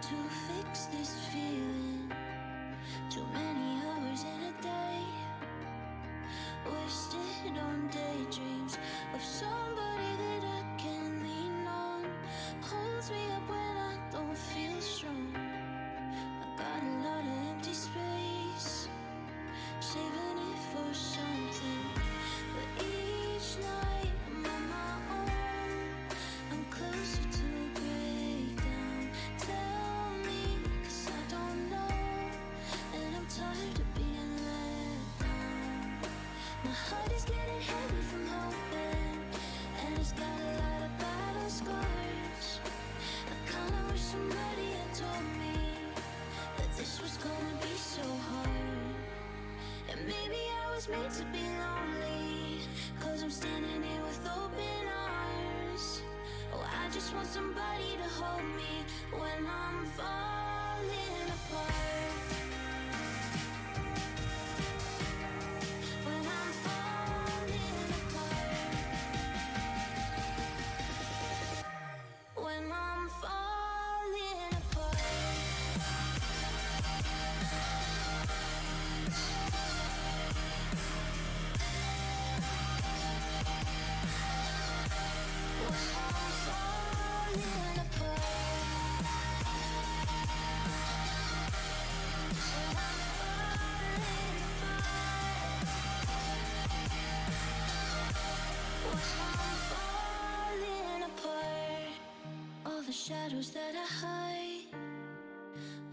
to fix this feeling. Too many hours in a day, wasted on daydreams of somebody that I can lean on. Holds me up when I don't feel strong. I got a lot of empty space, saving it for something. But each night I'm on my own, I'm closer to a breakdown. Tell me, 'cause I don't know, and I'm tired of being let down. My heart is getting heavy from hoping, and it's got a lot of battle scars. I kinda wish somebody had told me that this was gonna be so hard. And maybe I was made to be lonely, 'cause I'm standing here with open arms. Oh, I just want somebody to hold me when I'm falling apart. When I'm falling apart. When I'm falling apart. All the shadows that I hide,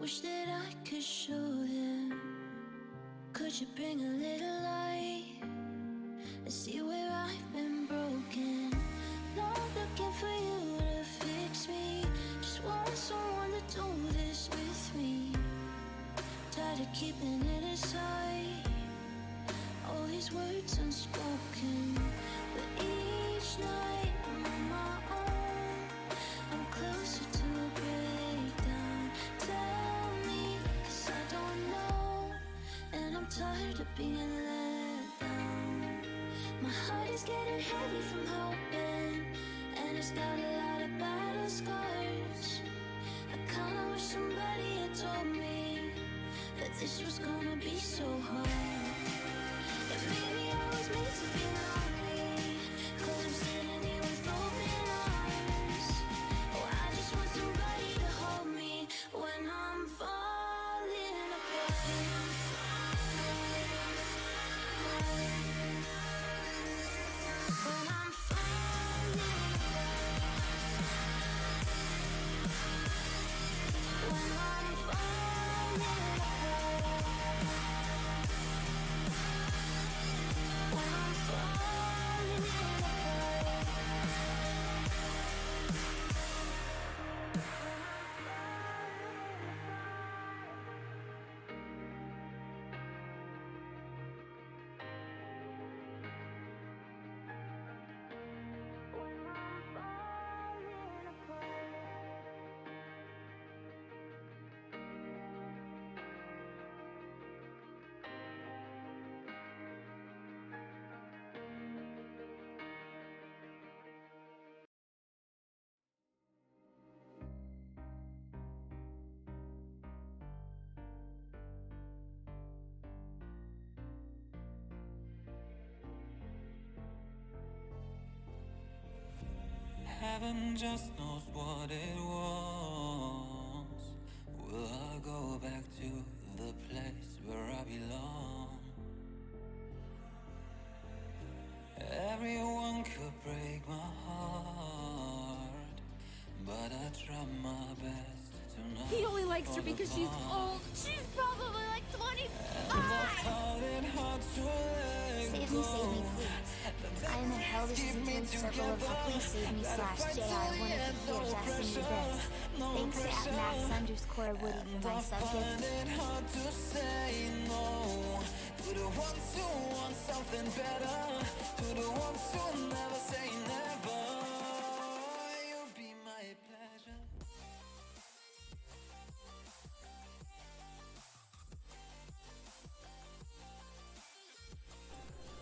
wish that I could show them. Could you bring a little light and see where I've been broken? Not looking for you to fix me, just want someone to do this with me. Tired of keeping it inside, all these words unspoken. But each night I'm on my own, I'm closer to a breakdown. Tell me, 'cause I don't know, and I'm tired of being let down. My heart is getting heavy from hoping, and it's got a lot of battle scars. I kinda wish somebody had told me that this was gonna be so hard. And maybe I was made to be lonely, 'cause I'm standing here with open arms. Oh, I just want somebody to hold me when I'm falling apart. When I'm falling apart. When I'm falling apart. When I'm falling apart. Heaven just knows what it was. Will I go back to the place where I belong? Everyone could break my heart, but I try my best to not. He only likes her because she's old. She's probably like 25. Save me, please. I am in hell, this is into the circle of hell. Please save me /J. I want to be here testing you this. Thanks to @Max_Woody for my subject. To say no to the ones who want something better, to the ones who never say never. You'll be my pleasure.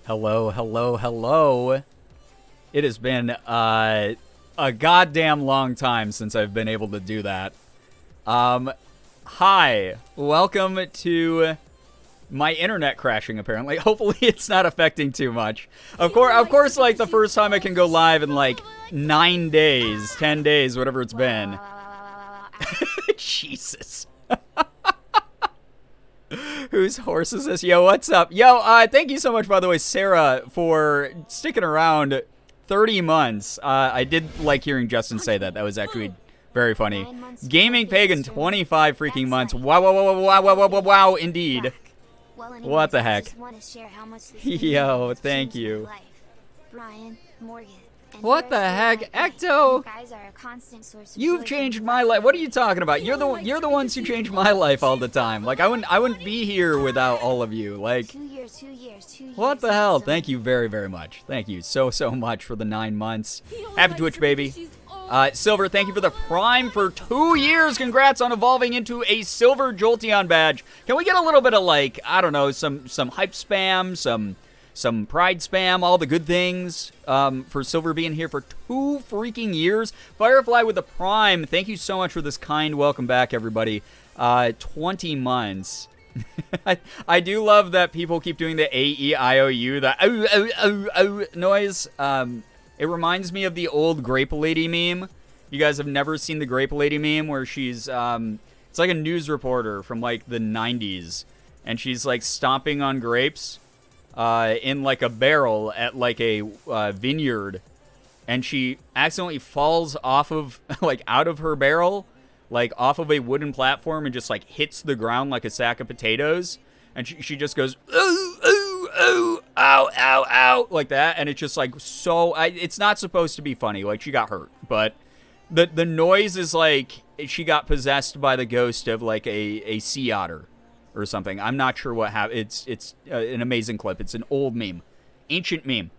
Hello, hello, hello. It has been a goddamn long time since I've been able to do that. Hi. Welcome to my internet crashing, apparently. Hopefully it's not affecting too much. Of course, like, the first time I can go live in, like, 9 days, 10 days, whatever it's been. Jesus. Whose horse is this? Yo, what's up? Yo, thank you so much, by the way, Sarah, for sticking around 30 months. I did like hearing Justin say that. That was actually very funny. Gaming Pagan, 25 freaking months. Wow, wow, wow, wow, wow, wow, wow, wow, indeed. What the heck? Yo, thank you. Brian, Morgan, and What the heck, Ecto? You guys are a constant source of You've joy changed and my life. What are you talking about? You're the ones who change my life all the time. Like, I wouldn't be here without all of you. Like, 2 years, 2 years, 2 years. what the hell? Thank you very, very much. Thank you so much for the 9 months. Happy Twitch, baby. Silver, thank you for the Prime for 2 years. Congrats on evolving into a Silver Jolteon badge. Can we get a little bit of, like, I don't know, some hype spam, some pride spam, all the good things for Silver being here for 2 freaking years. Firefly with the Prime, thank you so much for this kind welcome back, everybody. 20 months. I do love that people keep doing the A-E-I-O-U, the oh noise. It reminds me of the old Grape Lady meme. You guys have never seen the Grape Lady meme where she's, it's like a news reporter from, like, the 90s. And she's, like, stomping on grapes in, like, a barrel at, like, a vineyard. And she accidentally falls off of, like, out of her barrel, like, off of a wooden platform and just, like, hits the ground like a sack of potatoes. And she just goes, ooh, ooh, ooh, ow, ow, ow, like that. And it's just, like, so, it's not supposed to be funny. Like, she got hurt. But the noise is, like, she got possessed by the ghost of, like, a sea otter or something. I'm not sure what happened. It's an amazing clip. It's an old meme. Ancient meme.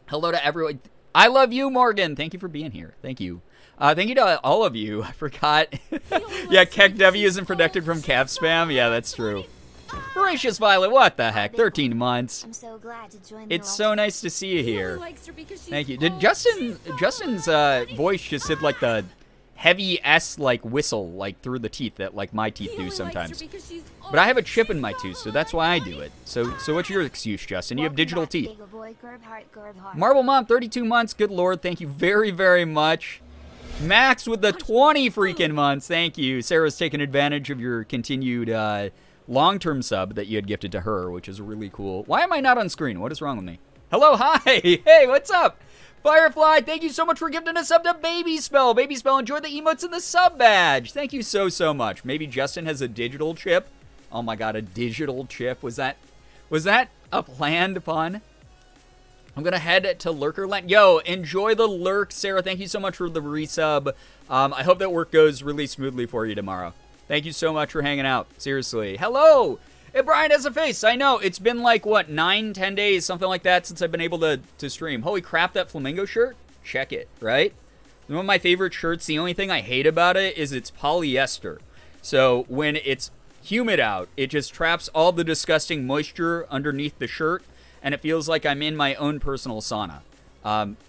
Hello to everyone. I love you, Morgan. Thank you for being here. Thank you. Thank you to all of you. I forgot. Yeah, Keck W isn't protected from cap spam. Yeah, that's true. Voracious Violet, what the heck? 13 months. I'm so glad to join It's so nice to see you here. Thank you. Did Justin's voice just did like the heavy S like whistle like through the teeth that like my teeth do sometimes. But I have a chip in my tooth, so that's why I do it. So what's your excuse, Justin? You have digital teeth. Marble Mom, 32 months. Good lord, thank you very, very much. Max with the 20 freaking months. Thank you. Sarah's taking advantage of your continued long-term sub that you had gifted to her, which is really cool. Why am I not on screen? What is wrong with me? Hello, hi. Hey, what's up? Firefly, thank you so much for gifting a sub to Baby Spell. Baby Spell, enjoy the emotes and the sub badge. Thank you so much. Maybe Justin has a digital chip. Oh my god, a digital chip. Was that a planned pun? I'm gonna head to Lurkerland. Yo, enjoy the lurk, Sarah. Thank you so much for the resub. I hope that work goes really smoothly for you tomorrow. Thank you so much for hanging out. Seriously. Hello! Hey, Brian has a face. I know. It's been like, what, 9-10 days, something like that, since I've been able to stream. Holy crap, that flamingo shirt? Check it, right? One of my favorite shirts, the only thing I hate about it is it's polyester. So when it's humid out, it just traps all the disgusting moisture underneath the shirt, and it feels like I'm in my own personal sauna.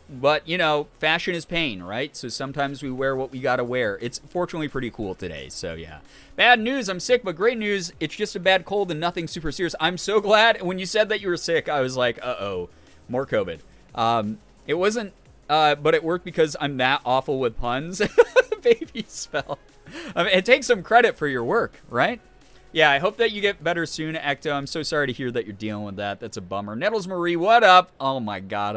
But, you know, fashion is pain, right? So sometimes we wear what we gotta wear. It's fortunately pretty cool today, so yeah. Bad news, I'm sick, but great news, it's just a bad cold and nothing super serious. I'm so glad. When you said that you were sick, I was like, uh-oh, more COVID. It wasn't, but it worked because I'm that awful with puns. Baby Spell. I mean, it takes some credit for your work, right? Yeah, I hope that you get better soon, Ecto. I'm so sorry to hear that you're dealing with that. That's a bummer. Nettles Marie, what up? Oh my god,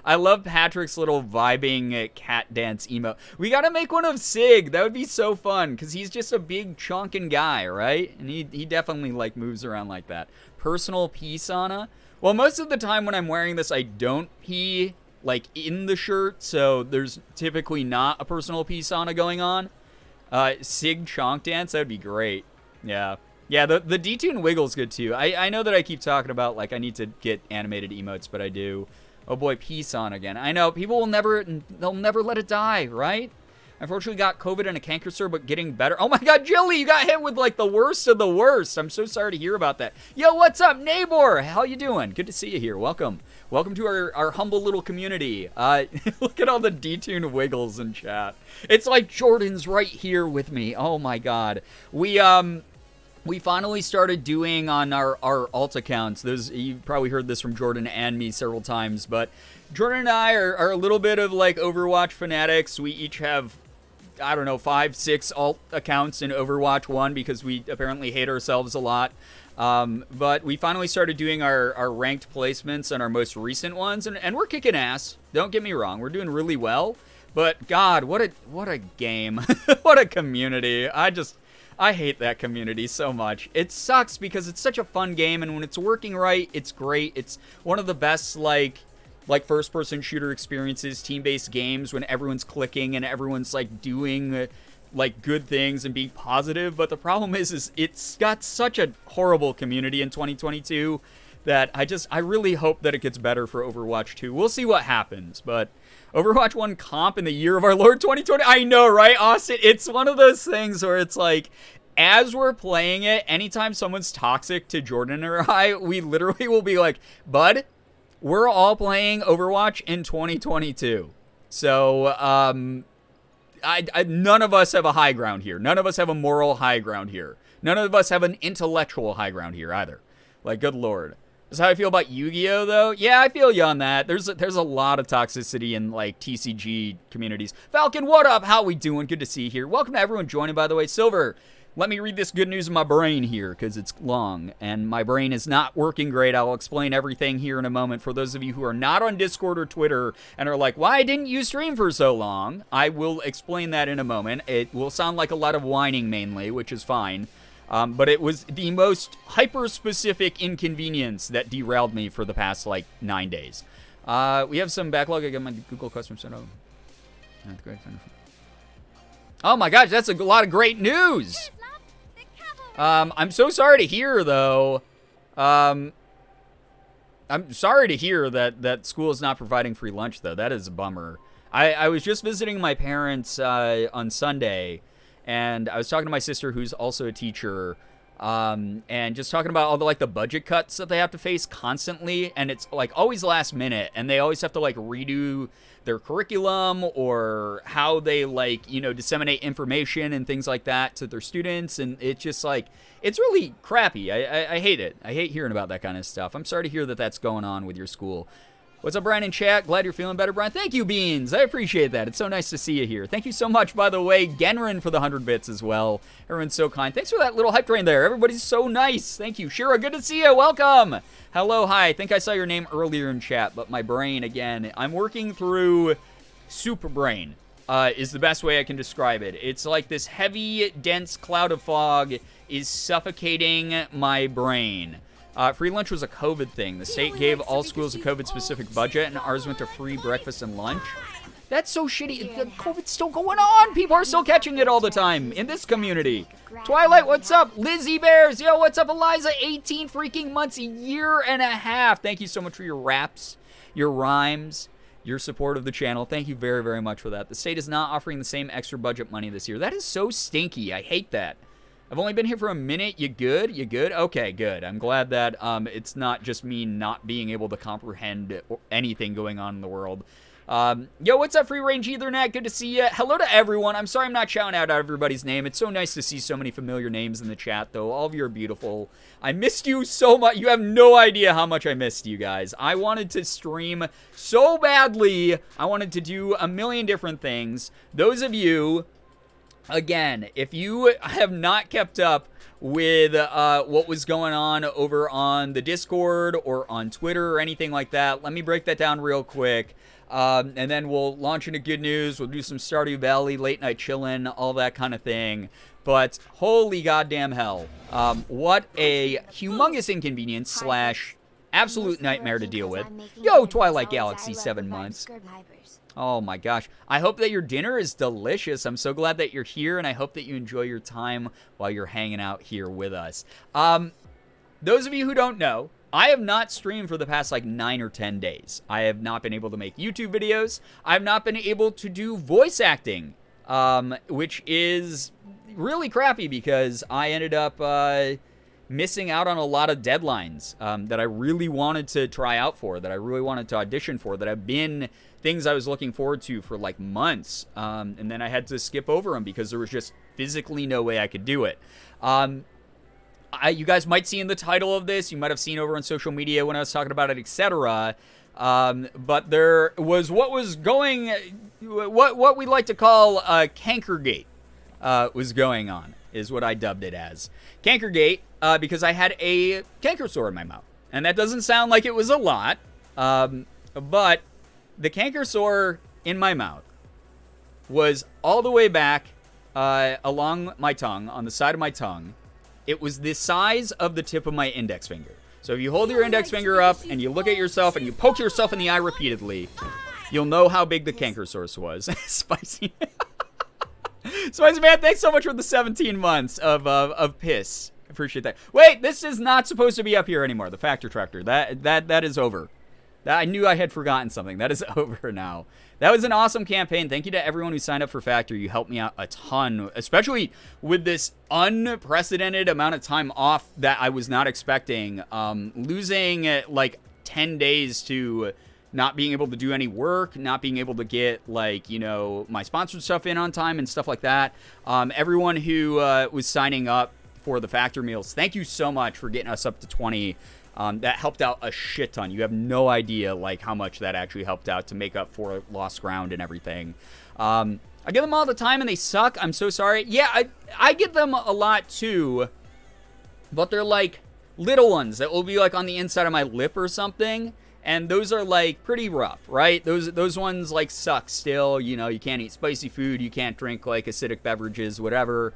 I love Patrick's little vibing cat dance emote. We gotta make one of Sig. That would be so fun, because he's just a big chonkin' guy, right? And he definitely like moves around like that. Personal pee sauna. Well, most of the time when I'm wearing this, I don't pee like in the shirt, so there's typically not a personal pee sauna going on. Sig chonk dance, that'd be great. Yeah. Yeah, the detune wiggle's good too. I know that I keep talking about like I need to get animated emotes, but I do. Oh boy, peace on again. I know people will never let it die, right? Unfortunately got COVID and a canker sore, but getting better. Oh my god, Jilly, you got hit with like the worst of the worst. I'm so sorry to hear about that. Yo, what's up, neighbor? How you doing? Good to see you here. Welcome. Welcome to our humble little community. Look at all the detuned wiggles in chat. It's like Jordan's right here with me. Oh my god. We finally started doing on our alt accounts. You've probably heard this from Jordan and me several times, but Jordan and I are a little bit of like Overwatch fanatics. We each have, I don't know, 5, 6 alt accounts in Overwatch 1 because we apparently hate ourselves a lot. But we finally started doing our ranked placements on our most recent ones, and we're kicking ass. Don't get me wrong, we're doing really well. But God, what a game. What a community. I hate that community so much. It sucks because it's such a fun game, and when it's working right, it's great. It's one of the best like first-person shooter experiences, team-based games when everyone's clicking and everyone's like doing like good things and being positive. But the problem is it's got such a horrible community in 2022 that I really hope that it gets better for Overwatch 2. We'll see what happens, but Overwatch 1 comp in the year of our Lord 2020. I know, right, Austin? It's one of those things where it's like, as we're playing it, anytime someone's toxic to Jordan or I, we literally will be like, bud, we're all playing Overwatch in 2022. So, none of us have a high ground here. None of us have a moral high ground here. None of us have an intellectual high ground here either. Like, good lord. That's how I feel about Yu-Gi-Oh, though. Yeah, I feel you on that. There's a lot of toxicity in, like, TCG communities. Falcon, what up? How we doing? Good to see you here. Welcome to everyone joining, by the way. Silver, let me read this good news in my brain here, because it's long, and my brain is not working great. I'll explain everything here in a moment. For those of you who are not on Discord or Twitter and are like, why didn't you stream for so long? I will explain that in a moment. It will sound like a lot of whining, mainly, which is fine. But it was the most hyper-specific inconvenience that derailed me for the past, like, 9 days. We have some backlog. I got my Google Custom Center. Oh my gosh, that's a lot of great news! I'm so sorry to hear, though. I'm sorry to hear that school is not providing free lunch, though. That is a bummer. I was just visiting my parents on Sunday, and I was talking to my sister, who's also a teacher, and just talking about all the budget cuts that they have to face constantly, and it's like always last minute, and they always have to like redo their curriculum or how they disseminate information and things like that to their students, and it's just like, it's really crappy. I hate it. I hate hearing about that kind of stuff. I'm sorry to hear that that's going on with your school. What's up, Brian in chat? Glad you're feeling better, Brian. Thank you, Beans. I appreciate that. It's so nice to see you here. Thank you so much, by the way, Genrin, for the 100 bits as well. Everyone's so kind. Thanks for that little hype train there. Everybody's so nice. Thank you. Shira, good to see you. Welcome. Hello, hi. I think I saw your name earlier in chat, but my brain, again, I'm working through super brain, is the best way I can describe it. It's like this heavy, dense cloud of fog is suffocating my brain. Free lunch was a COVID thing. The state gave all schools a COVID-specific budget, and ours went to free breakfast and lunch. That's so shitty. COVID's still going on. People are still catching it all the time in this community. Twilight, what's up? Lizzie Bears, yo, what's up? Eliza, 18 freaking months, a year and a half. Thank you so much for your raps, your rhymes, your support of the channel. Thank you very, very much for that. The state is not offering the same extra budget money this year. That is so stinky. I hate that. I've only been here for a minute. You good? You good? Okay, good. I'm glad that it's not just me not being able to comprehend anything going on in the world. Yo, what's up, Free Range Ethernet? Good to see you. Hello to everyone. I'm sorry I'm not shouting out everybody's name. It's so nice to see so many familiar names in the chat, though. All of you are beautiful. I missed you so much. You have no idea how much I missed you guys. I wanted to stream so badly. I wanted to do a million different things. Those of you... Again, if you have not kept up with what was going on over on the Discord or on Twitter or anything like that, let me break that down real quick. And then we'll launch into good news. We'll do some Stardew Valley, late night chillin', all that kind of thing. But holy goddamn hell. What a humongous inconvenience slash absolute nightmare to deal with. Yo, Twilight Galaxy, 7 months. Oh my gosh. I hope that your dinner is delicious. I'm so glad that you're here, and I hope that you enjoy your time while you're hanging out here with us. Those of you who don't know, I have not streamed for the past 9 or 10 days. I have not been able to make YouTube videos. I've not been able to do voice acting which is really crappy because I ended up missing out on a lot of deadlines that I really wanted to try out for, that I really wanted to audition for, that have been things I was looking forward to for like months. And then I had to skip over them because there was just physically no way I could do it. You guys might see in the title of this, you might have seen over on social media when I was talking about it, etc. But there was what we like to call cankergate was going on, is what I dubbed it as. Cankergate, because I had a canker sore in my mouth. And that doesn't sound like it was a lot, but the canker sore in my mouth was all the way back along my tongue, on the side of my tongue. It was the size of the tip of my index finger. So if you hold your index finger up and you look at yourself and you poke yourself in the eye repeatedly, you'll know how big the canker source was. Spicy. Spicy Man, thanks so much for the 17 months of piss. Appreciate that. Wait, this is not supposed to be up here anymore. The Factor Tractor. That is over. I knew I had forgotten something. That is over now. That was an awesome campaign. Thank you to everyone who signed up for Factor. You helped me out a ton, especially with this unprecedented amount of time off that I was not expecting. Losing like 10 days to not being able to do any work, not being able to get like, my sponsored stuff in on time and stuff like that. Everyone who was signing up for the Factor meals, thank you so much for getting us up to 20. That helped out a shit ton. You have no idea like how much that actually helped out to make up for lost ground and everything. I get them all the time and they suck. I'm so sorry. Yeah, I get them a lot too, but they're like little ones that will be like on the inside of my lip or something. And those are like pretty rough, right? Those ones like suck still. You can't eat spicy food. You can't drink like acidic beverages, whatever.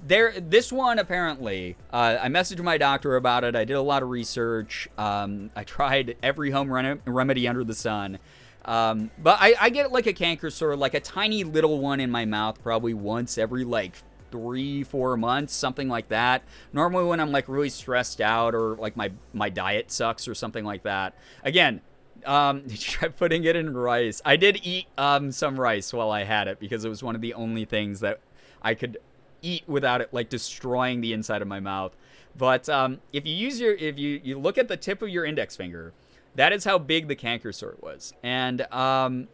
This one apparently, I messaged my doctor about it. I did a lot of research. I tried every home remedy under the sun. But I get like a canker sore, like a tiny little one in my mouth, probably once every like 3-4 months, something like that. Normally when I'm like really stressed out or like my diet sucks or something like that. Again, did you try putting it in rice? I did eat some rice while I had it because it was one of the only things that I could eat without it like destroying the inside of my mouth. But if you look at the tip of your index finger, that is how big the canker sore was. And I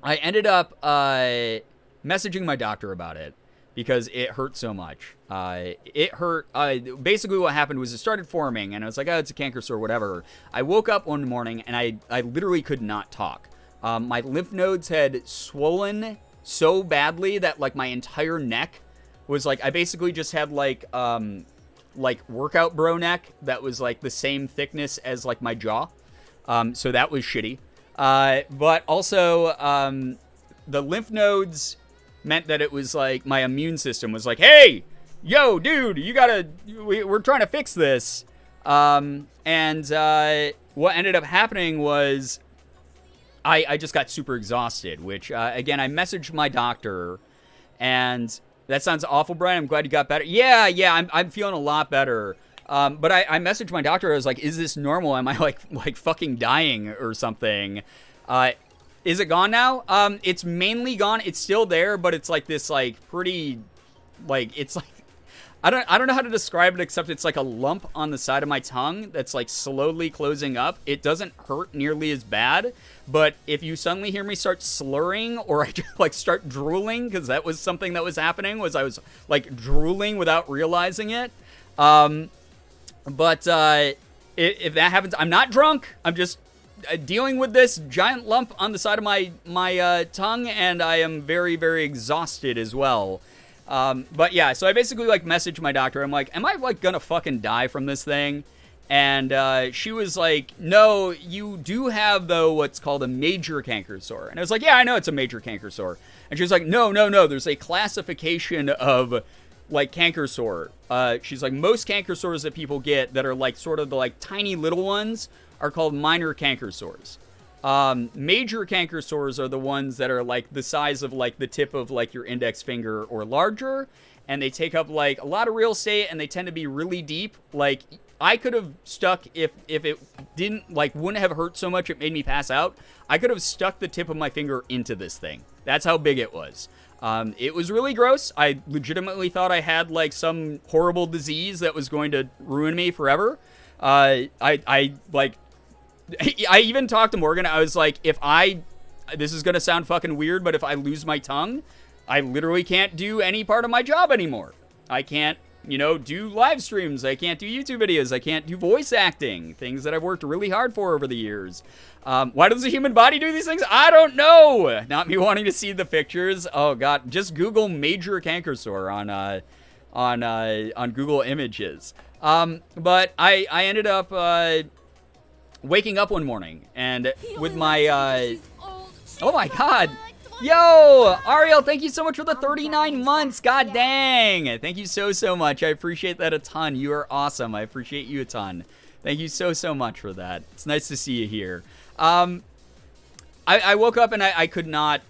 ended up messaging my doctor about it because it hurt so much. It hurt. Basically what happened was it started forming and I was like, oh, it's a canker sore, whatever. I woke up one morning and I literally could not talk. My lymph nodes had swollen so badly that like my entire neck was like, I basically just had like workout bro neck that was like the same thickness as like my jaw. So that was shitty. But also the lymph nodes meant that it was like my immune system was like, hey, yo, dude, we're trying to fix this. And what ended up happening was I just got super exhausted, which again, I messaged my doctor and that sounds awful, Brian. I'm glad you got better. Yeah, I'm feeling a lot better. But I messaged my doctor. I was like, is this normal? Am I like fucking dying or something? Is it gone now? It's mainly gone. It's still there, but it's like this like pretty like it's like I don't know how to describe it except it's like a lump on the side of my tongue that's like slowly closing up. It doesn't hurt nearly as bad, but if you suddenly hear me start slurring or I just like start drooling, because that was something that was happening, was I was like drooling without realizing it. But if that happens, I'm not drunk. I'm just dealing with this giant lump on the side of my tongue, and I am very, very exhausted as well. But yeah, so I basically like messaged my doctor. I'm like, am I like gonna fucking die from this thing? And she was like, no, you do have though what's called a major canker sore. And I was like, yeah, I know it's a major canker sore. And she was like, no, there's a classification of like canker sore. She's like, most canker sores that people get that are like sort of the like tiny little ones are called minor canker sores. Major canker sores are the ones that are like the size of like the tip of like your index finger or larger, and they take up like a lot of real estate, and they tend to be really deep. Like I could have stuck if it wouldn't have hurt so much it made me pass out. I could have stuck the tip of my finger into this thing That's how big it was. It was really gross. I legitimately thought I had like some horrible disease that was going to ruin me forever. I even talked to Morgan. I was like, this is going to sound fucking weird, but if I lose my tongue, I literally can't do any part of my job anymore. I can't, do live streams. I can't do YouTube videos. I can't do voice acting, things that I've worked really hard for over the years. Why does the human body do these things? I don't know. Not me wanting to see the pictures. Oh God, just Google major canker sore on Google Images. But I ended up waking up one morning and with my oh my God. Yo, Ariel, thank you so much for the 39 months. God dang. Thank you so much. I appreciate that a ton. You are awesome. I appreciate you a ton. Thank you so much for that. It's nice to see you here. I woke up and I could not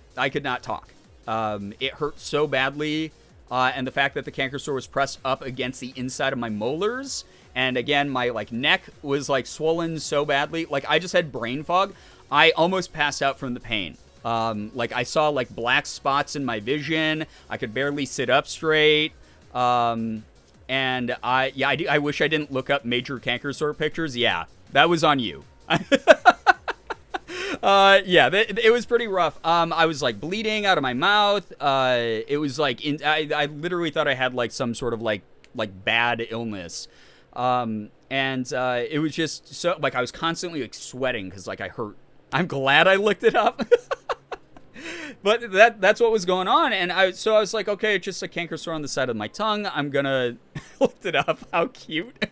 talk. It hurt so badly. And the fact that the canker sore was pressed up against the inside of my molars. And again, my neck was swollen so badly. I just had brain fog. I almost passed out from the pain. I saw black spots in my vision. I could barely sit up straight. And I wish I didn't look up major canker sore pictures. Yeah, that was on you. It was pretty rough. I was bleeding out of my mouth. It was I literally thought I had some sort of bad illness. It was just so I was constantly sweating because I hurt. I'm glad I looked it up. But that's what was going on, and I was like, okay, it's just a canker sore on the side of my tongue. I'm gonna look it up. How cute.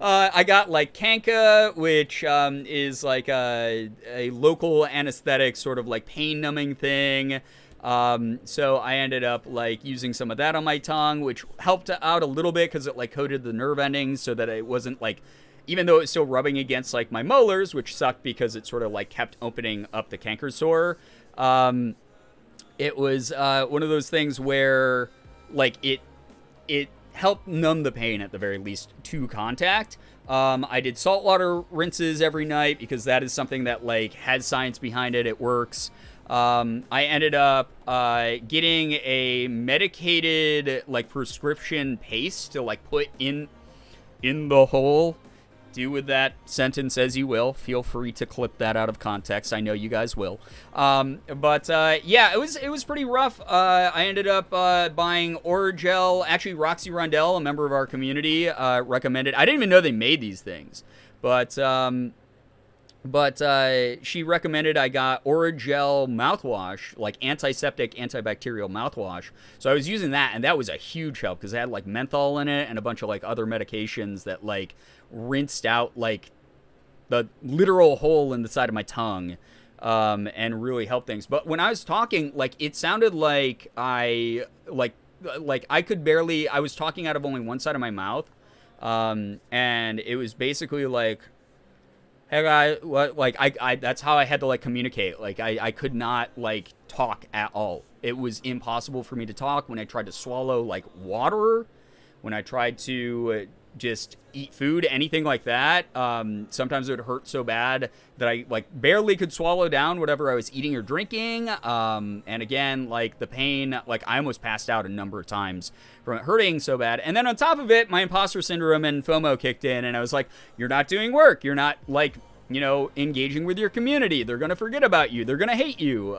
I got Canka, which is a local anesthetic, sort of pain numbing thing. So I ended up using some of that on my tongue, which helped out a little bit because it coated the nerve endings so that it wasn't even though it was still rubbing against my molars, which sucked because it sort of kept opening up the canker sore. It was one of those things where it helped numb the pain at the very least to contact. I did saltwater rinses every night because that is something that has science behind it. It works. I ended up getting a medicated prescription paste to put in the hole. Do with that sentence as you will. Feel free to clip that out of context. I know you guys will. Yeah, it was pretty rough. I ended up buying Oragel. Actually, Roxy Rondell, a member of our community, recommended. I didn't even know they made these things, but she recommended I got Oragel mouthwash, antiseptic, antibacterial mouthwash. So I was using that, and that was a huge help because it had menthol in it and a bunch of other medications that rinsed out the literal hole in the side of my tongue, and really helped things. But when I was talking, it sounded like I could barely. I was talking out of only one side of my mouth, and it was basically hey guys, what? I that's how I had to communicate. I could not talk at all. It was impossible for me to talk when I tried to swallow water, when I tried to just eat food, anything like that. Sometimes it would hurt so bad that I barely could swallow down whatever I was eating or drinking. And again, the pain, I almost passed out a number of times from it hurting so bad. And then on top of it, my imposter syndrome and FOMO kicked in, and I was like, you're not doing work. You're not engaging with your community. They're going to forget about you. They're going to hate you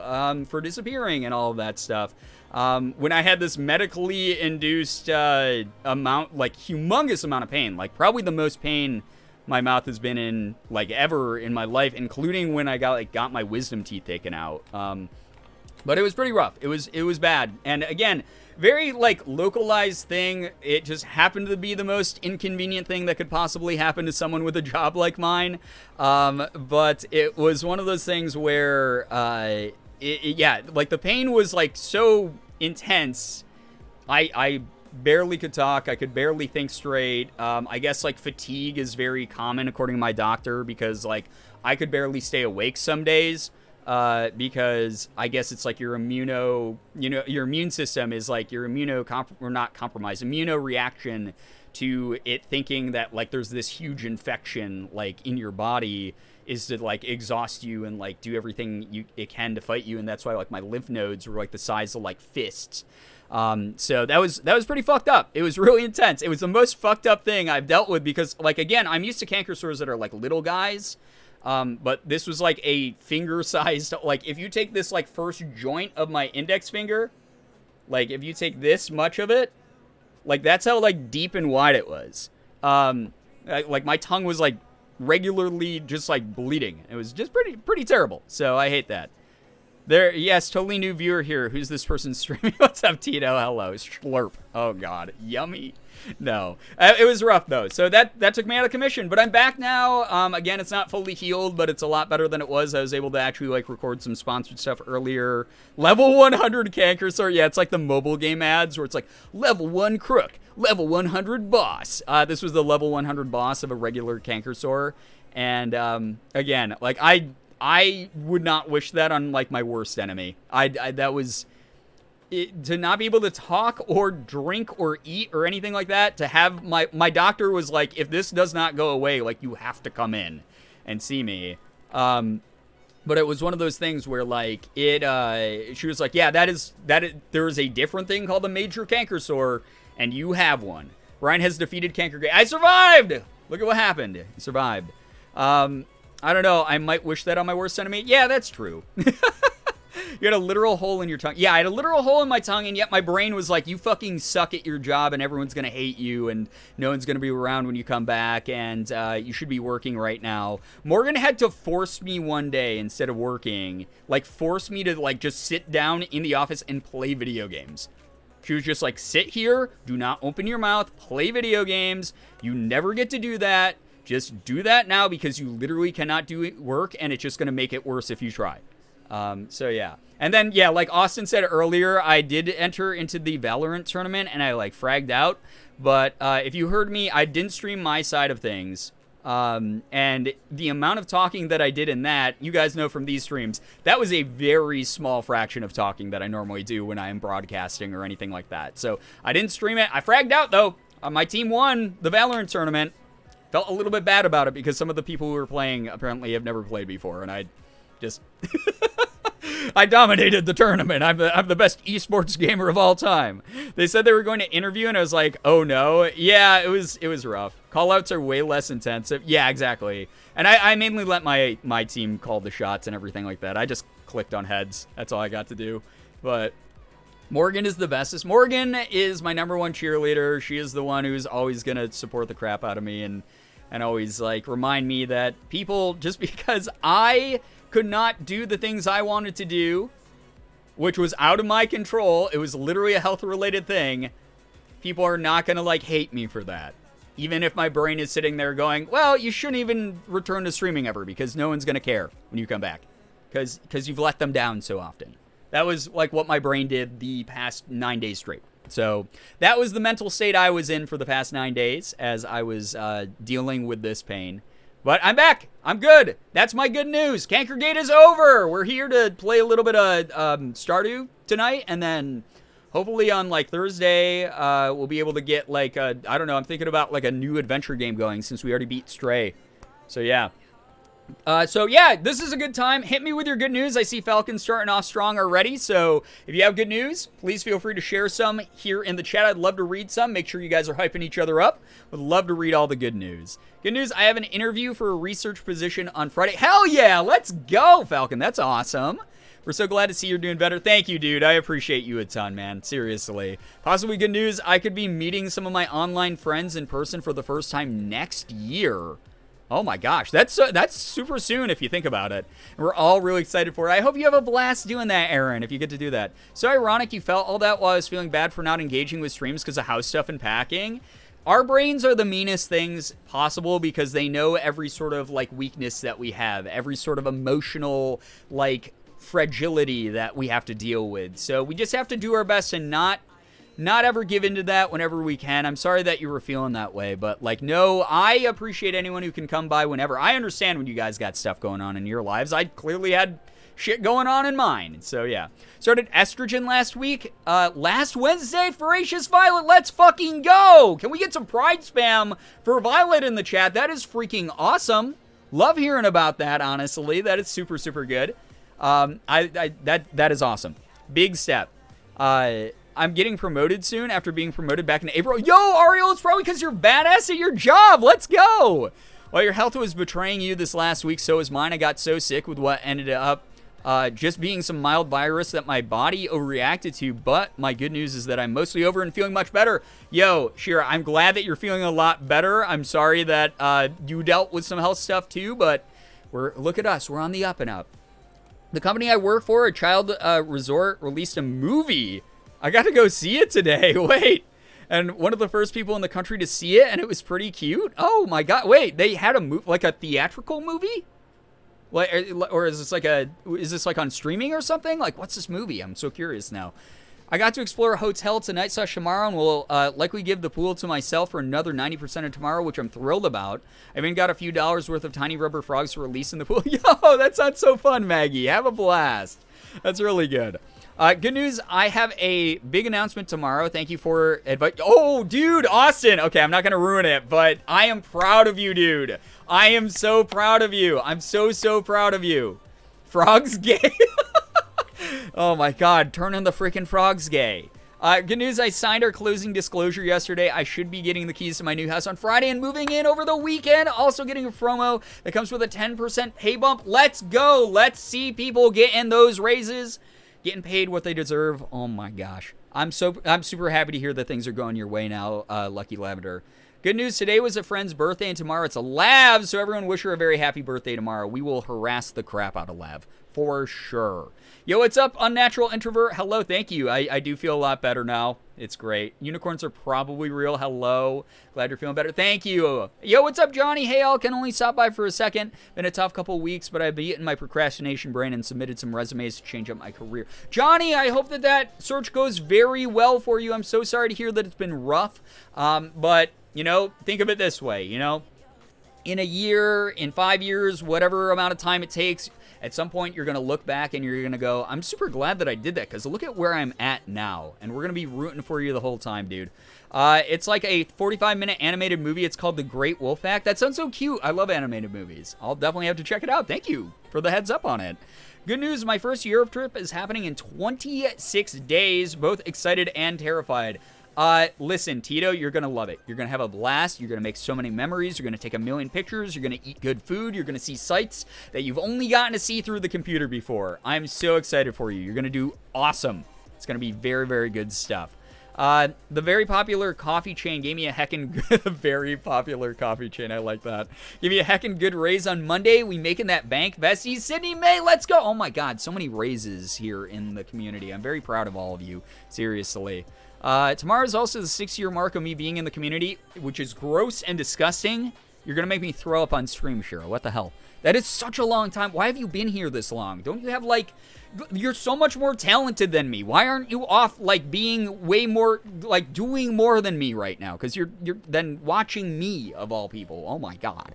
for disappearing and all of that stuff. When I had this medically induced amount, humongous amount of pain, probably the most pain my mouth has been in ever in my life, including when I got my wisdom teeth taken out. But it was pretty rough. It was bad. And again, very localized thing. It just happened to be the most inconvenient thing that could possibly happen to someone with a job like mine. But it was one of those things where the pain was so intense. I barely could talk. I could barely think straight. I guess fatigue is very common according to my doctor because I could barely stay awake some days. Because I guess it's your your immune system is your immuno reaction to it thinking that there's this huge infection in your body is to like exhaust you and like do everything it can to fight you, and that's why like my lymph nodes were like the size of like fists. So that was pretty fucked up. It was really intense. It was the most fucked up thing I've dealt with because like again, I'm used to canker sores that are like little guys, but this was like a finger sized. Like if you take this like first joint of my index finger, like if you take this much of it, like that's how like deep and wide it was. Like my tongue was like regularly just like bleeding. It was just pretty terrible. So I hate that. There, yes, totally new viewer here. Who's this person streaming? What's up, Tito? Hello, Schlurp. Oh God, yummy. No, it was rough though. So that took me out of commission. But I'm back now. Again, it's not fully healed, but it's a lot better than it was. I was able to actually like record some sponsored stuff earlier. Level 100 canker sore. Yeah, it's like the mobile game ads where it's like level 1 crook, level 100 boss. This was the level 100 boss of a regular canker sore. And again, like I would not wish that on like my worst enemy. That was it, to not be able to talk or drink or eat or anything like that. To have my doctor was like, if this does not go away, like you have to come in and see me. But it was one of those things where like she was like, yeah, there is a different thing called a major canker sore, and you have one. Ryan has defeated cankergate. I survived. Look at what happened. He survived. I don't know. I might wish that on my worst enemy. Yeah, that's true. You had a literal hole in your tongue. Yeah, I had a literal hole in my tongue, and yet my brain was like, you fucking suck at your job, and everyone's going to hate you, and no one's going to be around when you come back, and you should be working right now. Morgan had to force me one day instead of working, like force me to like just sit down in the office and play video games. She was just like, sit here, do not open your mouth, play video games. You never get to do that. Just do that now because you literally cannot do work, and it's just going to make it worse if you try. So yeah. And then, yeah, like Austin said earlier, I did enter into the Valorant tournament, and I like fragged out. But if you heard me, I didn't stream my side of things. And the amount of talking that I did in that, you guys know from these streams, that was a very small fraction of talking that I normally do when I am broadcasting or anything like that. So I didn't stream it. I fragged out, though. My team won the Valorant tournament. Felt a little bit bad about it because some of the people who were playing apparently have never played before, and I just I dominated the tournament. I'm the best esports gamer of all time. They said they were going to interview, and I was like, oh no. Yeah, it was rough. Callouts are way less intensive. Yeah, exactly. And I mainly let my team call the shots and everything like that. I just clicked on heads. That's all I got to do. But Morgan is the bestest. Morgan is my #1 cheerleader. She is the one who's always gonna support the crap out of me and always like remind me that people, just because I could not do the things I wanted to do, which was out of my control, it was literally a health related thing, people are not gonna like hate me for that. Even if my brain is sitting there going, well, you shouldn't even return to streaming ever because no one's gonna care when you come back because you've let them down so often. That was like what my brain did the past 9 days straight. So that was the mental state I was in for the past 9 days as I was dealing with this pain. But I'm back. I'm good. That's my good news. Cankergate is over. We're here to play a little bit of Stardew tonight, and then hopefully on like Thursday we'll be able to get like I don't know. I'm thinking about like a new adventure game going since we already beat Stray. So yeah. This is a good time. Hit me with your good news. I see Falcon starting off strong already. So if you have good news, please feel free to share some here in the chat. I'd love to read some. Make sure you guys are hyping each other up. Would love to read all the good news. Good news, I have an interview for a research position on Friday. Hell yeah, let's go, Falcon. That's awesome. We're so glad to see you're doing better. Thank you, dude. I appreciate you a ton, man. Seriously. Possibly good news, I could be meeting some of my online friends in person for the first time next year. Oh my gosh, that's super soon if you think about it. And we're all really excited for it. I hope you have a blast doing that, Aaron, if you get to do that. So ironic you felt all that while I was feeling bad for not engaging with streams because of house stuff and packing. Our brains are the meanest things possible because they know every sort of like weakness that we have, every sort of emotional like fragility that we have to deal with. So we just have to do our best and not ever give into that whenever we can. I'm sorry that you were feeling that way, but like, no, I appreciate anyone who can come by whenever. I understand when you guys got stuff going on in your lives. I clearly had shit going on in mine. So yeah. Started estrogen last week. Last Wednesday, Voracious Violet, let's fucking go. Can we get some pride spam for Violet in the chat? That is freaking awesome. Love hearing about that, honestly. That is super, super good. That is awesome. Big step. I'm getting promoted soon after being promoted back in April. Yo, Ariel, it's probably because you're badass at your job. Let's go. While your health was betraying you this last week, so was mine. I got so sick with what ended up just being some mild virus that my body overreacted to. But my good news is that I'm mostly over and feeling much better. Yo, Shira, I'm glad that you're feeling a lot better. I'm sorry that you dealt with some health stuff too, but look at us. We're on the up and up. The company I work for, a child resort, released a movie. I got to go see it today. Wait. And one of the first people in the country to see it, and it was pretty cute. Oh my God. Wait, they had like a theatrical movie? Or is this like on streaming or something? Like, what's this movie? I'm so curious now. I got to explore a hotel tonight/tomorrow, and will likely give the pool to myself for another 90% of tomorrow, which I'm thrilled about. I even got a few dollars worth of tiny rubber frogs to release in the pool. Yo, that sounds so fun, Maggie. Have a blast. That's really good. Good news, I have a big announcement tomorrow. Thank you for advice. Oh, dude, Austin. Okay, I'm not going to ruin it, but I am proud of you, dude. I am so proud of you. I'm so, so proud of you. Frogs gay. Oh, my God. Turning the freaking frogs gay. Good news, I signed our closing disclosure yesterday. I should be getting the keys to my new house on Friday and moving in over the weekend. Also getting a promo that comes with a 10% pay bump. Let's go. Let's see people getting those raises. Getting paid what they deserve. Oh my gosh. I'm super happy to hear that things are going your way now, Lucky Lavender. Good news, today was a friend's birthday and tomorrow it's a Lav, so everyone wish her a very happy birthday tomorrow. We will harass the crap out of Lav, for sure. Yo, what's up, Unnatural Introvert? Hello, thank you. I do feel a lot better now. It's great. Unicorns are probably real. Hello. Glad you're feeling better. Thank you. Yo, what's up, Johnny? Hey, all. Can only stop by for a second. Been a tough couple weeks, but I've been eating my procrastination brain and submitted some resumes to change up my career. Johnny, I hope that search goes very well for you. I'm so sorry to hear that it's been rough. But, you know, think of it this way, you know. In a year, in 5 years, whatever amount of time it takes, at some point you're going to look back and you're going to go, I'm super glad that I did that because look at where I'm at now. And we're going to be rooting for you the whole time, dude. It's like a 45-minute animated movie. It's called The Great Wolfpack. That sounds so cute. I love animated movies. I'll definitely have to check it out. Thank you for the heads up on it. Good news, my first Europe trip is happening in 26 days. Both excited and terrified. Listen, Tito, you're going to love it. You're going to have a blast. You're going to make so many memories. You're going to take a million pictures. You're going to eat good food. You're going to see sights that you've only gotten to see through the computer before. I'm so excited for you. You're going to do awesome. It's going to be very, very good stuff. The very popular coffee chain gave me a heckin' good, very popular coffee chain. I like that. Give me a heckin' good raise on Monday. We making that bank. Besties, Sydney May, let's go. Oh my God, so many raises here in the community. I'm very proud of all of you. Seriously. Tomorrow is also the 6-year mark of me being in the community, which is gross and disgusting. You're going to make me throw up on stream, Shira. What the hell? That is such a long time. Why have you been here this long? Don't you have, like... You're so much more talented than me. Why aren't you off, like, being way more... Like, doing more than me right now? Because you're then watching me, of all people. Oh, my God.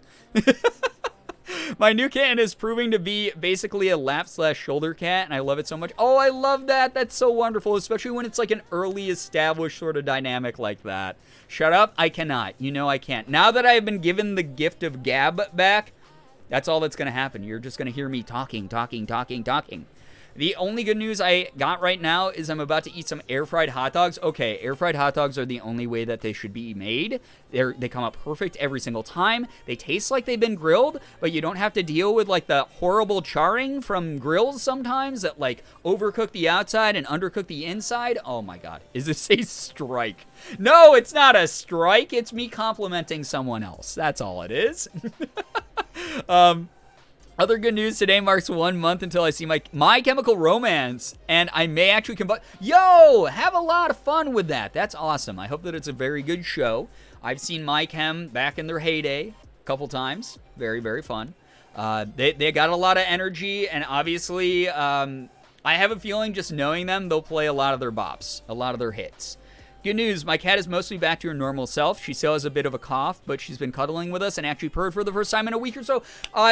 My new kitten is proving to be basically a lap/shoulder cat, and I love it so much. Oh, I love that. That's so wonderful, especially when it's like an early established sort of dynamic like that. Shut up. I cannot. You know I can't. Now that I have been given the gift of gab back, that's all that's going to happen. You're just going to hear me talking. The only good news I got right now is I'm about to eat some air-fried hot dogs. Okay, air-fried hot dogs are the only way that they should be made. They come up perfect every single time. They taste like they've been grilled, but you don't have to deal with, like, the horrible charring from grills sometimes that, like, overcook the outside and undercook the inside. Oh, my God. Is this a strike? No, it's not a strike. It's me complimenting someone else. That's all it is. Other good news, today marks 1 month until I see My Chemical Romance, and I may actually combine. Yo, have a lot of fun with that. That's awesome. I hope that it's a very good show. I've seen My Chem back in their heyday a couple times. Very, very fun. They got a lot of energy, and obviously, I have a feeling just knowing them, they'll play a lot of their bops, a lot of their hits. Good news, my cat is mostly back to her normal self. She still has a bit of a cough, but she's been cuddling with us and actually purred for the first time in a week or so.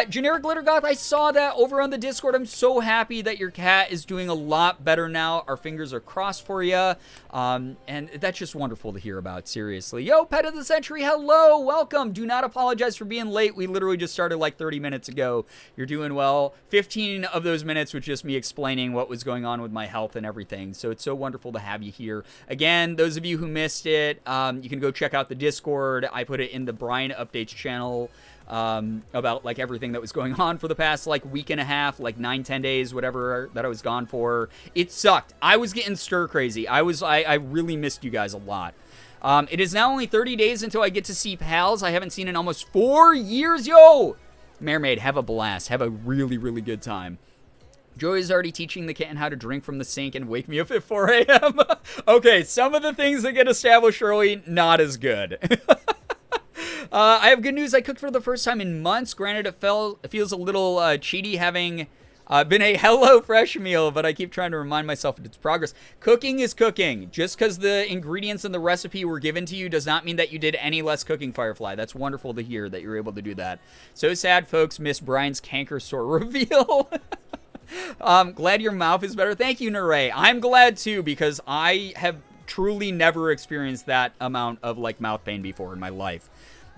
Generic Glitter Goth, I saw that over on the Discord. I'm so happy that your cat is doing a lot better now. Our fingers are crossed for you. And that's just wonderful to hear about, seriously. Yo, Pet of the Century, hello, welcome. Do not apologize for being late. We literally just started like 30 minutes ago. You're doing well. 15 of those minutes was just me explaining what was going on with my health and everything. So it's so wonderful to have you here. Again, those of you who missed it, you can go check out the Discord. I put it in the Brian Updates channel about like everything that was going on for the past like week and a half, like 9-10 days, whatever that I was gone for. It sucked. I was getting stir crazy. I really missed you guys a lot. It is now only 30 days until I get to see pals I haven't seen in almost 4 years. Yo, Mermaid, have a blast. Have a really, really good time. Joey's already teaching the kitten how to drink from the sink and wake me up at 4 a.m. Okay, some of the things that get established early, not as good. I have good news. I cooked for the first time in months. Granted, it feels a little cheaty having been a HelloFresh meal, but I keep trying to remind myself of its progress. Cooking is cooking. Just because the ingredients in the recipe were given to you does not mean that you did any less cooking, Firefly. That's wonderful to hear that you're able to do that. So sad, folks miss Brian's canker sore reveal. Glad your mouth is better. Thank you, Naray. I'm glad too, because I have truly never experienced that amount of like mouth pain before in my life.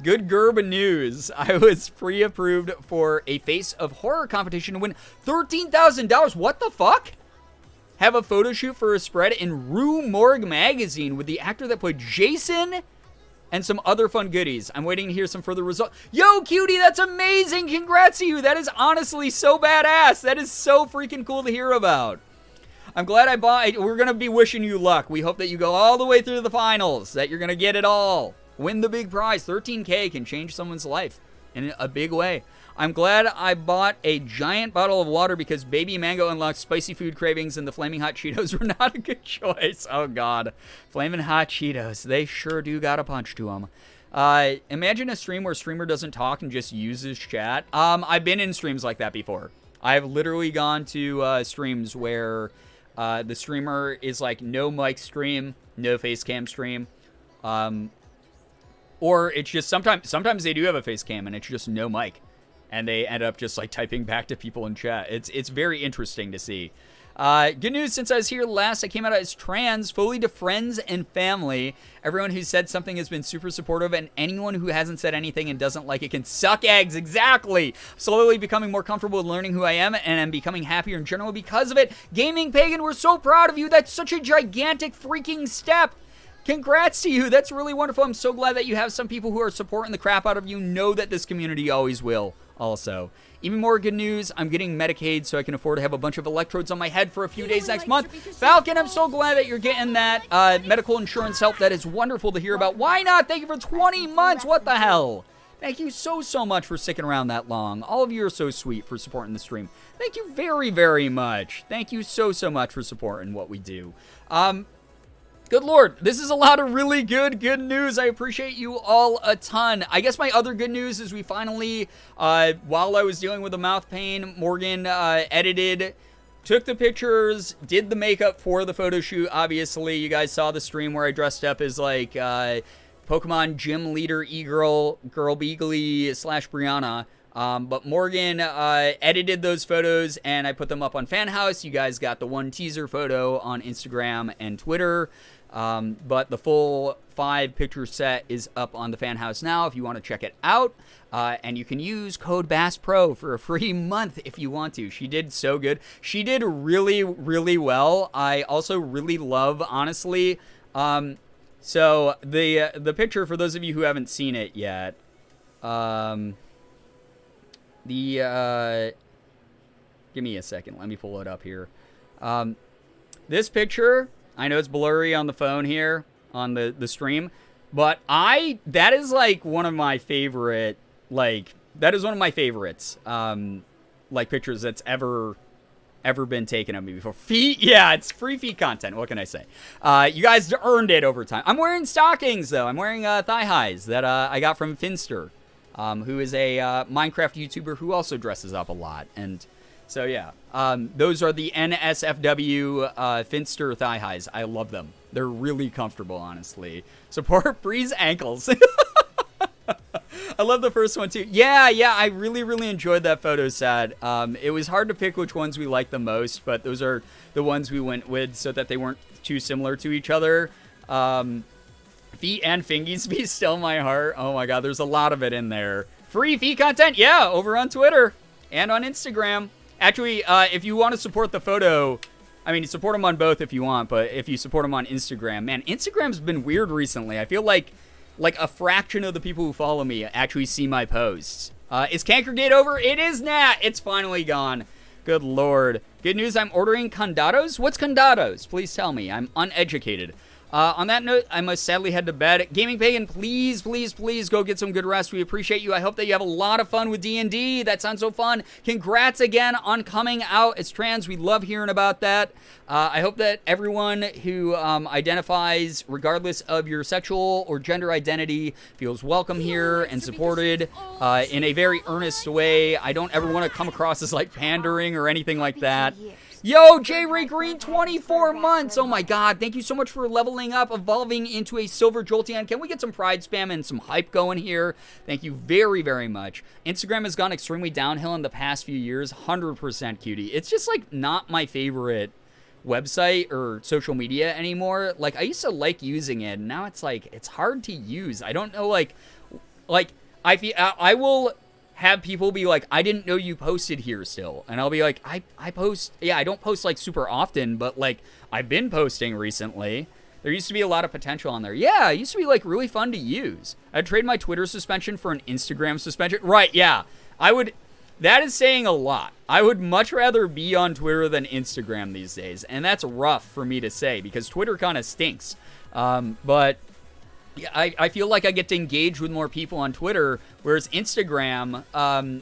Good Gerb news. I was pre-approved for a Face of Horror competition to win $13,000. What the fuck? Have a photo shoot for a spread in Rue Morgue magazine with the actor that played Jason and some other fun goodies. I'm waiting to hear some further results. Yo, cutie, that's amazing. Congrats to you. That is honestly so badass. That is so freaking cool to hear about. I'm glad I bought. We're going to be wishing you luck. We hope that you go all the way through the finals, that you're going to get it all. Win the big prize. 13K can change someone's life in a big way. I'm glad I bought a giant bottle of water because Baby Mango unlocked spicy food cravings and the Flaming Hot Cheetos were not a good choice. Oh, God. Flaming Hot Cheetos. They sure do got a punch to them. Imagine a stream where a streamer doesn't talk and just uses chat. I've been in streams like that before. I've literally gone to streams where the streamer is like no mic stream, no face cam stream. Or it's just sometimes they do have a face cam and it's just no mic. And they end up just like typing back to people in chat. It's very interesting to see. Good news, since I was here last, I came out as trans, fully to friends and family. Everyone who said something has been super supportive, and anyone who hasn't said anything and doesn't like it can suck eggs. Exactly. Slowly becoming more comfortable with learning who I am, and I'm becoming happier in general because of it. Gaming Pagan, we're so proud of you. That's such a gigantic freaking step. Congrats to you. That's really wonderful. I'm so glad that you have some people who are supporting the crap out of you. Know that this community always will. Also, even more good news, I'm getting Medicaid so I can afford to have a bunch of electrodes on my head for a few days next month. Falcon, I'm so glad that you're getting that medical insurance help. That is wonderful to hear about. Why not? Thank you for 20 months. What the hell? Thank you so much for sticking around that long. All of you are so sweet for supporting the stream. Thank you very, very much. Thank you so much for supporting what we do. Good Lord, this is a lot of really good news. I appreciate you all a ton. I guess my other good news is we finally, while I was dealing with the mouth pain, Morgan edited, took the pictures, did the makeup for the photo shoot. Obviously, you guys saw the stream where I dressed up as like Pokemon gym leader Girbeagly / Brianna. But Morgan edited those photos and I put them up on Fan House. You guys got the one teaser photo on Instagram and Twitter. But the full 5-picture set is up on the Fan House now if you want to check it out. And you can use code BASSPRO for a free month if you want to. She did so good. She did really, really well. I also really love, honestly. So the picture, for those of you who haven't seen it yet, give me a second. Let me pull it up here. This picture, I know it's blurry on the phone here on the stream, but that is like one of my favorite, that is one of my favorites, pictures that's ever been taken of me before. Feet? Yeah, it's free feet content. What can I say? You guys earned it over time. I'm wearing stockings, though. I'm wearing thigh highs that I got from Finster, who is a Minecraft YouTuber who also dresses up a lot. And So yeah, those are the NSFW Finster thigh highs. I love them. They're really comfortable, honestly. Support Bree's ankles. I love the first one too. Yeah, I really enjoyed that photo set. It was hard to pick which ones we liked the most, but those are the ones we went with so that they weren't too similar to each other. Feet and fingies be still my heart. Oh my god, there's a lot of it in there. Free feet content, yeah, over on Twitter and on Instagram. Actually, if you want to support the photo, I mean, support them on both if you want, but if you support them on Instagram, man, Instagram's been weird recently. I feel like a fraction of the people who follow me actually see my posts. Is cankergate over? It is not. It's finally gone. Good lord. Good news, I'm ordering condados. What's condados? Please tell me. I'm uneducated. On that note, I must sadly head to bed. Gaming Pagan, please go get some good rest. We appreciate you. I hope that you have a lot of fun with D&D. That sounds so fun. Congrats again on coming out as trans. We love hearing about that. I hope that everyone who identifies, regardless of your sexual or gender identity, feels welcome here and supported in a very earnest way. I don't ever want to come across as like pandering or anything like that. Yo, J. Ray Green, 24 months. Oh my god, thank you so much for leveling up, evolving into a Silver Jolteon. Can we get some pride spam and some hype going here? Thank you very much. Instagram has gone extremely downhill in the past few years. 100% cutie. It's just like not my favorite website or social media anymore. Like I used to like using it, and now it's like it's hard to use. I don't know, like I feel I will have people be like, I didn't know you posted here still. And I'll be like, I post, yeah, I don't post like super often, but like I've been posting recently. There used to be a lot of potential on there. Yeah, it used to be like really fun to use. I'd trade my Twitter suspension for an Instagram suspension. Right, yeah. That is saying a lot. I would much rather be on Twitter than Instagram these days. And that's rough for me to say because Twitter kind of stinks. But yeah, I feel like I get to engage with more people on Twitter, whereas Instagram,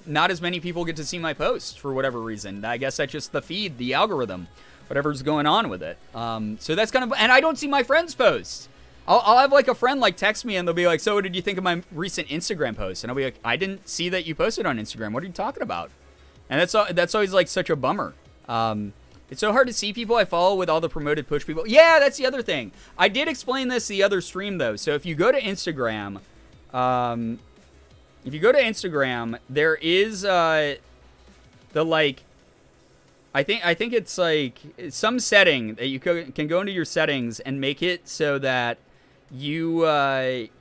not as many people get to see my posts for whatever reason. I guess that's just the feed, the algorithm, whatever's going on with it. So that's kind of, and I don't see my friends' posts. I'll have like a friend like text me and they'll be like, so what did you think of my recent Instagram post? And I'll be like, I didn't see that you posted on Instagram. What are you talking about? And that's always like such a bummer. It's so hard to see people I follow with all the promoted push people. Yeah, that's the other thing. I did explain this the other stream though. So if you go to Instagram, there is the like, I think it's like some setting that you can go into your settings and make it so that you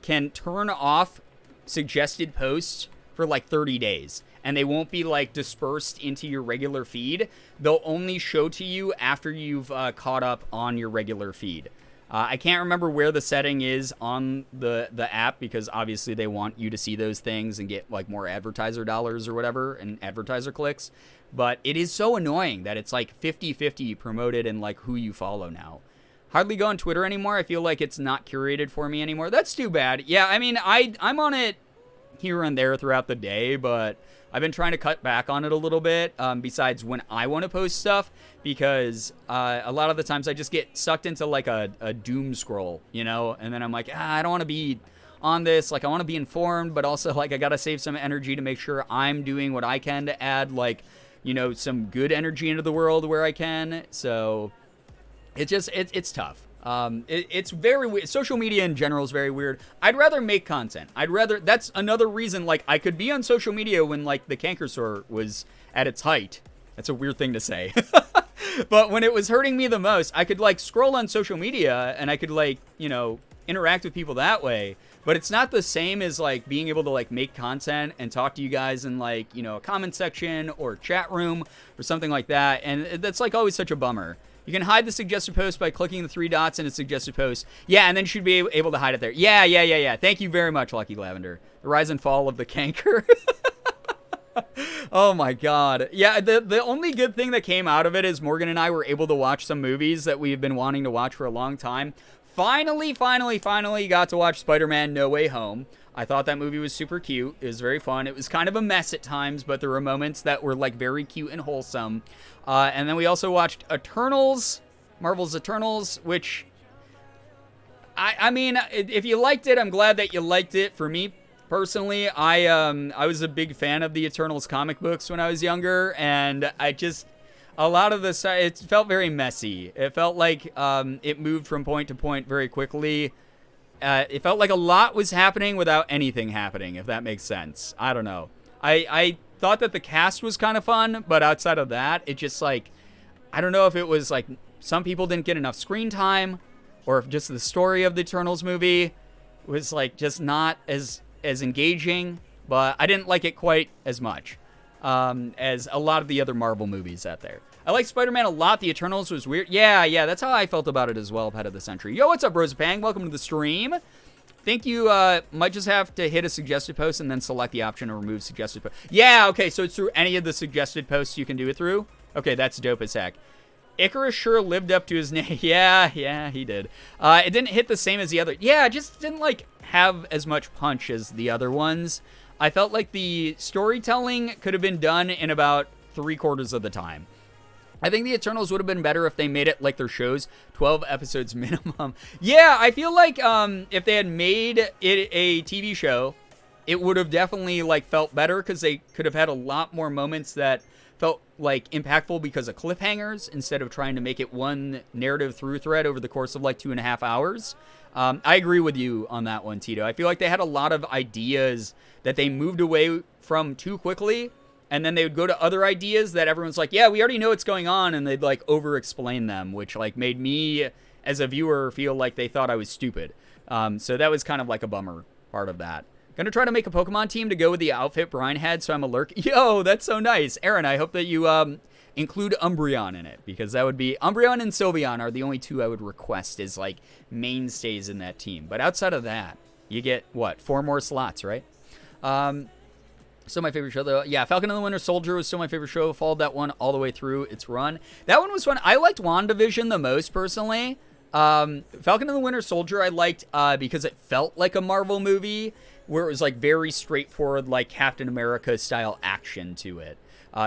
can turn off suggested posts for like 30 days. And they won't be like dispersed into your regular feed. They'll only show to you after you've caught up on your regular feed. I can't remember where the setting is on the app because obviously they want you to see those things and get like more advertiser dollars or whatever and advertiser clicks. But it is so annoying that it's like 50-50 promoted and like who you follow now. Hardly go on Twitter anymore. I feel like it's not curated for me anymore. That's too bad. Yeah, I mean, I'm on it here and there throughout the day, but I've been trying to cut back on it a little bit, besides when I want to post stuff, because a lot of the times I just get sucked into like a doom scroll, you know, and then I'm like, I don't want to be on this, like I want to be informed, but also like I gotta save some energy to make sure I'm doing what I can to add like, you know, some good energy into the world where I can. So it's tough. It's very weird. Social media in general is very weird. I'd rather make content. That's another reason, like, I could be on social media when, like, the canker sore was at its height. That's a weird thing to say. But when it was hurting me the most, I could, like, scroll on social media and I could, like, you know, interact with people that way. But it's not the same as, like, being able to, like, make content and talk to you guys in, like, you know, a comment section or chat room or something like that. And that's, like, always such a bummer. You can hide the suggested post by clicking the 3 dots in a suggested post. Yeah, and then you should be able to hide it there. Yeah. Thank you very much, Lucky Lavender. The rise and fall of the canker. Oh my god. Yeah, the only good thing that came out of it is Morgan and I were able to watch some movies that we've been wanting to watch for a long time. Finally got to watch Spider-Man No Way Home. I thought that movie was super cute. It was very fun. It was kind of a mess at times, but there were moments that were like very cute and wholesome. And then we also watched Eternals, Marvel's Eternals, which I mean, if you liked it, I'm glad that you liked it. For me personally, I was a big fan of the Eternals comic books when I was younger, and a lot of this, it felt very messy. It felt like it moved from point to point very quickly. It felt like a lot was happening without anything happening, if that makes sense. I don't know. I thought that the cast was kind of fun, but outside of that, it just like, I don't know if it was like some people didn't get enough screen time, or if just the story of the Eternals movie was like just not as engaging, but I didn't like it quite as much as a lot of the other Marvel movies out there. I like Spider-Man a lot. The Eternals was weird. Yeah, that's how I felt about it as well, Pet of the Century. Yo, what's up, Rosapang? Welcome to the stream. Think you might just have to hit a suggested post and then select the option to remove suggested post. Yeah, okay, so it's through any of the suggested posts you can do it through? Okay, that's dope as heck. Icarus sure lived up to his name. Yeah, he did. It didn't hit the same as the other. Yeah, it just didn't, like, have as much punch as the other ones. I felt like the storytelling could have been done in about 3/4 of the time. I think the Eternals would have been better if they made it like their shows, 12 episodes minimum. Yeah, I feel like if they had made it a TV show, it would have definitely like felt better, because they could have had a lot more moments that felt like impactful because of cliffhangers, instead of trying to make it one narrative through thread over the course of like 2.5 hours. I agree with you on that one, Tito. I feel like they had a lot of ideas that they moved away from too quickly, and then they would go to other ideas that everyone's like, yeah, we already know what's going on, and they'd like over-explain them, which like made me as a viewer feel like they thought I was stupid. So that was kind of like a bummer part of that. Gonna try to make a Pokemon team to go with the outfit Brian had, so I'm a lurk. Yo, that's so nice. Aaron, I hope that you include Umbreon in it, because that would be... Umbreon and Sylveon are the only two I would request as like mainstays in that team. But outside of that, you get, what, 4 more slots, right? Still my favorite show, though. Yeah, Falcon and the Winter Soldier was still my favorite show. Followed that one all the way through its run. That one was fun. I liked WandaVision the most, personally. Falcon and the Winter Soldier I liked because it felt like a Marvel movie, where it was like very straightforward, like Captain America style action to it.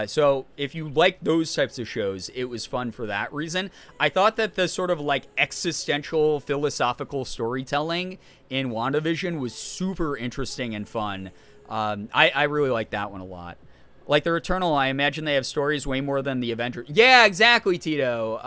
So if you like those types of shows, it was fun for that reason. I thought that the sort of like existential philosophical storytelling in WandaVision was super interesting and fun. I really like that one a lot. Like the Eternal, I imagine they have stories way more than the Avengers. Yeah, exactly, Tito.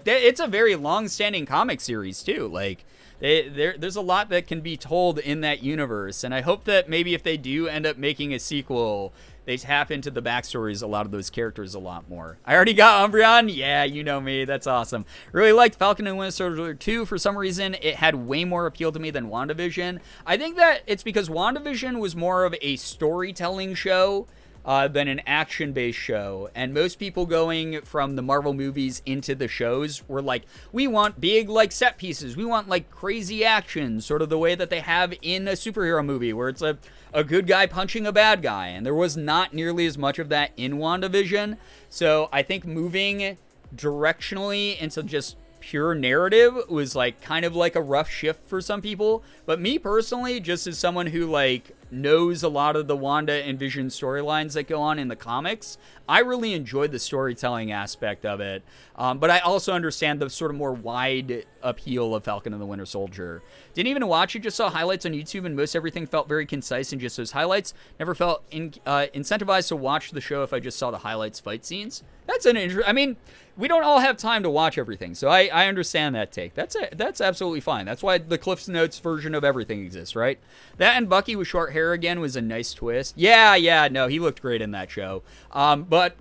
It's a very long-standing comic series too. Like, there's a lot that can be told in that universe, and I hope that maybe if they do end up making a sequel, they tap into the backstories a lot of those characters a lot more. I already got Umbreon. Yeah, you know me. That's awesome. Really liked Falcon and Winter Soldier 2. For some reason, it had way more appeal to me than WandaVision. I think that it's because WandaVision was more of a storytelling show than an action-based show. And most people going from the Marvel movies into the shows were like, we want big, like, set pieces. We want, like, crazy action, sort of the way that they have in a superhero movie, where it's a good guy punching a bad guy. And there was not nearly as much of that in WandaVision. So I think moving directionally into just pure narrative was, like, kind of like a rough shift for some people. But me personally, just as someone who, like, knows a lot of the Wanda and Vision storylines that go on in the comics, I really enjoyed the storytelling aspect of it. But I also understand the sort of more wide appeal of Falcon and the Winter Soldier. Didn't even watch it, just saw highlights on YouTube, and most everything felt very concise in just those highlights. Never felt incentivized to watch the show if I just saw the highlights fight scenes. That's an I mean, we don't all have time to watch everything, so I understand that take. That's absolutely fine. That's why the Cliff's Notes version of everything exists, right? That and Bucky with short hair again was a nice twist. Yeah, no, he looked great in that show. But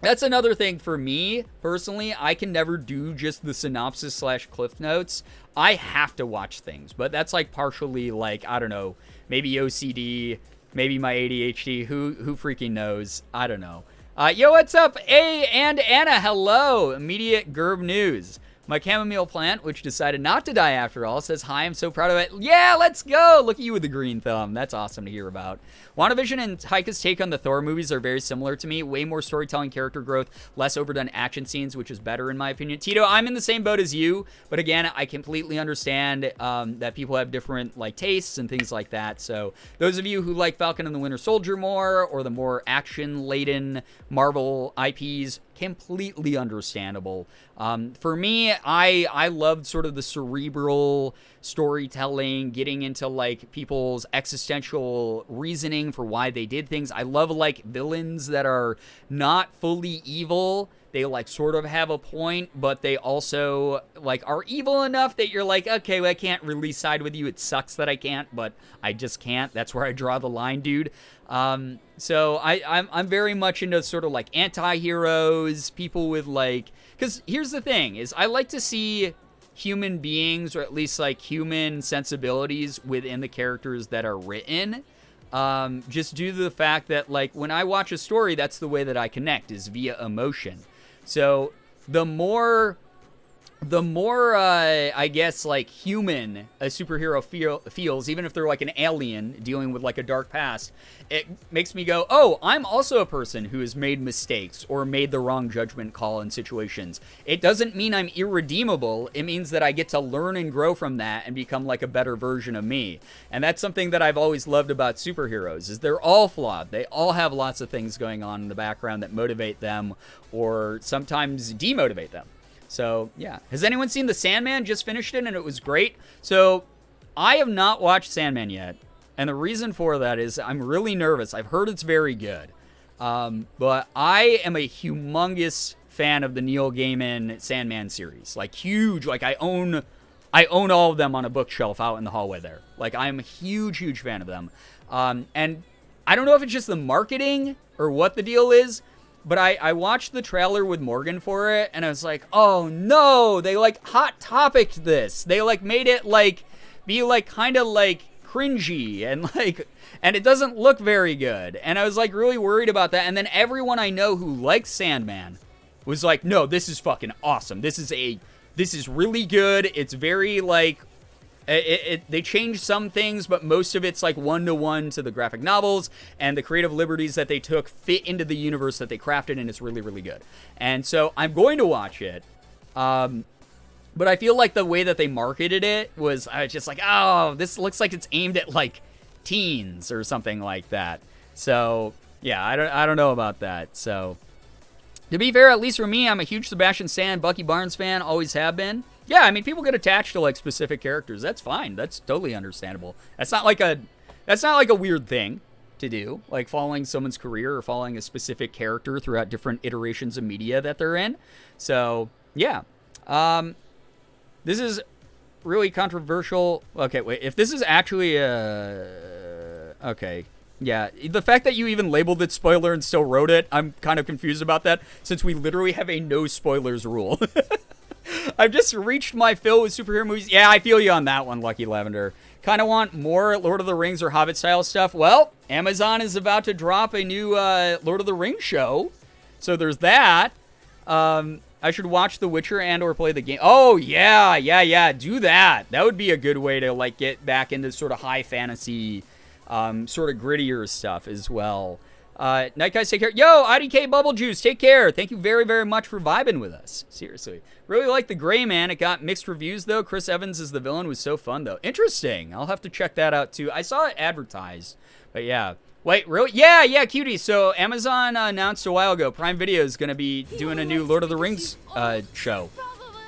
that's another thing for me, personally. I can never do just the synopsis / Cliff Notes. I have to watch things, but that's like partially like, I don't know, maybe OCD, maybe my ADHD, who freaking knows? I don't know. Yo, what's up? A and Anna, hello. Immediate Gerb news. My chamomile plant, which decided not to die after all, says, hi, I'm so proud of it. Yeah, let's go. Look at you with the green thumb. That's awesome to hear about. WandaVision and Taika's take on the Thor movies are very similar to me. Way more storytelling, character growth, less overdone action scenes, which is better in my opinion. Tito, I'm in the same boat as you, but again, I completely understand that people have different like tastes and things like that. So those of you who like Falcon and the Winter Soldier more, or the more action-laden Marvel IPs, completely understandable. For me, I loved sort of the cerebral storytelling, getting into like people's existential reasoning for why they did things. I love like villains that are not fully evil. They like sort of have a point, but they also like are evil enough that you're like, okay, well, I can't really side with you. It sucks that I can't, but I just can't. That's where I draw the line, dude. So I'm very much into sort of like anti-heroes, people with like, because here's the thing is I like to see human beings, or at least like human sensibilities within the characters that are written. Just due to the fact that like when I watch a story, that's the way that I connect, is via emotion. So the more I guess like human a superhero feels, even if they're like an alien dealing with like a dark past, it makes me go, oh, I'm also a person who has made mistakes or made the wrong judgment call in situations. It doesn't mean I'm irredeemable. It means that I get to learn and grow from that and become like a better version of me. And that's something that I've always loved about superheroes, is they're all flawed. They all have lots of things going on in the background that motivate them or sometimes demotivate them. So, yeah. Has anyone seen The Sandman? Just finished it, and it was great. So, I have not watched Sandman yet. And the reason for that is I'm really nervous. I've heard it's very good. But I am a humongous fan of the Neil Gaiman Sandman series. Like, huge. Like, I own all of them on a bookshelf out in the hallway there. Like, I'm a huge, huge fan of them. And I don't know if it's just the marketing or what the deal is, but I watched the trailer with Morgan for it, and I was like, oh no, they like hot topicked this. They like made it like be like kind of like cringy and it doesn't look very good. And I was like really worried about that. And then everyone I know who likes Sandman was like, no, this is fucking awesome. This is really good. It's very like they changed some things, but most of it's like one-to-one to the graphic novels, and the creative liberties that they took fit into the universe that they crafted, and it's really, really good. And so I'm going to watch it, but I feel like the way that they marketed it was just like, oh, this looks like it's aimed at like teens or something like that. So yeah, I don't know about that. So to be fair, at least for me, I'm a huge Sebastian Stan, Bucky Barnes fan, always have been. Yeah, I mean, people get attached to like specific characters. That's fine. That's totally understandable. That's not like a weird thing to do, like following someone's career or following a specific character throughout different iterations of media that they're in. So, yeah. This is really controversial. Okay, wait. If this is actually okay. Yeah, the fact that you even labeled it spoiler and still wrote it, I'm kind of confused about that, since we literally have a no spoilers rule. I've just reached my fill with superhero movies. Yeah, I feel you on that one, Lucky Lavender. Kind of want more Lord of the Rings or Hobbit style stuff. Well, Amazon is about to drop a new Lord of the Rings show, so there's that. I should watch The Witcher and or play the game. Oh, yeah, do that. That would be a good way to like get back into sort of high fantasy, sort of grittier stuff as well. Night guys, take care. Yo, IDK Bubble Juice, take care. Thank you very, very much for vibing with us. Seriously. Really like The Gray Man. It got mixed reviews, though. Chris Evans as the villain was so fun, though. Interesting. I'll have to check that out, too. I saw it advertised. But, yeah. Wait, really? Yeah, cutie. So, Amazon announced a while ago, Prime Video is going to be doing a new Lord of the Rings show,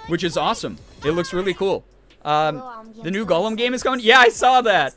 which is awesome. It looks really cool. The new Gollum game is coming. Yeah, I saw that.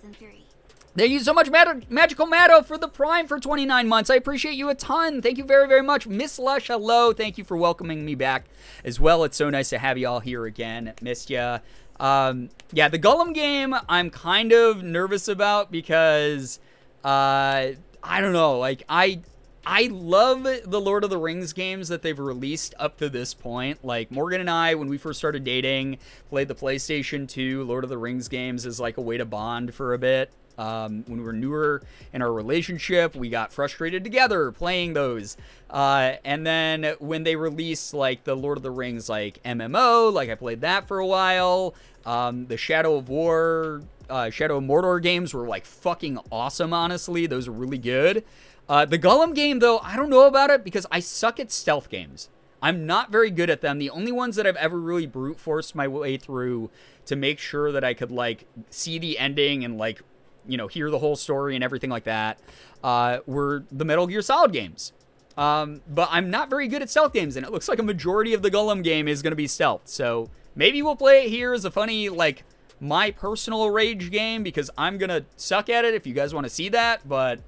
Thank you so much, Magical Matto, for the Prime for 29 months. I appreciate you a ton. Thank you very, very much. Miss Lush, hello. Thank you for welcoming me back as well. It's so nice to have you all here again. Missed ya. Yeah, the Gollum game I'm kind of nervous about because, I don't know. Like, I love the Lord of the Rings games that they've released up to this point. Like, Morgan and I, when we first started dating, played the PlayStation 2 Lord of the Rings games as like a way to bond for a bit. When we were newer in our relationship, we got frustrated together playing those. And then when they released like the Lord of the Rings like MMO, like I played that for a while. The Shadow of Mordor games were like fucking awesome, honestly. Those are really good. The Gollum game, though, I don't know about it because I suck at stealth games. I'm not very good at them. The only ones that I've ever really brute forced my way through to make sure that I could like see the ending and like, you know, hear the whole story and everything like that, were the Metal Gear Solid games. But I'm not very good at stealth games, and it looks like a majority of the Golem game is going to be stealth. So maybe we'll play it here as a funny, like, my personal rage game, because I'm going to suck at it if you guys want to see that. But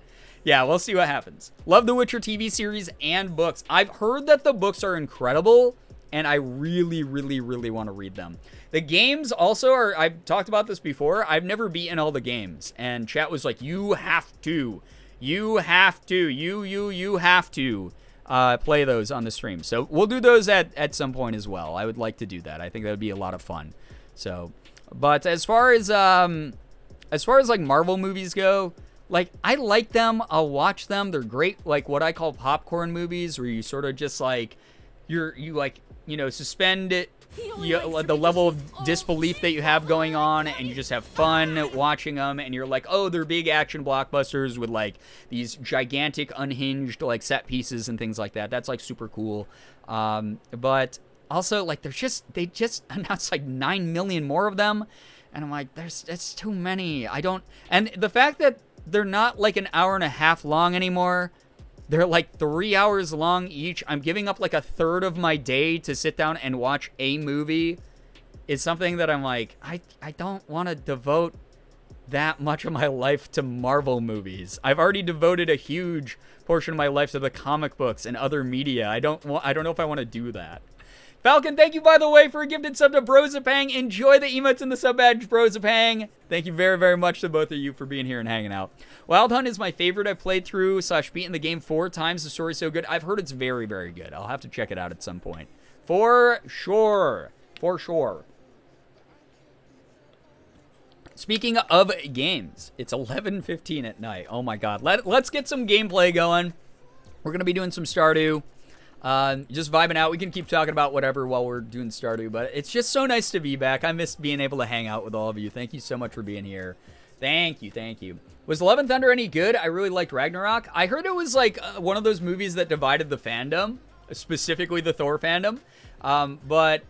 yeah, we'll see what happens. Love the Witcher TV series and books. I've heard that the books are incredible, and I really, really, really want to read them. The games also are, I've talked about this before, I've never beaten all the games. And chat was like, you have to play those on the stream. So we'll do those at some point as well. I would like to do that. I think that would be a lot of fun. So, but as far as like Marvel movies go, like, I like them. I'll watch them. They're great, like what I call popcorn movies, where you sort of just like, suspend it, the level of disbelief that you have going on, and you just have fun watching them, and you're like, oh, they're big action blockbusters with like these gigantic unhinged like set pieces and things like that. That's like super cool. But also, like, they just announced like 9 million more of them, and I'm like, it's too many. And the fact that they're not like an hour and a half long anymore, they're like 3 hours long each. I'm giving up like a third of my day to sit down and watch a movie. Is something that I'm like, I don't want to devote that much of my life to Marvel movies. I've already devoted a huge portion of my life to the comic books and other media. I don't know if I want to do that. Falcon, thank you, by the way, for a gifted sub to Brozapang. Enjoy the emotes in the sub badge, Brozapang. Thank you very, very much to both of you for being here and hanging out. Wild Hunt is my favorite. I've played through / beaten the game 4 times. The story's so good. I've heard it's very, very good. I'll have to check it out at some point. For sure. For sure. Speaking of games, it's 11:15 at night. Oh my god. Let's get some gameplay going. We're going to be doing some Stardew. Just vibing out. We can keep talking about whatever while we're doing Stardew, but it's just so nice to be back. I miss being able to hang out with all of you. Thank you so much for being here. Thank you. Was Love and Thunder any good? I really liked Ragnarok. I heard it was like one of those movies that divided the fandom, specifically the Thor fandom. But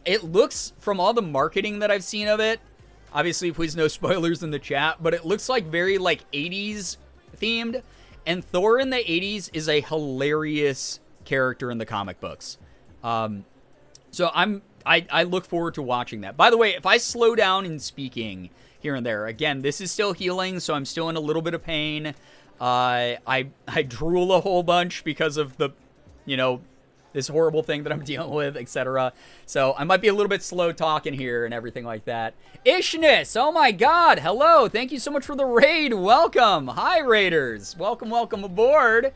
it looks, from all the marketing that I've seen of it, obviously please no spoilers in the chat, but it looks like very like 80s themed. And Thor in the 80s is a hilarious character in the comic books. So I look forward to watching that. By the way, if I slow down in speaking here and there, again, this is still healing, so I'm still in a little bit of pain. I drool a whole bunch because of the, this horrible thing that I'm dealing with, etc. So I might be a little bit slow talking here and everything like that. Ishness, oh my god, hello, thank you so much for the raid, welcome. Hi Raiders, welcome aboard.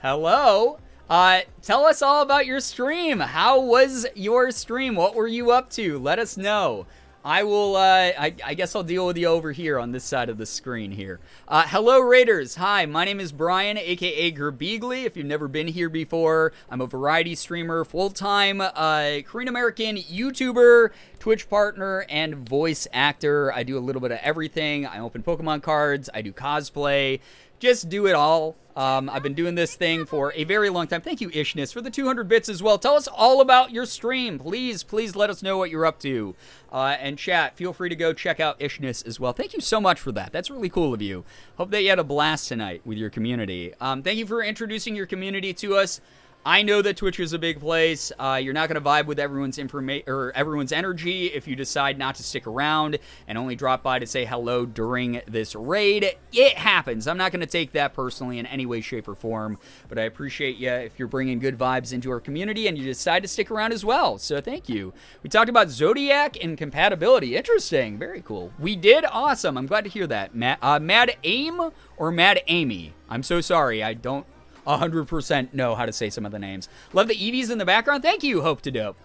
Hello. Tell us all about your stream. How was your stream? What were you up to? Let us know. I will, I guess I'll deal with you over here on this side of the screen here. Hello, Raiders. Hi, my name is Brian, a.k.a. Girbeagly. If you've never been here before, I'm a variety streamer, full-time Korean-American YouTuber, Twitch partner, and voice actor. I do a little bit of everything. I open Pokemon cards. I do cosplay. Just do it all. I've been doing this thing for a very long time. Thank you, Ishness, for the 200 bits as well. Tell us all about your stream. Please let us know what you're up to. And chat, feel free to go check out Ishness as well. Thank you so much for that. That's really cool of you. Hope that you had a blast tonight with your community. Thank you for introducing your community to us. I know that Twitch is a big place. You're not going to vibe with everyone's everyone's energy if you decide not to stick around and only drop by to say hello during this raid. It happens. I'm not going to take that personally in any way, shape, or form, but I appreciate you if you're bringing good vibes into our community and you decide to stick around as well. So thank you. We talked about Zodiac and compatibility. Interesting. Very cool. We did. Awesome. I'm glad to hear that. Mad Aim or Mad Amy? I'm so sorry. I don't 100% know how to say some of the names. Love the Eevees in the background. Thank you, Hope to Dope.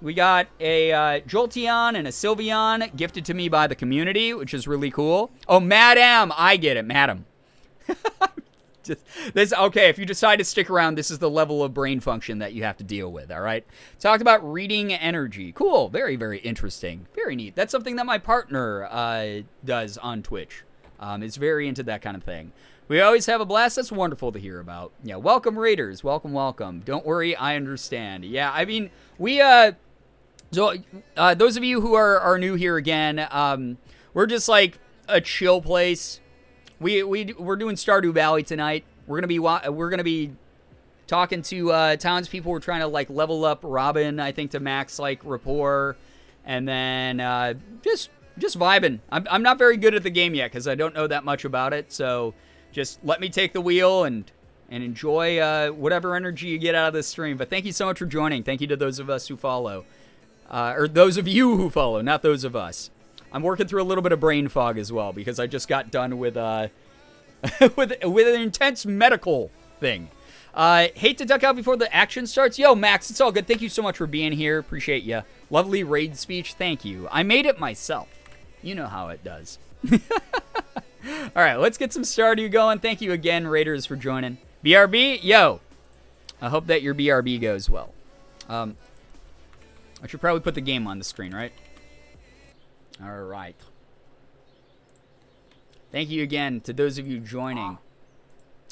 We got a Jolteon and a Sylveon gifted to me by the community, which is really cool. Oh, Madam. I get it, Madam. Okay, if you decide to stick around, this is the level of brain function that you have to deal with, all right? Talked about reading energy. Cool. Very, very interesting. Very neat. That's something that my partner does on Twitch. Is very into that kind of thing. We always have a blast. That's wonderful to hear about. Yeah, welcome, Raiders. Welcome. Don't worry, I understand. Yeah, I mean, we, those of you who are new here again, we're just like a chill place. We're doing Stardew Valley tonight. We're gonna be talking to townspeople. We're trying to like level up Robin, I think, to max like rapport, and then just vibing. I'm not very good at the game yet because I don't know that much about it. So just let me take the wheel and enjoy whatever energy you get out of this stream. But thank you so much for joining. Thank you to those of us who follow, or those of you who follow, not those of us. I'm working through a little bit of brain fog as well because I just got done with with an intense medical thing. Hate to duck out before the action starts. Yo, Max, it's all good. Thank you so much for being here. Appreciate you. Lovely raid speech. Thank you. I made it myself. You know how it does. All right, let's get some Stardew going. Thank you again, Raiders, for joining. BRB, yo. I hope that your BRB goes well. I should probably put the game on the screen, right? All right. Thank you again to those of you joining.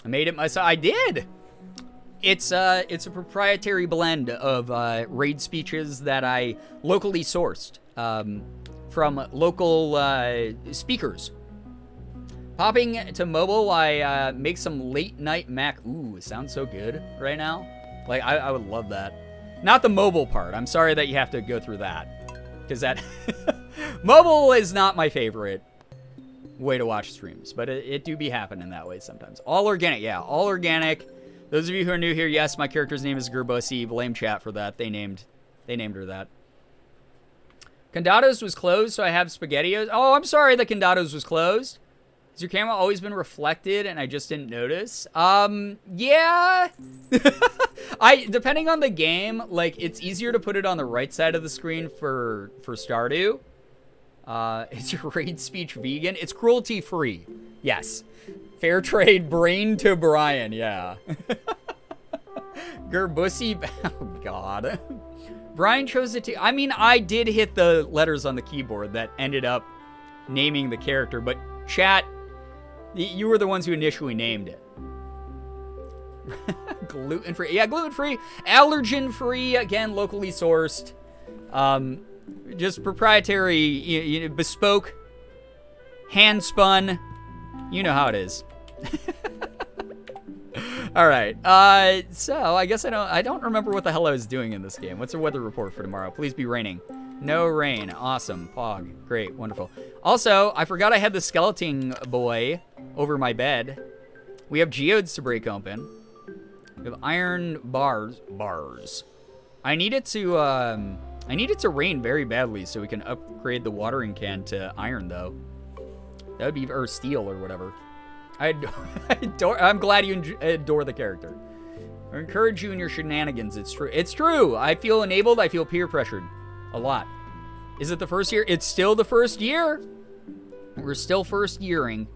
I made it myself. I did. It's a proprietary blend of raid speeches that I locally sourced from local speakers. Popping to mobile, I make some late night Mac. Ooh, it sounds so good right now. Like I would love that. Not the mobile part. I'm sorry that you have to go through that, because that mobile is not my favorite way to watch streams, but it do be happening that way sometimes. All organic, yeah, all organic. Those of you who are new here, yes, my character's name is Girbeagly. Blame chat for that. They named her that. Condados was closed, so I have SpaghettiOs. Oh, I'm sorry that Condados was closed. Has your camera always been reflected and I just didn't notice? Yeah. Depending on the game, like, it's easier to put it on the right side of the screen for Stardew. Is your raid speech vegan? It's cruelty free. Yes. Fair trade brain to Brian, yeah. Gerbussy, oh god. Brian chose it to, I mean, I did hit the letters on the keyboard that ended up naming the character, but chat, you were the ones who initially named it. Gluten-free, yeah, gluten-free, allergen-free, again, locally sourced. Just proprietary, bespoke, hand-spun. You know how it is. All right. So I guess I don't remember what the hell I was doing in this game. What's the weather report for tomorrow? Please be raining. No rain. Awesome. Pog. Great. Wonderful. Also, I forgot I had the skeleton boy over my bed. We have geodes to break open. We have iron bars. I need it to rain very badly so we can upgrade the watering can to iron, though. That would be, or steel or whatever. I'm glad you adore the character. I encourage you in your shenanigans. It's true. It's true. I feel enabled. I feel peer pressured. A lot. Is it the first year? It's still the first year. We're still first yearing.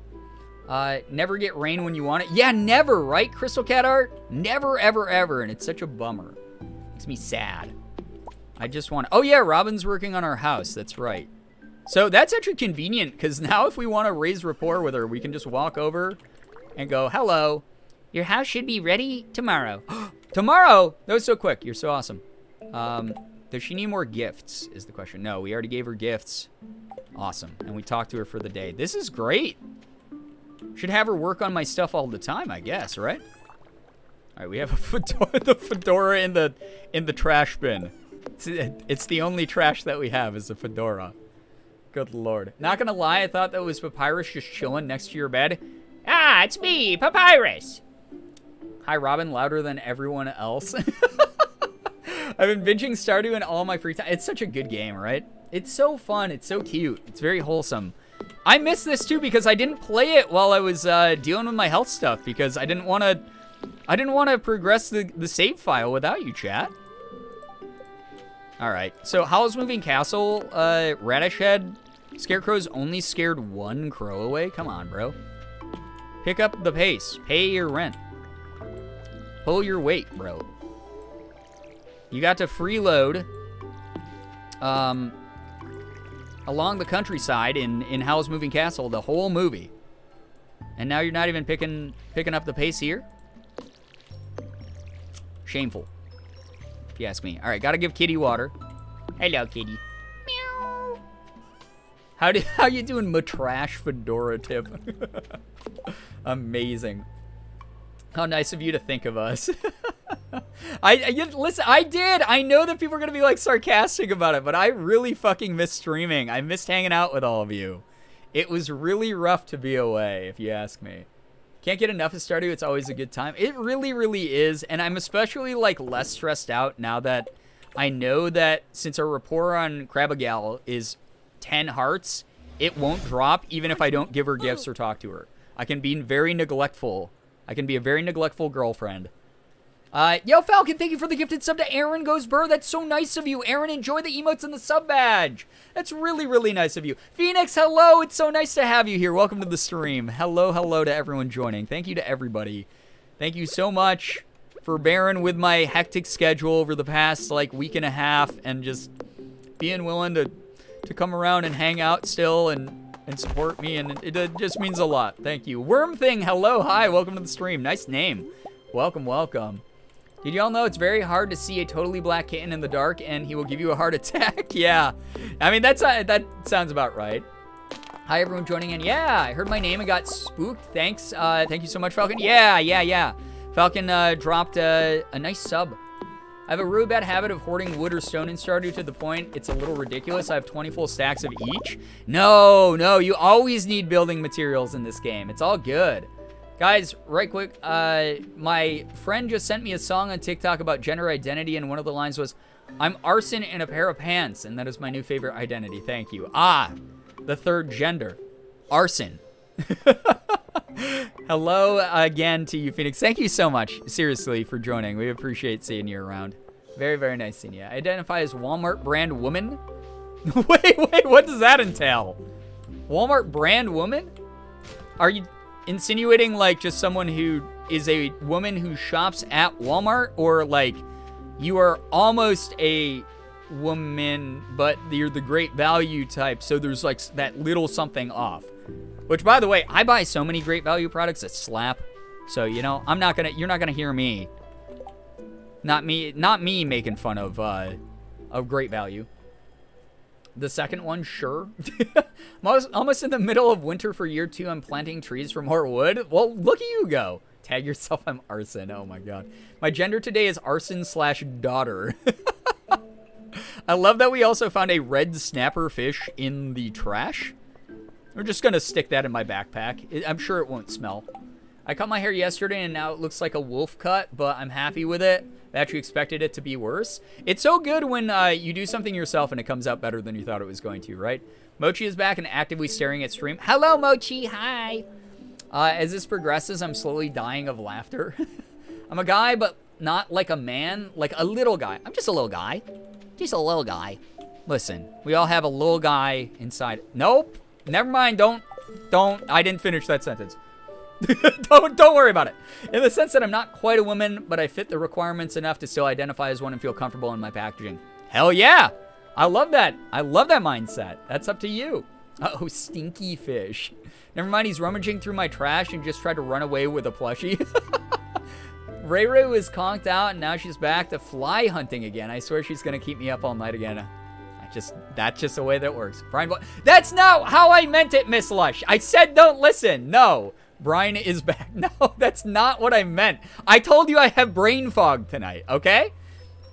Never get rain when you want it. Yeah, never, right? Crystal Cat Art? Never, ever, ever. And it's such a bummer. Makes me sad. I just want... Oh, yeah, Robin's working on our house. That's right. So that's actually convenient, because now if we want to raise rapport with her, we can just walk over and go, hello, your house should be ready tomorrow. Tomorrow? That was so quick. You're so awesome. Does she need more gifts is the question. No, we already gave her gifts. Awesome. And we talked to her for the day. This is great. Should have her work on my stuff all the time, I guess, right? All right, we have a fedora, the fedora in the trash bin. It's the only trash that we have is a fedora. Good lord. Not gonna lie, I thought that was Papyrus just chilling next to your bed. Ah, it's me, Papyrus. Hi, Robin, louder than everyone else. I've been binging Stardew in all my free time. It's such a good game, right? It's so fun. It's so cute. It's very wholesome. I miss this too because I didn't play it while I was dealing with my health stuff because I didn't want to progress the save file without you, chat. All right. So Howl's Moving Castle, Radish Head, Scarecrow's only scared one crow away. Come on, bro. Pick up the pace. Pay your rent. Pull your weight, bro. You got to freeload along the countryside in Howl's Moving Castle the whole movie. And now you're not even picking up the pace here? Shameful, if you ask me. All right, gotta give Kitty water. Hello, Kitty. Meow. How you doing, Matrash Fedora tip? Amazing. How nice of you to think of us. Listen, I did. I know that people are going to be like sarcastic about it, but I really fucking missed streaming. I missed hanging out with all of you. It was really rough to be away, if you ask me. Can't get enough of Stardew. It's always a good time. It really, really is. And I'm especially like less stressed out now that I know that since our rapport on Girbeagly is 10 hearts, it won't drop even if I don't give her gifts or talk to her. I can be very neglectful. I can be a very neglectful girlfriend. Yo, Falcon, thank you for the gifted sub to Aaron Goes Burr. That's so nice of you. Aaron, enjoy the emotes and the sub badge. That's really, really nice of you. Phoenix, hello. It's so nice to have you here. Welcome to the stream. Hello to everyone joining. Thank you to everybody. Thank you so much for bearing with my hectic schedule over the past, like, week and a half and just being willing to come around and hang out still and support me, and it just means a lot. Thank you. Worm Thing, hello, hi, welcome to the stream. Nice name. Welcome. Did y'all know it's very hard to see a totally black kitten in the dark and he will give you a heart attack? Yeah. I mean, that sounds about right. Hi, everyone joining in. Yeah, I heard my name and got spooked. Thanks. Thank you so much, Falcon. Yeah. Falcon dropped a nice sub. I have a really bad habit of hoarding wood or stone in Stardew to the point it's a little ridiculous. I have 20 full stacks of each. No, you always need building materials in this game. It's all good. Guys, right quick, my friend just sent me a song on TikTok about gender identity, and one of the lines was, "I'm arson in a pair of pants," and that is my new favorite identity. Thank you. The third gender. Arson. Hello again to you, Phoenix. Thank you so much, seriously, for joining. We appreciate seeing you around. Very, very nice seeing you. I identify as Walmart brand woman. Wait, what does that entail? Walmart brand woman? Are you insinuating like just someone who is a woman who shops at Walmart, or like you are almost a woman but you're the great value type, so there's like that little something off? Which, by the way, I buy so many great value products that slap. So, you know, you're not gonna hear me. Not me making fun of great value. The second one, sure. Almost in the middle of winter for year 2, I'm planting trees for more wood. Well, look at you go. Tag yourself, I'm arson. Oh my god. My gender today is arson/daughter. I love that we also found a red snapper fish in the trash. We're just gonna stick that in my backpack. I'm sure it won't smell. I cut my hair yesterday and now it looks like a wolf cut, but I'm happy with it. I actually expected it to be worse. It's so good when you do something yourself and it comes out better than you thought it was going to, right? Mochi is back and actively staring at stream. Hello, Mochi. Hi. As this progresses, I'm slowly dying of laughter. I'm a guy, but not like a man, like a little guy. I'm just a little guy. Just a little guy. Listen, we all have a little guy inside. Nope. Never mind. Don't. I didn't finish that sentence. Don't worry about it. In the sense that I'm not quite a woman, but I fit the requirements enough to still identify as one and feel comfortable in my packaging. Hell yeah. I love that. I love that mindset. That's up to you. Uh-oh, stinky fish. Never mind, he's rummaging through my trash and just tried to run away with a plushie. Ray Ray was conked out and now she's back to fly hunting again. I swear she's going to keep me up all night again. That's just the way that works. Brian, that's not how I meant it, Miss Lush. I said don't listen. No. Brian is back. No, that's not what I meant. I told you I have brain fog tonight, okay?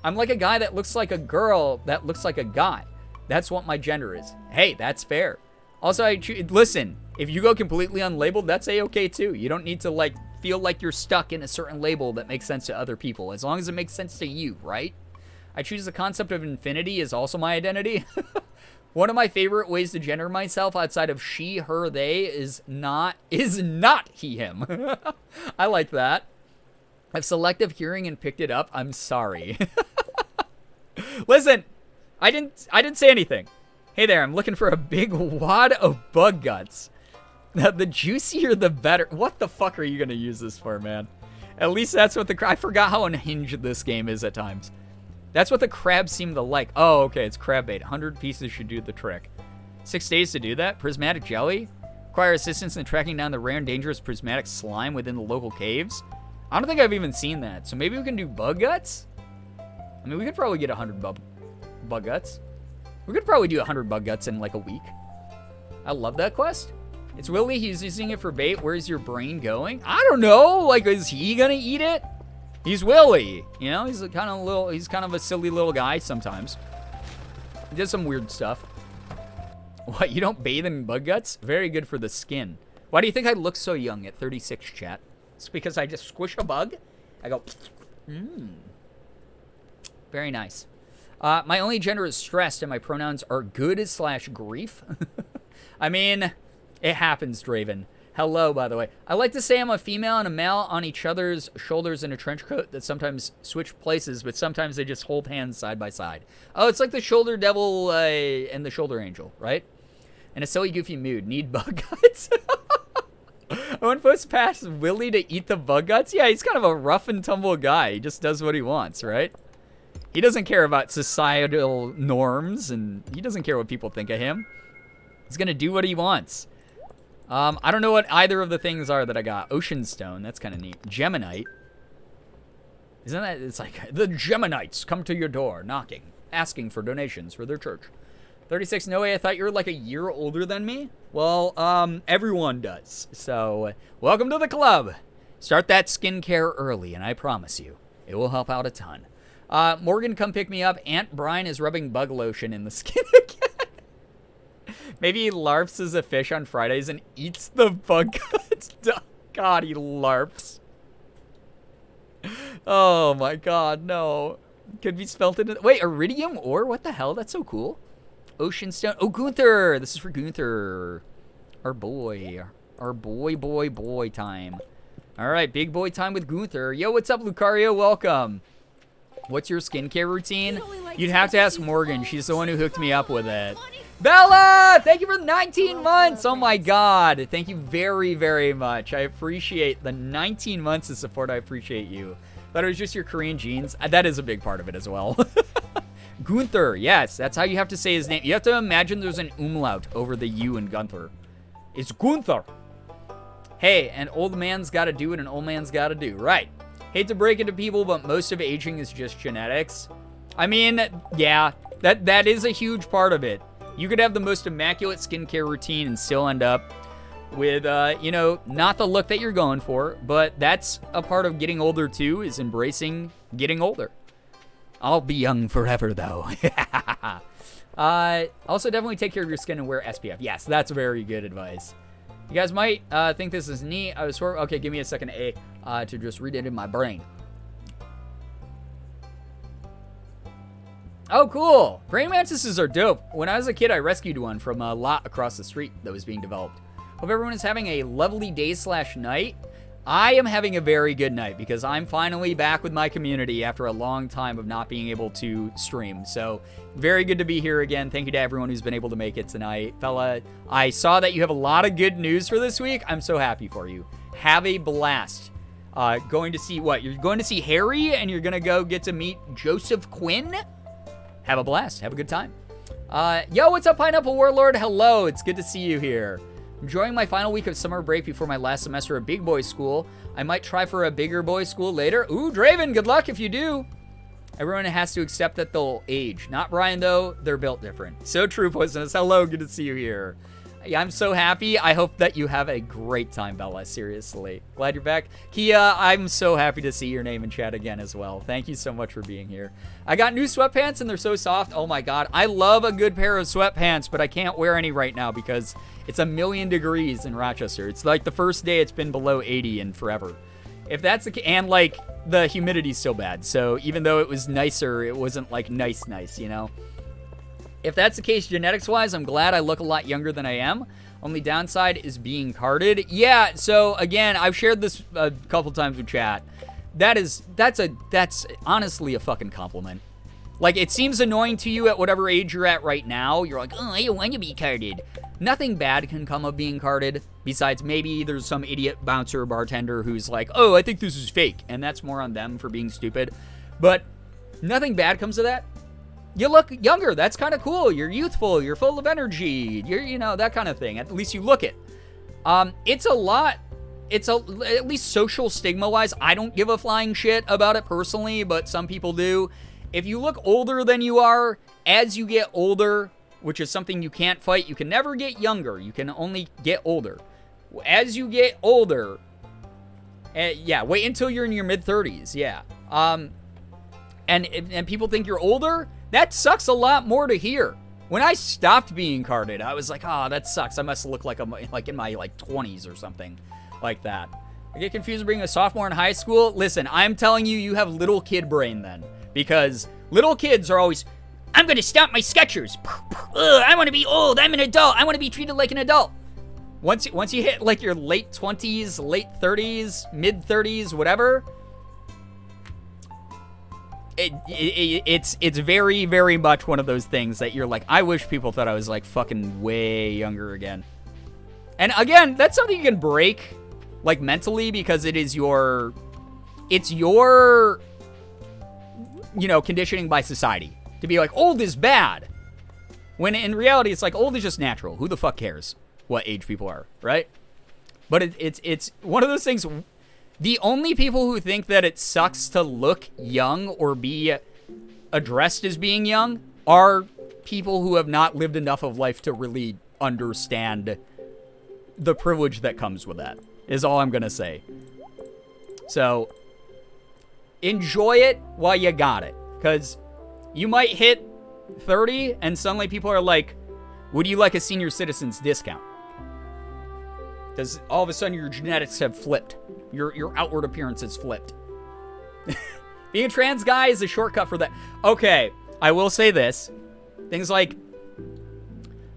I'm like a guy that looks like a girl that looks like a guy. That's what my gender is. Hey, that's fair. Also, listen, if you go completely unlabeled, that's A-okay too. You don't need to like feel like you're stuck in a certain label that makes sense to other people, as long as it makes sense to you, right? I choose the concept of infinity as also my identity. One of my favorite ways to gender myself outside of she, her, they is not he, him. I like that. I have selective hearing and picked it up. I'm sorry. Listen, I didn't say anything. Hey there, I'm looking for a big wad of bug guts. Now, the juicier the better. What the fuck are you gonna use this for, man? At least that's what I forgot how unhinged this game is at times. That's what the crabs seem to like. Oh, okay, it's crab bait. 100 pieces should do the trick. 6 days to do that? Prismatic jelly? Require assistance in tracking down the rare and dangerous prismatic slime within the local caves? I don't think I've even seen that. So maybe we can do bug guts? I mean, we could probably get 100 bug guts. We could probably do 100 bug guts in like a week. I love that quest. It's Willie. He's using it for bait. Where's your brain going? I don't know. Like, is he gonna eat it? He's Willie. You know, he's kind of a silly little guy sometimes. He does some weird stuff. What, you don't bathe in bug guts? Very good for the skin. Why do you think I look so young at 36, chat? It's because I just squish a bug. I go, Very nice. My only gender is stressed, and my pronouns are good/grief. I mean, it happens, Draven. Hello, by the way. I like to say I'm a female and a male on each other's shoulders in a trench coat that sometimes switch places, but sometimes they just hold hands side by side. Oh, it's like the shoulder devil and the shoulder angel, right? In a silly, goofy mood. Need bug guts? I want to past Willie to eat the bug guts? Yeah, he's kind of a rough and tumble guy. He just does what he wants, right? He doesn't care about societal norms, and he doesn't care what people think of him. He's going to do what he wants. I don't know what either of the things are that I got. Ocean stone, that's kind of neat. Geminite. Isn't that, it's like, the Geminites come to your door, knocking, asking for donations for their church. 36, no way, I thought you were like a year older than me. Well, everyone does. So, welcome to the club. Start that skincare early, and I promise you, it will help out a ton. Morgan, come pick me up. Aunt Brian is rubbing bug lotion in the skin again. Maybe he larps as a fish on Fridays and eats the bug guts. God, he larps. Oh my God, no. Could be spelt in. Wait, iridium ore? What the hell? That's so cool. Ocean stone. Oh, Gunther. This is for Gunther. Our boy. Our boy time. All right, big boy time with Gunther. Yo, what's up, Lucario? Welcome. What's your skincare routine? You'd have to ask Morgan. She's the one who hooked me up with it. Bella, thank you for 19 months. Oh my God. Thank you very, very much. I appreciate the 19 months of support. I appreciate you. Thought it was just your Korean genes. That is a big part of it as well. Gunther, yes, that's how you have to say his name. You have to imagine there's an umlaut over the U in Gunther. It's Gunther. Hey, an old man's got to do what an old man's got to do. Right. Hate to break it to people, but most of aging is just genetics. I mean, yeah, that is a huge part of it. You could have the most immaculate skincare routine and still end up with, you know, not the look that you're going for, but that's a part of getting older too, is embracing getting older. I'll be young forever, though. Also, definitely take care of your skin and wear SPF. Yes, that's very good advice. You guys might think this is neat. I was sort of, okay, give me a second to just read it in my brain. Oh, cool. Praying mantises are dope. When I was a kid, I rescued one from a lot across the street that was being developed. Hope everyone is having a lovely day/night. I am having a very good night because I'm finally back with my community after a long time of not being able to stream. So, very good to be here again. Thank you to everyone who's been able to make it tonight. Fella, I saw that you have a lot of good news for this week. I'm so happy for you. Have a blast. Going to see what? You're going to see Harry and you're going to go get to meet Joseph Quinn? Have a blast. Have a good time. Yo, what's up, Pineapple Warlord? Hello. It's good to see you here. Enjoying my final week of summer break before my last semester at big boy school. I might try for a bigger boy school later. Ooh, Draven, good luck if you do. Everyone has to accept that they'll age. Not Brian, though. They're built different. So true, Poisonous. Hello, good to see you here. Yeah, I'm so happy. I hope that you have a great time, Bella. Seriously. Glad you're back. Kia, I'm so happy to see your name in chat again as well. Thank you so much for being here. I got new sweatpants, and they're so soft. Oh, my God. I love a good pair of sweatpants, but I can't wear any right now because it's 1,000,000 degrees in Rochester. It's like the first day it's been below 80 in forever. If that's the case, and, like, the humidity's still bad. So even though it was nicer, it wasn't, like, nice, you know? If that's the case, genetics-wise, I'm glad I look a lot younger than I am. Only downside is being carded. Yeah, so, again, I've shared this a couple times with chat. That's honestly a fucking compliment. Like, it seems annoying to you at whatever age you're at right now. You're like, oh, I don't want to be carded. Nothing bad can come of being carded. Besides, maybe there's some idiot bouncer or bartender who's like, oh, I think this is fake. And that's more on them for being stupid. But nothing bad comes of that. You look younger. That's kind of cool. You're youthful. You're full of energy. You're, you know, that kind of thing. At least you look it. It's a lot. At least social stigma-wise, I don't give a flying shit about it personally, but some people do. If you look older than you are, as you get older, which is something you can't fight. You can never get younger. You can only get older. As you get older, yeah, wait until you're in your mid-30s, yeah. And people think you're older? That sucks a lot more to hear. When I stopped being carded, I was like, oh, that sucks. I must look like I'm like in my 20s or something like that. I get confused being a sophomore in high school. Listen, I'm telling you, you have little kid brain then. Because little kids are always, I'm going to stop my Skechers. I want to be old. I'm an adult. I want to be treated like an adult. Once you hit like your late 20s, late 30s, mid 30s, whatever, it's very, very much one of those things that you're like, I wish people thought I was like fucking way younger again. And again, that's something you can break like mentally because it's your conditioning by society to be like old is bad. When in reality, it's like old is just natural. Who the fuck cares what age people are, right? But it's one of those things. The only people who think that it sucks to look young or be addressed as being young are people who have not lived enough of life to really understand the privilege that comes with that, is all I'm going to say. So, enjoy it while you got it. Because you might hit 30 and suddenly people are like, would you like a senior citizen's discount? Because all of a sudden your genetics have flipped. Your outward appearance has flipped. Being a trans guy is a shortcut for that. Okay, I will say this. Things like...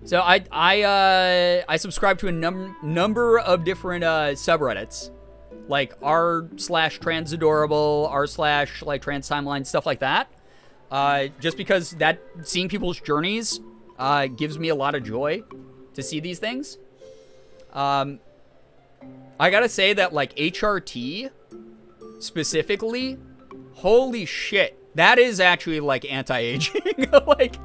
So I subscribe to a number of different subreddits. Like r/transadorable, r/like trans timeline, stuff like that. Just because that seeing people's journeys gives me a lot of joy to see these things. I gotta say that, like, HRT, specifically, holy shit, that is actually, like, anti-aging. Like,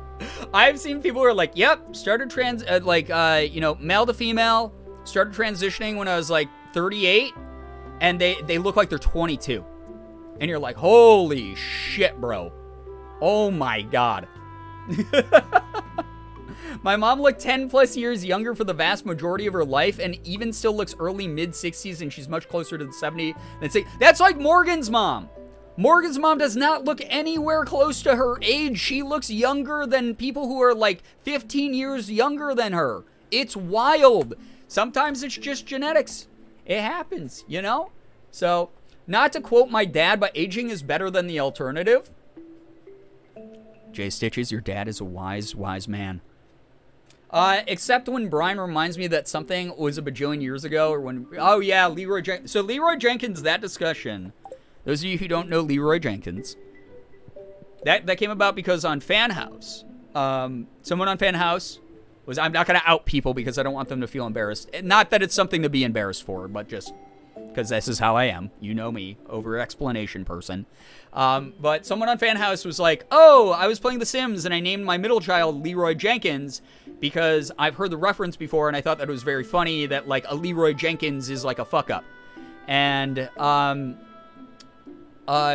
I've seen people who are like, yep, started male to female, started transitioning when I was, like, 38, and they look like they're 22. And you're like, holy shit, bro. Oh, my God. My mom looked 10 plus years younger for the vast majority of her life and even still looks early mid-60s, and she's much closer to the 70 than 60. That's like Morgan's mom. Morgan's mom does not look anywhere close to her age. She looks younger than people who are like 15 years younger than her. It's wild. Sometimes it's just genetics. It happens, you know? So, not to quote my dad, but aging is better than the alternative. Jay Stitches, your dad is a wise, wise man. Except when Brian reminds me that something was a bajillion years ago, or when, oh yeah, Leroy Jenkins. So Leroy Jenkins, that discussion, those of you who don't know Leroy Jenkins, that came about because on Fan House, someone on Fan House was, I'm not going to out people because I don't want them to feel embarrassed. Not that it's something to be embarrassed for, but just because this is how I am. You know me, over-explanation person. But someone on Fan House was like, oh, I was playing The Sims and I named my middle child Leroy Jenkins because I've heard the reference before and I thought that it was very funny that, like, a Leroy Jenkins is like a fuck-up. And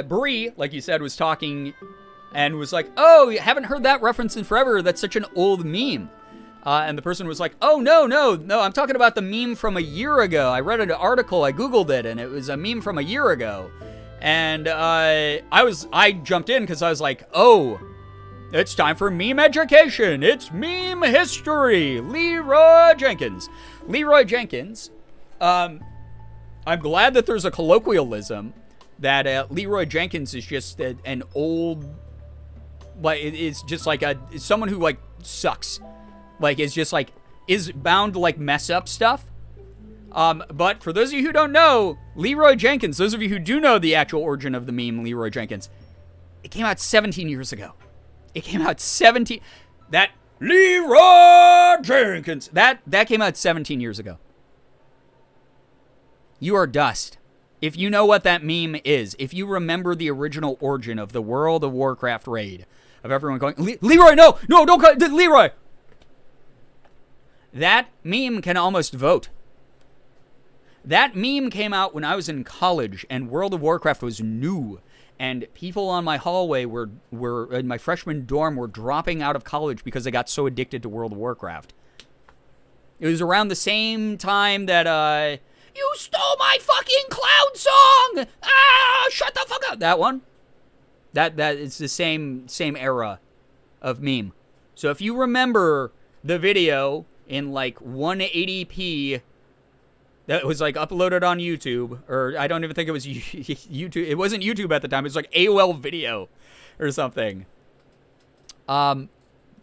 Bree, like you said, was talking and was like, oh, you haven't heard that reference in forever. That's such an old meme. And the person was like, oh, no, I'm talking about the meme from a year ago. I read an article, I Googled it, and it was a meme from a year ago. And I jumped in because I was like, oh, it's time for meme education. It's meme history. Leroy Jenkins. Leroy Jenkins, I'm glad that there's a colloquialism that Leroy Jenkins is just an old, like, it's just like someone who, like, sucks. Like, is just, like, is bound to, like, mess up stuff. But for those of you who don't know, Leroy Jenkins, those of you who do know the actual origin of the meme Leroy Jenkins, it came out 17 years ago. It came out 17... That Leroy Jenkins, that came out 17 years ago. You are dust. If you know what that meme is, if you remember the original origin of the World of Warcraft raid, of everyone going, Leroy, no, don't call Leroy! That meme can almost vote. That meme came out when I was in college and World of Warcraft was new. and people on my hallway were in my freshman dorm were dropping out of college because they got so addicted to World of Warcraft. It was around the same time that, you stole my fucking cloud song! Ah, shut the fuck up! That one. That it's the same era of meme. So if you remember the video in like 180p that was like uploaded on YouTube, or I don't even think it was YouTube. It wasn't YouTube at the time. It was like AOL Video or something.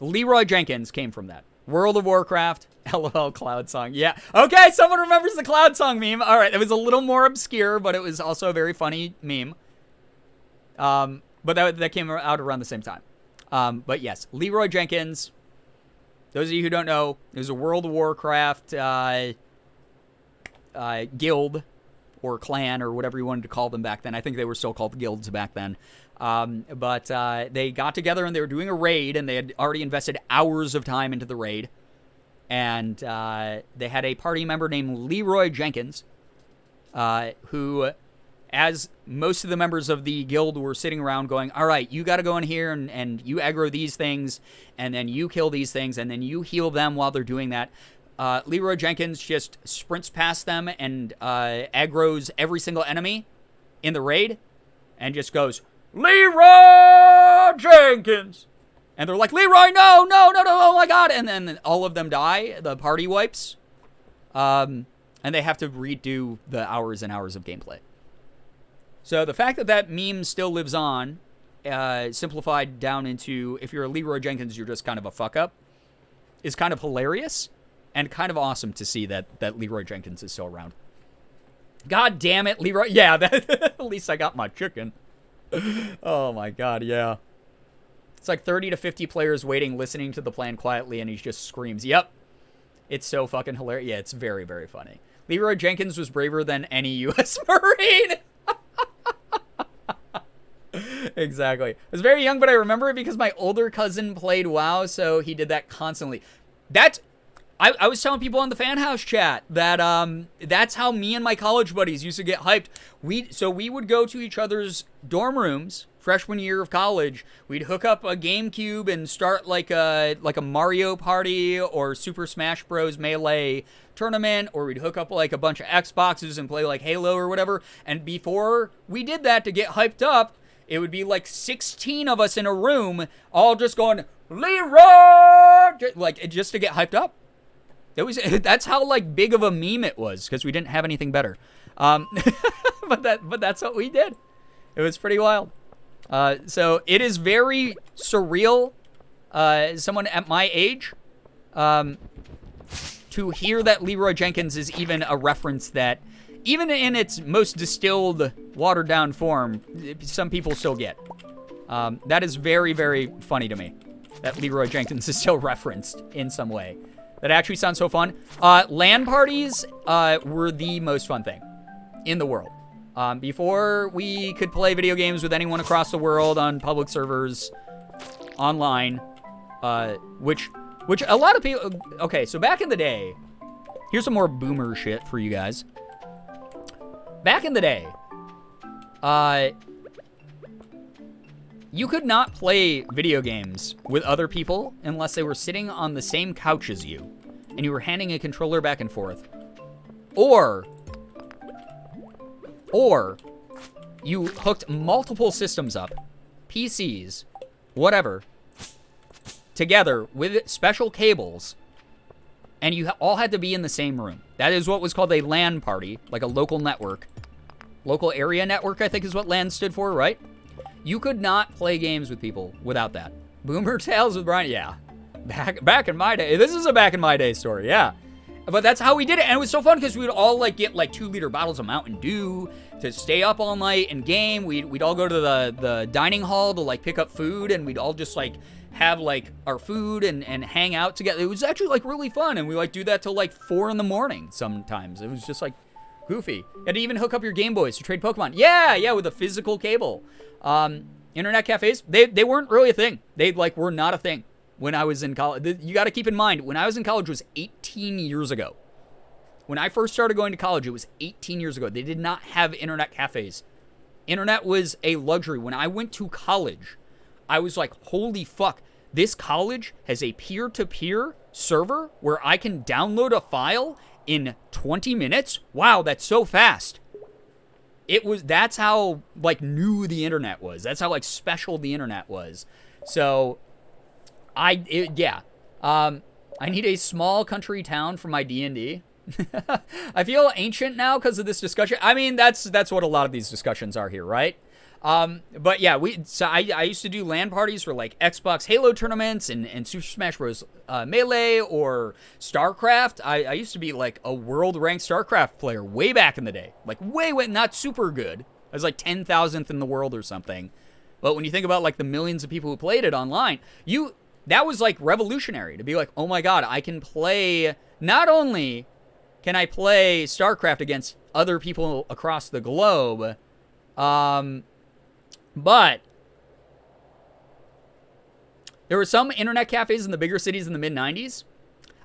Leroy Jenkins came from that. World of Warcraft, LOL Cloud Song. Yeah. Okay, someone remembers the Cloud Song meme. All right, it was a little more obscure, but it was also a very funny meme. But that came out around the same time. But yes, Leroy Jenkins. Those of you who don't know, it was a World of Warcraft guild or clan or whatever you wanted to call them back then. I think they were still called guilds back then. But they got together and they were doing a raid, and they had already invested hours of time into the raid. And they had a party member named Leroy Jenkins, who, as most of the members of the guild were sitting around going, all right, you got to go in here and you aggro these things, and then you kill these things, and then you heal them while they're doing that. Leroy Jenkins just sprints past them and aggroes every single enemy in the raid and just goes, Leroy Jenkins! And they're like, Leroy, no, oh my god! And then all of them die, the party wipes, and they have to redo the hours and hours of gameplay. So the fact that that meme still lives on, simplified down into, if you're a Leroy Jenkins, you're just kind of a fuck-up, is kind of hilarious, and kind of awesome to see that Leroy Jenkins is still around. God damn it, Leroy. Yeah, at least I got my chicken. Oh my god, yeah. It's like 30 to 50 players waiting, listening to the plan quietly, and he just screams, yep. It's so fucking hilarious. Yeah, it's very, very funny. Leroy Jenkins was braver than any U.S. Marine. Exactly. I was very young, but I remember it because my older cousin played WoW, so he did that constantly. I was telling people on the fan house chat that that's how me and my college buddies used to get hyped. We would go to each other's dorm rooms freshman year of college. We'd hook up a GameCube and start like a Mario Party or Super Smash Bros. Melee tournament, or we'd hook up like a bunch of Xboxes and play like Halo or whatever. And before we did that to get hyped up, it would be like 16 of us in a room, all just going, Leroy! Like, just to get hyped up. That's how like big of a meme it was, because we didn't have anything better. But that's what we did. It was pretty wild. So it is very surreal, someone at my age, to hear that Leroy Jenkins is even a reference that, even in its most distilled, watered down form, some people still get. That is very, very funny to me, that Leroy Jenkins is still referenced in some way. That actually sounds so fun. LAN parties were the most fun thing in the world. Before we could play video games with anyone across the world on public servers, online, which a lot of people... Okay, so back in the day, here's some more boomer shit for you guys. Back in the day, you could not play video games with other people unless they were sitting on the same couch as you, and you were handing a controller back and forth. Or you hooked multiple systems up, PCs, whatever, together with special cables, and you all had to be in the same room. That is what was called a LAN party, like a local network. Local area network, I think is what LAN stood for, right? You could not play games with people without that. Boomer Tales with Brian, yeah. Back in my day. This is a back in my day story, yeah. But that's how we did it, and it was so fun because we'd all like get like 2-liter bottles of Mountain Dew to stay up all night and game. We'd all go to the dining hall to like pick up food, and we'd all just like have like our food and hang out together. It was actually like really fun, and we like do that till like 4 in the morning sometimes. It was just like goofy. You had to even hook up your Game Boys to trade Pokemon. Yeah, with a physical cable. Internet cafes, they weren't really a thing. They like were not a thing when I was in college. You got to keep in mind, when I was in college was 18 years ago. When I first started going to college, it was 18 years ago. They did not have internet cafes internet was a luxury. When I went to college, I was like, holy fuck, this college has a peer-to-peer server where I can download a file in 20 minutes? Wow, that's so fast. That's how, like, new the internet was. That's how, like, special the internet was. So, I need a small country town for my D&D. I feel ancient now because of this discussion. I mean, that's what a lot of these discussions are here, right? But yeah, I used to do LAN parties for like Xbox Halo tournaments and Super Smash Bros. Melee or StarCraft. I used to be like a world ranked StarCraft player way back in the day. Like way, not super good. I was like 10,000th in the world or something. But when you think about like the millions of people who played it online, that was like revolutionary to be like, oh my God, I can play, not only can I play StarCraft against other people across the globe, but there were some internet cafes in the bigger cities in the mid-90s.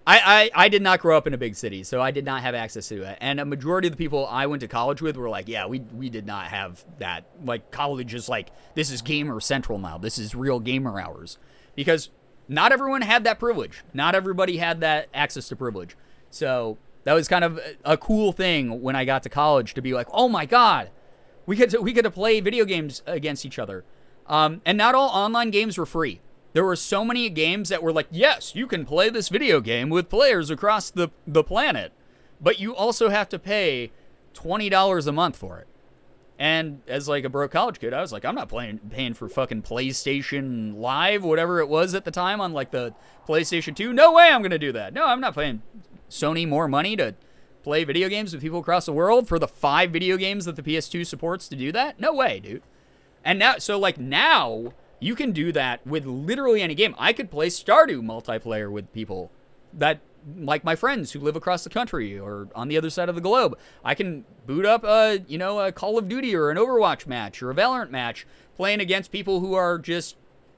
I did not grow up in a big city, so I did not have access to it. And a majority of the people I went to college with were like, yeah, we did not have that. Like, college is like, this is gamer central now. This is real gamer hours. Because not everyone had that privilege. Not everybody had that access to privilege. So that was kind of a cool thing when I got to college to be like, oh my God, we get to play video games against each other. And not all online games were free. There were so many games that were like, yes, you can play this video game with players across the planet, but you also have to pay $20 a month for it. And as like a broke college kid, I was like, I'm not paying for fucking PlayStation Live, whatever it was at the time on like the PlayStation 2. No way I'm going to do that. No, I'm not paying Sony more money to play video games with people across the world for the 5 video games that the PS2 supports to do that. No way, dude. And now you can do that with literally any game. I could play Stardew multiplayer with people that, like my friends who live across the country or on the other side of the globe. I can boot up a Call of Duty or an Overwatch match or a Valorant match playing against people who are just,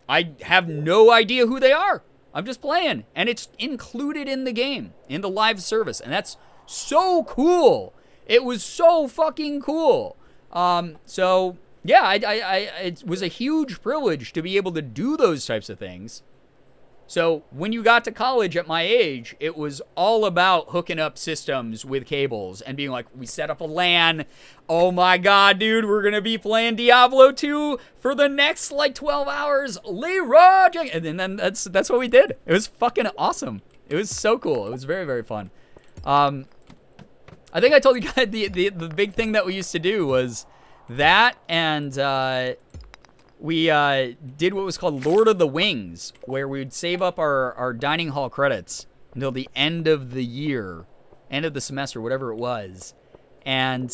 I have no idea who they are. I'm just playing, and it's included in the game, in the live service, and that's so cool. It was so fucking cool. So yeah, it was a huge privilege to be able to do those types of things. So when you got to college at my age, it was all about hooking up systems with cables and being like, we set up a LAN. Oh my God, dude, we're going to be playing Diablo 2 for the next like 12 hours. Leroy! And then that's what we did. It was fucking awesome. It was so cool. It was very, very fun. I think I told you guys the big thing that we used to do was that, and we did what was called Lord of the Wings, where we would save up our dining hall credits until the end of the year, end of the semester, whatever it was. And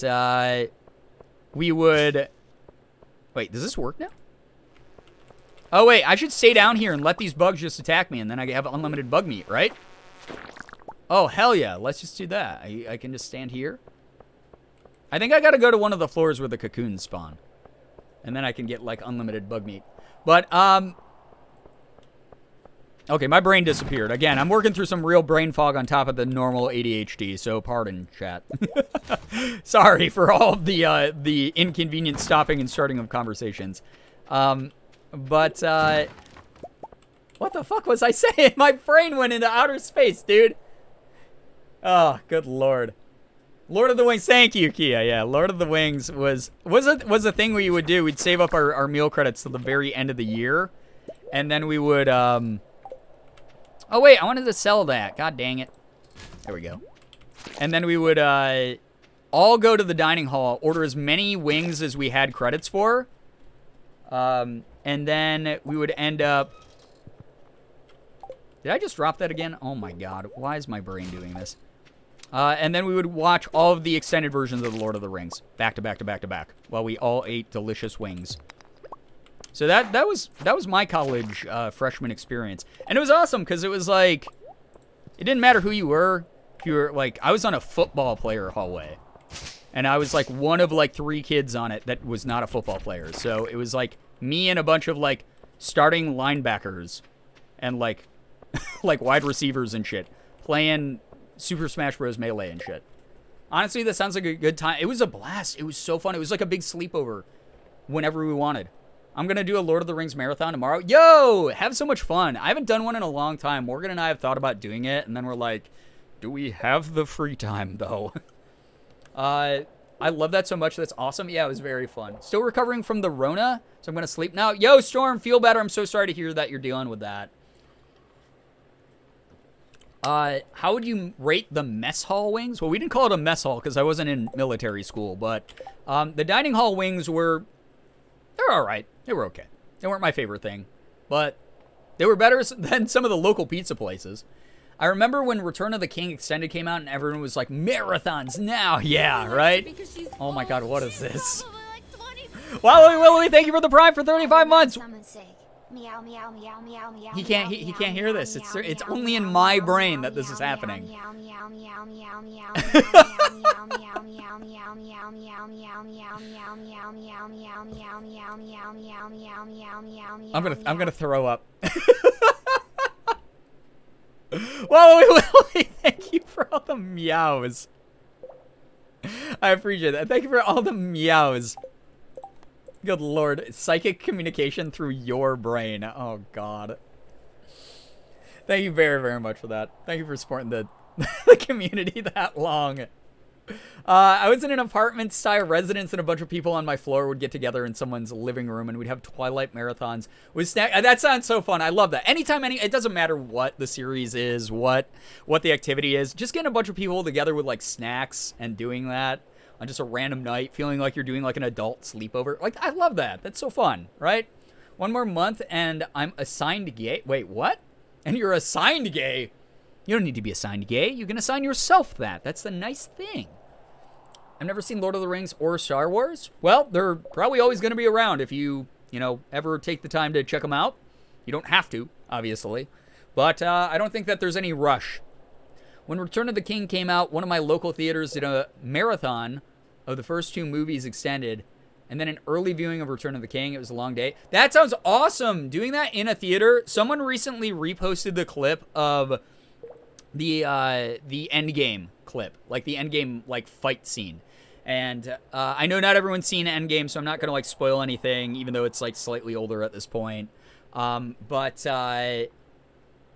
we would... Wait, does this work now? Oh, wait, I should stay down here and let these bugs just attack me, and then I have unlimited bug meat, right? Oh, hell yeah, let's just do that. I can just stand here. I think I gotta go to one of the floors where the cocoons spawn. And then I can get, like, unlimited bug meat. But, okay, my brain disappeared. Again, I'm working through some real brain fog on top of the normal ADHD, so pardon, chat. Sorry for all of the inconvenient stopping and starting of conversations. What the fuck was I saying? My brain went into outer space, dude. Oh, good lord. Lord of the Wings, thank you, Kia. Yeah, Lord of the Wings was a thing we would do. We'd save up our meal credits till the very end of the year, and then we would oh wait, I wanted to sell that. God dang it. There we go. And then we would all go to the dining hall, order as many wings as we had credits for, and then we would end up... Did I just drop that again? Oh my god, why is my brain doing this? And then we would watch all of the extended versions of The Lord of the Rings, back to back to back to back, while we all ate delicious wings. So that was my college freshman experience, and it was awesome because it was like, it didn't matter who you were. If you were like, I was on a football player hallway, and I was like one of like 3 kids on it that was not a football player. So it was like me and a bunch of like starting linebackers and like like wide receivers and shit playing Super Smash Bros. Melee and shit. Honestly, that sounds like a good time. It was a blast. It was so fun. It was like a big sleepover whenever we wanted. I'm going to do a Lord of the Rings marathon tomorrow. Yo, have so much fun. I haven't done one in a long time. Morgan and I have thought about doing it, and then we're like, do we have the free time, though? I love that so much. That's awesome. Yeah, it was very fun. Still recovering from the Rona, so I'm going to sleep now. Yo, Storm, feel better. I'm so sorry to hear that you're dealing with that. How would you rate the mess hall wings? Well, we didn't call it a mess hall because I wasn't in military school, but the dining hall wings they're all right. They were okay. They weren't my favorite thing, but they were better than some of the local pizza places. I remember when Return of the King Extended came out and everyone was like, marathons now. Yeah, right? Oh my God, what is this? Willowy, thank you for the Prime for 35 months. Meow, meow, meow, meow, meow. He can't hear this. It's only in my brain that this is happening. I'm gonna throw up. Willowy, thank you for all the meows. I appreciate that. Thank you for all the meows. Good Lord. Psychic communication through your brain. Oh, God. Thank you very, very much for that. Thank you for supporting the community that long. I was in an apartment-style residence, and a bunch of people on my floor would get together in someone's living room, and we'd have Twilight marathons with snack. That sounds so fun. I love that. Anytime, it doesn't matter what the series is, what the activity is. Just getting a bunch of people together with, like, snacks and doing that on just a random night, feeling like you're doing like an adult sleepover. Like, I love that. That's so fun, right? One more month and I'm assigned gay. Wait, what? And you're assigned gay? You don't need to be assigned gay. You can assign yourself that. That's the nice thing. I've never seen Lord of the Rings or Star Wars. Well, they're probably always going to be around if you ever take the time to check them out. You don't have to, obviously. But I don't think that there's any rush. When Return of the King came out, one of my local theaters did a marathon of the first two movies extended, and then an early viewing of Return of the King. It was a long day. That sounds awesome. Doing that in a theater. Someone recently reposted the clip of the Endgame clip, like the Endgame like fight scene. And I know not everyone's seen Endgame, so I'm not gonna like spoil anything, even though it's like slightly older at this point. But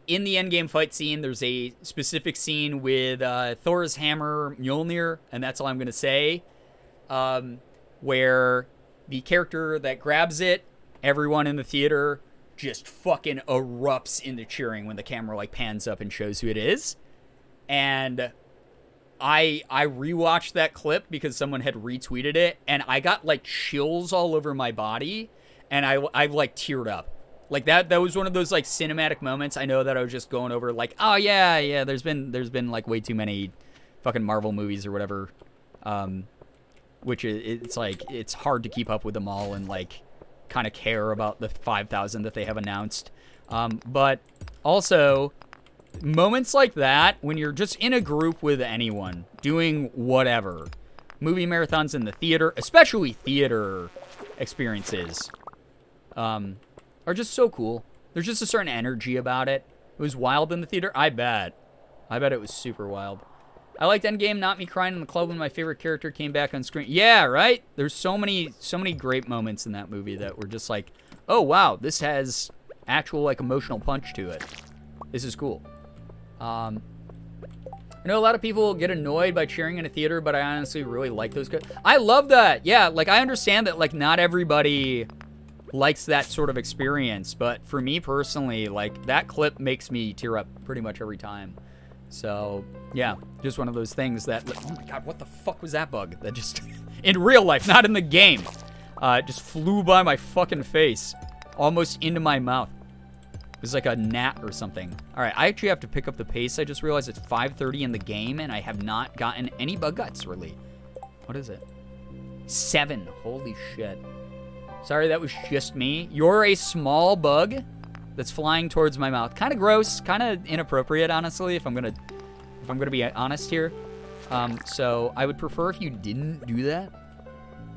in the Endgame fight scene, there's a specific scene with Thor's hammer Mjolnir, and that's all I'm going to say, where the character that grabs it, everyone in the theater just fucking erupts into cheering when the camera like pans up and shows who it is. And I rewatched that clip because someone had retweeted it, and I got like chills all over my body, and I like teared up. Like that was one of those like cinematic moments. I know that I was just going over like, oh yeah, there's been like way too many fucking Marvel movies or whatever, which it's like it's hard to keep up with them all and like kind of care about the 5,000 that they have announced. But also moments like that when you're just in a group with anyone doing whatever, movie marathons in the theater, especially theater experiences, are just so cool. There's just a certain energy about it. It was wild in the theater. I bet it was super wild. I liked Endgame, not me crying in the club when my favorite character came back on screen. Yeah, right? There's so many great moments in that movie that were just like, oh wow, this has actual like emotional punch to it. This is cool. I know a lot of people get annoyed by cheering in a theater, but I honestly really like those guys. I love that. Yeah, like I understand that like not everybody likes that sort of experience, but for me personally, like that clip makes me tear up pretty much every time. So yeah, just one of those things that, oh my god, what the fuck was that bug that just in real life, not in the game, just flew by my fucking face, almost into my mouth. It was like a gnat or something. All right, I actually have to pick up the pace. I just realized it's 5:30 in the game and I have not gotten any bug guts really. What is it? 7. Holy shit. Sorry, that was just me. You're a small bug that's flying towards my mouth. Kind of gross, kind of inappropriate, honestly, if I'm gonna be honest here. So I would prefer if you didn't do that.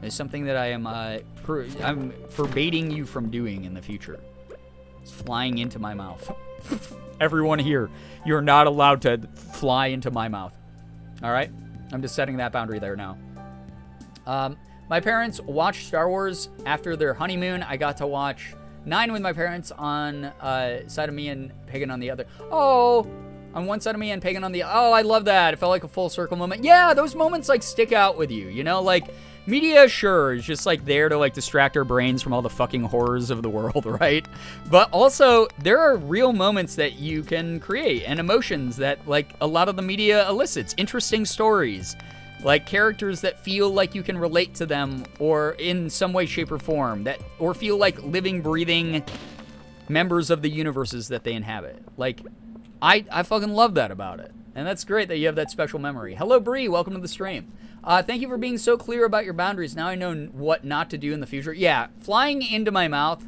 It's something that I'm forbidding you from doing in the future. It's flying into my mouth. Everyone here, you're not allowed to fly into my mouth. All right? I'm just setting that boundary there now. My parents watched Star Wars after their honeymoon. I got to watch 9 with my parents on side of me and Pagan on the other. Oh, on one side of me and Pagan on the other. Oh, I love that. It felt like a full circle moment. Yeah, those moments like stick out with you, you know? Like, media, sure, is just like there to like distract our brains from all the fucking horrors of the world, right? But also, there are real moments that you can create and emotions that like a lot of the media elicits. Interesting stories. Like characters that feel like you can relate to them or in some way, shape, or form, that or feel like living, breathing members of the universes that they inhabit. Like, I fucking love that about it. And that's great that you have that special memory. Hello, Bree. Welcome to the stream. Thank you for being so clear about your boundaries. Now I know what not to do in the future. Yeah, flying into my mouth.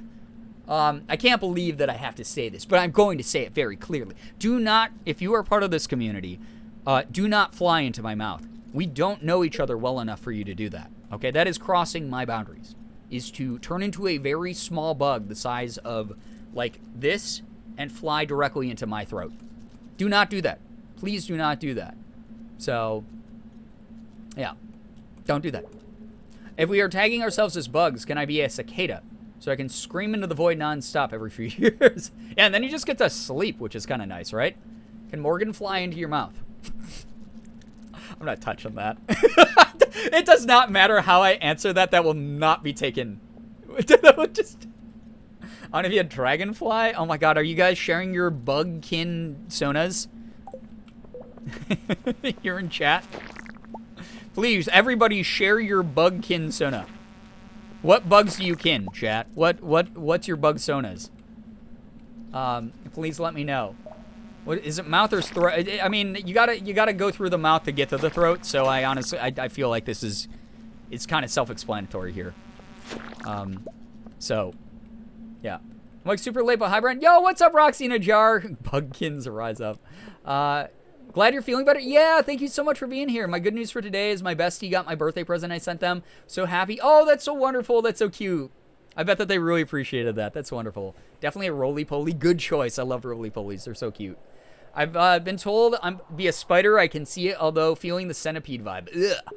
I can't believe that I have to say this, but I'm going to say it very clearly. Do not, if you are part of this community, do not fly into my mouth. We don't know each other well enough for you to do that. Okay, that is crossing my boundaries. Is to turn into a very small bug the size of like this and fly directly into my throat. Do not do that. Please do not do that. So, yeah, don't do that. If we are tagging ourselves as bugs, can I be a cicada? So I can scream into the void nonstop every few years. Yeah, and then you just get to sleep, which is kind of nice, right? Can Morgan fly into your mouth? I'm not touching that. It does not matter how I answer that. That will not be taken. That would just... I want to be a dragonfly. Oh my god, are you guys sharing your bug-kin sonas? You're in chat. Please, everybody share your bug-kin sona. What bugs do you kin, chat? What's your bug sonas? Please let me know. What is it, mouth or throat? I mean, you gotta go through the mouth to get to the throat. So I honestly, I feel like it's kind of self-explanatory here. So, yeah. I'm like super late, but hi, Brent. Yo, what's up, Roxy Najar? Bugkins rise up. Glad you're feeling better. Yeah, thank you so much for being here. My good news for today is my bestie got my birthday present I sent them. So happy. Oh, that's so wonderful. That's so cute. I bet that they really appreciated that. That's wonderful. Definitely a roly-poly. Good choice. I love roly-polies. They're so cute. I've been told I'm be a spider. I can see it, although feeling the centipede vibe. Ugh.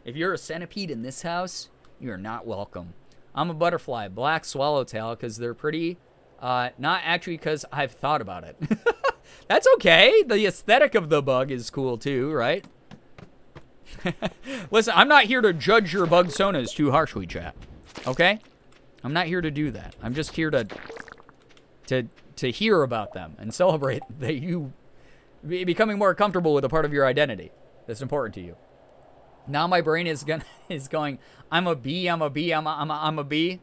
If you're a centipede in this house, you are not welcome. I'm a butterfly, black swallowtail, because they're pretty. Not actually because I've thought about it. That's okay. The aesthetic of the bug is cool too, right? Listen, I'm not here to judge your bug sonas too harshly, chat. Okay? I'm not here to do that. I'm just here to hear about them and celebrate that you becoming more comfortable with a part of your identity that's important to you. Now my brain is going, I'm a bee, I'm a bee, I'm a bee.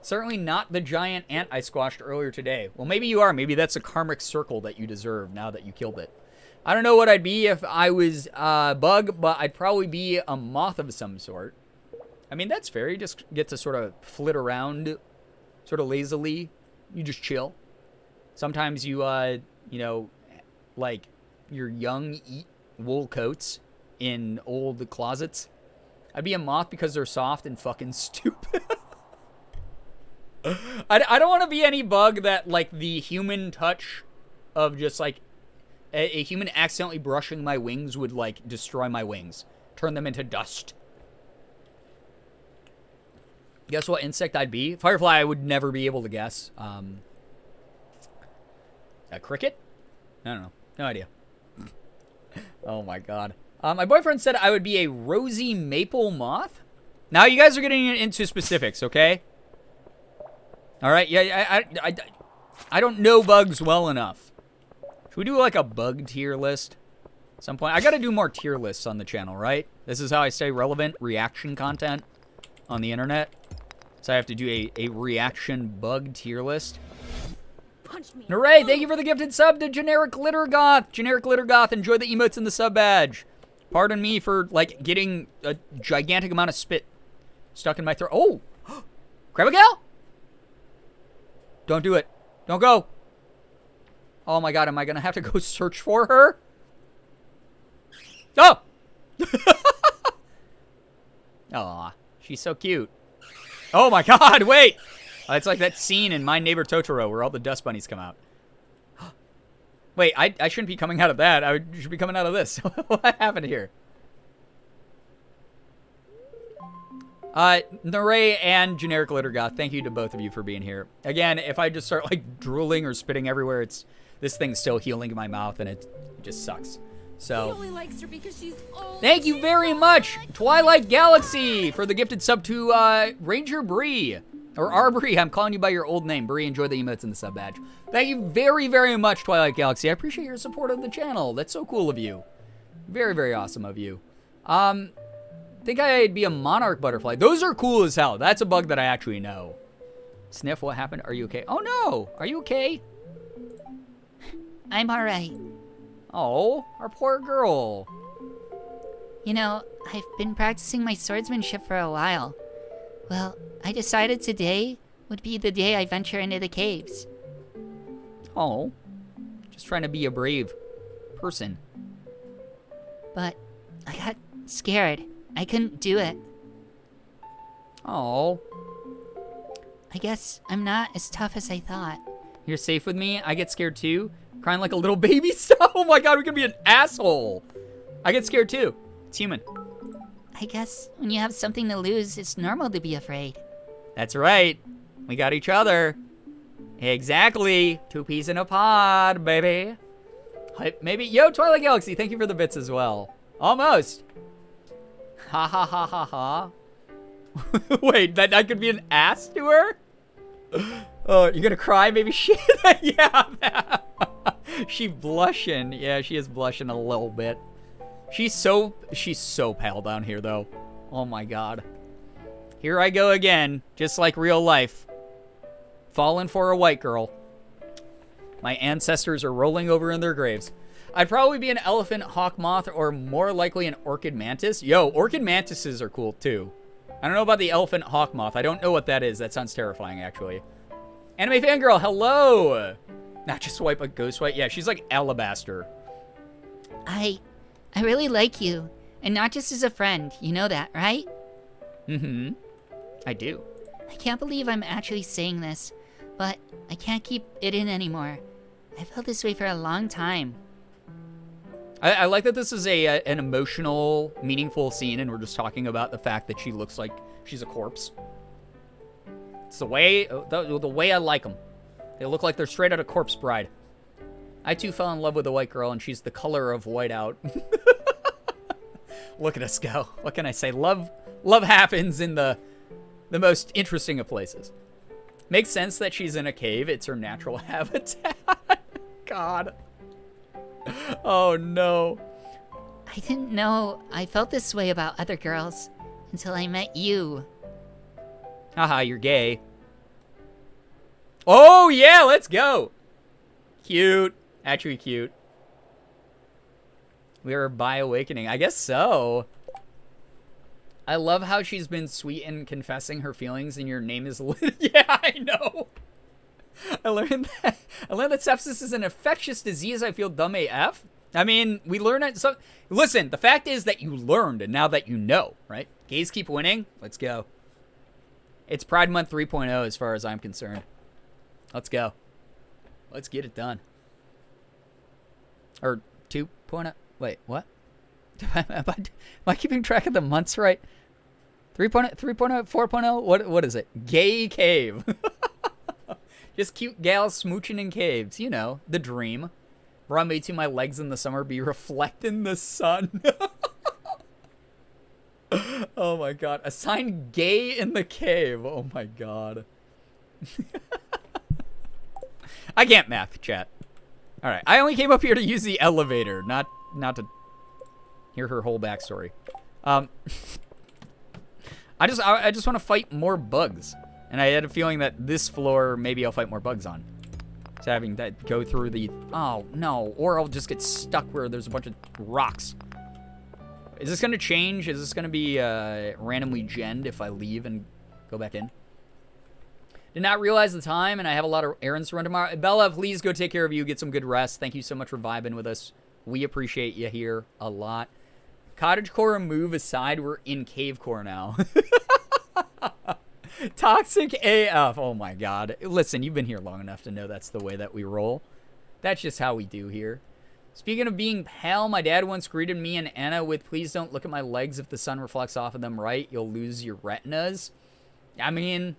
Certainly not the giant ant I squashed earlier today. Well, maybe you are. Maybe that's a karmic circle that you deserve now that you killed it. I don't know what I'd be if I was a bug, but I'd probably be a moth of some sort. I mean, that's fair. You just get to sort of flit around sort of lazily. You just chill. Sometimes you, you know, like your young eat wool coats in old closets. I'd be a moth because they're soft and fucking stupid. I don't want to be any bug that, like, the human touch of just, like, a human accidentally brushing my wings would, like, destroy my wings. Turn them into dust. Guess what insect I'd be? Firefly I would never be able to guess. A cricket? I don't know. No idea. Oh, my God. My boyfriend said I would be a rosy maple moth. Now you guys are getting into specifics, okay? All right, yeah, I don't know bugs well enough. Should we do like a bug tier list at some point? I got to do more tier lists on the channel, right? This is how I stay relevant, reaction content on the internet. So I have to do a reaction bug tier list. Punch me. Hooray, thank you for the gifted sub to Generic Glitter Goth. Generic Glitter Goth, enjoy the emotes and the sub badge. Pardon me for, like, getting a gigantic amount of spit stuck in my throat. Oh, Girbeagly? Don't do it. Don't go. Oh my god, am I gonna have to go search for her? Oh! Aw, she's so cute. Oh my god, wait! It's like that scene in My Neighbor Totoro where all the dust bunnies come out. Wait, I shouldn't be coming out of that. I should be coming out of this. What happened here? Naray and Generic Littergoth, thank you to both of you for being here. Again, if I just start like drooling or spitting everywhere, this thing's still healing in my mouth and it just sucks. So, He only likes her because she's old. thank you very much, Twilight Galaxy, for the gifted sub to Ranger Bree. Or Arbery, I'm calling you by your old name. Bree, enjoy the emotes and the sub badge. Thank you very, very much, Twilight Galaxy. I appreciate your support of the channel. That's so cool of you. Very, very awesome of you. Think I'd be a monarch butterfly. Those are cool as hell. That's a bug that I actually know. Sniff, what happened? Are you okay? Oh, no. Are you okay? I'm alright. Oh, our poor girl. You know, I've been practicing my swordsmanship for a while. Well, I decided today would be the day I venture into the caves. Oh, just trying to be a brave person. But I got scared. I couldn't do it. Oh. I guess I'm not as tough as I thought. You're safe with me? I get scared too. Crying like a little baby stuff. Oh my god, we're gonna be an asshole. I get scared too. It's human. I guess when you have something to lose, it's normal to be afraid. That's right. We got each other. Exactly. Two peas in a pod, baby. Maybe. Yo, Twilight Galaxy, thank you for the bits as well. Almost. Ha ha ha ha ha. Wait, that could be an ass to her? Oh, you're gonna cry? Maybe shit. Yeah. She blushing. Yeah, she is blushing a little bit. She's so pale down here, though. Oh my god. Here I go again, just like real life. Falling for a white girl. My ancestors are rolling over in their graves. I'd probably be an elephant hawk moth or more likely an orchid mantis. Yo, orchid mantises are cool too. I don't know about the elephant hawk moth. I don't know what that is. That sounds terrifying, actually. Anime fangirl, hello! Not just white, but ghost white. Yeah, she's like alabaster. I really like you. And not just as a friend. You know that, right? Mm-hmm. I do. I can't believe I'm actually saying this, but I can't keep it in anymore. I felt this way for a long time. I like that this is an emotional, meaningful scene, and we're just talking about the fact that she looks like she's a corpse. It's the way I like them. They look like they're straight out of Corpse Bride. I too fell in love with a white girl, and she's the color of whiteout. Look at us go. What can I say? Love happens in the most interesting of places. Makes sense that she's in a cave. It's her natural habitat. God. Oh, no. I didn't know I felt this way about other girls until I met you. Haha, you're gay. Oh, yeah, let's go. Cute. Actually cute. We are by awakening. I guess so. I love how she's been sweet and confessing her feelings, and your name is Yeah, I know. I learned that sepsis is an infectious disease. I feel dumb AF. I mean, we learned it. So, listen, the fact is that you learned, and now that you know, right? Gays keep winning. Let's go. It's Pride Month 3.0 as far as I'm concerned. Let's go. Let's get it done. Or 2.0. Wait, what? Am I keeping track of the months right? 3.0, 3.0, 4.0? What is it? Gay cave. Just cute gals smooching in caves. You know, the dream. Brought me to my legs in the summer be reflecting the sun. Oh my god. A sign gay in the cave. Oh my god. I can't math, chat. Alright, I only came up here to use the elevator, not to hear her whole backstory. I just want to fight more bugs. And I had a feeling that this floor, maybe I'll fight more bugs on. So having that go through the... Oh, no. Or I'll just get stuck where there's a bunch of rocks. Is this going to change? Is this going to be randomly genned if I leave and go back in? Did not realize the time, and I have a lot of errands to run tomorrow. Bella, please go take care of you. Get some good rest. Thank you so much for vibing with us. We appreciate you here a lot. Cottagecore move aside, we're in cavecore now. Toxic AF. Oh my god. Listen, you've been here long enough to know that's the way that we roll. That's just how we do here. Speaking of being pale, my dad once greeted me and Anna with, "Please don't look at my legs if the sun reflects off of them, right? You'll lose your retinas." I mean,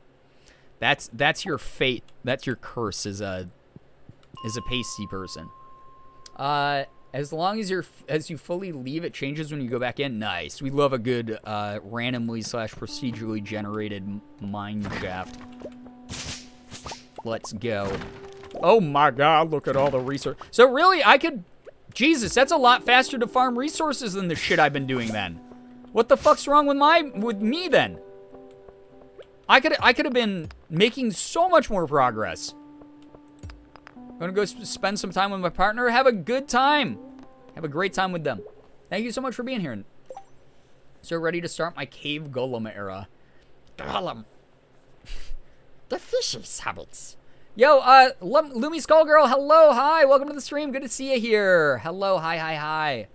that's your fate. That's your curse as a pasty person. As long as you fully leave, it changes when you go back in. Nice. We love a good randomly / procedurally generated mine shaft. Let's go. Oh my god, look at all the resources. So really, I could... Jesus, that's a lot faster to farm resources than the shit I've been doing then. What the fuck's wrong with me then? I could have been making so much more progress. I'm gonna go spend some time with my partner. Have a good time. Have a great time with them. Thank you so much for being here. So ready to start my cave golem era. Golem. The fishy's habits. Yo, Lumi Skullgirl, hello, hi, welcome to the stream. Good to see you here. Hello, hi.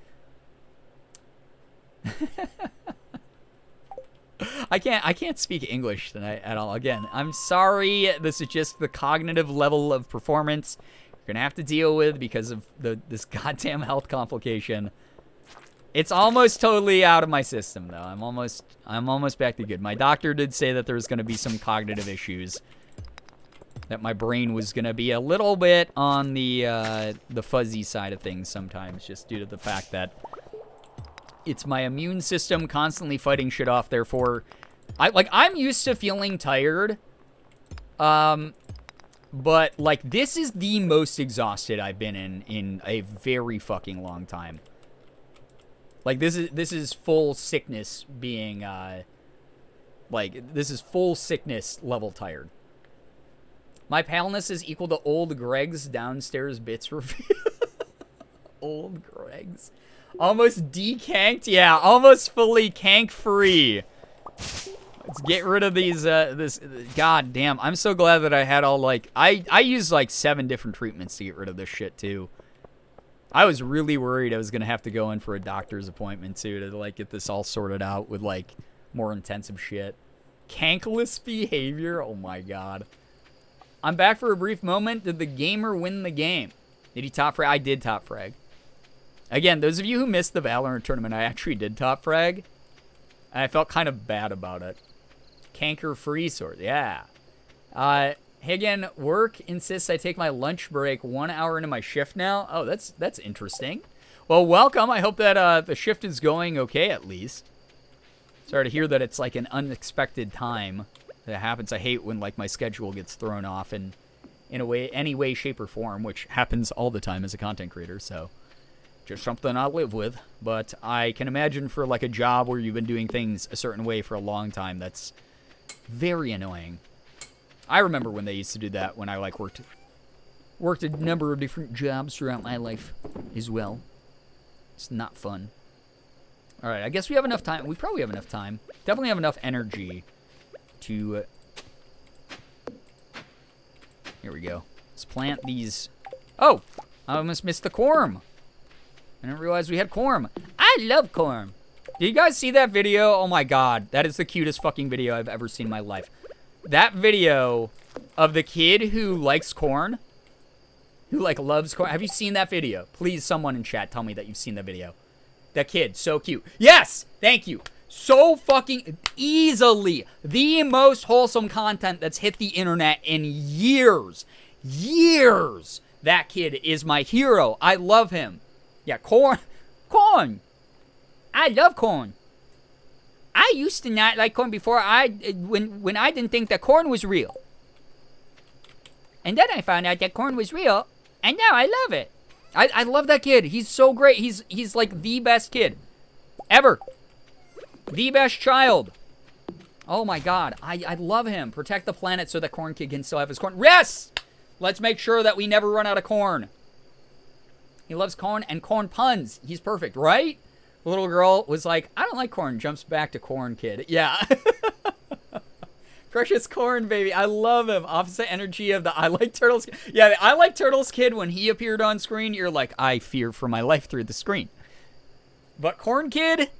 I can't speak English tonight at all. Again, I'm sorry. This is just the cognitive level of performance you're gonna have to deal with because of this goddamn health complication. It's almost totally out of my system though. I'm almost back to good. My doctor did say that there was gonna be some cognitive issues. That my brain was gonna be a little bit on the fuzzy side of things sometimes, just due to the fact that it's my immune system constantly fighting shit off. Therefore, I'm used to feeling tired, but like this is the most exhausted I've been in a very fucking long time. Like this is full sickness being this is full sickness level tired. My paleness is equal to old Greg's downstairs bits review. Old Greg's. Almost decanked? Yeah, almost fully cank free. Let's get rid of these, god damn. I'm so glad that I had all, I used, 7 different treatments to get rid of this shit, too. I was really worried I was gonna have to go in for a doctor's appointment, too, to, get this all sorted out with, more intensive shit. Cankless behavior? Oh my god. I'm back for a brief moment. Did the gamer win the game? Did he top frag? I did top frag. Again, those of you who missed the Valorant tournament, I actually did top frag. And I felt kind of bad about it. Canker free sword, yeah. Hagen, work insists I take my lunch break 1 hour into my shift now. Oh, that's interesting. Well, welcome. I hope that the shift is going okay at least. Sorry to hear that it's an unexpected time that happens. I hate when my schedule gets thrown off in any way, shape, or form, which happens all the time as a content creator, so just something I live with. But I can imagine for a job where you've been doing things a certain way for a long time, that's very annoying. I remember when they used to do that when I worked a number of different jobs throughout my life as well. It's not fun. All right, I guess we have enough time. We probably have enough time. Definitely have enough energy to... Here we go. Let's plant these... Oh! I almost missed the corn. I didn't realize we had corn. I love corn. Did you guys see that video? Oh my god. That is the cutest fucking video I've ever seen in my life. That video of the kid who likes corn. Who, loves corn. Have you seen that video? Please, someone in chat, tell me that you've seen the video. That kid, so cute. Yes! Thank you. So fucking easily the most wholesome content that's hit the internet in years. Years. That kid is my hero. I love him. Yeah, corn. Corn. I love corn. I used to not like corn before when I didn't think that corn was real. And then I found out that corn was real, and now I love it. I love that kid. He's so great. He's the best kid ever. The best child. Oh my god. I love him. Protect the planet so that Corn Kid can still have his corn. Yes! Let's make sure that we never run out of corn. He loves corn and corn puns. He's perfect, right? The little girl was like, I don't like corn. Jumps back to Corn Kid. Yeah. Precious Corn Baby. I love him. Opposite energy of the I Like Turtles. Yeah, the I Like Turtles kid, when he appeared on screen, you're like, I fear for my life through the screen. But Corn Kid,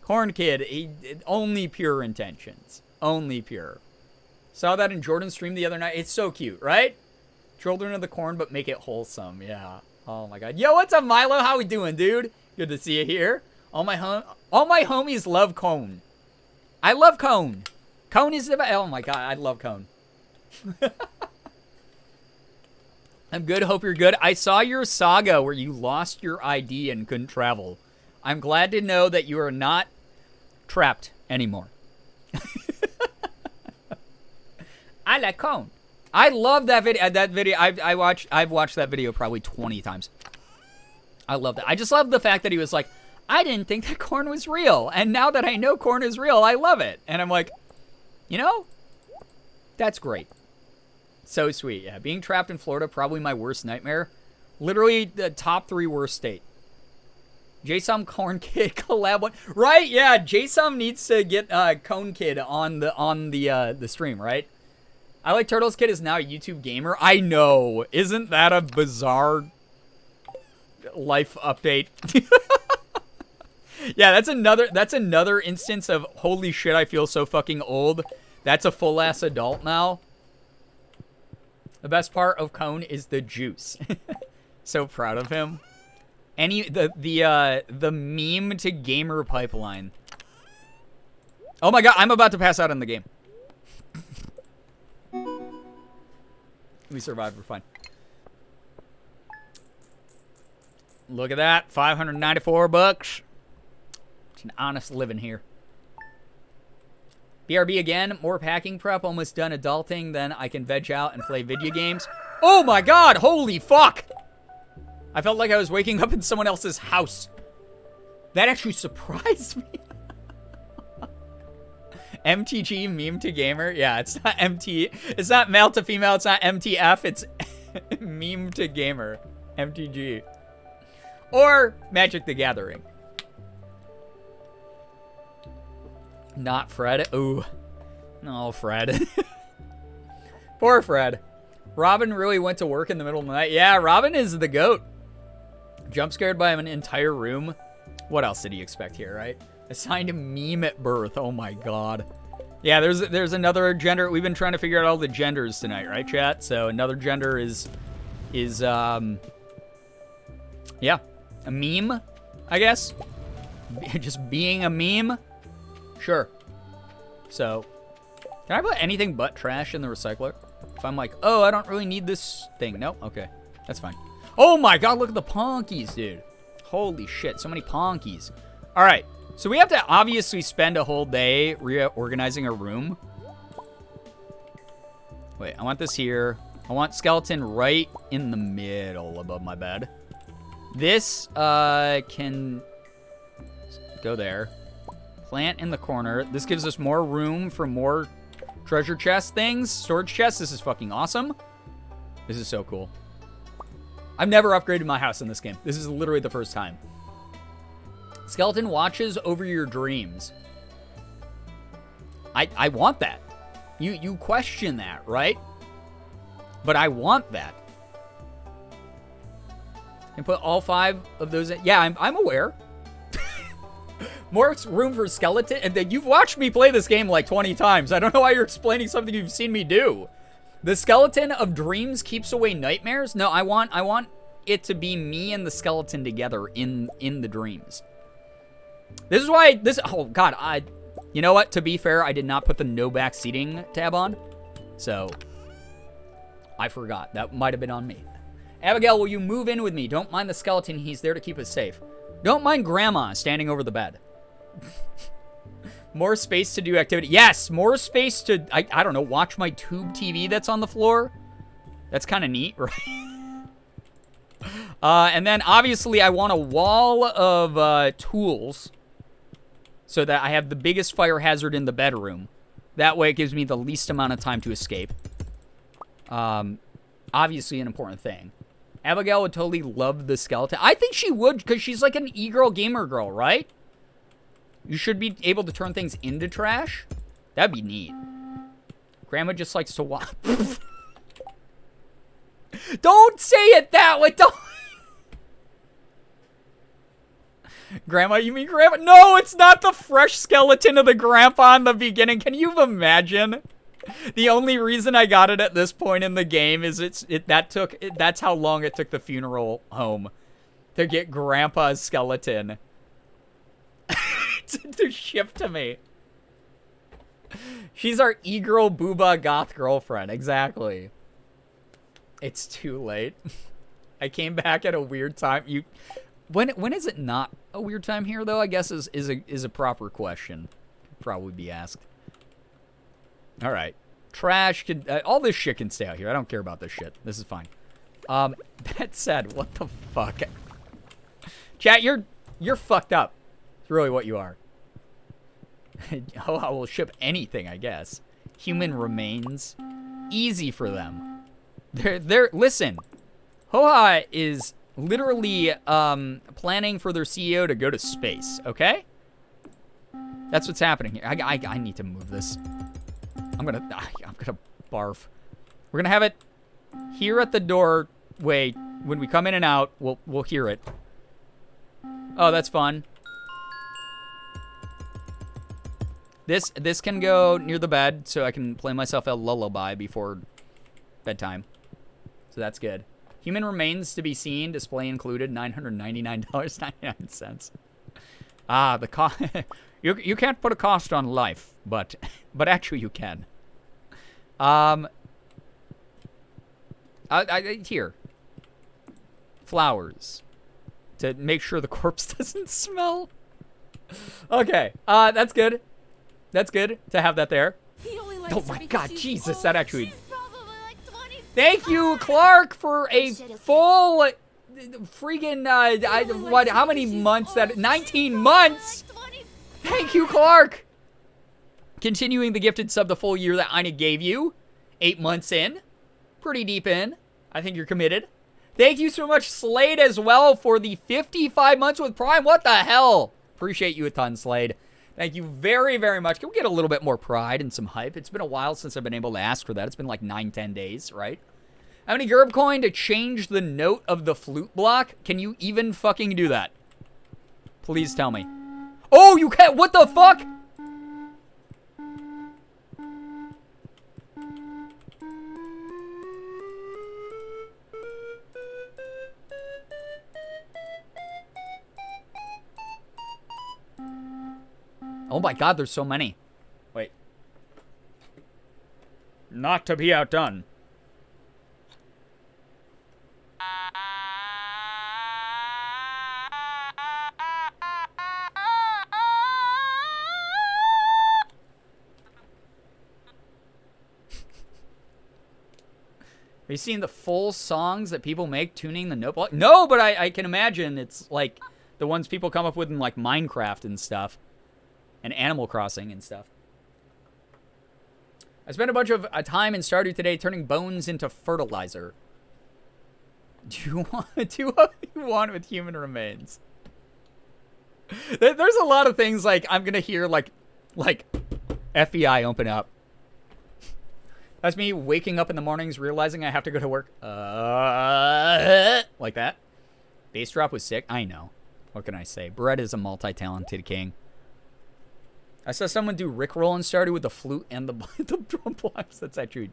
he only pure intentions. Only pure. Saw that in Jordan's stream the other night. It's so cute, right? Children of the corn, but make it wholesome. Yeah. Oh my god. Yo, what's up, Milo? How we doing, dude? Good to see you here. All my homies love Cone. I love Cone. Cone is the best. Oh my god, I love Cone. I'm good. Hope you're good. I saw your saga where you lost your ID and couldn't travel. I'm glad to know that you are not trapped anymore. I like Cone. I love that video. I've watched that video probably 20 times. I love that. I just love the fact that he was like, I didn't think that corn was real, and now that I know corn is real, I love it. And I'm like, you know, that's great. So sweet. Yeah, being trapped in Florida, probably my worst nightmare. Literally the top 3 worst state. JSOM Corn Kid collab one. Right? Yeah, JSOM needs to get Cone Kid on the stream, right? I Like Turtles Kid is now a YouTube gamer. I know. Isn't that a bizarre life update? Yeah, that's another instance of holy shit, I feel so fucking old. That's a full ass adult now. The best part of Cone is the juice. So proud of him. The meme to gamer pipeline. Oh my god, I'm about to pass out in the game. We survived, we're fine. Look at that, 594 bucks. It's an honest living here. BRB again, more packing prep, almost done adulting, then I can veg out and play video games. Oh my god, holy fuck! I felt like I was waking up in someone else's house. That actually surprised me. MTG, meme to gamer. Yeah, it's not MT. It's not male to female. It's not MTF. It's meme to gamer. MTG. Or Magic the Gathering. Not Fred. Ooh. No, Fred. Poor Fred. Robin really went to work in the middle of the night. Yeah, Robin is the GOAT. Jump scared by an entire room. What else did he expect here, right? Assigned a meme at birth. Oh my god. Yeah, there's another gender. We've been trying to figure out all the genders tonight, right, chat? So another gender is yeah, a meme, I guess. Just being a meme. Sure. So, can I put anything but trash in the recycler? If I'm like, oh, I don't really need this thing. Nope. Okay, that's fine. Oh my god, look at the ponkies, dude. Holy shit, so many ponkies. All right, so we have to obviously spend a whole day reorganizing a room. Wait, I want this here. I want skeleton right in the middle above my bed. This can go there. Plant in the corner. This gives us more room for more treasure chest things. Storage chests. This is fucking awesome. This is so cool. I've never upgraded my house in this game. This is literally the first time. Skeleton watches over your dreams. I want that. You question that, right? But I want that. And put all 5 of those in. Yeah, I'm aware. More room for skeleton. And you've watched me play this game like 20 times. I don't know why you're explaining something you've seen me do. The skeleton of dreams keeps away nightmares. No, I want it to be me and the skeleton together in the dreams. This is why oh god, you know what? To be fair, I did not put the no back seating tab on. So I forgot. That might have been on me. Abigail, will you move in with me? Don't mind the skeleton. He's there to keep us safe. Don't mind Grandma standing over the bed. More space to do activity. Yes, more space to, I don't know, watch my tube TV that's on the floor. That's kind of neat, right? And then, obviously, I want a wall of tools so that I have the biggest fire hazard in the bedroom. That way, it gives me the least amount of time to escape. Obviously, an important thing. Abigail would totally love the skeleton. I think she would, because she's like an e-girl gamer girl, right? You should be able to turn things into trash. That'd be neat. Grandma just likes to watch. Don't say it that way. Don't. Grandma, you mean Grandma? No, it's not the fresh skeleton of the grandpa in the beginning. Can you imagine? The only reason I got it at this point in the game is that's how long it took the funeral home to get Grandpa's skeleton to ship to me. She's our e-girl booba goth girlfriend. Exactly. It's too late. I came back at a weird time. When is it not a weird time here though? I guess is a proper question. Could probably be asked. All right. Trash can all this shit can stay out here. I don't care about this shit. This is fine. That said, what the fuck? Chat, you're fucked up. It's really what you are. Oh, I will ship anything, I guess. Human remains. Easy for them. Listen. Hoha is literally planning for their CEO to go to space, okay? That's what's happening here. I need to move this. I'm gonna barf. We're gonna have it here at the doorway. When we come in and out, we'll hear it. Oh, that's fun. This can go near the bed, so I can play myself a lullaby before bedtime. So that's good. Human remains to be seen. Display included. $999.99. Ah, the cost. You can't put a cost on life, but actually you can. Here. Flowers to make sure the corpse doesn't smell. Okay, that's good. That's good to have that there. Oh my God, Jesus, that actually. Thank you, Clark, for a full freaking what? How many months? 19 months. Thank you, Clark. Continuing the gifted sub the full year that Ina gave you. 8 months in. Pretty deep in. I think you're committed. Thank you so much, Slade, as well, for the 55 months with Prime. What the hell? Appreciate you a ton, Slade. Thank you very, very much. Can we get a little bit more pride and some hype? It's been a while since I've been able to ask for that. It's been like 9-10 days, right? How many Gerb coin to change the note of the flute block? Can you even fucking do that? Please tell me. Oh, you can't. What the fuck? Oh my God, there's so many. Wait. Not to be outdone. Have you seen the full songs that people make tuning the note block? No, but I can imagine it's like the ones people come up with in like Minecraft and stuff. And Animal Crossing and stuff. I spent a bunch of time in Stardew today turning bones into fertilizer. Do you what you want with human remains? There's a lot of things like I'm gonna hear like FBI open up. That's me waking up in the mornings realizing I have to go to work. Like that. Bass drop was sick. I know. What can I say? Brett is a multi-talented king. I saw someone do Rickroll and Stardew with the flute and the drum blocks. That's actually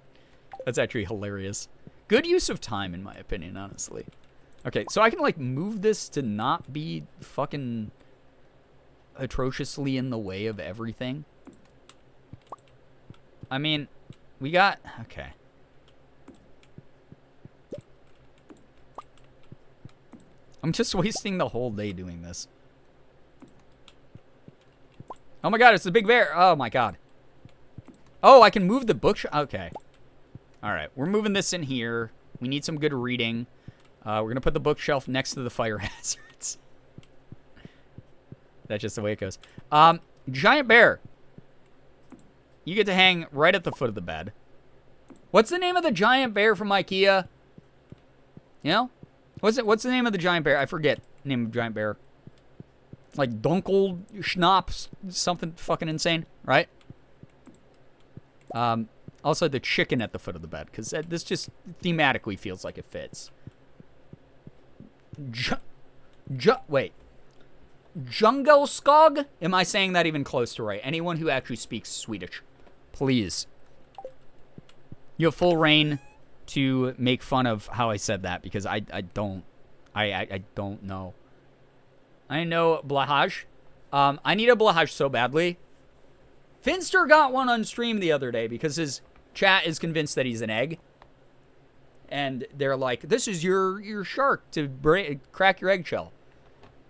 hilarious. Good use of time, in my opinion, honestly. Okay, so I can, like, move this to not be fucking atrociously in the way of everything. I mean, we got... Okay. I'm just wasting the whole day doing this. Oh my God, it's the big bear. Oh my God. Oh, I can move the bookshelf. Okay. All right, we're moving this in here. We need some good reading. We're going to put the bookshelf next to the fire hazards. That's just the way it goes. Giant bear. You get to hang right at the foot of the bed. What's the name of the giant bear from IKEA? You know? What's the name of the giant bear? I forget the name of giant bear. Like Dunkel Schnaps, something fucking insane, right? Also the chicken at the foot of the bed, because this just thematically feels like it fits. Wait. Jungelskog? Am I saying that even close to right? Anyone who actually speaks Swedish, please You have full reign to make fun of how I said that because I don't know. I know Blahaj. I need a Blahaj so badly. Finster got one on stream the other day because his chat is convinced that he's an egg. And they're like, this is your shark to crack your eggshell.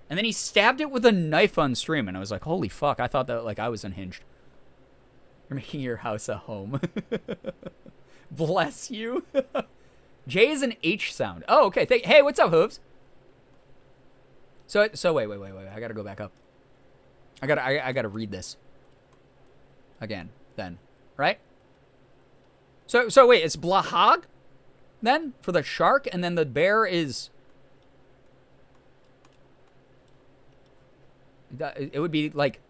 And then he stabbed it with a knife on stream. And I was like, holy fuck, I thought that like I was unhinged. You're making your house a home. Bless you. J is an H sound. Oh, okay. Hey, what's up, Hooves? So wait. I gotta go back up. I gotta read this again. Then, right? So wait, it's Blahag then for the shark, and then the bear is. It would be like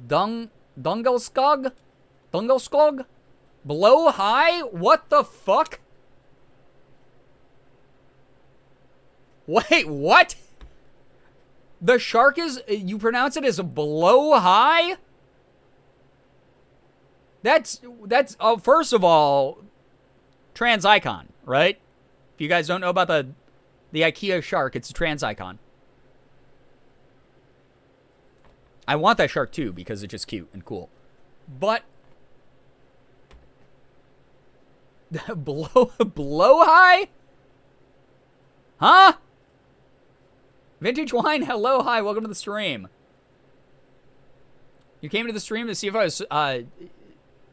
Dungelskog? Blow high? What the fuck? Wait, what? The shark is, you pronounce it as a blow high? That's first of all, trans icon, right? If you guys don't know about the IKEA shark, it's a trans icon. I want that shark too because it's just cute and cool. But blow high? Huh? Vintage Wine, hello, hi, welcome to the stream. You came to the stream to see if I was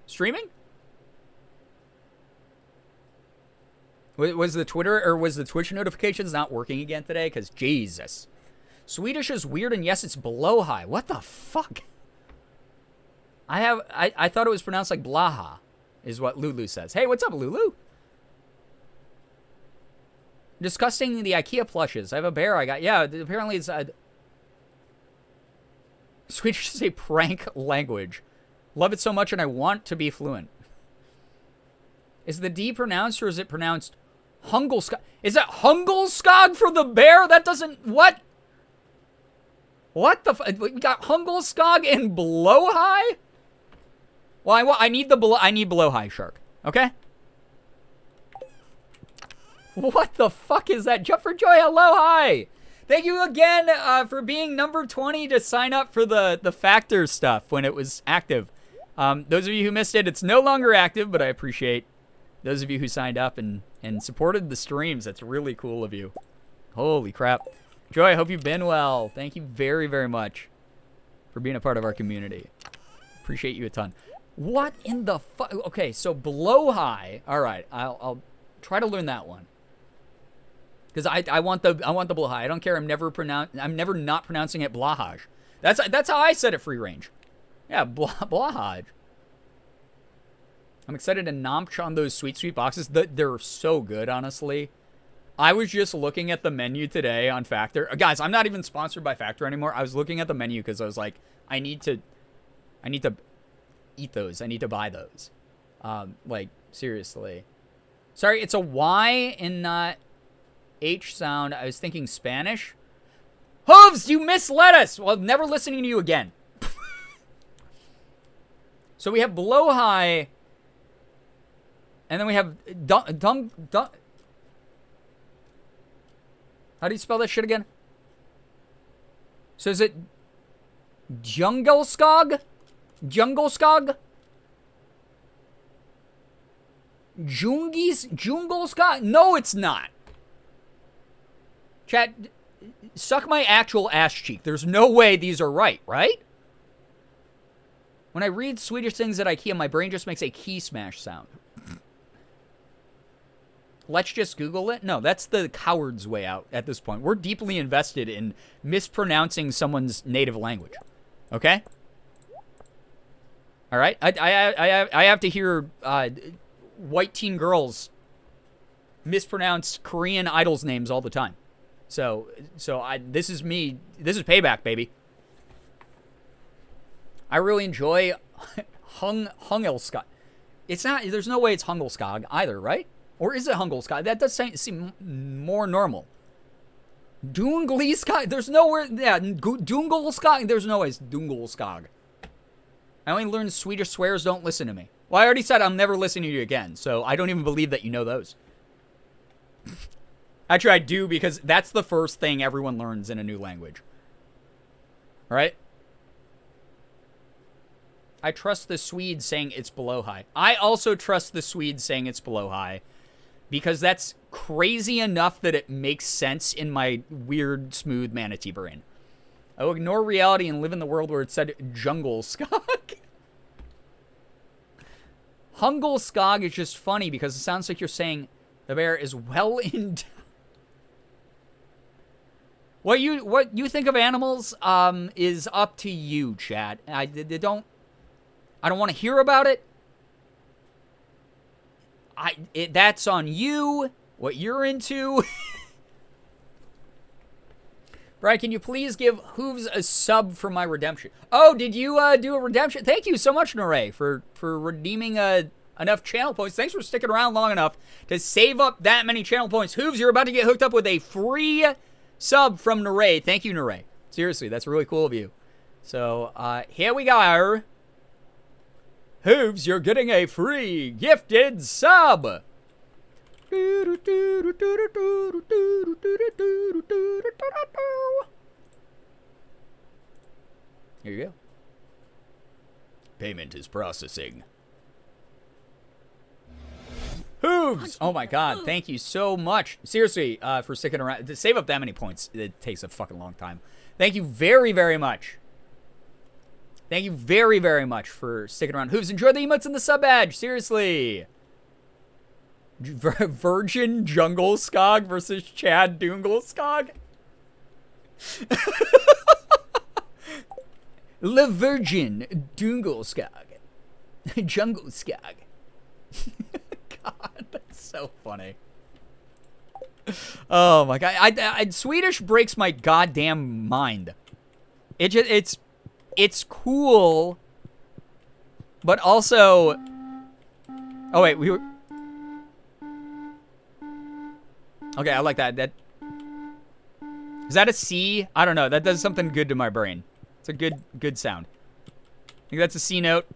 streaming? Was the Twitter or was the Twitch notifications not working again today? Because Jesus. Swedish is weird, and yes, it's below high. What the fuck? I thought it was pronounced like Blaha, is what Lulu says. Hey, what's up, Lulu? Discussing the IKEA plushes. I have a bear I got. Yeah, apparently it's... Swedish is a prank language. Love it so much, and I want to be fluent. Is the D pronounced, or is it pronounced Hungelskog? Is it Hungelskog for the bear? That doesn't... What? What the fuck? We got Hungelskog and Blowhigh? Well, I need Blowhigh shark. Okay? What the fuck is that? Jump for joy, hello, hi! Thank you again for being number 20 to sign up for the factor stuff when it was active. Those of you who missed it, it's no longer active, but I appreciate those of you who signed up and supported the streams. That's really cool of you. Holy crap. Joy, I hope you've been well. Thank you very, very much for being a part of our community. Appreciate you a ton. What in the fuck? Okay, so blow high. All right, I'll try to learn that one. Because I want the blow high. I don't care. I'm never not pronouncing it blahaj. That's how I said it free range. Yeah, blahaj. I'm excited to nomch on those sweet boxes. They're so good, honestly. I was just looking at the menu today on Factor. Guys, I'm not even sponsored by Factor anymore. I was looking at the menu because I was like, I need to eat those. I need to buy those. Like, seriously. Sorry, it's a Y and not H sound. I was thinking Spanish. Hooves, you misled us. Well, never listening to you again. So we have blow high. And then we have dung. How do you spell that shit again? So is it Jungelskog? Jungelskog? Jungelskog? No, it's not. Chat, suck my actual ass cheek. There's no way these are right? When I read Swedish things at IKEA, my brain just makes a key smash sound. Let's just Google it? No, that's the coward's way out at this point. We're deeply invested in mispronouncing someone's native language. Okay? All right? I have to hear white teen girls mispronounce Korean idols' names all the time. So this is me. This is payback, baby. I really enjoy Hungelskog. It's not. There's no way it's Hungelskog either, right? Or is it Hungelskog? That does seem more normal. Dungelskog? There's nowhere. Yeah, Dungelskog? There's no way it's Dungelskog. I only learned Swedish swears. Don't listen to me. Well, I already said I'm never listening to you again, so I don't even believe that you know those. Actually, I do, because that's the first thing everyone learns in a new language. All right? I trust the Swedes saying it's below high. I also trust the Swedes saying it's below high, because that's crazy enough that it makes sense in my weird, smooth manatee brain. I will ignore reality and live in the world where it said jungle skog. Hungle skog is just funny because it sounds like you're saying the bear is well endowed. What you think of animals is up to you, chat. I don't want to hear about it. That's on you. What you're into. Brian, can you please give Hooves a sub for my redemption? Oh, did you do a redemption? Thank you so much, Nore, for redeeming enough channel points. Thanks for sticking around long enough to save up that many channel points. Hooves, you're about to get hooked up with a free sub from Nore. Thank you, Nore. Seriously, that's really cool of you. So, here we go. Hooves, you're getting a free gifted sub. Here you go. Payment is processing. Hooves! Oh my god, thank you so much. Seriously, for sticking around. To save up that many points, it takes a fucking long time. Thank you very, very much. Thank you very, very much for sticking around. Hooves, enjoy the emotes and the sub badge. Seriously. Virgin Jungle Skog versus Chad Doongle Skog. Le Virgin Doongle Skog. Jungle Skog. God, that's so funny. Oh my god. Swedish breaks my goddamn mind. It's cool, but also... Oh wait, we were... Okay, I like that. Is that a C? I don't know. That does something good to my brain. It's a good sound. I think that's a C note.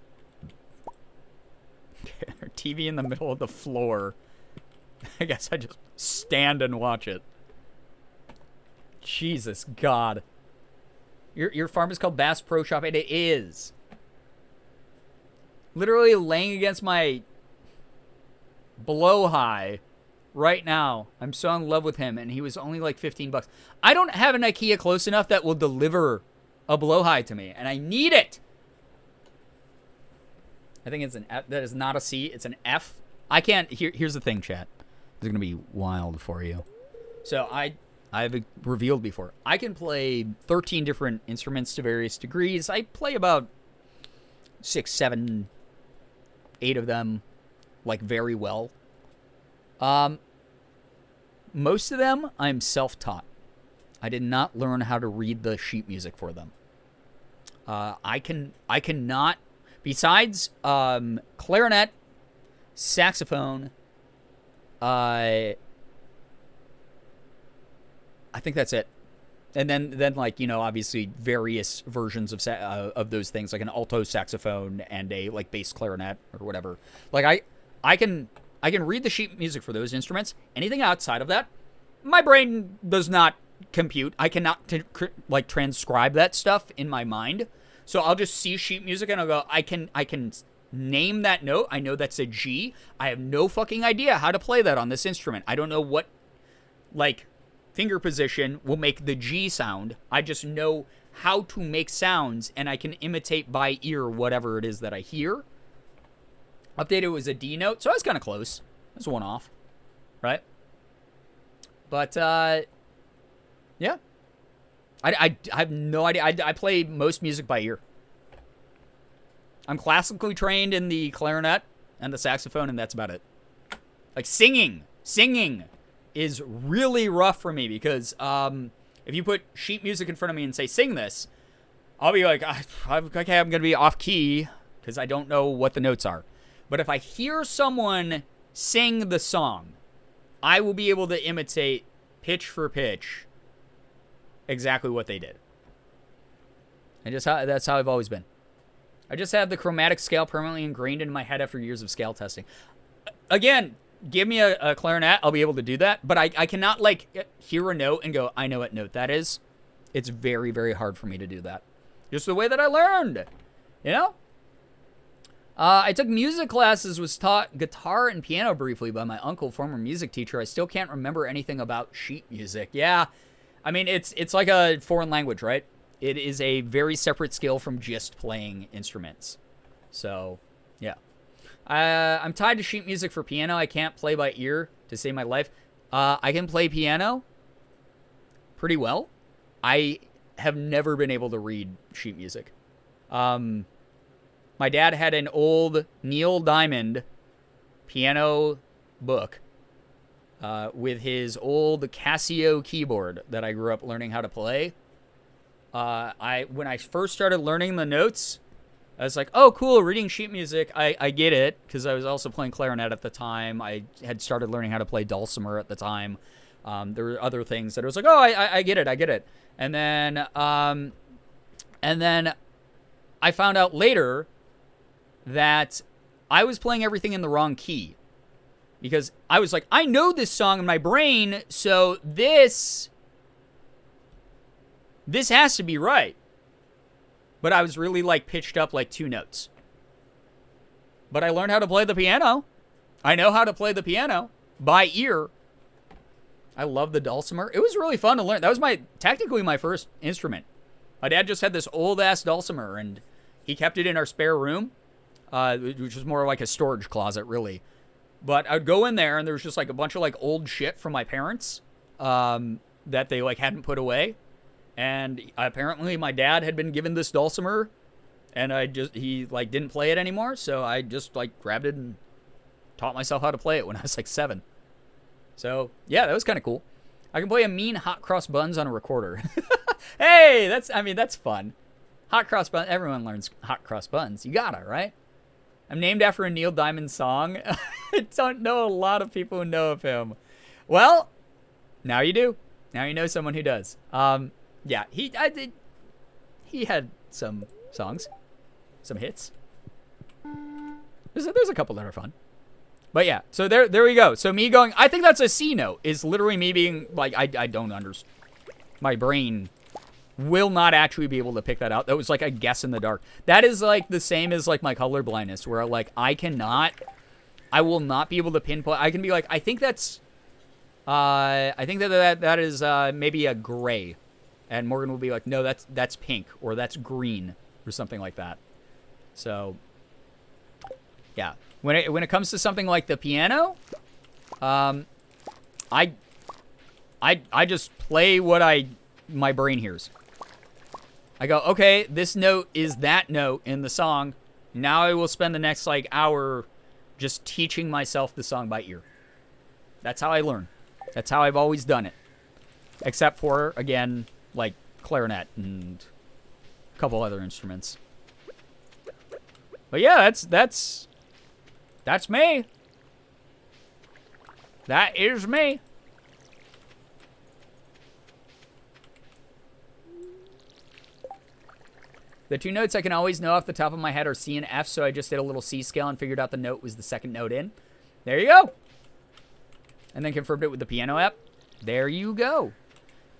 Our TV in the middle of the floor. I guess I just stand and watch it. Jesus God. Your farm is called Bass Pro Shop, and it is. Literally laying against my blow high right now. I'm so in love with him, and he was only like 15 bucks. I don't have an IKEA close enough that will deliver a blow high to me, and I need it. I think it's an F. That is not a C. It's an F. I can't. Here's the thing, chat. This is gonna be wild for you. So I've revealed before. I can play 13 different instruments to various degrees. I play about 6, 7, 8 of them, like, very well. Most of them I'm self-taught. I did not learn how to read the sheet music for them. I cannot, besides clarinet, saxophone, I think that's it. And then like, you know, obviously various versions of those things, like an alto saxophone and a like bass clarinet or whatever. Like I can read the sheet music for those instruments. Anything outside of that, my brain does not compute. I cannot like transcribe that stuff in my mind. So I'll just see sheet music and I'll go, I can name that note. I know that's a G. I have no fucking idea how to play that on this instrument. I don't know what like finger position will make the G sound. I just know how to make sounds, and I can imitate by ear whatever it is that I hear. Updated was a D note, so I was kind of close. That's one off, right? But, yeah. I have no idea. I play most music by ear. I'm classically trained in the clarinet and the saxophone, and that's about it. Like, singing is really rough for me because if you put sheet music in front of me and say, sing this, I'll be like, okay, I'm going to be off key because I don't know what the notes are. But if I hear someone sing the song, I will be able to imitate pitch for pitch exactly what they did. And that's how I've always been. I just had the chromatic scale permanently ingrained in my head after years of scale testing. Again, give me a clarinet, I'll be able to do that. But I cannot, like, hear a note and go, I know what note that is. It's very, very hard for me to do that. Just the way that I learned, you know? I took music classes, was taught guitar and piano briefly by my uncle, former music teacher. I still can't remember anything about sheet music. Yeah, I mean, it's like a foreign language, right? It is a very separate skill from just playing instruments. So, yeah. I'm tied to sheet music for piano. I can't play by ear to save my life. I can play piano pretty well. I have never been able to read sheet music. My dad had an old Neil Diamond piano book with his old Casio keyboard that I grew up learning how to play. When I first started learning the notes, I was like, oh, cool, reading sheet music. I get it, because I was also playing clarinet at the time. I had started learning how to play dulcimer at the time. There were other things that I was like, oh, I get it. And then I found out later that I was playing everything in the wrong key. Because I was like, I know this song in my brain, so this has to be right. But I was really, like, pitched up like 2 notes. But I learned how to play the piano. I know how to play the piano by ear. I love the dulcimer. It was really fun to learn. That was technically my first instrument. My dad just had this old-ass dulcimer, and he kept it in our spare room, which was more like a storage closet, really. But I'd go in there, and there was just, like, a bunch of, like, old shit from my parents that they, like, hadn't put away. And apparently my dad had been given this dulcimer, and he, like, didn't play it anymore, so I just, like, grabbed it and taught myself how to play it when I was, like, 7. So, yeah, that was kind of cool. I can play a mean hot cross buns on a recorder. Hey, that's fun. Hot cross buns, everyone learns hot cross buns. You gotta, right? I'm named after a Neil Diamond song. I don't know a lot of people who know of him. Well, now you do. Now you know someone who does. Yeah, he had some songs, some hits. There's a couple that are fun. But yeah, so there we go. So me going, I think that's a C note, is literally me being like, I don't understand. My brain will not actually be able to pick that out. That was like a guess in the dark. That is like the same as like my color blindness, where like I will not be able to pinpoint. I can be like, I think that's, I think that is maybe a gray. And Morgan will be like, no, that's pink, or that's green, or something like that. So, yeah. When it comes to something like the piano, I just play what my brain hears. I go, okay, this note is that note in the song. Now I will spend the next like hour just teaching myself the song by ear. That's how I learn. That's how I've always done it. Except for, again, like clarinet and a couple other instruments. But yeah, that's me. That is me. The 2 notes I can always know off the top of my head are C and F, so I just did a little C scale and figured out the note was the second note in. There you go. And then confirmed it with the piano app. There you go.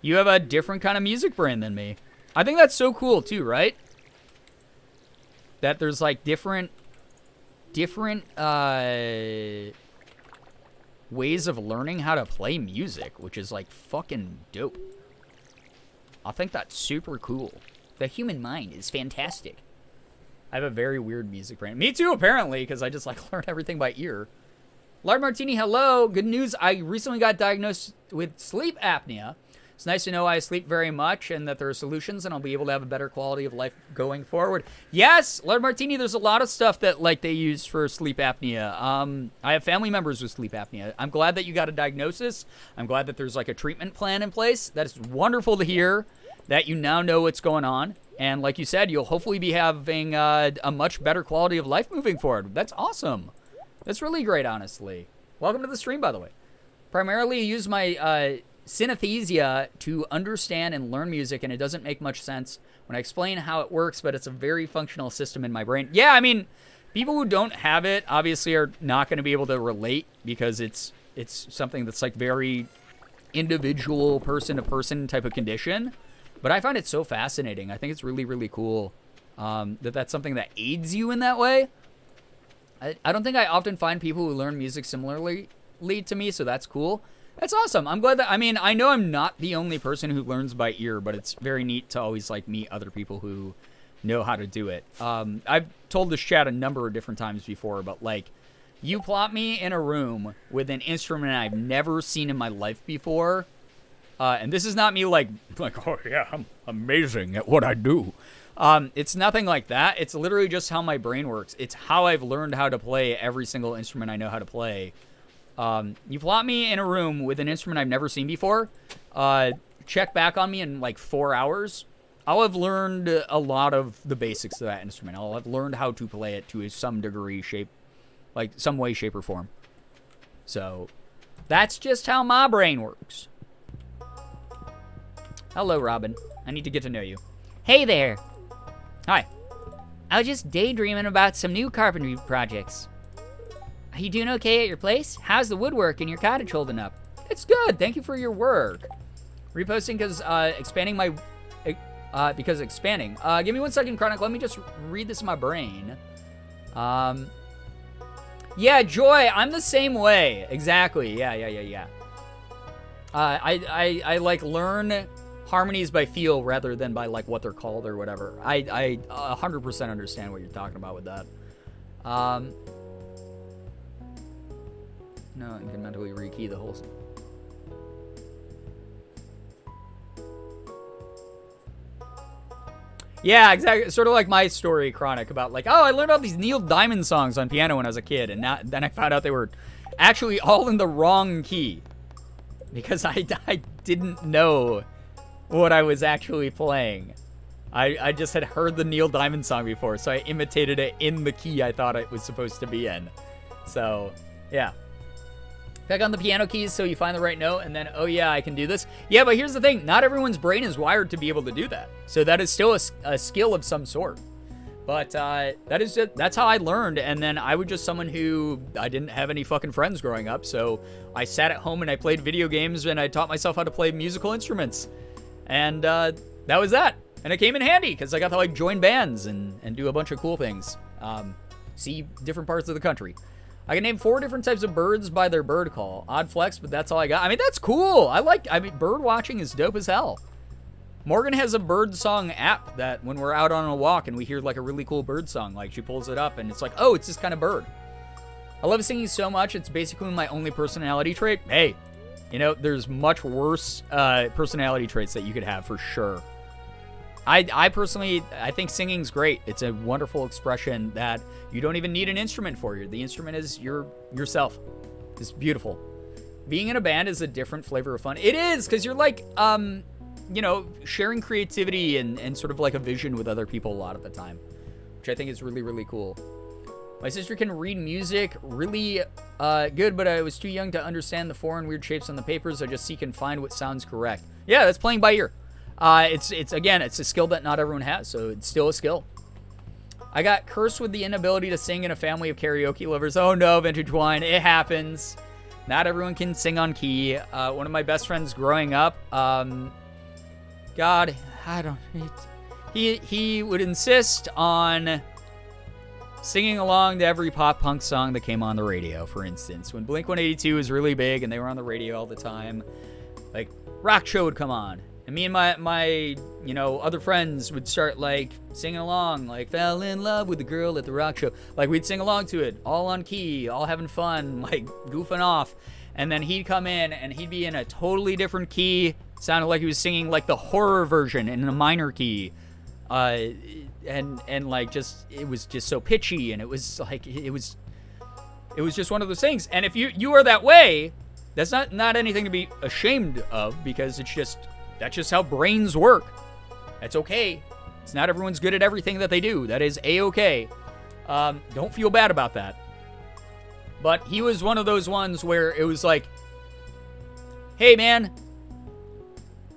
You have a different kind of music brain than me. I think that's so cool too, right? That there's like different ways of learning how to play music, which is like fucking dope. I think that's super cool. The human mind is fantastic. I have a very weird music brain. Me too, apparently, because I just like learn everything by ear. Lard Martini, hello. Good news. I recently got diagnosed with sleep apnea. It's nice to know I sleep very much and that there are solutions and I'll be able to have a better quality of life going forward. Yes, Lord Martini, there's a lot of stuff that like they use for sleep apnea. I have family members with sleep apnea. I'm glad that you got a diagnosis. I'm glad that there's like a treatment plan in place. That is wonderful to hear that you now know what's going on. And like you said, you'll hopefully be having a much better quality of life moving forward. That's awesome. That's really great, honestly. Welcome to the stream, by the way. Primarily use my synesthesia to understand and learn music, and it doesn't make much sense when I explain how it works, but it's a very functional system in my brain. Yeah, I mean, people who don't have it obviously are not going to be able to relate because it's something that's like very individual, person-to-person type of condition. But I find it so fascinating. I think it's really, really cool that's something that aids you in that way. I don't think I often find people who learn music similarly to me, so that's cool. That's awesome. I'm glad that, I mean, I know I'm not the only person who learns by ear, but it's very neat to always, like, meet other people who know how to do it. I've told this chat a number of different times before, but, like, you plop me in a room with an instrument I've never seen in my life before, and this is not me, like, oh, yeah, I'm amazing at what I do. It's nothing like that. It's literally just how my brain works. It's how I've learned how to play every single instrument I know how to play. You plot me in a room with an instrument I've never seen before, check back on me in like 4 hours. I'll have learned a lot of the basics of that instrument. I'll have learned how to play it to some degree, like some way, shape, or form. So that's just how my brain works. Hello, Robin. I need to get to know you. Hey there. Hi. I was just daydreaming about some new carpentry projects. Are you doing okay at your place? How's the woodwork in your cottage holding up? It's good. Thank you for your work. Reposting because expanding. Give me 1 second, Chronic. Let me just read this in my brain. Yeah, Joy, I'm the same way. Exactly. Yeah. I like learn harmonies by feel rather than by like what they're called or whatever. I 100% understand what you're talking about with that. No, I can mentally rekey the whole. Yeah, exactly. Sort of like my story, Chronic, about like, oh, I learned all these Neil Diamond songs on piano when I was a kid, and then I found out they were actually all in the wrong key because I didn't know what I was actually playing. I just had heard the Neil Diamond song before, so I imitated it in the key I thought it was supposed to be in. So, yeah. Pick on the piano keys so you find the right note, and then, oh yeah, I can do this. Yeah, but here's the thing. Not everyone's brain is wired to be able to do that. So that is still a skill of some sort. But that's how I learned, and then I was just someone who, I didn't have any fucking friends growing up, so I sat at home and I played video games, and I taught myself how to play musical instruments. And that was that. And it came in handy, because I got to like join bands and do a bunch of cool things. See different parts of the country. I can name 4 different types of birds by their bird call. Odd flex, but that's all I got. I mean, that's cool. I mean, bird watching is dope as hell. Morgan has a bird song app that when we're out on a walk and we hear like a really cool bird song, like she pulls it up and it's like, oh, it's this kind of bird. I love singing so much. It's basically my only personality trait. Hey, you know, there's much worse personality traits that you could have for sure. I personally, I think singing's great. It's a wonderful expression that you don't even need an instrument for. The instrument is yourself. It's beautiful. Being in a band is a different flavor of fun. It is, because you're like, you know, sharing creativity and sort of like a vision with other people a lot of the time, which I think is really, really cool. My sister can read music really good, but I was too young to understand the foreign weird shapes on the papers. I just seek and find what sounds correct. Yeah, that's playing by ear. It's a skill that not everyone has, so it's still a skill. I got cursed with the inability to sing in a family of karaoke lovers. Oh no, Vintage Wine, it happens. Not everyone can sing on key. One of my best friends growing up, God, I don't. He would insist on singing along to every pop punk song that came on the radio. For instance, when Blink-182 was really big and they were on the radio all the time, like Rock Show would come on. And me and my you know, other friends would start, like, singing along, like, fell in love with the girl at the rock show. Like, we'd sing along to it, all on key, all having fun, like, goofing off. And then he'd come in, and he'd be in a totally different key. Sounded like he was singing, like, the horror version in a minor key. And like, just, it was just so pitchy, and it was, like, it was just one of those things. And if you are that way, that's not anything to be ashamed of, because it's just... That's just how brains work. That's okay. It's not everyone's good at everything that they do. That is A-okay. Don't feel bad about that. But he was one of those ones where it was like, hey man,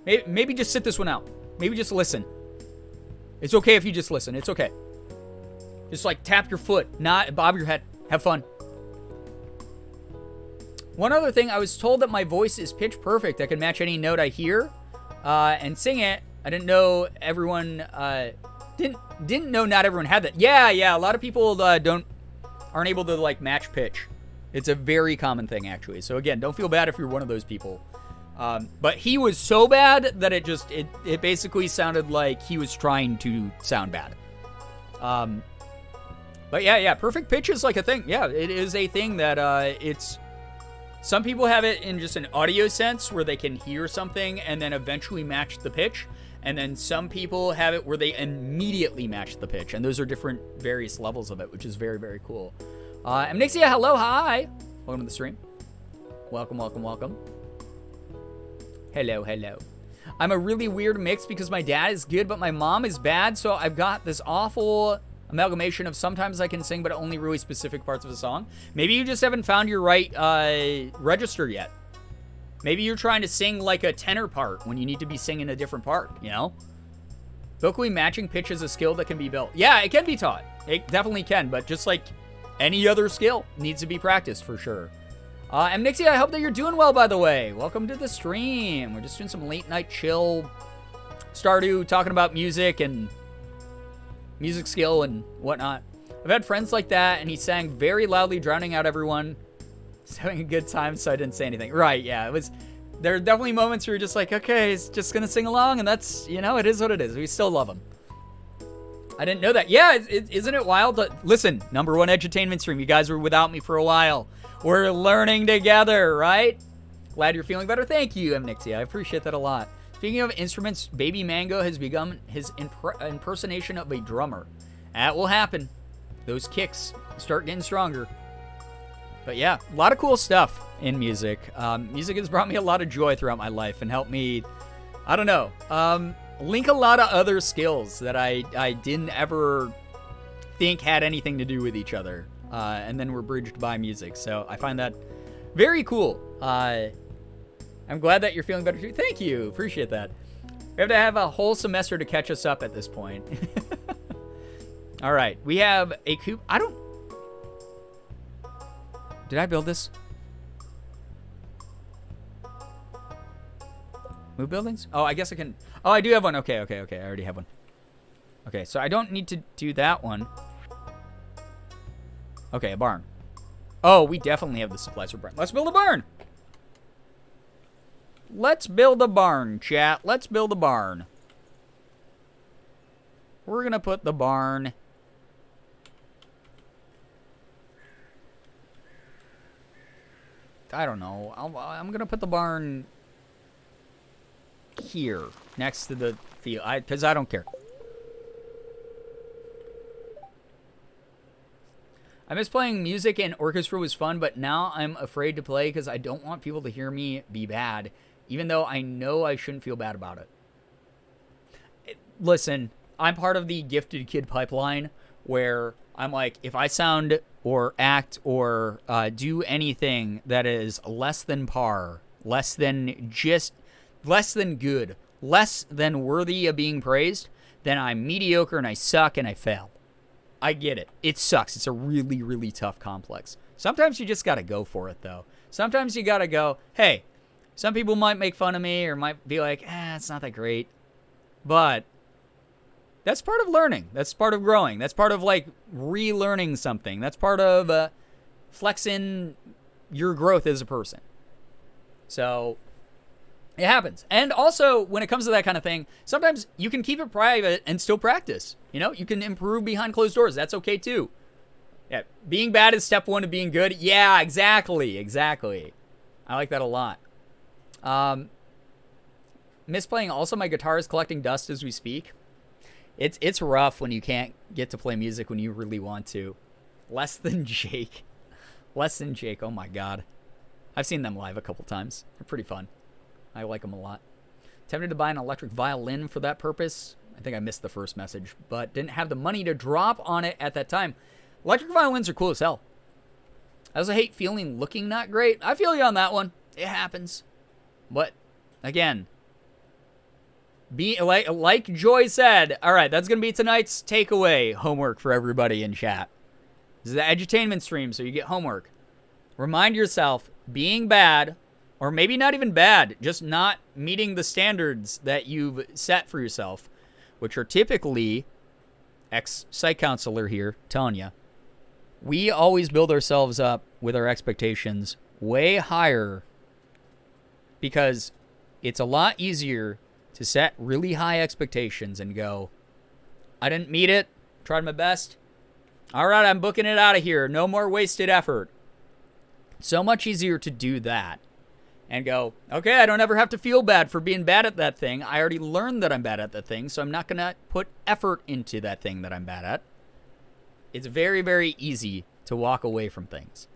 Maybe just sit this one out. Maybe just listen. It's okay if you just listen. It's okay. Just like tap your foot, not bob your head. Have fun. One other thing, I was told that my voice is pitch perfect. I can match any note I hear and sing it. I didn't know everyone didn't know not everyone had that. Yeah. A lot of people aren't able to like match pitch. It's a very common thing actually. So again, don't feel bad if you're one of those people. But he was so bad that it basically sounded like he was trying to sound bad. But yeah, perfect pitch is like a thing. Yeah, it is a thing that it's. Some people have it in just an audio sense where they can hear something and then eventually match the pitch. And then some people have it where they immediately match the pitch. And those are different various levels of it, which is very, very cool. Amnixia, hello, hi. Welcome to the stream. Welcome. Hello. I'm a really weird mix because my dad is good, but my mom is bad. So I've got this awful amalgamation of sometimes I can sing, but only really specific parts of a song. Maybe you just haven't found your right register yet. Maybe you're trying to sing like a tenor part when you need to be singing a different part, you know? Vocally matching pitch is a skill that can be built. Yeah, it can be taught. It definitely can, but just like any other skill, needs to be practiced for sure. Amnixia, I hope that you're doing well, by the way. Welcome to the stream. We're just doing some late night chill. Stardew, talking about music and music skill and whatnot. I've had friends like that, and he sang very loudly, drowning out everyone. He's having a good time, so I didn't say anything. Right, yeah, there are definitely moments where you're just like, okay, he's just gonna sing along, and that's, it is what it is. We still love him. I didn't know that. Yeah, isn't it wild? Listen, #1 edutainment stream. You guys were without me for a while. We're learning together, right? Glad you're feeling better. Thank you, Amnixia. I appreciate that a lot. Speaking of instruments, Baby Mango has begun his impersonation of a drummer. That will happen. Those kicks start getting stronger. But yeah, a lot of cool stuff in music. Music has brought me a lot of joy throughout my life and helped me, I don't know, link a lot of other skills that I didn't ever think had anything to do with each other. And then were bridged by music. So I find that very cool. I'm glad that you're feeling better too. Thank you. Appreciate that. We have to have a whole semester to catch us up at this point. All right. We have a coop. Did I build this? Move buildings? Oh, I guess I can. Oh, I do have one. Okay. I already have one. Okay, so I don't need to do that one. Okay, a barn. Oh, we definitely have the supplies for barn. Let's build a barn. Let's build a barn, chat. Let's build a barn. We're going to put the barn... I don't know. I'm going to put the barn here, next to the field, because I don't care. I miss playing music and orchestra was fun, but now I'm afraid to play because I don't want people to hear me be bad, even though I know I shouldn't feel bad about it. Listen, I'm part of the gifted kid pipeline where I'm like, if I sound or act or do anything that is less than par, less than good, less than worthy of being praised, then I'm mediocre and I suck and I fail. I get it. It sucks. It's a really, really tough complex. Sometimes you just got to go for it, though. Sometimes you got to go, hey, some people might make fun of me or might be like, it's not that great. But that's part of learning. That's part of growing. That's part of, like, relearning something. That's part of flexing your growth as a person. So it happens. And also, when it comes to that kind of thing, sometimes you can keep it private and still practice. You know, you can improve behind closed doors. That's okay, too. Yeah, being bad is step one to being good. Yeah, exactly. I like that a lot. Miss playing. Also, my guitar is collecting dust as we speak. It's rough when you can't get to play music when you really want to. Less than Jake. Oh, my God. I've seen them live a couple times. They're pretty fun. I like them a lot. Tempted to buy an electric violin for that purpose. I think I missed the first message, but didn't have the money to drop on it at that time. Electric violins are cool as hell. I also hate feeling looking not great. I feel you on that one. It happens. But, again, Be like Joy said. All right, that's gonna be tonight's takeaway homework for everybody in chat. This is the edutainment stream, so you get homework. Remind yourself, being bad, or maybe not even bad, just not meeting the standards that you've set for yourself, which are typically, ex-psych counselor here telling you, we always build ourselves up with our expectations way higher because it's a lot easier to set really high expectations and go, I didn't meet it, tried my best. All right, I'm booking it out of here. No more wasted effort. So much easier to do that and go, okay, I don't ever have to feel bad for being bad at that thing. I already learned that I'm bad at that thing, so I'm not going to put effort into that thing that I'm bad at. It's very, very easy to walk away from things.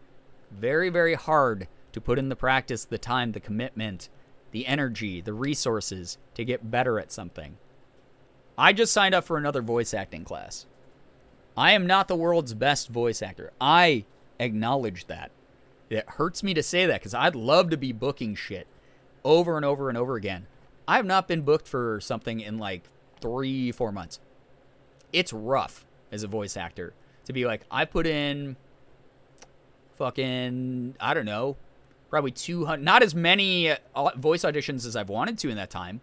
Very, very hard to put in the practice, the time, the commitment, the energy, the resources to get better at something. I just signed up for another voice acting class. I am not the world's best voice actor. I acknowledge that. It hurts me to say that because I'd love to be booking shit over and over and over again. I have not been booked for something in like 3-4 months. It's rough as a voice actor to be like, I put in fucking, I don't know, probably 200, not as many voice auditions as I've wanted to in that time.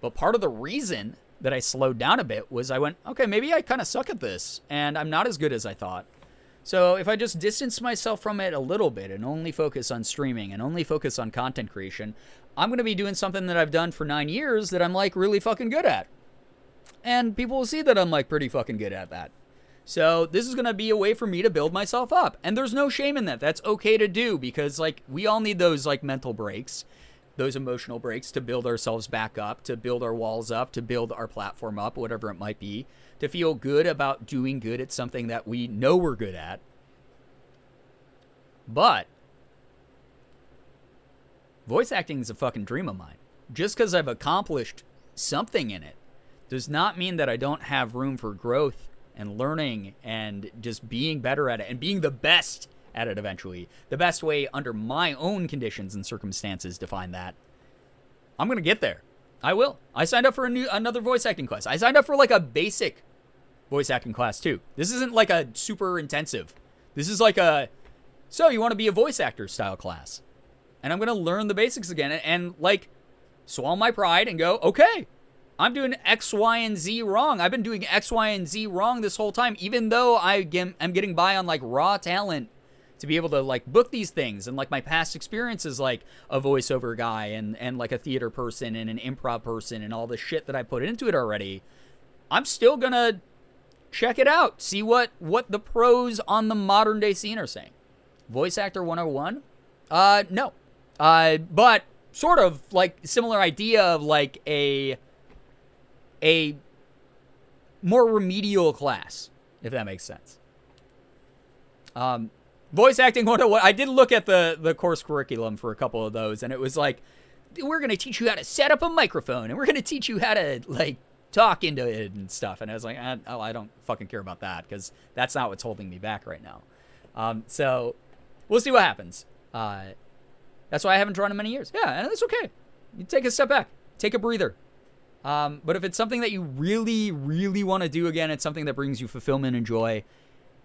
But part of the reason that I slowed down a bit was I went, okay, maybe I kind of suck at this and I'm not as good as I thought. So if I just distance myself from it a little bit and only focus on streaming and only focus on content creation, I'm going to be doing something that I've done for 9 years that I'm like really fucking good at. And people will see that I'm like pretty fucking good at that. So this is going to be a way for me to build myself up. And there's no shame in that. That's okay to do because like we all need those like mental breaks, those emotional breaks to build ourselves back up, to build our walls up, to build our platform up, whatever it might be, to feel good about doing good at something that we know we're good at. But voice acting is a fucking dream of mine. Just because I've accomplished something in it does not mean that I don't have room for growth and learning and just being better at it and being the best at it eventually. The best way under my own conditions and circumstances to find that. I'm going to get there. I will. I signed up for another voice acting class. I signed up for like a basic voice acting class too. This isn't like a super intensive. This is like a, so you want to be a voice actor style class. And I'm going to learn the basics again and like swallow my pride and go, okay, I'm doing X, Y, and Z wrong. I've been doing X, Y, and Z wrong this whole time, even though I'm getting by on like raw talent to be able to like book these things and like my past experiences like a voiceover guy and like a theater person and an improv person and all the shit that I put into it already. I'm still going to check it out. See what the pros on the modern day scene are saying. Voice actor 101? No. But sort of like similar idea of like a more remedial class, if that makes sense. Voice acting 101. I did look at the course curriculum for a couple of those, and it was like, we're going to teach you how to set up a microphone, and we're going to teach you how to like talk into it and stuff. And I was like, I don't fucking care about that because that's not what's holding me back right now. So we'll see what happens. That's why I haven't drawn in many years. Yeah, and that's okay. You take a step back, take a breather. But if it's something that you really, really want to do again, it's something that brings you fulfillment and joy,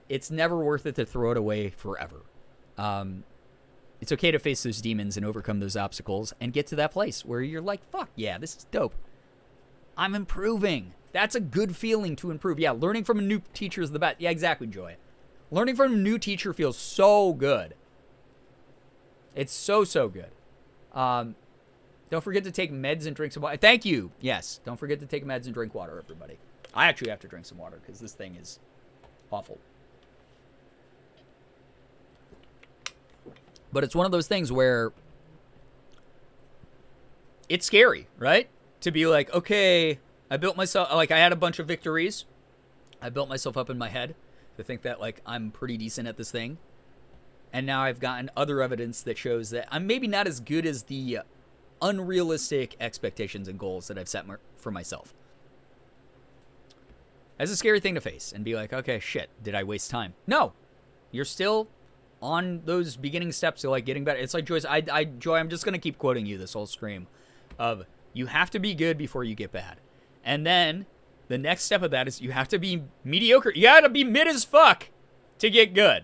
it's never worth it to throw it away forever. It's okay to face those demons and overcome those obstacles and get to that place where you're like, fuck, yeah, this is dope. I'm improving. That's a good feeling to improve. Yeah, learning from a new teacher is the best. Yeah, exactly, Joy. Learning from a new teacher feels so good. It's so good. Don't forget to take meds and drink some water. Thank you. Yes, don't forget to take meds and drink water, everybody. I actually have to drink some water because this thing is awful. But it's one of those things where it's scary, right? To be like, okay, I built myself, like I had a bunch of victories. I built myself up in my head to think that like I'm pretty decent at this thing. And now I've gotten other evidence that shows that I'm maybe not as good as the unrealistic expectations and goals that I've set for myself. That's a scary thing to face and be like, okay, shit, did I waste time? No, you're still on those beginning steps to like getting better. It's like Joy, I'm just going to keep quoting you this whole stream of you have to be good before you get bad. And then the next step of that is you have to be mediocre. You gotta be mid as fuck to get good.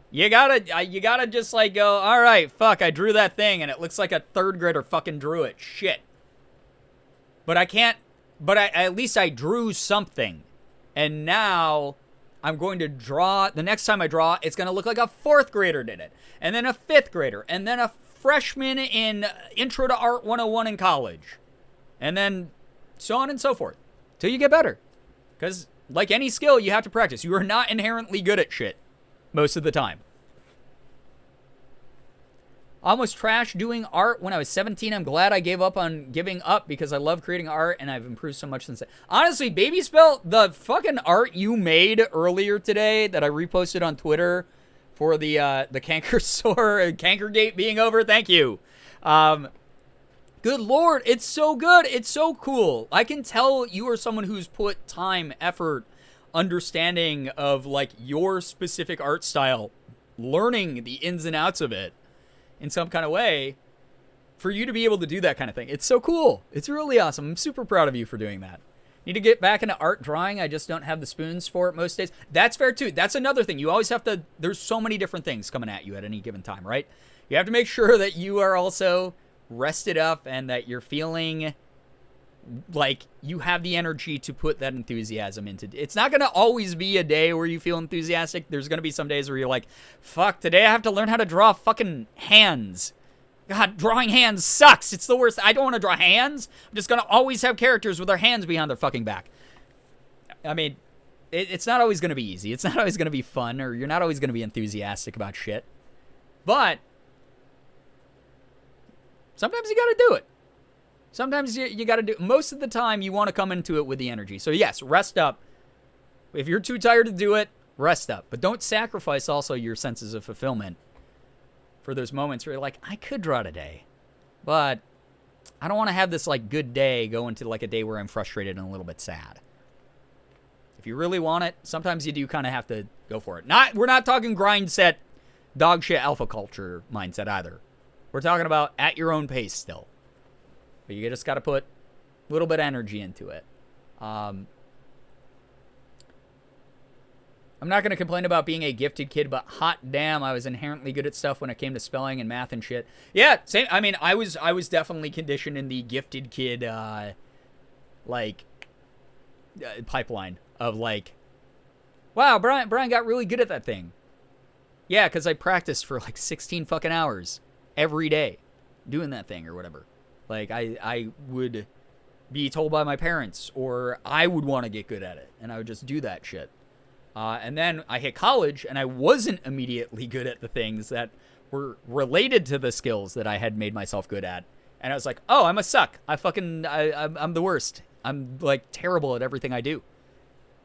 You gotta just like go, all right, fuck, I drew that thing and it looks like a third grader fucking drew it. Shit. But I can't, but at least I drew something. And now I'm going to draw, the next time I draw, it's going to look like a fourth grader did it. And then a fifth grader. And then a freshman in Intro to Art 101 in college. And then so on and so forth. Till you get better. Because like any skill, you have to practice. You are not inherently good at shit most of the time. Almost trashed doing art when I was 17. I'm glad I gave up on giving up because I love creating art and I've improved so much since then. Honestly, Baby Spell, the fucking art you made earlier today that I reposted on Twitter for the canker sore and cankergate being over, thank you. Good Lord, it's so good. It's so cool. I can tell you are someone who's put time, effort, understanding of like your specific art style, learning the ins and outs of it in some kind of way for you to be able to do that kind of thing. It's so cool. It's really awesome. I'm super proud of you for doing that. Need to get back into art drawing. I just don't have the spoons for it most days. That's fair too. That's another thing. You always have to, there's so many different things coming at you at any given time, right? You have to make sure that you are also rested up and that you're feeling like you have the energy to put that enthusiasm into. It's not going to always be a day where you feel enthusiastic. There's going to be some days where you're like, fuck, today I have to learn how to draw fucking hands. God, drawing hands sucks. It's the worst. I don't want to draw hands. I'm just going to always have characters with their hands behind their fucking back. I mean, it's not always going to be easy. It's not always going to be fun, or you're not always going to be enthusiastic about shit. But sometimes you got to do it. Sometimes you got to do, most of the time you want to come into it with the energy. So yes, rest up. If you're too tired to do it, rest up. But don't sacrifice also your senses of fulfillment for those moments where you're like, I could draw today, but I don't want to have this like good day go into like a day where I'm frustrated and a little bit sad. If you really want it, sometimes you do kind of have to go for it. We're not talking grind set, dog shit alpha culture mindset either. We're talking about at your own pace still. But you just got to put a little bit of energy into it. I'm not going to complain about being a gifted kid, but hot damn, I was inherently good at stuff when it came to spelling and math and shit. Yeah, same. I mean, I was definitely conditioned in the gifted kid, pipeline of like, wow, Brian got really good at that thing. Yeah, because I practiced for like 16 fucking hours every day doing that thing or whatever. Like, I would be told by my parents, or I would want to get good at it, and I would just do that shit. And then I hit college, and I wasn't immediately good at the things that were related to the skills that I had made myself good at. And I was like, oh, I'm a suck. I'm the worst. I'm, like, terrible at everything I do.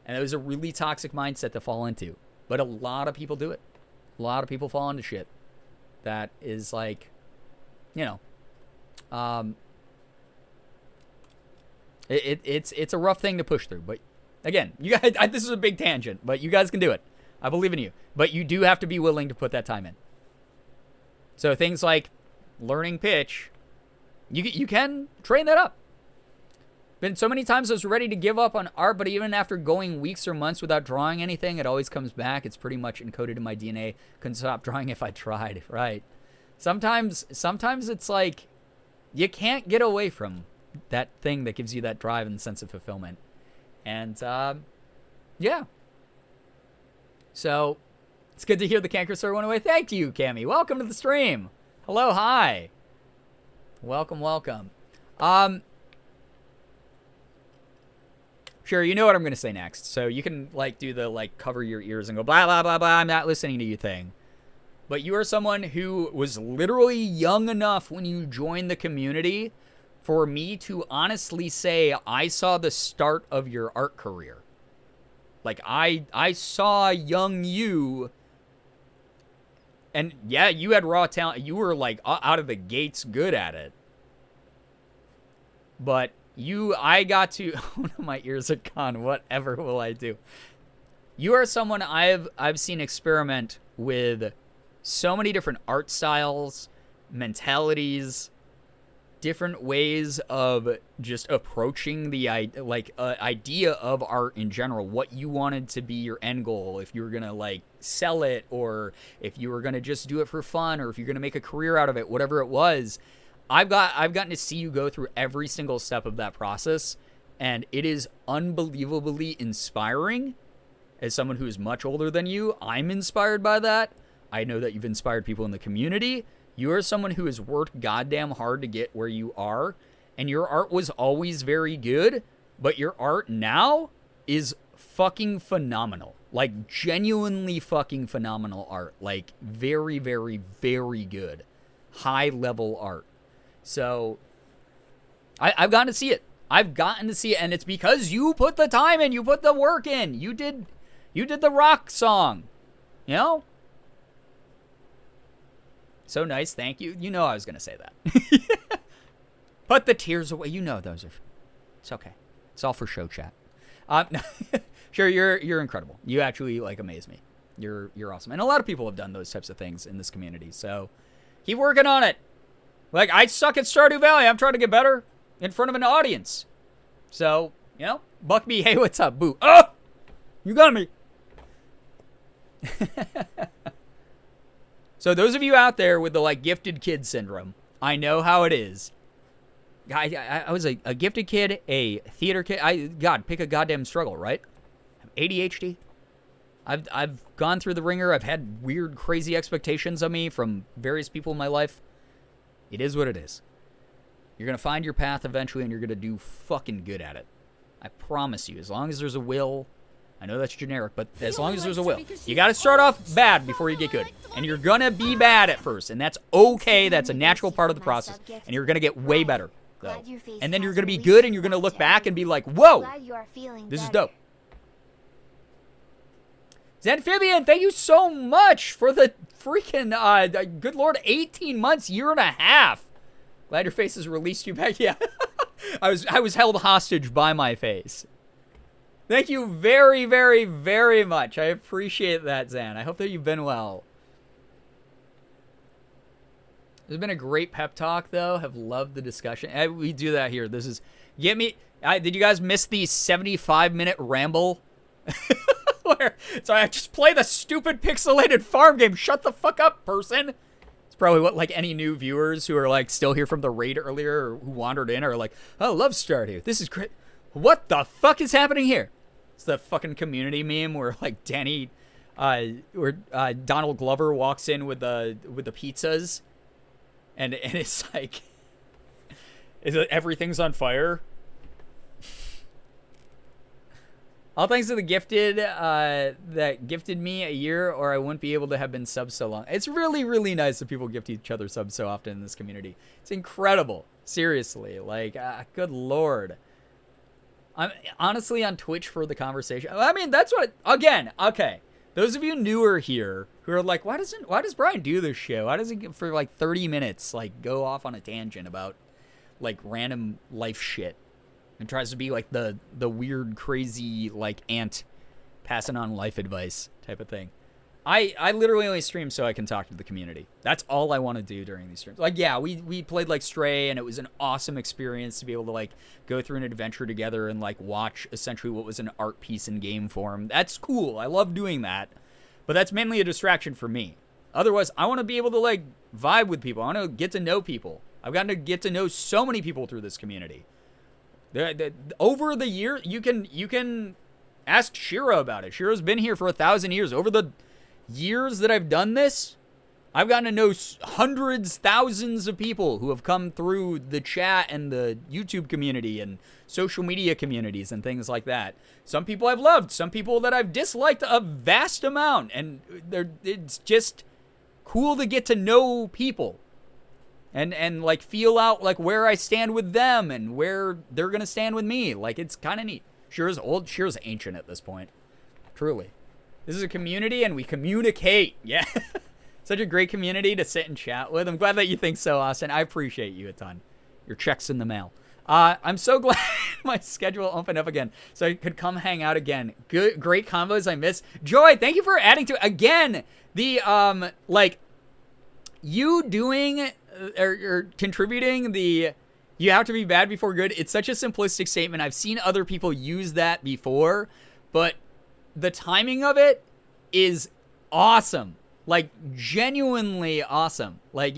And it was a really toxic mindset to fall into. But a lot of people do it. A lot of people fall into shit that is, like, you know, it's a rough thing to push through, but again, you guys, this is a big tangent, but you guys can do it. I believe in you, but you do have to be willing to put that time in. So things like learning pitch, you can train that up. Been so many times I was ready to give up on art, but even after going weeks or months without drawing anything, it always comes back. It's pretty much encoded in my DNA. Couldn't stop drawing if I tried, right? Sometimes it's like, you can't get away from that thing that gives you that drive and sense of fulfillment. And, yeah. So, it's good to hear the canker sore went away. Thank you, Cammy. Welcome to the stream. Hello, hi. Welcome. Sure, you know what I'm going to say next. So, you can, like, do the, like, cover your ears and go, blah, blah, blah, blah, I'm not listening to you thing. But you are someone who was literally young enough when you joined the community for me to honestly say I saw the start of your art career. Like, I saw young you, and yeah, you had raw talent. You were, like, out of the gates good at it. But I got to, oh no, my ears are gone. Whatever will I do? You are someone I've seen experiment with so many different art styles, mentalities, different ways of just approaching the idea of art in general, what you wanted to be your end goal, if you were gonna like sell it, or if you were gonna just do it for fun, or if you're gonna make a career out of it, whatever it was. I've gotten to see you go through every single step of that process, and it is unbelievably inspiring. As someone who is much older than you, I'm inspired by that. I know that you've inspired people in the community. You are someone who has worked goddamn hard to get where you are, and your art was always very good, but your art now is fucking phenomenal. Like, genuinely fucking phenomenal art. Like, very, very, very good. High-level art. So, I've gotten to see it. I've gotten to see it, and it's because you put the time in, you put the work in. You did the rock song, you know? So nice, thank you. You know I was going to say that. Put the tears away. You know those are... It's okay. It's all for show chat. No, sure, you're incredible. You actually, like, amaze me. You're awesome. And a lot of people have done those types of things in this community, so keep working on it. Like, I suck at Stardew Valley. I'm trying to get better in front of an audience. So, you know, Buckby, hey, what's up? Boo. Oh! You got me. So those of you out there with the, like, gifted kid syndrome, I know how it is. I was a gifted kid, a theater kid. God, pick a goddamn struggle, right? ADHD. I've gone through the ringer. I've had weird, crazy expectations of me from various people in my life. It is what it is. You're going to find your path eventually, and you're going to do fucking good at it. I promise you, as long as there's a will. I know that's generic, but as long as there's a will. You got to start off bad before you get good. And you're going to be bad at first, and that's okay. That's a natural part of the process. And you're going to get way better, though. And then you're going to be good, and you're going to look back and be like, whoa, this is dope. Xamphibian, thank you so much for the freaking, good lord, 18 months, year and a half. Glad your face has released you back. Yeah, I was held hostage by my face. Thank you very, very, very much. I appreciate that, Zan. I hope that you've been well. There's been a great pep talk, though. Have loved the discussion. We do that here. This is... Get me... did you guys miss the 75-minute ramble? So I just play the stupid pixelated farm game. Shut the fuck up, person. It's probably what, like, any new viewers who are, like, still here from the raid earlier or who wandered in are like, oh, love Stardew. This is great. What the fuck is happening here? It's the fucking community meme where, like, Donald Glover walks in with the pizzas, and it's like, everything's on fire. All thanks to the gifted that gifted me a year, or I wouldn't be able to have been subbed so long. It's really, really nice that people gift each other subs so often in this community. It's incredible. Seriously, like, good lord. I'm honestly on Twitch for the conversation. I mean, that's what, again, okay. Those of you newer here who are like, why does Brian do this show? Why does he, for like 30 minutes, like, go off on a tangent about, like, random life shit? And tries to be like the weird, crazy, like, aunt passing on life advice type of thing. I literally only stream so I can talk to the community. That's all I want to do during these streams. Like, yeah, we played, like, Stray, and it was an awesome experience to be able to, like, go through an adventure together and, like, watch essentially what was an art piece in game form. That's cool. I love doing that. But that's mainly a distraction for me. Otherwise, I want to be able to, like, vibe with people. I want to get to know people. I've gotten to get to know so many people through this community. Over the year, you can ask Shira about it. Shira's been here for 1,000 years. Over the years that I've done this, I've gotten to know hundreds, thousands of people who have come through the chat and the YouTube community and social media communities and things like that. Some people I've loved, some people that I've disliked a vast amount, and it's just cool to get to know people. And like, feel out, like, where I stand with them and where they're going to stand with me. Like, it's kind of neat. Shira's old. Shira's ancient at this point. Truly. This is a community, and we communicate. Yeah. Such a great community to sit and chat with. I'm glad that you think so, Austin. I appreciate you a ton. Your check's in the mail. I'm so glad my schedule opened up again so I could come hang out again. Great combos I missed. Joy, thank you for adding to, again, the, like, you doing... or contributing the You have to be bad before good. It's such a simplistic statement. I've seen other people use that before, but the timing of it is awesome. Like, genuinely awesome. Like,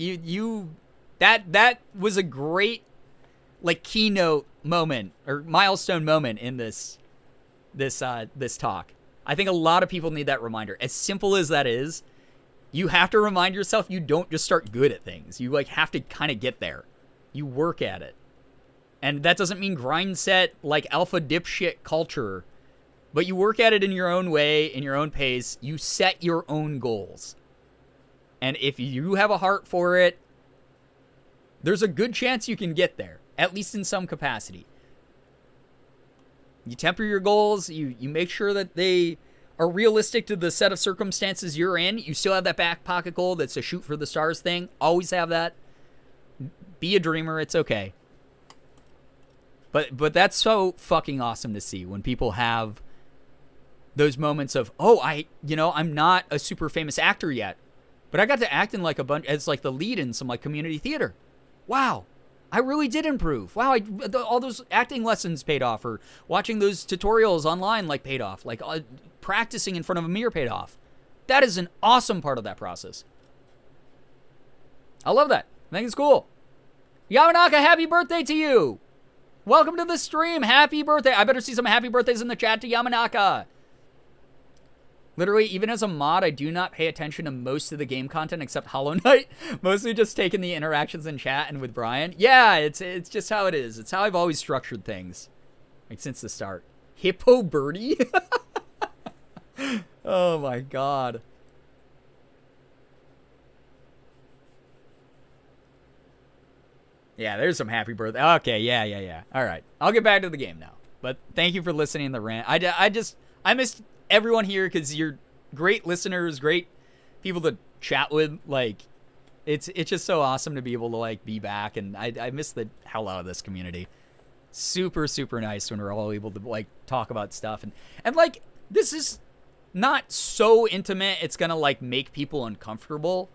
that was a great, like, keynote moment or milestone moment in this talk. I think a lot of people need that reminder. As simple as that is, you have to remind yourself you don't just start good at things. You, like, have to kind of get there. You work at it. And that doesn't mean grind set, like, alpha dipshit culture. But you work at it in your own way, in your own pace. You set your own goals. And if you have a heart for it, there's a good chance you can get there, at least in some capacity. You temper your goals. You make sure that they are realistic to the set of circumstances you're in. You still have that back pocket goal that's a shoot for the stars thing. Always have that. Be a dreamer. It's okay. But that's so fucking awesome to see when people have those moments of, I'm not a super famous actor yet, but I got to act in like a bunch as like the lead in some like community theater. Wow. I really did improve. Wow, all those acting lessons paid off, or watching those tutorials online like paid off, like practicing in front of a mirror paid off. That is an awesome part of that process. I love that. I think it's cool. Yamanaka, happy birthday to you. Welcome to the stream. Happy birthday. I better see some happy birthdays in the chat to Yamanaka. Literally, even as a mod, I do not pay attention to most of the game content except Hollow Knight. Mostly just taking the interactions in chat and with Brian. Yeah, it's just how it is. It's how I've always structured things. Like, since the start. Hippo Birdie? Oh my god. Yeah, there's some happy birthday. Okay, yeah. All right. I'll get back to the game now. But thank you for listening to the rant. I missed everyone here because you're great listeners, great people to chat with. Like, it's just so awesome to be able to, like, be back. And I miss the hell out of this community. Super, super nice when we're all able to, like, talk about stuff. And like, this is not so intimate it's gonna, like, make people uncomfortable.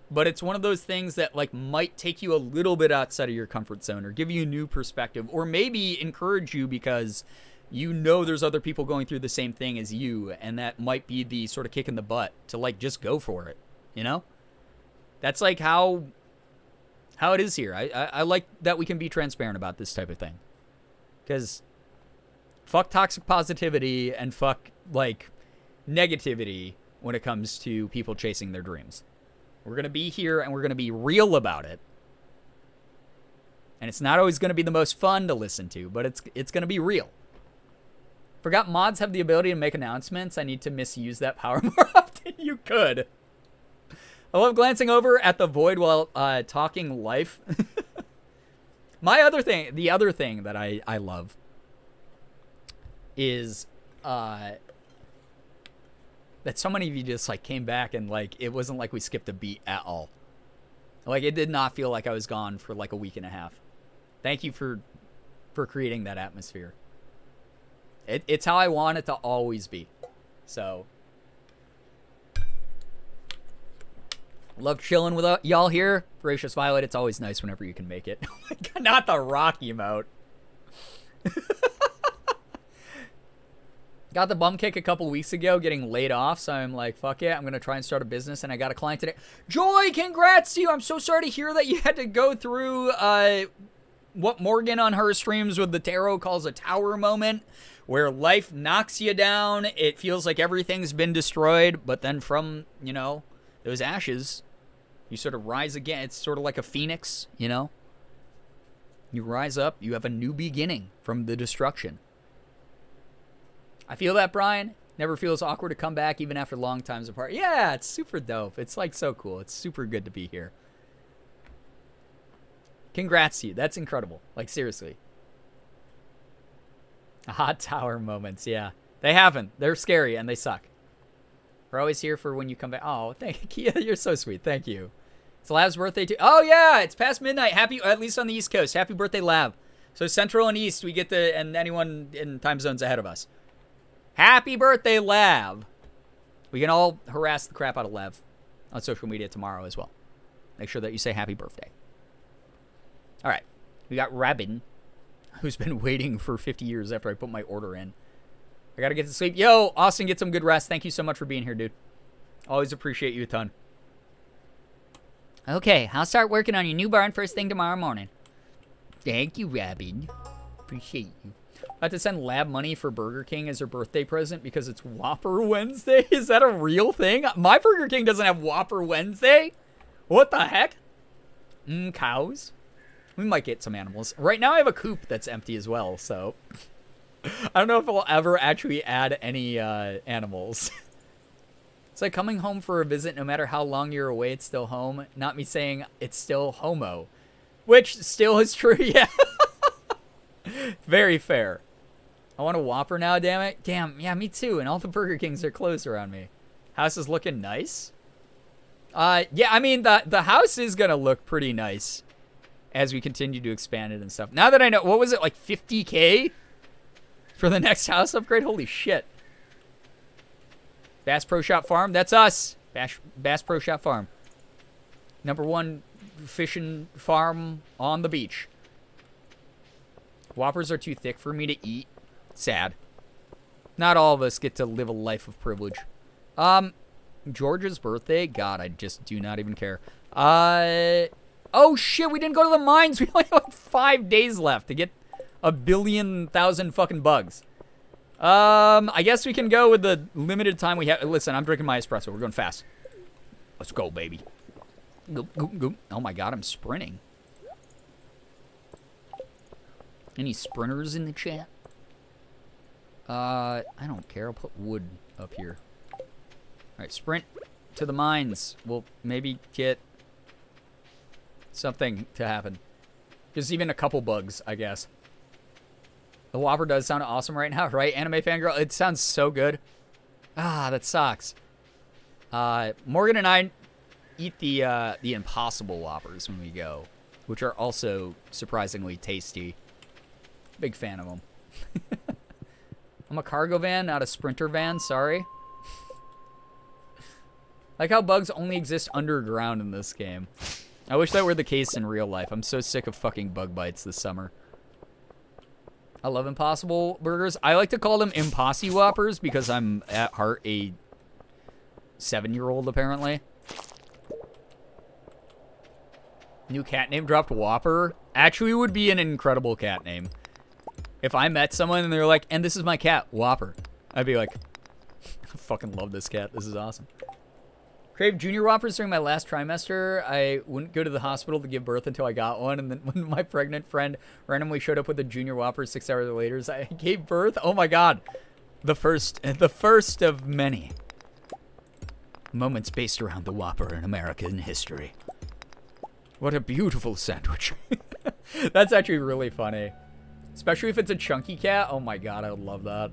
But it's one of those things that, like, might take you a little bit outside of your comfort zone or give you a new perspective, or maybe encourage you because you know there's other people going through the same thing as you, and that might be the sort of kick in the butt to, like, just go for it, you know? That's, like, how it is here. I like that we can be transparent about this type of thing. Because fuck toxic positivity and fuck, like, negativity when it comes to people chasing their dreams. We're going to be here and we're going to be real about it. And it's not always going to be the most fun to listen to, but it's going to be real. Forgot mods have the ability to make announcements. I need to misuse that power more often. You could. I love glancing over at the void while talking life. The other thing that I love is that so many of you just, like, came back and, like, it wasn't like we skipped a beat at all. Like, it did not feel like I was gone for, like, a week and a half. Thank you for creating that atmosphere. It's how I want it to always be. So, love chilling with y'all here. Voracious Violet, it's always nice whenever you can make it. Oh my god, not the rock emote. Got the bum kick a couple weeks ago getting laid off, so I'm like, fuck yeah, I'm going to try and start a business, and I got a client today. Joy, congrats to you. I'm so sorry to hear that you had to go through what Morgan on her streams with the tarot calls a tower moment, where life knocks you down. It feels like everything's been destroyed, but then from, you know, those ashes, you sort of rise again. It's sort of like a phoenix, you know? You rise up, you have a new beginning from the destruction. I feel that, Brian. Never feels awkward to come back even after long times apart. Yeah, it's super dope. It's, like, so cool. It's super good to be here. Congrats to you. That's incredible. Like, seriously. Hot tower moments, yeah. They happen. They're scary and they suck. We're always here for when you come back. Oh, thank you. You're so sweet. Thank you. It's Lav's birthday too. Oh, yeah. It's past midnight. Happy, at least on the East Coast. Happy birthday, Lav. So Central and East, we get the, and anyone in time zones ahead of us. Happy birthday, Lav. We can all harass the crap out of Lav on social media tomorrow as well. Make sure that you say happy birthday. All right. We got Rabin, who's been waiting for 50 years after I put my order in. I gotta get to sleep. Yo, Austin, get some good rest. Thank you so much for being here, dude. Always appreciate you a ton. Okay, I'll start working on your new barn first thing tomorrow morning. Thank you, Rabin. Appreciate you. I have to send Lab money for Burger King as her birthday present because it's Whopper Wednesday. Is that a real thing? My Burger King doesn't have Whopper Wednesday. What the heck? Cows. We might get some animals. Right now I have a coop that's empty as well, so I don't know if I'll ever actually add any animals. It's like coming home for a visit. No matter how long you're away, it's still home. Not me saying it's still homo. Which still is true, yeah. Very fair. I want a Whopper now, damn it. Damn, yeah, me too. And all the Burger Kings are closed around me. House is looking nice. Yeah, I mean, the house is going to look pretty nice as we continue to expand it and stuff. Now that I know, what was it, like 50K for the next house upgrade? Holy shit. Bass Pro Shop Farm, that's us. Bass Pro Shop Farm. #1 fishing farm on the beach. Whoppers are too thick for me to eat. Sad. Not all of us get to live a life of privilege. George's birthday? God, I just do not even care. Oh shit, we didn't go to the mines. We only have like 5 days left to get 1,000,000,000 fucking bugs. I guess we can go with the limited time we have. Listen, I'm drinking my espresso. We're going fast. Let's go, baby. Go, go, go. Oh my god, I'm sprinting. Any sprinters in the chat? I don't care. I'll put wood up here. Alright, sprint to the mines. We'll maybe get something to happen. Just even a couple bugs, I guess. The Whopper does sound awesome right now, right? Anime Fangirl, it sounds so good. Ah, that sucks. Morgan and I eat the Impossible Whoppers when we go, which are also surprisingly tasty. Big fan of them. I'm a cargo van, not a sprinter van, sorry. Like how bugs only exist underground in this game. I wish that were the case in real life. I'm so sick of fucking bug bites this summer. I love Impossible Burgers. I like to call them Impossy Whoppers because I'm at heart a 7-year-old apparently. New cat name dropped, Whopper. Actually would be an incredible cat name. If I met someone and they're like, and this is my cat, Whopper, I'd be like, I fucking love this cat. This is awesome. Craved junior Whoppers during my last trimester. I wouldn't go to the hospital to give birth until I got one. And then when my pregnant friend randomly showed up with a junior Whopper 6 hours later, I gave birth. Oh my God. The first of many moments based around the Whopper in American history. What a beautiful sandwich. That's actually really funny. Especially if it's a chunky cat. Oh my god, I would love that.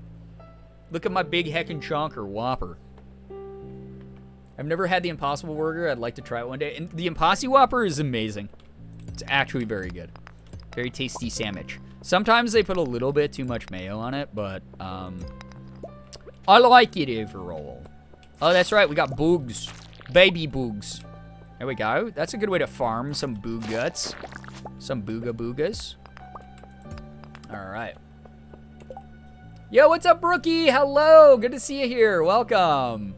Look at my big heckin' chunk or Whopper. I've never had the Impossible Burger. I'd like to try it one day. And the Impossible Whopper is amazing. It's actually very good. Very tasty sandwich. Sometimes they put a little bit too much mayo on it, but I like it overall. Oh, that's right. We got boogs. Baby boogs. There we go. That's a good way to farm some boog guts. Some booga boogas. All right. Yo, what's up, Brookie? Hello. Good to see you here. Welcome.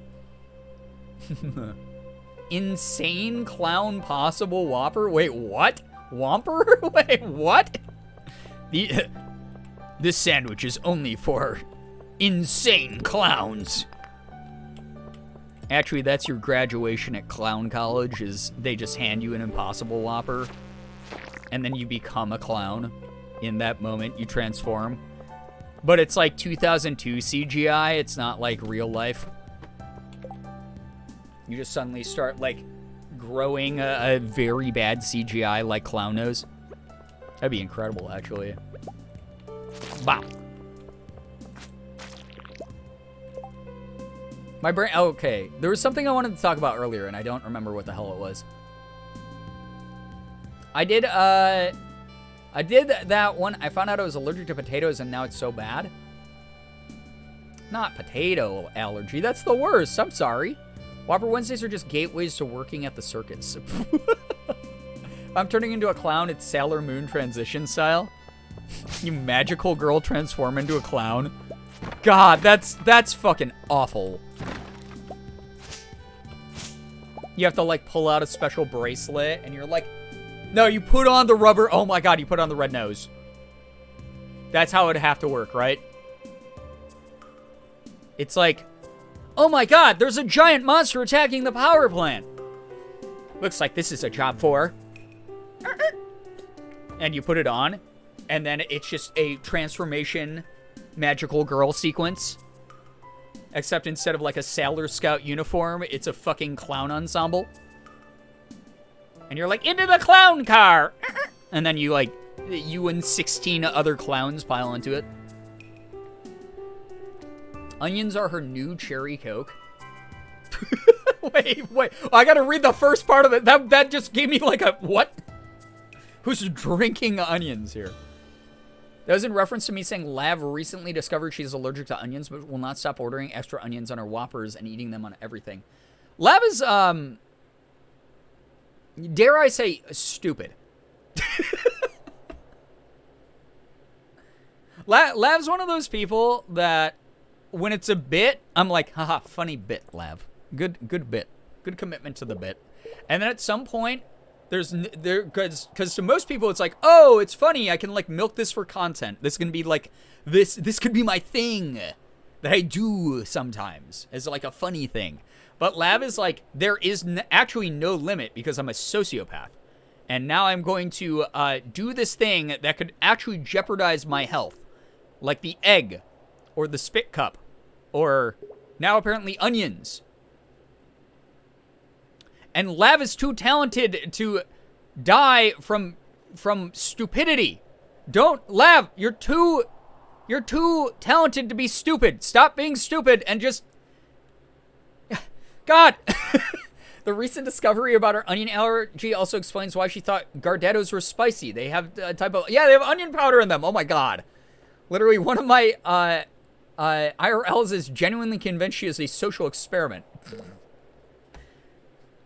Insane Clown Possible Whopper? Wait, what? Whopper? Wait, what? This sandwich is only for insane clowns. Actually, that's your graduation at clown college, is they just hand you an Impossible Whopper, and then you become a clown. In that moment, you transform. But it's like 2002 CGI, it's not like real life. You just suddenly start, like, growing a very bad CGI like clown nose. That'd be incredible, actually. Wow. My brain, oh, okay. There was something I wanted to talk about earlier, and I don't remember what the hell it was. I did that one. I found out I was allergic to potatoes, and now it's so bad. Not potato allergy. That's the worst. I'm sorry. Whopper Wednesdays are just gateways to working at the circus. I'm turning into a clown, it's Sailor Moon transition style. You magical girl transform into a clown. God, that's fucking awful. You have to like pull out a special bracelet and you're like, no, you put on the rubber. Oh my God, you put on the red nose. That's how it'd have to work, right? It's like, oh my God, there's a giant monster attacking the power plant. Looks like this is a job for. And you put it on, and then it's just a transformation magical girl sequence. Except instead of like a Sailor Scout uniform, it's a fucking clown ensemble. And you're like, into the clown car! And then you like, you and 16 other clowns pile into it. Onions are her new cherry Coke. wait. I gotta read the first part of it. That just gave me like a, what? Who's drinking onions here? That was in reference to me saying Lav recently discovered she's allergic to onions, but will not stop ordering extra onions on her Whoppers and eating them on everything. Lav is, dare I say, stupid. Lav's one of those people that, when it's a bit, I'm like, haha, funny bit, Lav. Good bit. Good commitment to the bit. And then at some point, because to most people it's like, oh, it's funny, I can like milk this for content. This can be like, this could be my thing that I do sometimes as like a funny thing. But Lav is like, there is actually no limit because I'm a sociopath. And now I'm going to do this thing that could actually jeopardize my health. Like the egg, or the spit cup, or now apparently onions. And Lav is too talented to die from stupidity. Don't, Lav, you're too talented to be stupid. Stop being stupid and just, God. The recent discovery about her onion allergy also explains why she thought Gardettos were spicy. They have a type of, yeah, they have onion powder in them. Oh my God. Literally, one of my IRLs is genuinely convinced she is a social experiment.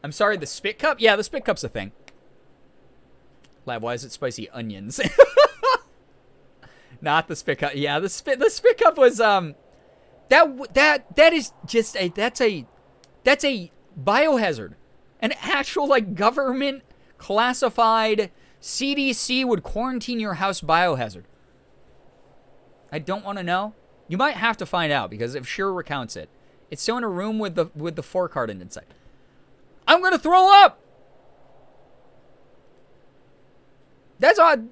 I'm sorry, the spit cup? Yeah, the spit cup's a thing. Lab, why is it spicy? Onions. Not the spit cup. Yeah, the spit cup was that is just that's a biohazard. An actual like government classified CDC would quarantine your house biohazard. I don't want to know. You might have to find out because if Sure recounts it. It's still in a room with the fork hardened inside. I'm gonna throw up! That's odd.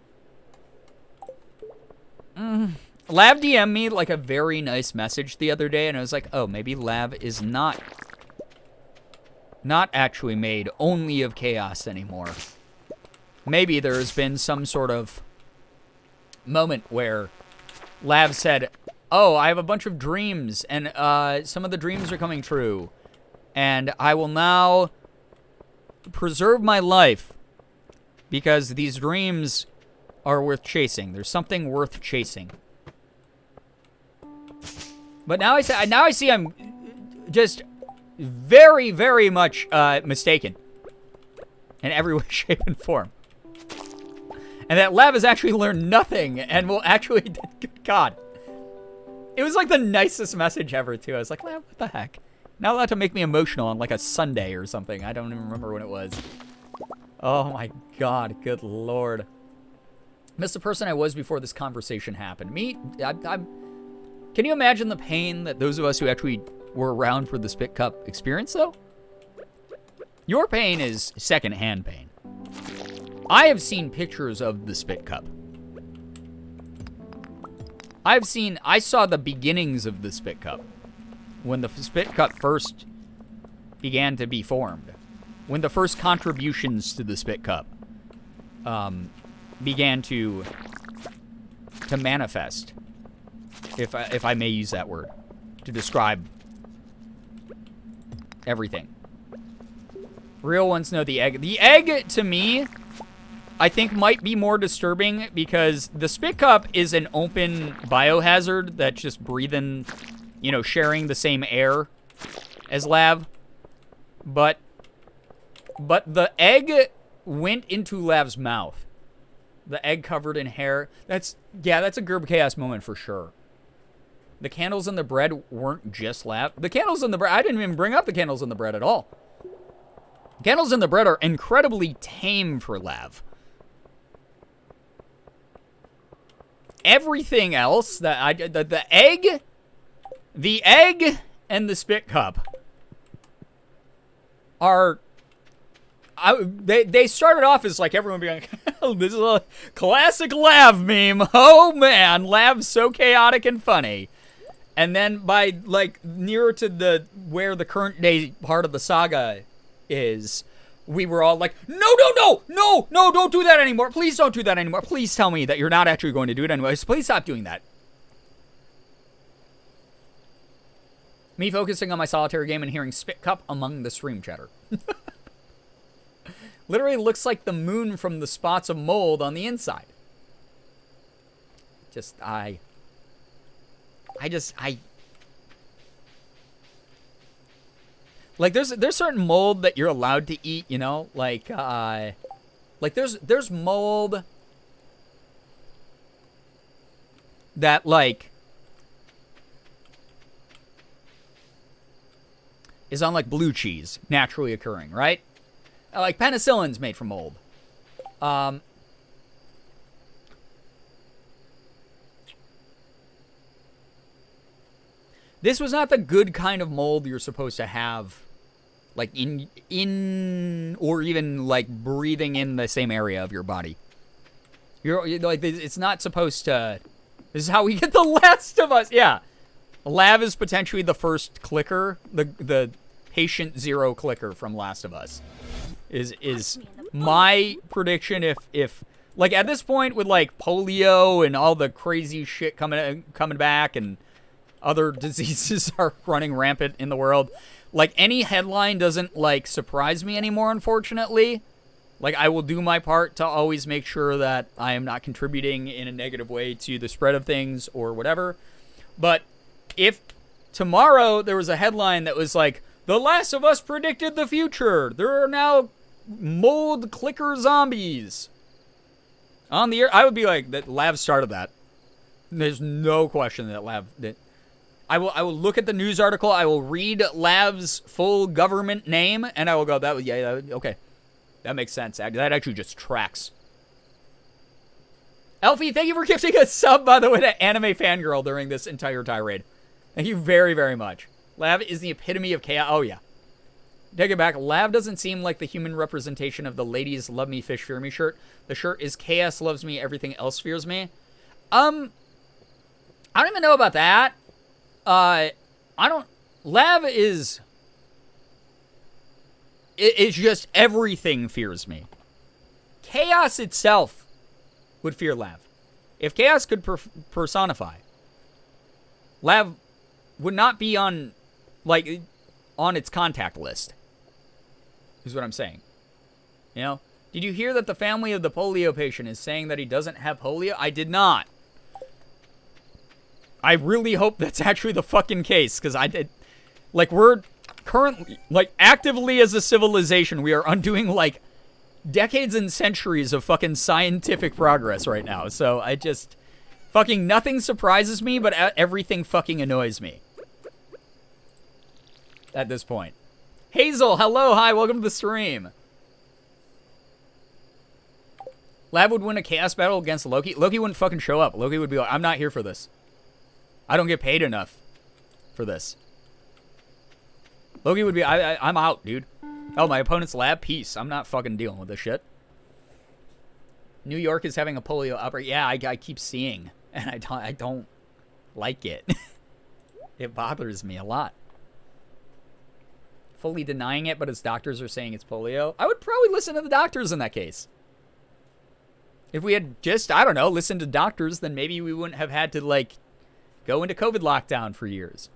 Lav DM'd me like a very nice message the other day, and I was like, oh, maybe Lav is not actually made only of chaos anymore. Maybe there has been some sort of moment where Lav said, oh, I have a bunch of dreams, and some of the dreams are coming true, and I will now preserve my life because these dreams are worth chasing. There's something worth chasing. But now I see I'm just very, very much mistaken in every way, shape, and form. And that Lav has actually learned nothing and will actually, good God. It was like the nicest message ever, too. I was like, Lav, what the heck? Not allowed to make me emotional on like a Sunday or something. I don't even remember when it was. Oh my God, good Lord. Miss the person I was before this conversation happened. Can you imagine the pain that those of us who actually were around for the spit cup experienced, though? Your pain is secondhand pain. I have seen pictures of the spit cup. I saw the beginnings of the spit cup. When the spit cup first began to be formed. When the first contributions to the spit cup began to manifest, if I may use that word, to describe everything. Real ones know the egg. The egg, to me, I think might be more disturbing because the spit cup is an open biohazard that's just breathing, you know, sharing the same air as Lav. But the egg went into Lav's mouth. The egg covered in hair. That's a Gerb Chaos moment for sure. The candles in the bread weren't just Lav. The candles in the bread, I didn't even bring up the candles in the bread at all. Candles in the bread are incredibly tame for Lav. Everything else that the egg and the spit cup are they started off as like everyone being like, oh, this is a classic Lav meme. Oh man, Lav's so chaotic and funny. And then by like nearer to where the current day part of the saga is, we were all like, no, don't do that anymore. Please don't do that anymore. Please tell me that you're not actually going to do it anymore. Please stop doing that. Me focusing on my solitaire game and hearing spit cup among the stream chatter. Literally looks like the moon from the spots of mold on the inside. Like there's certain mold that you're allowed to eat, you know? Like there's mold that like is on like blue cheese, naturally occurring, right? Like penicillin's made from mold. This was not the good kind of mold you're supposed to have, like in or even like breathing in the same area of your body. You're like, it's not supposed to. This is how we get The Last of Us. Yeah, Lav is potentially the first clicker, the patient zero clicker from Last of Us. Is my prediction if like at this point with like polio and all the crazy shit coming back and other diseases are running rampant in the world, like any headline doesn't like surprise me anymore, unfortunately. Like I will do my part to always make sure that I am not contributing in a negative way to the spread of things or whatever. But if tomorrow there was a headline that was like, The Last of Us predicted the future, there are now mold clicker zombies on the air, I would be like, that Lav started that. There's no question that Lav did. I will look at the news article, I will read Lav's full government name, and I will go, okay. That makes sense. That actually just tracks. Elfie, thank you for gifting a sub, by the way, to Anime Fangirl during this entire tirade. Thank you very, very much. Lav is the epitome of chaos. Oh, yeah. Take it back. Lav doesn't seem like the human representation of the ladies love me, fish fear me shirt. The shirt is chaos loves me, everything else fears me. I don't even know about that. Lav is... It's just everything fears me. Chaos itself would fear Lav. If chaos could personify, Lav would not be on its contact list. Is what I'm saying. You know? Did you hear that the family of the polio patient is saying that he doesn't have polio? I did not. I really hope that's actually the fucking case, because I did. Like, we're currently, like, actively as a civilization, we are undoing, like, decades and centuries of fucking scientific progress right now. So I just, fucking nothing surprises me, but everything fucking annoys me. At this point. Hazel, hello, hi, welcome to the stream. Lav would win a chaos battle against Loki. Loki wouldn't fucking show up. Loki would be like, I'm not here for this. I don't get paid enough for this. Loki would be, I'm out, dude. Oh, my opponent's lab? Peace. I'm not fucking dealing with this shit. New York is having a polio outbreak. Yeah, I keep seeing. And I don't like it. It bothers me a lot. Fully denying it, but his doctors are saying it's polio. I would probably listen to the doctors in that case. If we had just, I don't know, listened to doctors, then maybe we wouldn't have had to, like, go into COVID lockdown for years.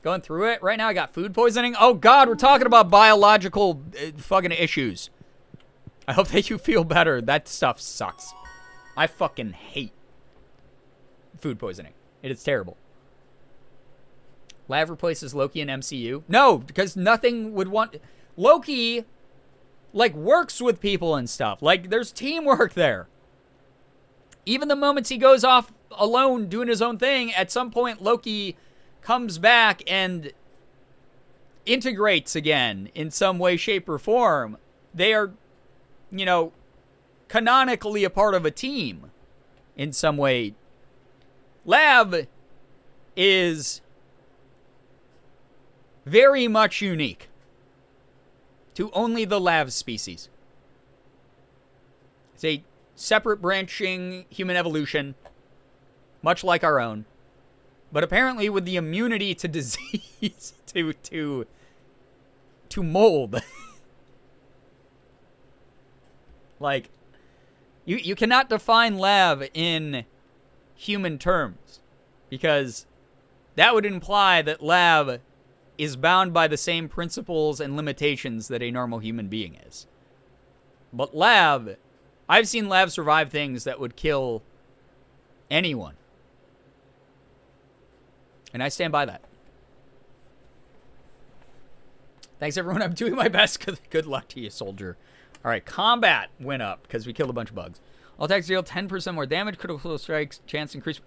Going through it. Right now I got food poisoning. Oh, God, we're talking about biological fucking issues. I hope that you feel better. That stuff sucks. I fucking hate food poisoning. It is terrible. Lav replaces Loki in MCU. No, because nothing would want... Loki like, works with people and stuff. Like, there's teamwork there. Even the moments he goes off alone doing his own thing, at some point Loki comes back and integrates again in some way, shape, or form. They are, you know, canonically a part of a team in some way. Lav is very much unique to only the Lav species. It's a separate branching human evolution, much like our own, but apparently with the immunity to disease, to mold. Like, you cannot define Lav in human terms, because that would imply that Lav is bound by the same principles and limitations that a normal human being is. But Lav, I've seen Lav survive things that would kill anyone. And I stand by that. Thanks, everyone. I'm doing my best. Good luck to you, soldier. All right, combat went up because we killed a bunch of bugs. All attacks deal 10% more damage. Critical strikes chance increase.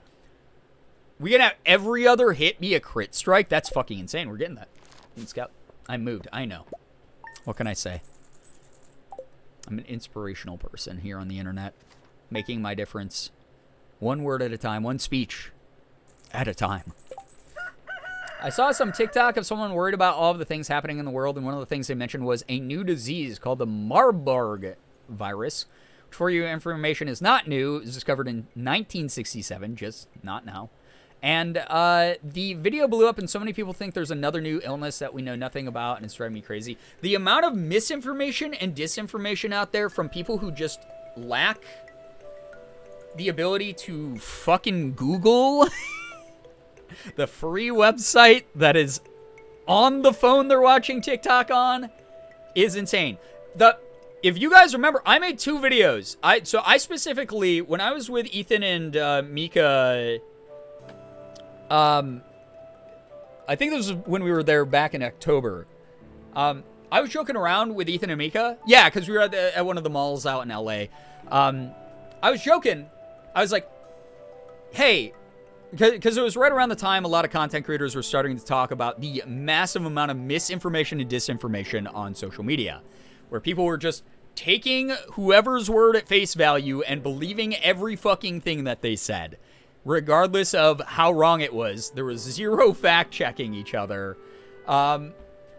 We gonna have every other hit be a crit strike? That's fucking insane. We're getting that. Scout. I moved. I know. What can I say? I'm an inspirational person here on the internet, making my difference one word at a time, one speech at a time. I saw some TikTok of someone worried about all of the things happening in the world, and one of the things they mentioned was a new disease called the Marburg virus, which, for your information, is not new. It was discovered in 1967, just not now. And the video blew up, and so many people think there's another new illness that we know nothing about, and it's driving me crazy. The amount of misinformation and disinformation out there from people who just lack the ability to fucking Google the free website that is on the phone they're watching TikTok on is insane. If you guys remember, I made 2 videos. So I specifically, when I was with Ethan and Mika, I think this was when we were there back in October. I was joking around with Ethan and Mika. Yeah, because we were at one of the malls out in LA. I was joking. I was like, hey, because it was right around the time a lot of content creators were starting to talk about the massive amount of misinformation and disinformation on social media, where people were just taking whoever's word at face value and believing every fucking thing that they said, regardless of how wrong it was. There was zero fact-checking each other.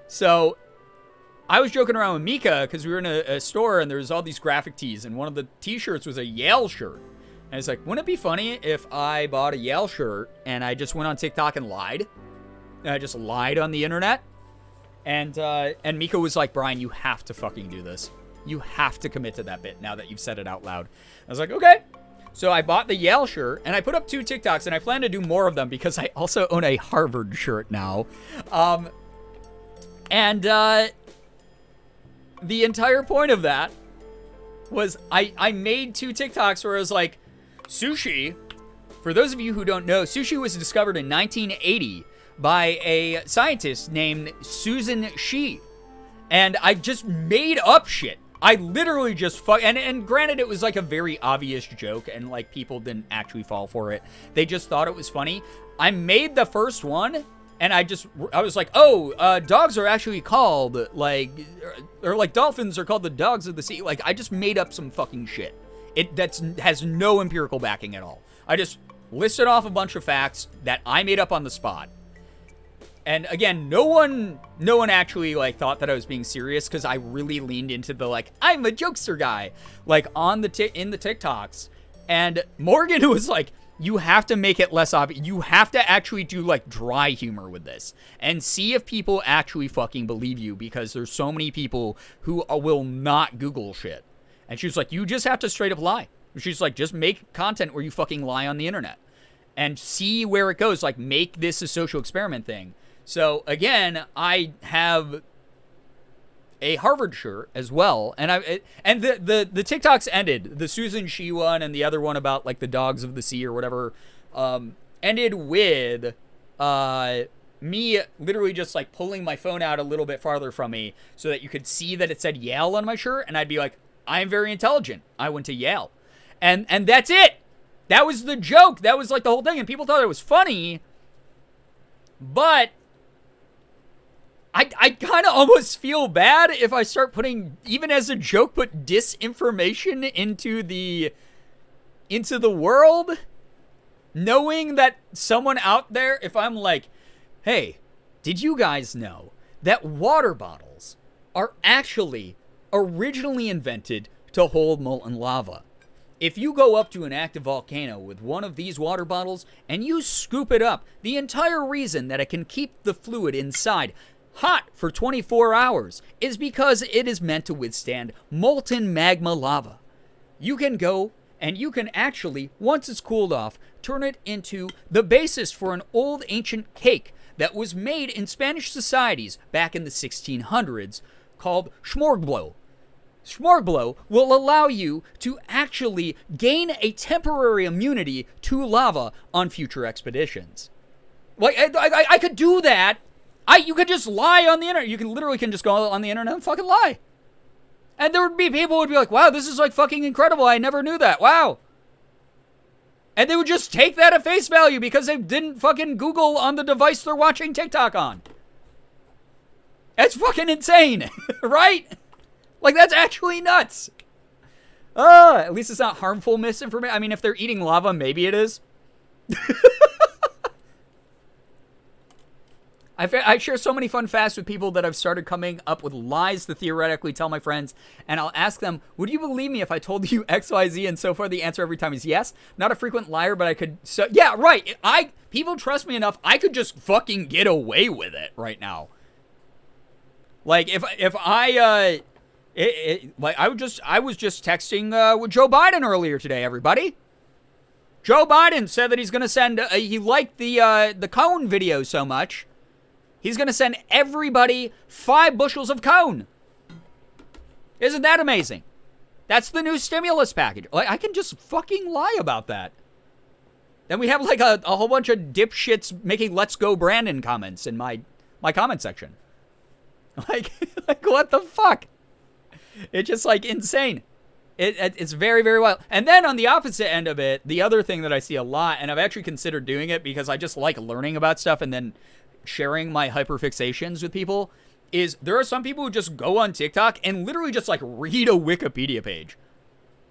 So I was joking around with Mika because we were in a store and there was all these graphic tees, and one of the t-shirts was a Yale shirt. And it's like, wouldn't it be funny if I bought a Yale shirt and I just went on TikTok and lied? And I just lied on the internet? And Mika was like, Brian, you have to fucking do this. You have to commit to that bit now that you've said it out loud. I was like, okay. So I bought the Yale shirt, and I put up 2 TikToks, and I plan to do more of them because I also own a Harvard shirt now. The entire point of that was I made 2 TikToks where I was like, sushi, for those of you who don't know, sushi was discovered in 1980 by a scientist named Susan Shi. And I just made up shit. I literally just and granted, it was like a very obvious joke, and like people didn't actually fall for it. They just thought it was funny. I made the first one, and I was like, oh, dogs are actually called like, or like dolphins are called the dogs of the sea. Like, I just made up some fucking shit. That has no empirical backing at all. I just listed off a bunch of facts that I made up on the spot. And again, no one actually like thought that I was being serious because I really leaned into the like, I'm a jokester guy, like in the TikToks. And Morgan was like, you have to make it less obvious. You have to actually do like dry humor with this and see if people actually fucking believe you, because there's so many people who will not Google shit. And she was like, you just have to straight up lie. She's like, just make content where you fucking lie on the internet and see where it goes. Like, make this a social experiment thing. So again, I have a Harvard shirt as well, and the TikToks ended. The Susan Shi one and the other one about like the dogs of the sea or whatever ended with me literally just like pulling my phone out a little bit farther from me so that you could see that it said Yale on my shirt, and I'd be like, I am very intelligent. I went to Yale. And that's it. That was the joke. That was like the whole thing, and people thought it was funny. But I kind of almost feel bad if I start putting, even as a joke, put disinformation into the world, knowing that someone out there, if I'm like, hey, did you guys know that water bottles are actually originally invented to hold molten lava? If you go up to an active volcano with one of these water bottles and you scoop it up, the entire reason that it can keep the fluid inside hot for 24 hours is because it is meant to withstand molten magma lava. You can go and you can actually, once it's cooled off, turn it into the basis for an old ancient cake that was made in Spanish societies back in the 1600s called schmorgblo. Schmorgblo will allow you to actually gain a temporary immunity to lava on future expeditions. Like, I could do that. You could just lie on the internet. You can literally just go on the internet and fucking lie. And there would be people who would be like, wow, this is like fucking incredible. I never knew that. Wow. And they would just take that at face value because they didn't fucking Google on the device they're watching TikTok on. That's fucking insane, right? Like, that's actually nuts. At least it's not harmful misinformation. I mean, if they're eating lava, maybe it is. I share so many fun facts with people that I've started coming up with lies to theoretically tell my friends, and I'll ask them, would you believe me if I told you XYZ? And so far the answer every time is yes. Not a frequent liar, but I could, so yeah, right. People trust me enough, I could just fucking get away with it right now. Like, I was just texting with Joe Biden earlier today, everybody. Joe Biden said that he's going to send, he liked the cone video so much, he's going to send everybody 5 bushels of cone. Isn't that amazing? That's the new stimulus package. Like, I can just fucking lie about that. Then we have like a whole bunch of dipshits making "Let's Go Brandon" comments in my comment section. Like what the fuck? It's just like insane. It's very, very wild. And then on the opposite end of it, the other thing that I see a lot, and I've actually considered doing it because I just like learning about stuff and then sharing my hyperfixations with people, is there are some people who just go on TikTok and literally just like read a Wikipedia page.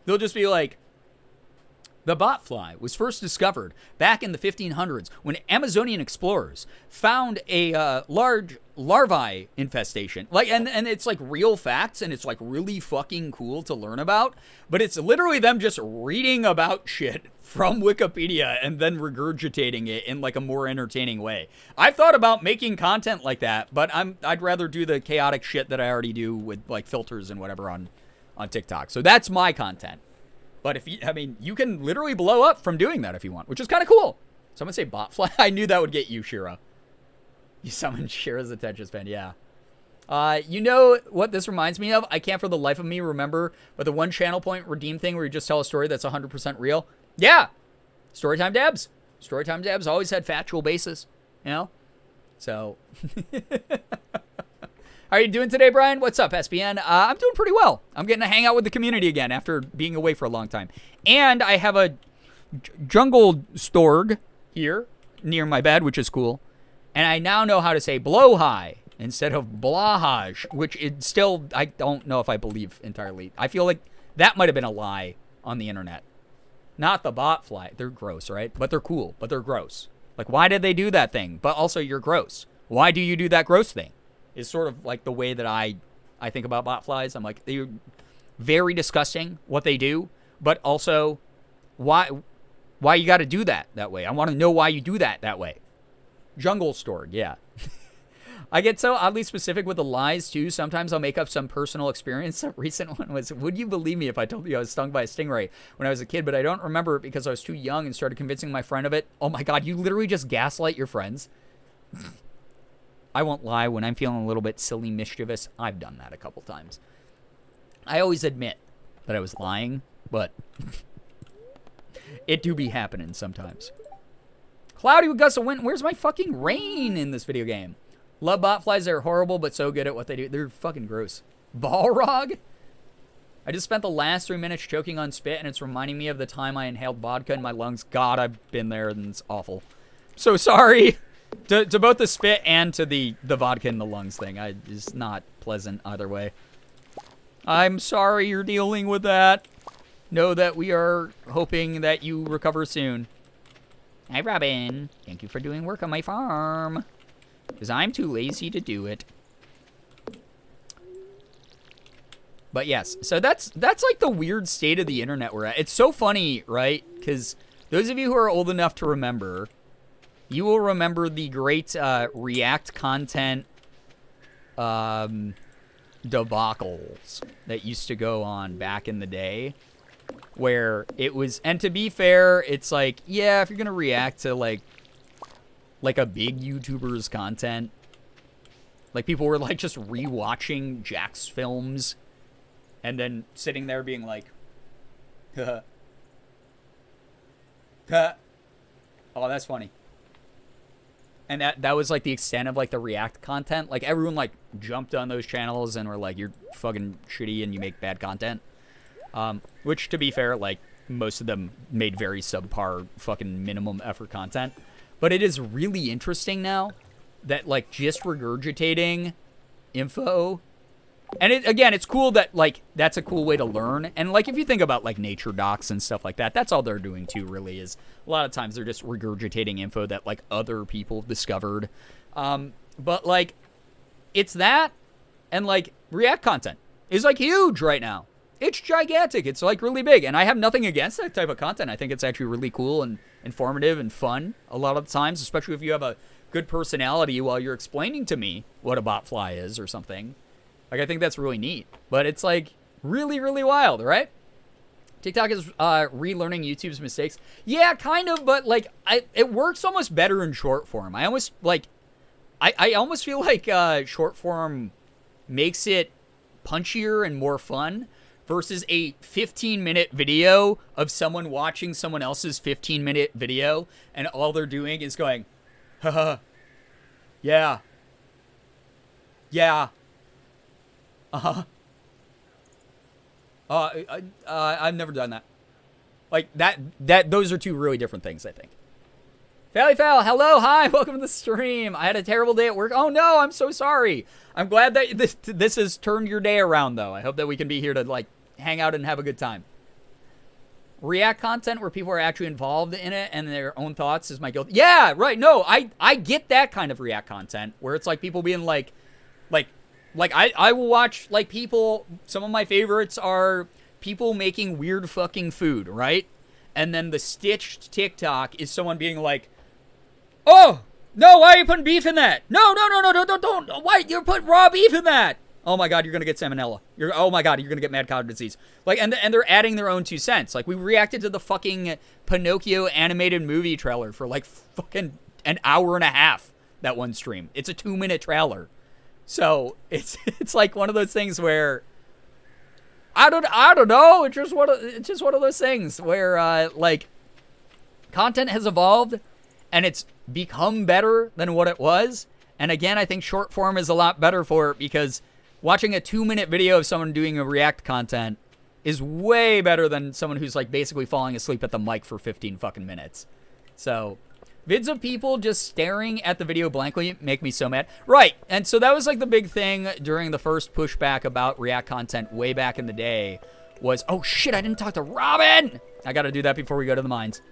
They'll just be like, the botfly was first discovered back in the 1500s when Amazonian explorers found a large larvae infestation. Like, and it's like real facts, and it's like really fucking cool to learn about. But it's literally them just reading about shit from Wikipedia and then regurgitating it in like a more entertaining way. I've thought about making content like that, but I'd rather do the chaotic shit that I already do with like filters and whatever on TikTok. So that's my content. But you can literally blow up from doing that if you want, which is kind of cool. Someone say botfly. I knew that would get you, Shira. You summoned Shira's attention span, yeah. You know what this reminds me of? I can't for the life of me remember, but the one channel point redeem thing where you just tell a story that's 100% real. Yeah. Storytime Dabs. Storytime Dabs always had factual basis, you know? So... How are you doing today, Brian? What's up, SBN? I'm doing pretty well. I'm getting to hang out with the community again after being away for a long time. And I have a jungle storg here near my bed, which is cool. And I now know how to say blowhigh instead of blahaj, which is still, I don't know if I believe entirely. I feel like that might have been a lie on the internet. Not the botfly. They're gross, right? But they're cool, but they're gross. Like, why did they do that thing? But also, you're gross. Why do you do that gross thing? Is sort of like the way that I think about botflies. I'm like, they're very disgusting what they do, but also why you got to do that way. I want to know why you do that way. Jungle Storg, yeah. I get so oddly specific with the lies too. Sometimes I'll make up some personal experience. A recent one was, would you believe me if I told you I was stung by a stingray when I was a kid, but I don't remember it because I was too young and started convincing my friend of it. Oh my God, you literally just gaslight your friends. I won't lie, when I'm feeling a little bit silly, mischievous, I've done that a couple times. I always admit that I was lying, but it do be happening sometimes. Cloudy with gusts of wind. Where's my fucking rain in this video game? Love botflies. They're horrible, but so good at what they do. They're fucking gross. Balrog? I just spent the last 3 minutes choking on spit, and it's reminding me of the time I inhaled vodka in my lungs. God, I've been there, and it's awful. So sorry to both the spit and to the vodka in the lungs thing. It's not pleasant either way. I'm sorry you're dealing with that. Know that we are hoping that you recover soon. Hi, Robin. Thank you for doing work on my farm. Because I'm too lazy to do it. But yes, so that's like the weird state of the internet we're at. It's so funny, right? Because those of you who are old enough to remember, you will remember the great React content debacles that used to go on back in the day. Where it was, and to be fair, it's like, yeah, if you're going to react to like a big YouTuber's content, like people were like just rewatching Jack's films. And then sitting there being like, oh, that's funny. And that was like the extent of like the React content. Like everyone like jumped on those channels and were like, you're fucking shitty and you make bad content. Which to be fair, like most of them made very subpar fucking minimum effort content. But it is really interesting now that like just regurgitating info. And it's cool that, like, that's a cool way to learn. And, like, if you think about, like, nature docs and stuff like that, that's all they're doing, too, really, is a lot of times they're just regurgitating info that, like, other people discovered. But, like, it's that, and, like, React content is, like, huge right now. It's gigantic. It's, like, really big. And I have nothing against that type of content. I think it's actually really cool and informative and fun a lot of the times, especially if you have a good personality while you're explaining to me what a botfly is or something. Like, I think that's really neat. But it's, like, really, really wild, right? TikTok is relearning YouTube's mistakes. Yeah, kind of, but, like, it works almost better in short form. I almost, like, I almost feel like short form makes it punchier and more fun versus a 15-minute video of someone watching someone else's 15-minute video, and all they're doing is going, haha, yeah, yeah, uh-huh. I've never done that. Like, those are two really different things, I think. Fally Fowl, hello, hi, welcome to the stream. I had a terrible day at work. Oh, no, I'm so sorry. I'm glad that this has turned your day around, though. I hope that we can be here to, like, hang out and have a good time. React content where people are actually involved in it and their own thoughts is my guilt. Yeah, right, no, I get that kind of React content where it's, like, people being, like I will watch, like, people, some of my favorites are people making weird fucking food, right? And then the stitched TikTok is someone being like, oh, no, why are you putting beef in that? No, don't, why, you're putting raw beef in that? Oh my God, you're gonna get salmonella. Oh my God, you're gonna get mad cow disease. Like, and they're adding their own 2 cents. Like, we reacted to the fucking Pinocchio animated movie trailer for, like, fucking an hour and a half, that one stream. It's a 2-minute trailer. So it's like one of those things where I don't know. It's just one of those things where like content has evolved and it's become better than what it was. And again, I think short form is a lot better for it because watching a 2-minute video of someone doing a React content is way better than someone who's like basically falling asleep at the mic for 15 fucking minutes. So vids of people just staring at the video blankly make me so mad. Right, and so that was like the big thing during the first pushback about React content way back in the day was, oh shit, I didn't talk to Robin! I gotta do that before we go to the mines.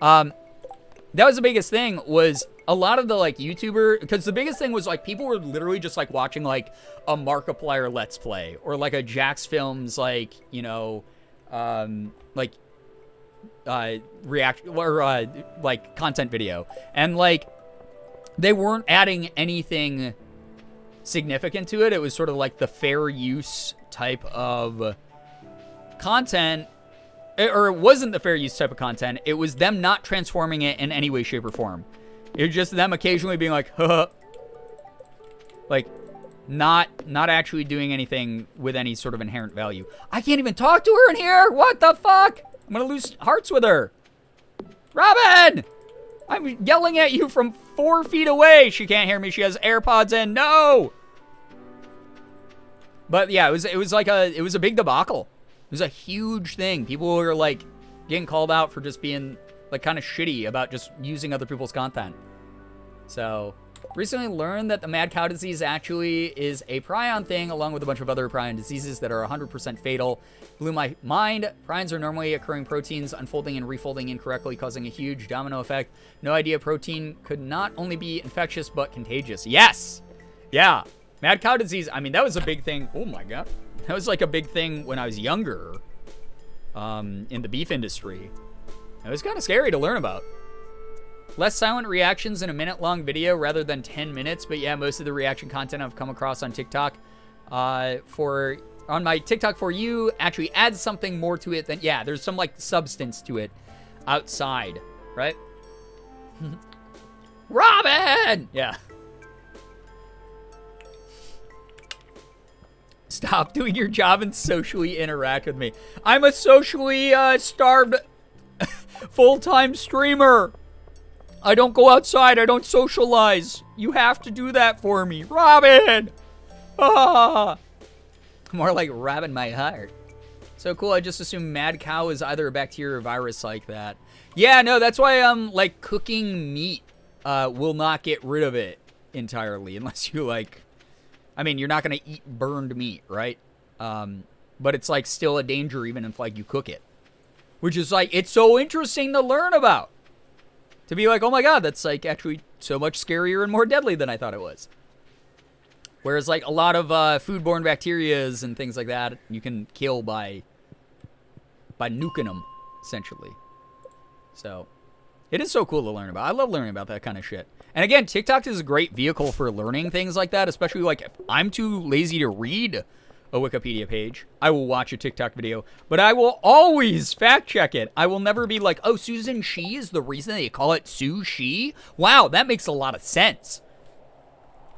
That was the biggest thing, was a lot of the like YouTuber, because the biggest thing was like people were literally just like watching like a Markiplier Let's Play, or like a Jack's Films, like, you know, like, react or like content video, and like they weren't adding anything significant to it. It was sort of like the fair use type of content, or it wasn't the fair use type of content. It was them not transforming it in any way, shape, or form. It was just them occasionally being like, huh, like not actually doing anything with any sort of inherent value. I can't even talk to her in here. What the fuck? I'm gonna lose hearts with her. Robin! I'm yelling at you from 4 feet away. She can't hear me. She has AirPods in. No. But yeah, it was a big debacle. It was a huge thing. People were like getting called out for just being like kind of shitty about just using other people's content. So recently learned that the mad cow disease actually is a prion thing, along with a bunch of other prion diseases that are 100% fatal. Blew my mind. Prions are normally occurring proteins unfolding and refolding incorrectly, causing a huge domino effect. No idea protein could not only be infectious, but contagious. Yes! Yeah. Mad cow disease, I mean, that was a big thing. Oh my God. That was like a big thing when I was younger in the beef industry. It was kind of scary to learn about. Less silent reactions in a minute-long video rather than 10 minutes. But yeah, most of the reaction content I've come across on TikTok on my TikTok For You actually adds something more to it than, yeah, there's some like substance to it outside, right? Robin! Yeah. Stop doing your job and socially interact with me. I'm a socially starved full-time streamer. I don't go outside. I don't socialize. You have to do that for me. Robin! Ah! More like Robin my heart. So cool, I just assume mad cow is either a bacteria or virus like that. Yeah, no, that's why like cooking meat will not get rid of it entirely unless you like, I mean, you're not going to eat burned meat, right? But it's like still a danger even if like you cook it. Which is like, it's so interesting to learn about. To be like, oh my God, that's like actually so much scarier and more deadly than I thought it was. Whereas like a lot of foodborne bacterias and things like that, you can kill by nuking them, essentially. So it is so cool to learn about. I love learning about that kind of shit. And again, TikTok is a great vehicle for learning things like that, especially like if I'm too lazy to read a Wikipedia page, I will watch a TikTok video, but I will always fact check it. I will never be like, oh, Susan She is the reason they call it Sushi. Wow, that makes a lot of sense.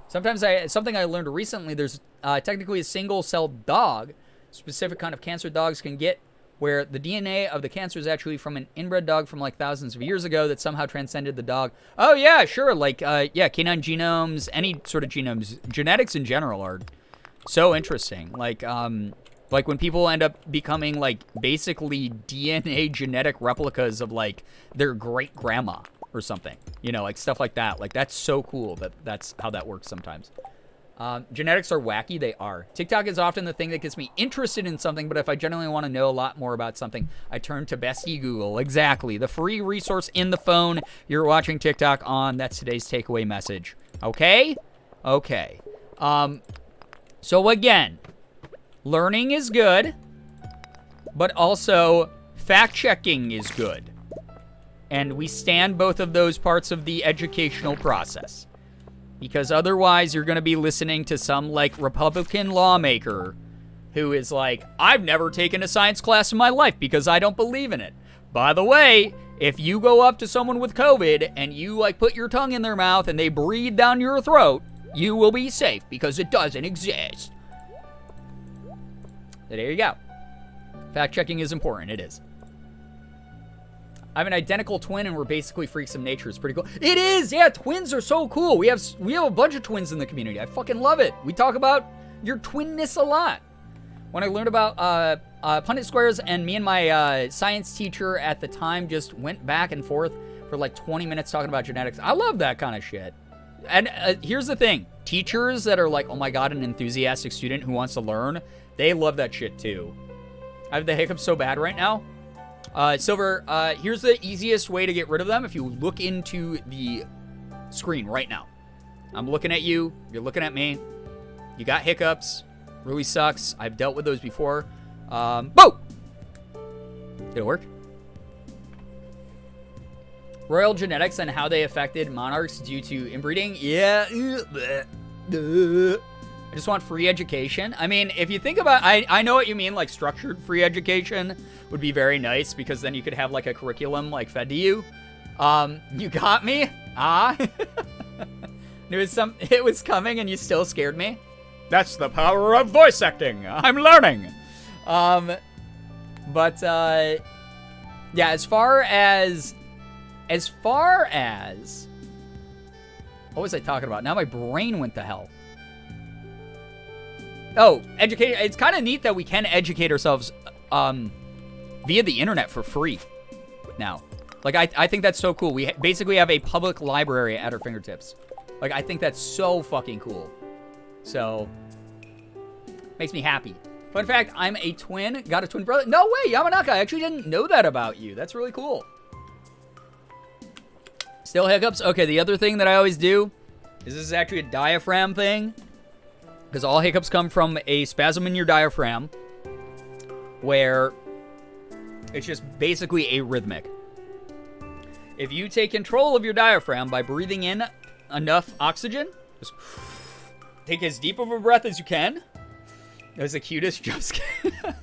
Sometimes something I learned recently, there's technically a single-celled dog, specific kind of cancer dogs can get, where the DNA of the cancer is actually from an inbred dog from like thousands of years ago that somehow transcended the dog. Oh yeah, sure, like, yeah, canine genomes, any sort of genomes, genetics in general are so interesting. Like when people end up becoming like basically DNA genetic replicas of like their great grandma or something, you know, like stuff like that. Like that's so cool that that's how that works sometimes. Genetics are wacky. They are. TikTok is often the thing that gets me interested in something, but if I genuinely want to know a lot more about something, I turn to Bestie Google. Exactly. The free resource in the phone you're watching TikTok on. That's today's takeaway message. Okay? Okay. So again, learning is good, but also fact-checking is good. And we stand both of those parts of the educational process. Because otherwise, you're going to be listening to some, like, Republican lawmaker who is like, I've never taken a science class in my life because I don't believe in it. By the way, if you go up to someone with COVID and you, like, put your tongue in their mouth and they breathe down your throat, you will be safe because it doesn't exist. So there you go. Fact-checking is important. It is. I have an identical twin, and we're basically freaks of nature. It's pretty cool. It is! Yeah, twins are so cool. We have a bunch of twins in the community. I fucking love it. We talk about your twinness a lot. When I learned about Punnett squares, and me and my science teacher at the time just went back and forth for like 20 minutes talking about genetics. I love that kind of shit. And here's the thing. Teachers that are like, oh my God, an enthusiastic student who wants to learn, they love that shit too. I have the hiccups so bad right now. Silver, here's the easiest way to get rid of them. If you look into the screen right now. I'm looking at you. You're looking at me. You got hiccups. Really sucks. I've dealt with those before. Boom! Did it work? Royal genetics and how they affected monarchs due to inbreeding. Yeah. I just want free education. I mean, if you think about, I know what you mean, like structured free education would be very nice because then you could have like a curriculum like fed to you. You got me? Ah? It was coming and you still scared me. That's the power of voice acting. I'm learning. Yeah, as far as as far as... What was I talking about? Now my brain went to hell. Oh, educate. It's kind of neat that we can educate ourselves via the internet for free now. Like, I think that's so cool. We basically have a public library at our fingertips. Like, I think that's so fucking cool. So, makes me happy. Fun fact, I'm a twin. Got a twin brother. No way, Yamanaka. I actually didn't know that about you. That's really cool. Still hiccups? Okay, the other thing that I always do is this is actually a diaphragm thing. Because all hiccups come from a spasm in your diaphragm where it's just basically arrhythmic. If you take control of your diaphragm by breathing in enough oxygen, just take as deep of a breath as you can. That was the cutest jump scare.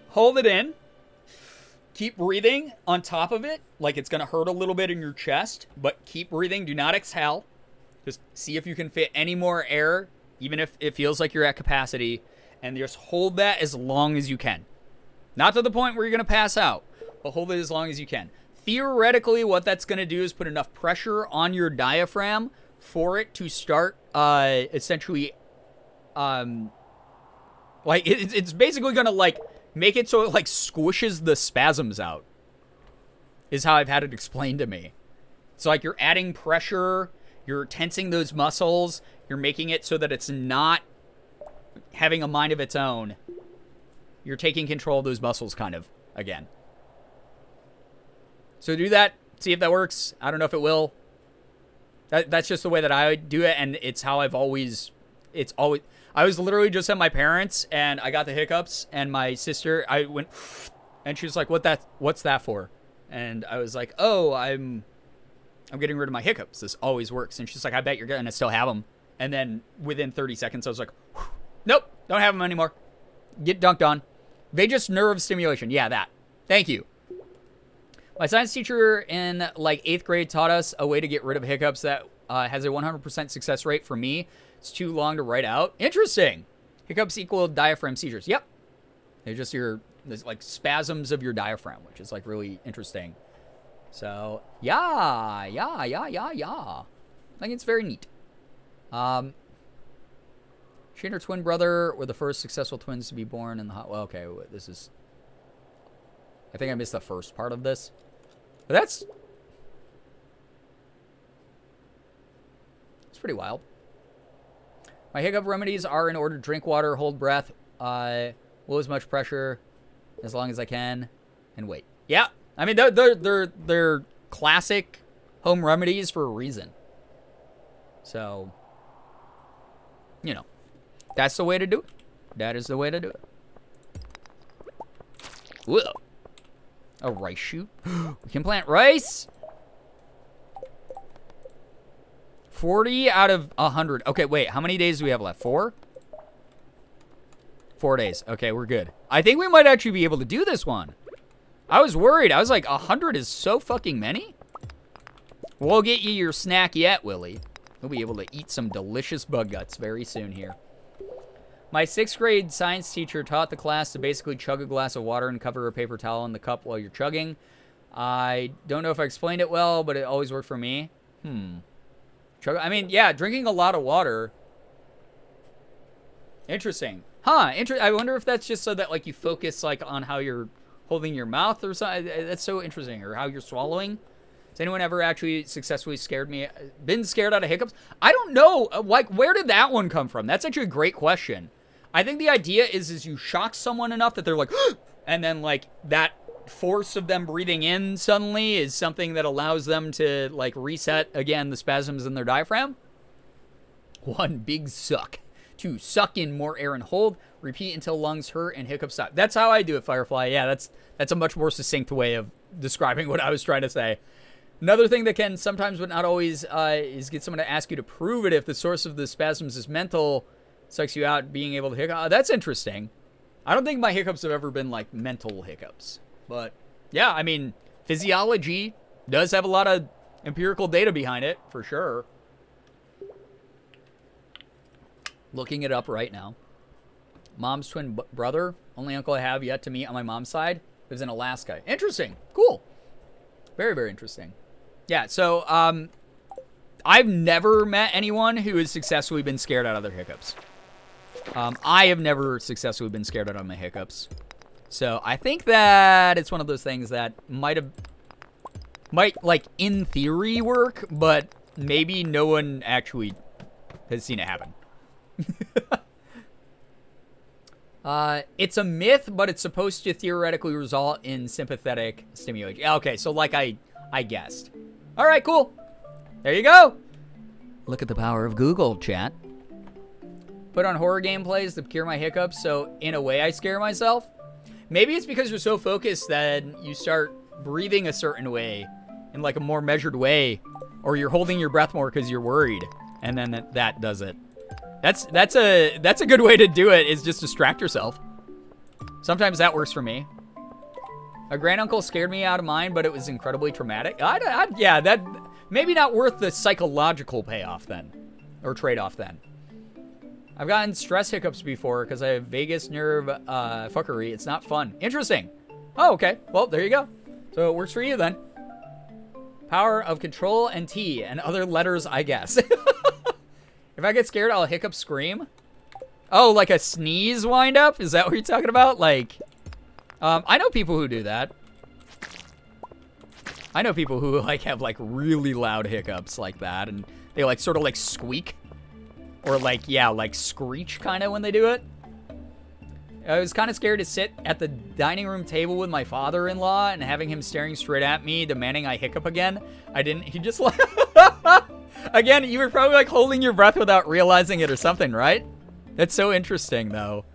Hold it in. Keep breathing on top of it, like it's going to hurt a little bit in your chest, but keep breathing. Do not exhale. Just see if you can fit any more air, even if it feels like you're at capacity, and just hold that as long as you can. Not to the point where you're going to pass out, but hold it as long as you can. Theoretically, what that's going to do is put enough pressure on your diaphragm for it to start essentially like it's basically going to like make it so it like squishes the spasms out, is how I've had it explained to me. So like you're adding pressure, you're tensing those muscles, you're making it so that it's not having a mind of its own. You're taking control of those muscles kind of again. So do that, see if that works. I don't know if it will. That's just the way that I do it, and it's how I've always, I was literally just at my parents, and I got the hiccups, and my sister, I went, and she was like, what's that for? And I was like, oh, I'm getting rid of my hiccups. This always works. And she's like, I bet you're going to still have them. And then within 30 seconds, I was like, nope, don't have them anymore. Get dunked on. Vagus nerve stimulation. Yeah, that. Thank you. My science teacher in like 8th grade taught us a way to get rid of hiccups that has a 100% success rate. For me, it's too long to write out. Interesting. Hiccups equal diaphragm seizures. Yep. They're just there's like spasms of your diaphragm, which is like really interesting. So, yeah. I think it's very neat. She and her twin brother were the first successful twins to be born in the hot... Well, okay, this is... I think I missed the first part of this. But that's... It's pretty wild. My hiccup remedies are in order: drink water, hold breath, will as much pressure as long as I can, and wait. Yeah, I mean, they're classic home remedies for a reason. So, you know, that's the way to do it. That is the way to do it. Whoa. A rice shoot. We can plant rice. 40 out of 100. Okay, wait. How many days do we have left? 4? 4 days. Okay, we're good. I think we might actually be able to do this one. I was worried. I was like, 100 is so fucking many. We'll get you your snack yet, Willie. We'll be able to eat some delicious bug guts very soon here. My 6th grade science teacher taught the class to basically chug a glass of water and cover a paper towel in the cup while you're chugging. I don't know if I explained it well, but it always worked for me. I mean, yeah, drinking a lot of water. Interesting. Huh, I wonder if that's just so that, like, you focus, like, on how you're holding your mouth or something. That's so interesting. Or how you're swallowing. Has anyone ever actually successfully been scared out of hiccups? I don't know. Like, where did that one come from? That's actually a great question. I think the idea is you shock someone enough that they're like, and then, like, that force of them breathing in suddenly is something that allows them to, like, reset, again, the spasms in their diaphragm. 1, big suck. 2, suck in more air and hold. Repeat until lungs hurt and hiccups stop. That's how I do it, Firefly. Yeah, that's a much more succinct way of describing what I was trying to say. Another thing that can sometimes, but not always, is get someone to ask you to prove it if the source of the spasms is mental, sucks you out being able to hiccup. That's interesting. I don't think my hiccups have ever been, like, mental hiccups. But, yeah, I mean, physiology does have a lot of empirical data behind it, for sure. Looking it up right now. Mom's twin brother, only uncle I have yet to meet on my mom's side, lives in Alaska. Interesting. Cool. Very, very interesting. Yeah, so I've never met anyone who has successfully been scared out of their hiccups. I have never successfully been scared out of my hiccups. So I think that it's one of those things that might, like, in theory work, but maybe no one actually has seen it happen. It's a myth, but it's supposed to theoretically result in sympathetic stimulation. Okay, so like I guessed. All right, cool. There you go. Look at the power of Google, chat. Put on horror gameplays to cure my hiccups, so in a way I scare myself. Maybe it's because you're so focused that you start breathing a certain way, in like a more measured way, or you're holding your breath more because you're worried, and then that does it. That's a good way to do it, is just distract yourself. Sometimes that works for me. A granduncle scared me out of mine, but it was incredibly traumatic. Yeah, that maybe not worth the psychological payoff then, or trade-off then. I've gotten stress hiccups before because I have vagus nerve fuckery. It's not fun. Interesting. Oh, okay. Well, there you go. So it works for you then. Power of Control and T and other letters, I guess. If I get scared, I'll hiccup scream. Oh, like a sneeze wind up? Is that what you're talking about? Like, I know people who do that. I know people who like have like really loud hiccups like that, and they like sort of like squeak. Or like, yeah, like screech kind of when they do it. I was kind of scared to sit at the dining room table with my father-in-law and having him staring straight at me, demanding I hiccup again. I didn't, he just like, again, you were probably like holding your breath without realizing it or something, right? That's so interesting though.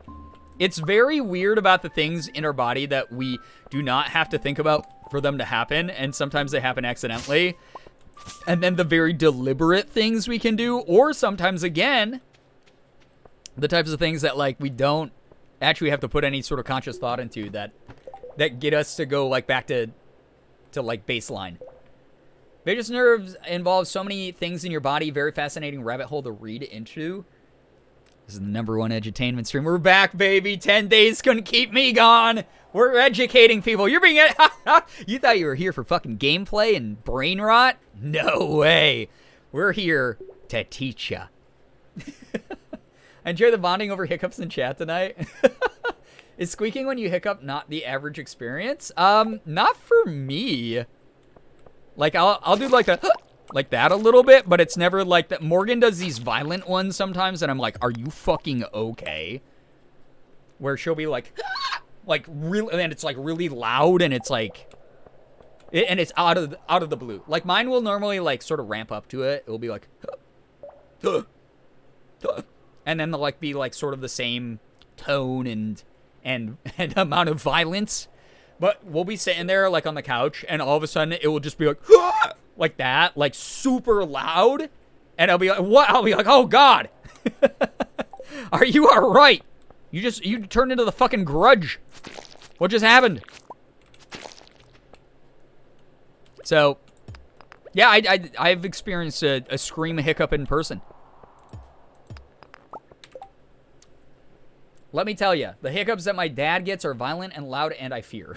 It's very weird about the things in our body that we do not have to think about for them to happen, and sometimes they happen accidentally. And then the very deliberate things we can do, or sometimes, again, the types of things that, like, we don't actually have to put any sort of conscious thought into that get us to go, like, back to like, baseline. Vagus nerves involve so many things in your body. Very fascinating rabbit hole to read into. This is the #1 edutainment stream. We're back, baby. 10 days couldn't keep me gone. We're educating people. You're being... You thought you were here for fucking gameplay and brain rot? No way. We're here to teach ya. I enjoy the bonding over hiccups in chat tonight. Is squeaking when you hiccup not the average experience? Not for me. Like, I'll do like a... like that a little bit, but it's never like that. Morgan does these violent ones sometimes, and I'm like, are you fucking okay? Where she'll be like... like really, and it's like really loud, and it's like, and it's out of the blue. Like mine will normally like sort of ramp up to it. It will be like, and then they'll like be like sort of the same tone and amount of violence. But we'll be sitting there like on the couch, and all of a sudden it will just be like that, like super loud, and I'll be like, what? I'll be like, oh God, are you all right? You turned into the fucking Grudge. What just happened? So, yeah, I've experienced a scream hiccup in person. Let me tell you, the hiccups that my dad gets are violent and loud, and I fear.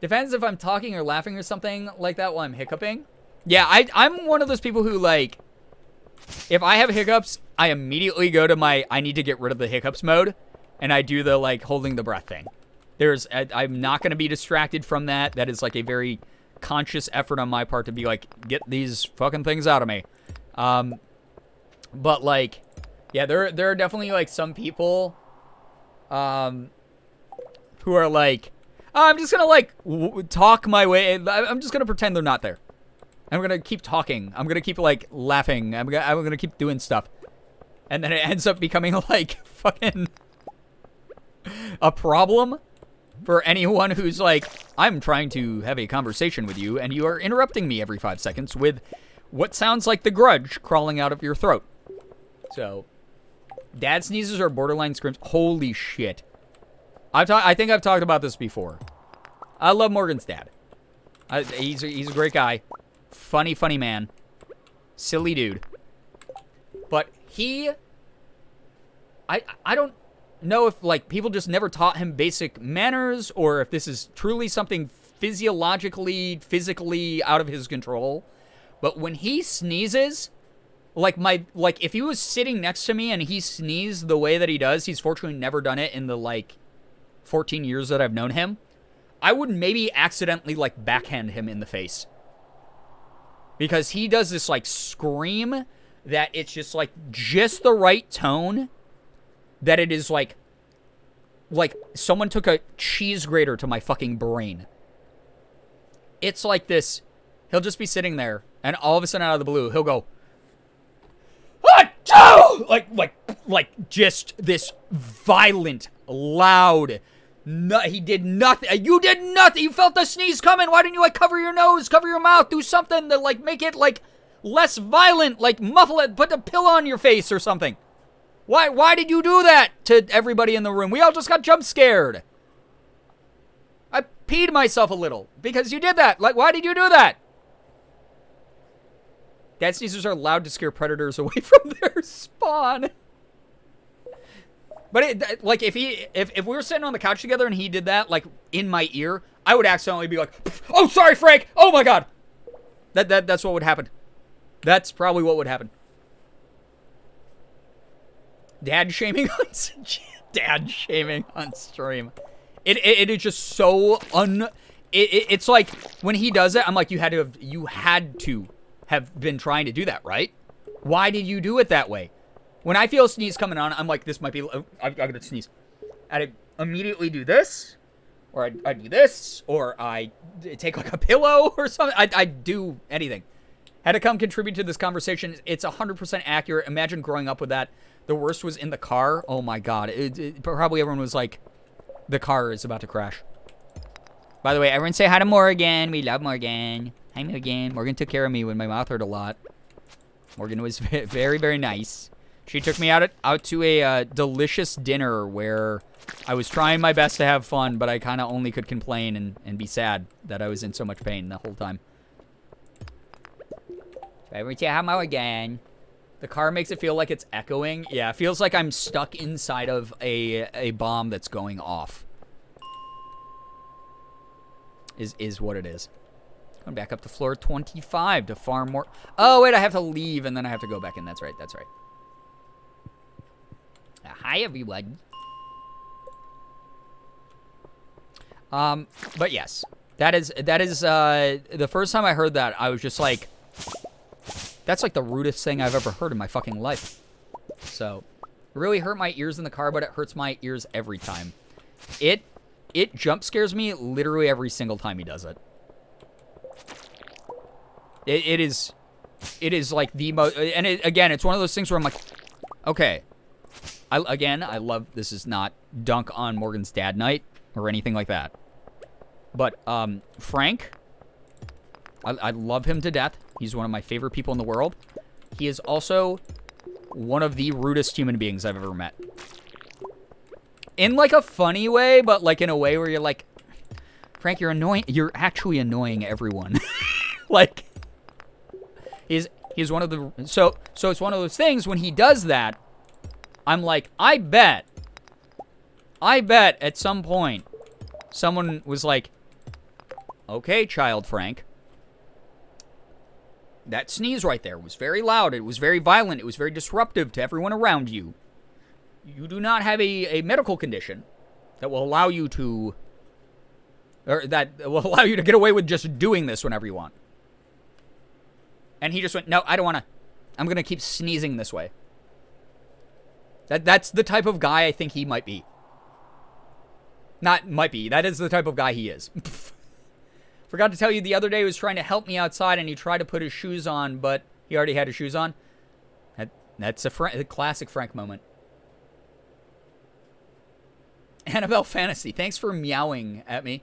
Depends if I'm talking or laughing or something like that while I'm hiccuping. Yeah, I'm one of those people who, like, if I have hiccups, I immediately go to my I need to get rid of the hiccups mode, and I do the, like, holding the breath thing. I'm not going to be distracted from that. That is, like, a very conscious effort on my part to be, like, get these fucking things out of me. But, like, yeah, there are definitely, like, some people who are, like, oh, I'm just going to, like, talk my way. I'm just going to pretend they're not there. I'm going to keep talking. I'm going to keep, like, laughing. I'm going to keep doing stuff. And then it ends up becoming, like, fucking a problem for anyone who's like, I'm trying to have a conversation with you, and you are interrupting me every 5 seconds with what sounds like the Grudge crawling out of your throat. So, dad sneezes are borderline screams. Holy shit. I think I've talked about this before. I love Morgan's dad. He's a great guy. Funny man. Silly dude. But I don't know if, like, people just never taught him basic manners, or if this is truly something physiologically, physically out of his control. But when he sneezes, like if he was sitting next to me and he sneezed the way that he does, he's fortunately never done it in the like 14 years that I've known him, I would maybe accidentally like backhand him in the face. Because he does this like scream that it's just like just the right tone that it is like someone took a cheese grater to my fucking brain. It's like this. He'll just be sitting there and all of a sudden out of the blue, he'll go, Achoo! Like just this violent, loud, he did nothing. You did nothing. You felt the sneeze coming. Why didn't you like cover your nose, cover your mouth, do something to like make it like less violent, like muffle it, put a pillow on your face or something. Why did you do that to everybody in the room? We all just got jump scared. I peed myself a little because you did that. Like, why did you do that? Dad sneezers are allowed to scare predators away from their spawn. But like if we were sitting on the couch together and he did that like in my ear, I would accidentally be like, "Oh, sorry, Frank. Oh my God." That's what would happen. That's probably what would happen. Dad shaming on stream. It is just so it's like when he does it, I'm like, you had to have been trying to do that, right? Why did you do it that way? When I feel a sneeze coming on, I'm like, this might be, I've got to sneeze. I'd immediately do this, or I do this, or I take like a pillow or something. I do anything. Had to come contribute to this conversation. It's 100% accurate. Imagine growing up with that. The worst was in the car. Oh my God. Probably everyone was like, the car is about to crash. By the way, everyone say hi to Morgan. We love Morgan. Hi, Morgan. Morgan took care of me when my mouth hurt a lot. Morgan was very, very nice. She took me out to a delicious dinner where I was trying my best to have fun, but I kind of only could complain and be sad that I was in so much pain the whole time. So everyone say hi, Morgan. The car makes it feel like it's echoing. Yeah, it feels like I'm stuck inside of a bomb that's going off. Is what it is. Going back up to floor 25 to farm more. Oh, wait, I have to leave and then I have to go back in. That's right, that's right. Hi, everyone. But yes. That is the first time I heard that, I was just like, that's like the rudest thing I've ever heard in my fucking life. So, it really hurt my ears in the car, but it hurts my ears every time. It jump scares me literally every single time he does it. It is like the most, and again, it's one of those things where I'm like, okay, I love, this is not dunk on Morgan's dad night or anything like that. But, Frank, I love him to death. He's one of my favorite people in the world. He is also one of the rudest human beings I've ever met. In, like, a funny way, but, like, in a way where you're like, Frank, you're annoying. You're actually annoying everyone. Like, he's one of the... So it's one of those things, when he does that, I'm like, I bet at some point, someone was like, okay, child Frank, that sneeze right there was very loud, it was very violent, it was very disruptive to everyone around you. You do not have a medical condition that will allow you to, or that will allow you to get away with just doing this whenever you want. And he just went, no, I don't want to. I'm going to keep sneezing this way. That's the type of guy I think he might be. Not might be. That is the type of guy he is. Forgot to tell you, the other day he was trying to help me outside and he tried to put his shoes on, but he already had his shoes on. That's a classic Frank moment. Annabelle Fantasy, thanks for meowing at me.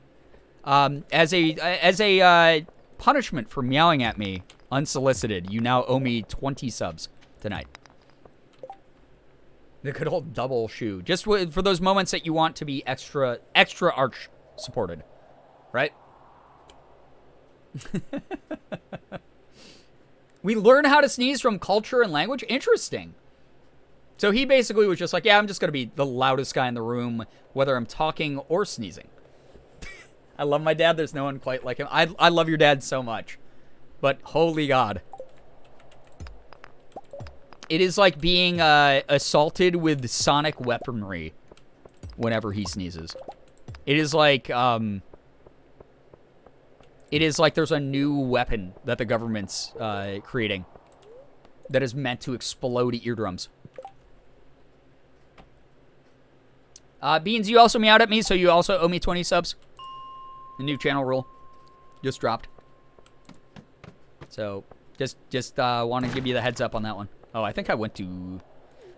As a punishment for meowing at me unsolicited, you now owe me 20 subs tonight. The good old double shoe. Just for those moments that you want to be extra arch supported. Right? We learn how to sneeze from culture and language? Interesting. So he basically was just like, yeah, I'm just going to be the loudest guy in the room, whether I'm talking or sneezing. I love my dad. There's no one quite like him. I love your dad so much. But holy God. It is like being assaulted with sonic weaponry whenever he sneezes. It is like there's a new weapon that the government's creating that is meant to explode eardrums. Beans, you also meowed at me, so you also owe me 20 subs. The new channel rule just dropped. So, just want to give you the heads up on that one. Oh, I think I went to...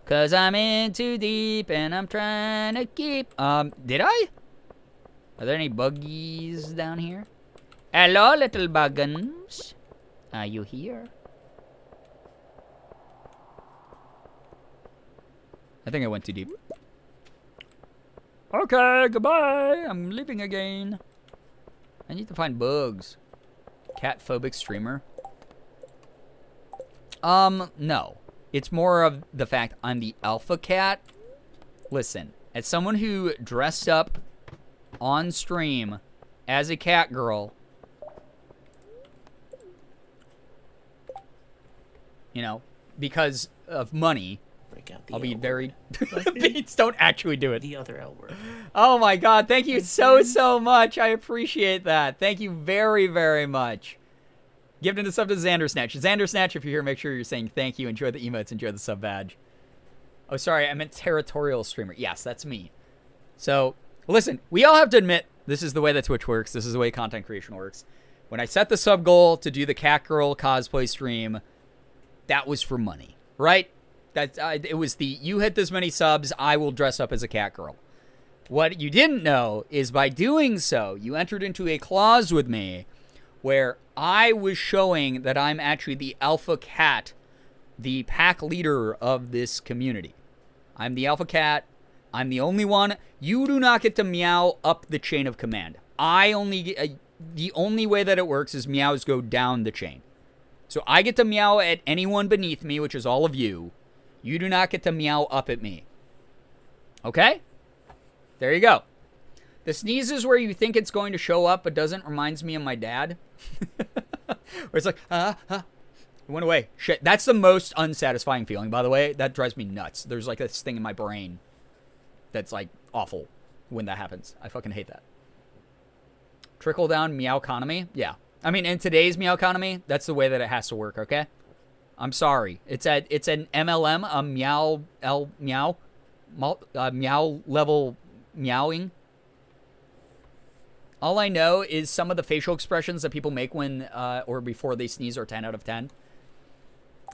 'Cause I'm in too deep and I'm trying to keep... did I? Are there any buggies down here? Hello, little buggins. Are you here? I think I went too deep. Okay, goodbye. I'm leaving again. I need to find bugs. Cat-phobic streamer? No. It's more of the fact I'm the alpha cat. Listen, as someone who dressed up on stream as a cat girl, you know, because of money, I'll be very... Beats, don't actually do it. The other L word. Oh my God, thank you so much. I appreciate that. Thank you very, very much. Giving the sub to Xander Snatch. Xander Snatch, if you're here, make sure you're saying thank you. Enjoy the emotes. Enjoy the sub badge. Oh, sorry. I meant territorial streamer. Yes, that's me. So, listen. We all have to admit, this is the way that Twitch works. This is the way content creation works. When I set the sub goal to do the Cat Girl cosplay stream, that was for money, right? It was the, you hit this many subs, I will dress up as a cat girl. What you didn't know is by doing so, you entered into a clause with me where I was showing that I'm actually the alpha cat, the pack leader of this community. I'm the alpha cat. I'm the only one. You do not get to meow up the chain of command. The only way that it works is meows go down the chain. So I get to meow at anyone beneath me, which is all of you. You do not get to meow up at me. Okay? There you go. The sneezes where you think it's going to show up but doesn't reminds me of my dad. Where it's like, it went away. Shit, that's the most unsatisfying feeling, by the way. That drives me nuts. There's like this thing in my brain that's like awful when that happens. I fucking hate that. Trickle down meow economy? Yeah. I mean, in today's meow economy, that's the way that it has to work, okay? I'm sorry. It's an MLM, a meow level meowing. All I know is some of the facial expressions that people make when or before they sneeze are 10 out of 10.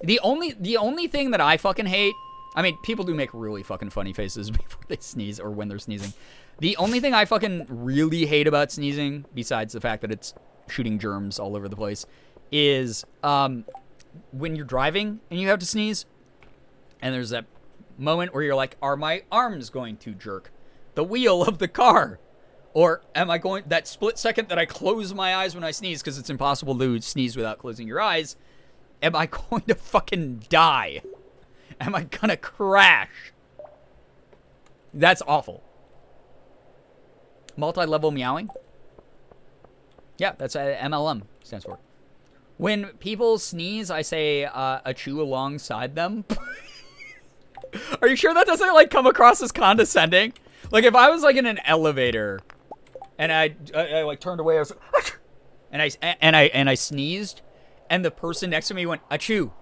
The only thing that I fucking hate, I mean, people do make really fucking funny faces before they sneeze or when they're sneezing. The only thing I fucking really hate about sneezing, besides the fact that it's shooting germs all over the place, is when you're driving and you have to sneeze, and there's that moment where you're like, are my arms going to jerk the wheel of the car? Or am I going, that split second that I close my eyes when I sneeze, because it's impossible to sneeze without closing your eyes, am I going to fucking die? Am I gonna crash? That's awful. Multi-level meowing? Yeah, that's what MLM stands for. When people sneeze, I say achoo alongside them. Are you sure that doesn't like come across as condescending? Like if I was like in an elevator and I like turned away, I was like, and I sneezed, and the person next to me went achoo,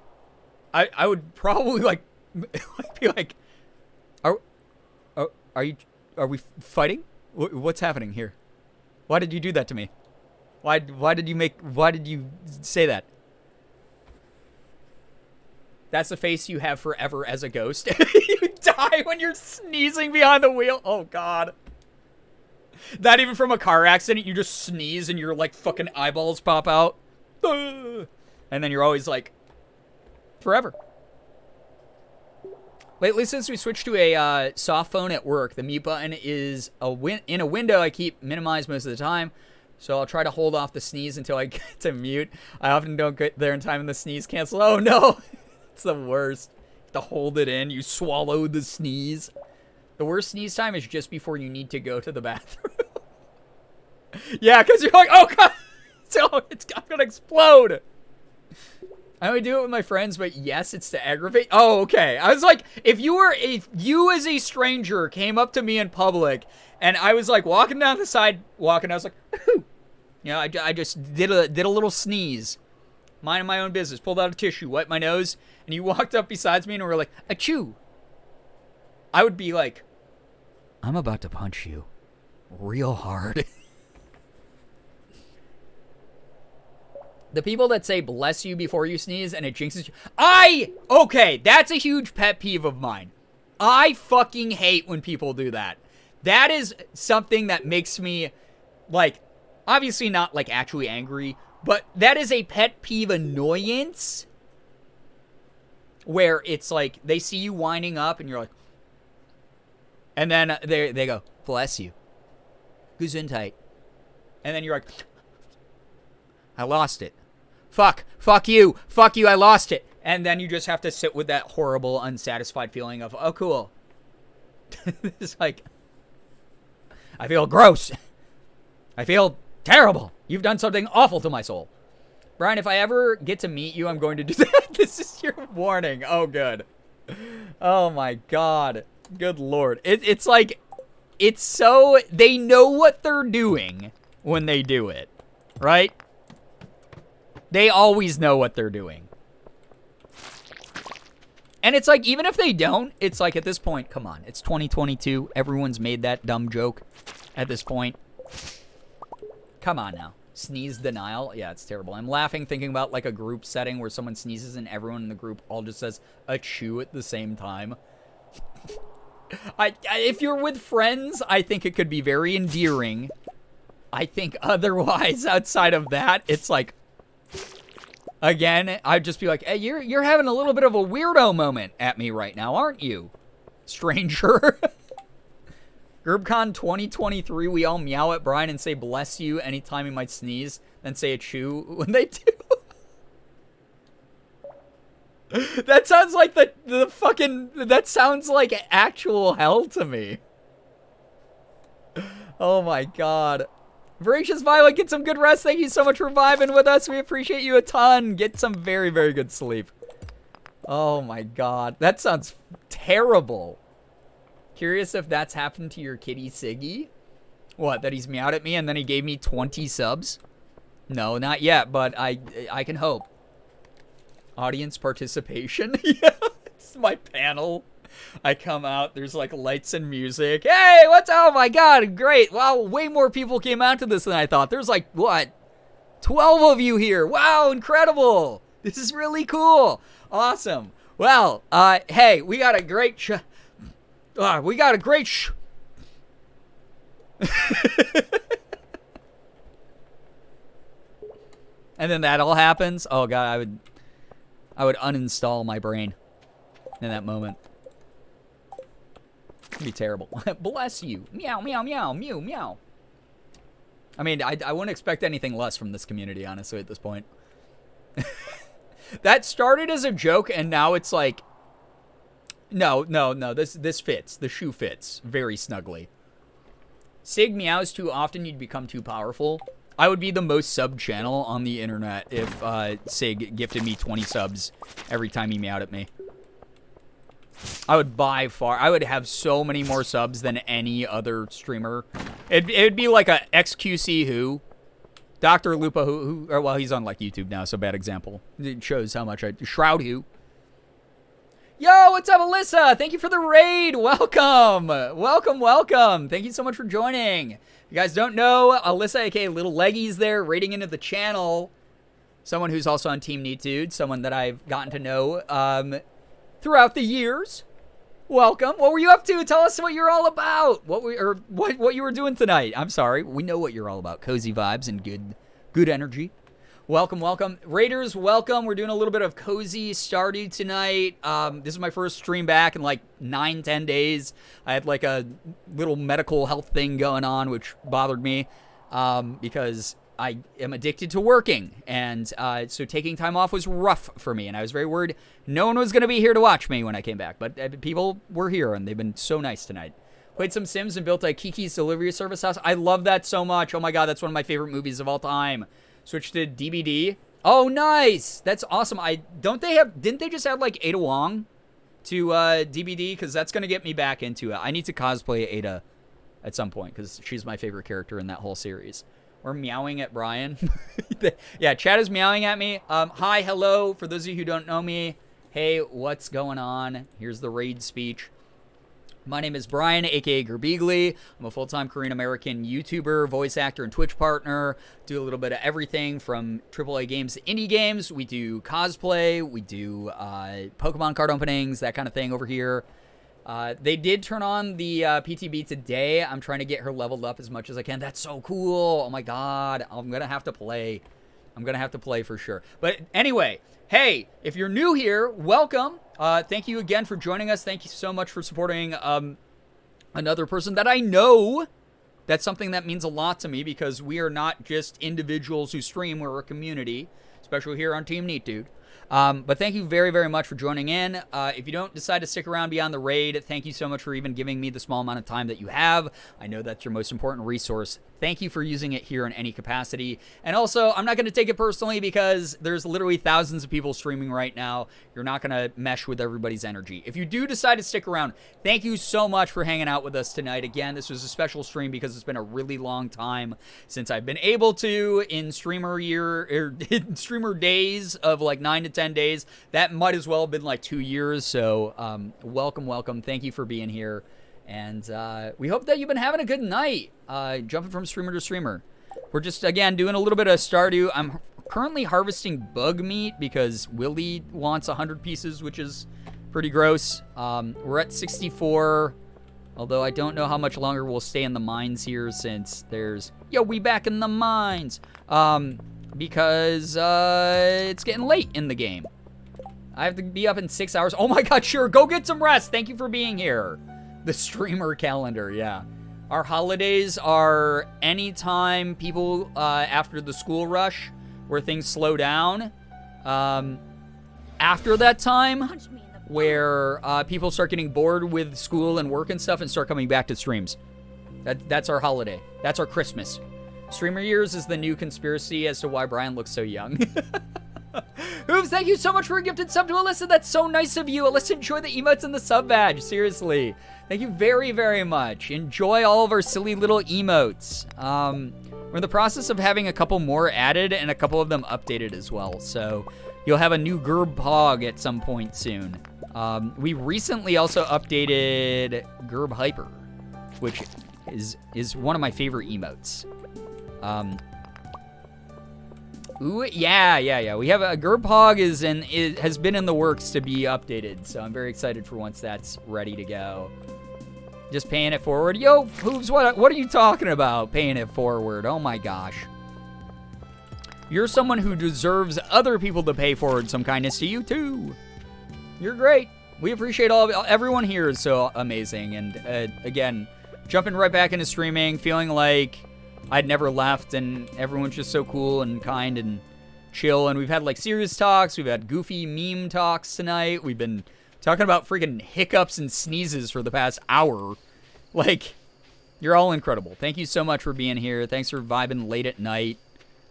I would probably like be like, are we fighting? What's happening here? Why did you do that to me? Why did you say that? That's the face you have forever as a ghost. You die when you're sneezing behind the wheel. Oh God. Not even from a car accident. You just sneeze and your like fucking eyeballs pop out. And then you're always like, forever. Lately, since we switched to a soft phone at work, the mute button is in a window I keep minimized most of the time. So I'll try to hold off the sneeze until I get to mute. I often don't get there in time and the sneeze cancel. Oh no, it's the worst. You have to hold it in. You swallow the sneeze. The worst sneeze time is just before you need to go to the bathroom. Yeah, because you're like, oh god, so I'm gonna explode. I only do it with my friends, but yes, it's to aggravate. Oh, okay. I was like, if you as a stranger came up to me in public, and I was like walking down the sidewalk, and I was like, you know, I just did a little sneeze, minding my own business, pulled out a tissue, wiped my nose, and you walked up besides me and were like, achoo. I would be like, I'm about to punch you real hard. The people that say bless you before you sneeze and it jinxes you. Okay, that's a huge pet peeve of mine. I fucking hate when people do that. That is something that makes me, like, obviously not, like, actually angry, but that is a pet peeve annoyance where it's like they see you winding up and you're like, and then they go, bless you. Gesundheit. And then you're like, I lost it. Fuck you, I lost it. And then you just have to sit with that horrible, unsatisfied feeling of, oh, cool. It's like, I feel gross. I feel terrible. You've done something awful to my soul. Brian, if I ever get to meet you, I'm going to do that. This is your warning. Oh, good. Oh, my God. Good Lord. It's like, it's so, they know what they're doing when they do it, right? They always know what they're doing. And it's like, even if they don't, it's like at this point, come on, it's 2022. Everyone's made that dumb joke at this point. Come on now. Sneeze denial. Yeah, it's terrible. I'm laughing thinking about like a group setting where someone sneezes and everyone in the group all just says achoo at the same time. If you're with friends, I think it could be very endearing. I think otherwise, outside of that, it's like, again, I'd just be like, hey, you're having a little bit of a weirdo moment at me right now, aren't you, stranger? GerbCon 2023, we all meow at Brian and say bless you anytime he might sneeze, then say a chew when they do. That sounds like the fucking, that sounds like actual hell to me. Oh my God. Voracious Violet, get some good rest. Thank you so much for vibing with us. We appreciate you a ton. Get some very, very good sleep. Oh my God. That sounds terrible. Curious if that's happened to your kitty Siggy? What, that he's meowed at me and then he gave me 20 subs? No, not yet, but I can hope. Audience participation? Yeah, it's my panel. I come out, there's like lights and music. Hey, oh my God, great. Wow, way more people came out to this than I thought. There's like, what, 12 of you here. Wow, incredible. This is really cool. Awesome. Well, hey, we got a great And then that all happens. Oh God, I would uninstall my brain in that moment. It'd be terrible. Bless you. Meow, meow, meow, mew, meow. I mean, I wouldn't expect anything less from this community, honestly, at this point. That started as a joke, and now it's like, no, this fits. The shoe fits very snugly. Sig meows too often, you'd become too powerful. I would be the most sub channel on the internet if Sig gifted me 20 subs every time he meowed at me. I would have so many more subs than any other streamer. It'd be like a XQC who, Dr. Lupa who, or well, he's on like YouTube now, so bad example. It shows how much Shroud who. Yo, what's up, Alyssa? Thank you for the raid. Welcome. Welcome. Thank you so much for joining. If you guys don't know, Alyssa, aka Little Leggies there, raiding into the channel. Someone who's also on Team Neatude, someone that I've gotten to know throughout the years. Welcome. What were you up to? Tell us what you're all about. What you were doing tonight. I'm sorry. We know what you're all about. Cozy vibes and good energy. Welcome. Raiders, welcome. We're doing a little bit of Cozy Stardew tonight. This is my first stream back in like 9-10 days. I had like a little medical health thing going on, which bothered me because I am addicted to working. And so taking time off was rough for me. And I was very worried no one was going to be here to watch me when I came back. But people were here, and they've been so nice tonight. Played some Sims and built a Kiki's Delivery Service house. I love that so much. Oh my god, that's one of my favorite movies of all time. Switched to DBD. Oh, nice. That's awesome. Didn't they just add like Ada Wong to DBD? Because that's going to get me back into it. I need to cosplay Ada at some point because she's my favorite character in that whole series. We're meowing at Brian. Yeah, chat is meowing at me. Hi, hello. For those of you who don't know me, hey, what's going on? Here's the raid speech. My name is Brian, aka Girbeagly. I'm a full-time Korean-American YouTuber, voice actor, and Twitch partner. Do a little bit of everything from AAA games to indie games. We do cosplay. We do Pokemon card openings, that kind of thing over here. They did turn on the PTB today. I'm trying to get her leveled up as much as I can. That's so cool. Oh my god. I'm going to have to play. I'm going to have to play for sure. But anyway, hey, if you're new here, welcome. Thank you again for joining us. Thank you so much for supporting another person that I know. That's something that means a lot to me because we are not just individuals who stream. We're a community, especially here on Team Neat Dude. But thank you very, very much for joining in. If you don't decide to stick around beyond the raid, thank you so much for even giving me the small amount of time that you have. I know that's your most important resource. Thank you for using it here in any capacity. And also, I'm not going to take it personally because there's literally thousands of people streaming right now. You're not going to mesh with everybody's energy. If you do decide to stick around, thank you so much for hanging out with us tonight. Again, this was a special stream because it's been a really long time since I've been able to in streamer in streamer days of like 9 to 10 days. That might as well have been like 2 years. So welcome. Thank you for being here. And we hope that you've been having a good night, jumping from streamer to streamer. We're just, again, doing a little bit of Stardew. I'm currently harvesting bug meat because Willie wants 100 pieces, which is pretty gross. We're at 64, although I don't know how much longer we'll stay in the mines here since there's... Yo, we back in the mines! Because it's getting late in the game. I have to be up in 6 hours. Oh my god, sure, go get some rest! Thank you for being here. The streamer calendar, yeah. Our holidays are anytime people, after the school rush, where things slow down. After that time, where people start getting bored with school and work and stuff and start coming back to streams. That's our holiday. That's our Christmas. Streamer years is the new conspiracy as to why Brian looks so young. Hooves, thank you so much for a gifted sub to Alyssa. That's so nice of you. Alyssa, enjoy the emotes and the sub badge. Seriously. Thank you very, very much. Enjoy all of our silly little emotes. We're in the process of having a couple more added and a couple of them updated as well. So you'll have a new Gerb at some point soon. We recently also updated Gerb Hyper, which is one of my favorite emotes. Ooh, yeah. We have a Gerb it has been in the works to be updated, so I'm very excited for once that's ready to go. Just paying it forward. Yo, Hooves, what are you talking about? Paying it forward. Oh my gosh. You're someone who deserves other people to pay forward some kindness to you too. You're great. We appreciate everyone here is so amazing. And again, jumping right back into streaming, feeling like I'd never left, and everyone's just so cool and kind and chill. And we've had like serious talks, we've had goofy meme talks tonight. We've been talking about freaking hiccups and sneezes for the past hour. Like, you're all incredible. Thank you so much for being here. Thanks for vibing late at night.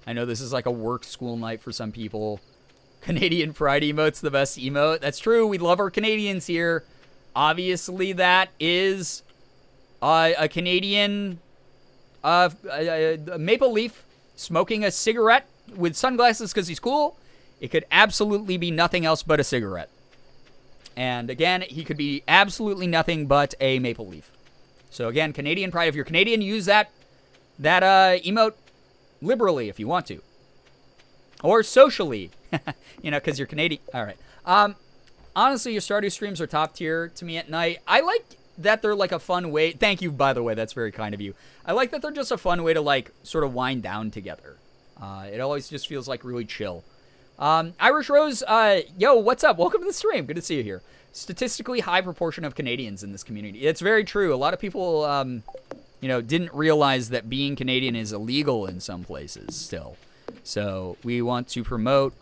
I know this is like a work school night for some people. Canadian Pride emote's the best emote. That's true. We love our Canadians here. Obviously, that is a Canadian Maple Leaf smoking a cigarette with sunglasses because he's cool. It could absolutely be nothing else but a cigarette. And again, he could be absolutely nothing but a Maple Leaf. So again, Canadian Pride. If you're Canadian, use that emote liberally if you want to. Or socially. Because you're Canadian. All right. Honestly, your Stardew streams are top tier to me at night. I like that they're like a fun way. Thank you, by the way. That's very kind of you. I like that they're just a fun way to like sort of wind down together. It always just feels like really chill. Irish Rose, yo, what's up? Welcome to the stream. Good to see you here. Statistically high proportion of Canadians in this community. It's very true. A lot of people, didn't realize that being Canadian is illegal in some places still. So we want to promote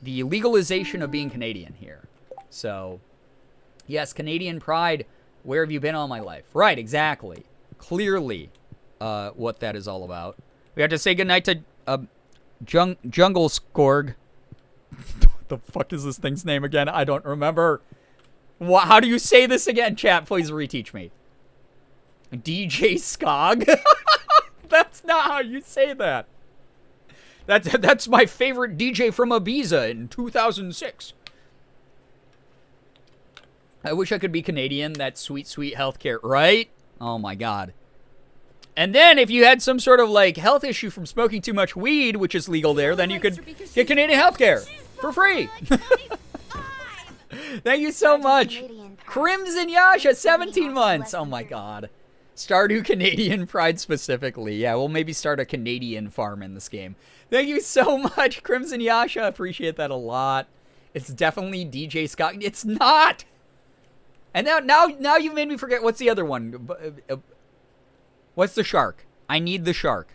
the legalization of being Canadian here. So, yes, Canadian Pride. Where have you been all my life? Right, exactly. Clearly, what that is all about. We have to say goodnight to Jungle Skorg. What the fuck is this thing's name again? I don't remember. How do you say this again, chat? Please reteach me. DJ Skog? That's not how you say that. That's my favorite DJ from Ibiza in 2006. I wish I could be Canadian. That sweet, sweet healthcare, right? Oh my god. And then if you had some sort of like health issue from smoking too much weed, which is legal there, then you could get Canadian healthcare for free. Thank you so much. Crimson Yasha, 17 months. Oh my god. Stardew Canadian Pride specifically. Yeah, we'll maybe start a Canadian farm in this game. Thank you so much, Crimson Yasha. Appreciate that a lot. It's definitely DJ Scott. It's not. And now you've made me forget. What's the other one? What's the shark? I need the shark.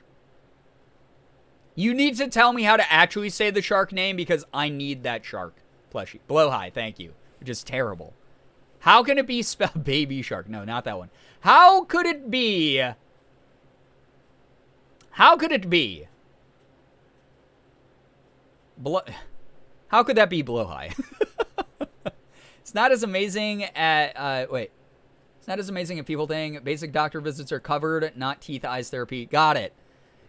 You need to tell me how to actually say the shark name because I need that shark plushie. Blowhigh, thank you. Which is terrible. How can it be spelled baby shark? No, not that one. How could it be? How could it be? How could that be blowhigh? It's not as amazing at, It's not as amazing at people think. Basic doctor visits are covered, not teeth, eyes therapy. Got it.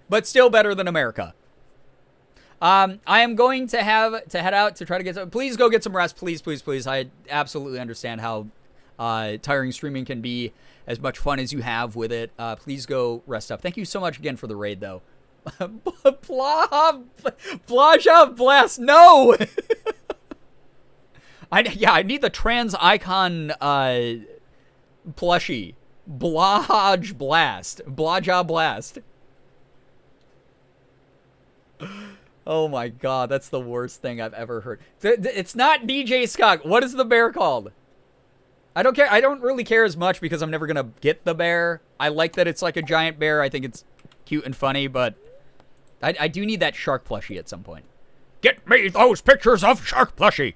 But still better than America. I am going to head out to try to get some. Please go get some rest. Please, please, please. I absolutely understand how tiring streaming can be. As much fun as you have with it. Please go rest up. Thank you so much again for the raid, though. Blaja Blast. No! I need the trans icon plushie. Blaj Blast. Blaja Blast. Oh my god, that's the worst thing I've ever heard. It's not DJ Scott. What is the bear called? I don't care. I don't really care as much because I'm never gonna get the bear. I like that it's like a giant bear. I think it's cute and funny, but I do need that shark plushie at some point. Get me those pictures of shark plushie.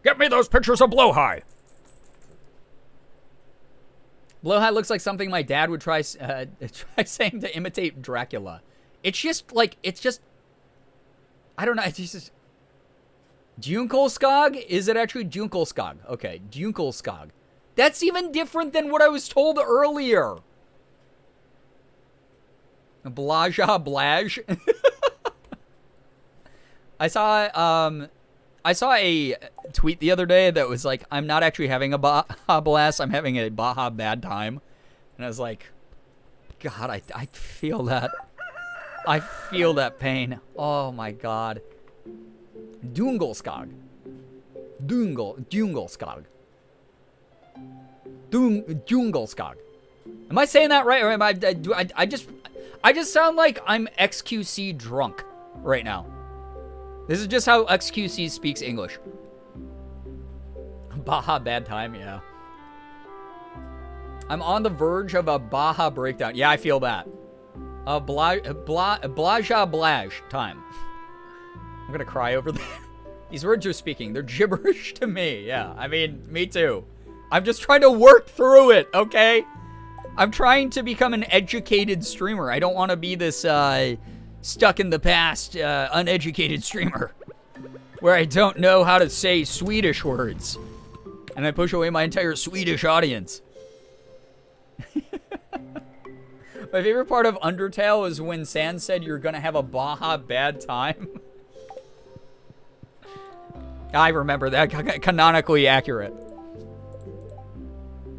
Get me those pictures of Blowhigh. Blowhigh looks like something my dad would try saying to imitate Dracula. It's just I don't know. It's just Dunkelskog? Is it actually Dunkelskog? Okay, Dunkelskog. That's even different than what I was told earlier. Blaja Blaj. I saw a tweet the other day that was like, I'm not actually having a Baja Blast, I'm having a Baja bad time. And I was like, God, I feel that. I feel that pain. Oh my God. Dungelskog. Dungelskog. Dungelskog. Am I saying that right? Or am I just sound like I'm XQC drunk right now. This is just how XQC speaks English. Baja bad time, yeah. I'm on the verge of a Baja breakdown. Yeah, I feel that. Blaja Blaj time. I'm gonna cry over that. These words you're speaking, they're gibberish to me. Yeah, I mean, me too. I'm just trying to work through it, okay? I'm trying to become an educated streamer. I don't want to be this stuck in the past, uneducated streamer where I don't know how to say Swedish words. And I push away my entire Swedish audience. My favorite part of Undertale is when Sans said you're gonna have a Baja bad time. I remember that. Canonically accurate.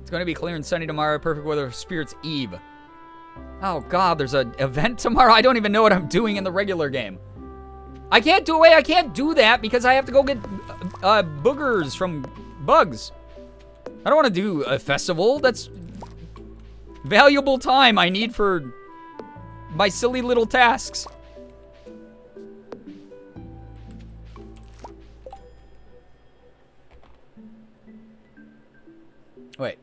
It's gonna be clear and sunny tomorrow. Perfect weather for Spirit's Eve. Oh god, there's an event tomorrow? I don't even know what I'm doing in the regular game. I can't do that because I have to go get boogers from bugs. I don't want to do a festival. That's valuable time I need for my silly little tasks. Wait.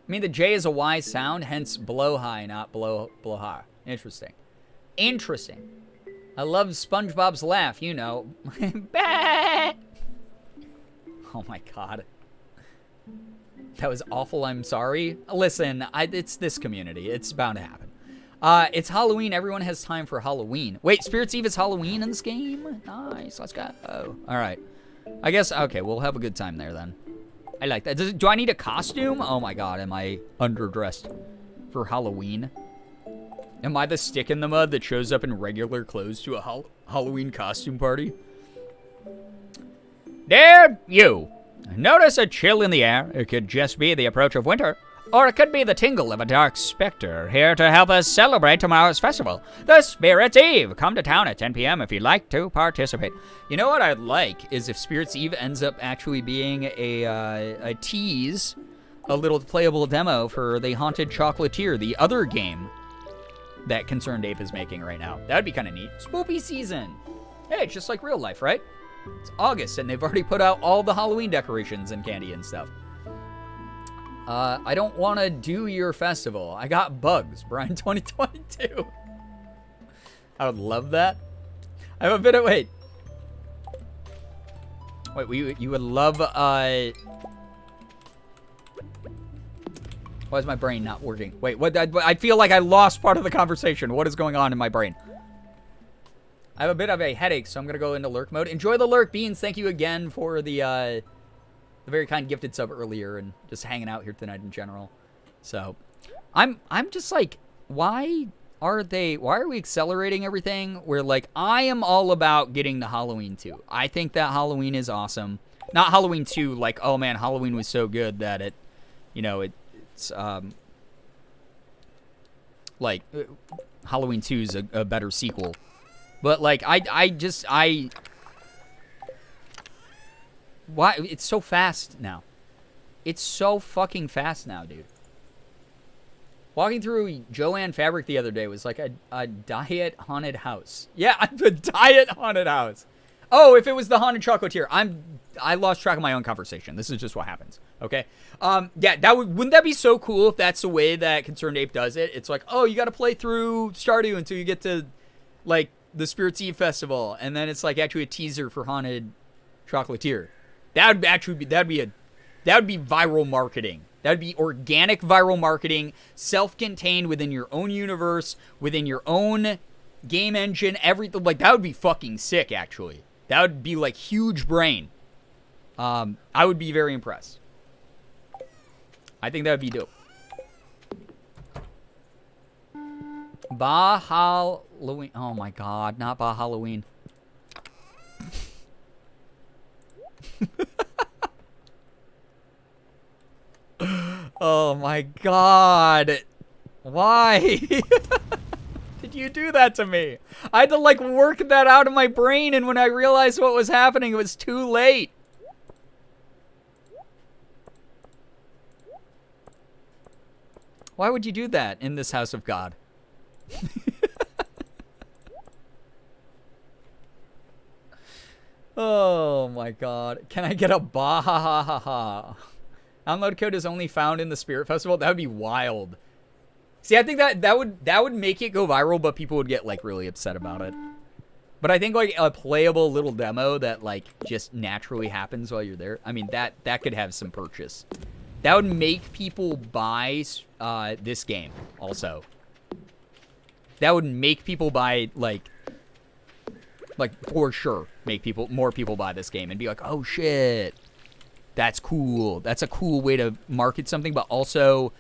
I mean, the J is a Y sound, hence blow high, not blow high. Interesting. Interesting. I love SpongeBob's laugh, you know. Oh my god. That was awful. I'm sorry. Listen, it's this community. It's bound to happen. It's Halloween. Everyone has time for Halloween. Wait, Spirit's Eve is Halloween in this game? Nice. Let's go. Oh, all right. I guess, okay, we'll have a good time there then. I like that. Do I need a costume? Oh my god, am I underdressed for Halloween? Am I the stick in the mud that shows up in regular clothes to a Halloween costume party? Dare you notice a chill in the air? It could just be the approach of winter. Or it could be the tingle of a dark specter here to help us celebrate tomorrow's festival, the Spirit's Eve. Come to town at 10 p.m. if you'd like to participate. You know what I'd like is if Spirit's Eve ends up actually being a tease, a little playable demo for the Haunted Chocolatier, the other game that Concerned Ape is making right now. That'd be kind of neat. Spoopy season. Hey, it's just like real life, right? It's August, and they've already put out all the Halloween decorations and candy and stuff. I don't want to do your festival. I got bugs, Brian 2022. I would love that. I have a bit of, wait, you would love, why is my brain not working? Wait, what, I feel like I lost part of the conversation. What is going on in my brain? I have a bit of a headache, so I'm going to go into lurk mode. Enjoy the lurk, Beans. Thank you again for the very kind gifted sub earlier and just hanging out here tonight in general. So, I'm just like, why are we accelerating everything? Where like, I am all about getting the Halloween 2. I think that Halloween is awesome. Not Halloween 2, like, oh man, Halloween was so good that it, you know, it's, like, Halloween 2 is a better sequel. But like, why? It's so fast now. It's so fucking fast now, dude. Walking through Joanne Fabric the other day was like a diet haunted house. Yeah, the diet haunted house. Oh, if it was the Haunted Chocolatier, I lost track of my own conversation. This is just what happens. Okay. Yeah, wouldn't that be so cool if that's the way that Concerned Ape does it? It's like, oh, you got to play through Stardew until you get to like the Spirit's Eve festival, and then it's like actually a teaser for Haunted Chocolatier. That would be viral marketing. That would be organic viral marketing, self-contained within your own universe, within your own game engine, everything. Like, that would be fucking sick, actually. That would be, like, huge brain. I would be very impressed. I think that would be dope. Halloween. Oh, my God. Not Halloween. Oh my god. Why? Did you do that to me? I had to like work that out of my brain, and when I realized what was happening, it was too late. Why would you do that in this house of God? Oh my god. Can I get a bah-ha-ha-ha-ha? Download code is only found in the Spirit Festival? That would be wild. See, I think that would make it go viral, but people would get like really upset about it. But I think like a playable little demo that like just naturally happens while you're there, I mean that could have some purchase. That would make people buy this game also. That would make people buy like for sure make more people buy this game and be like, oh shit, that's cool. That's a cool way to market something, but also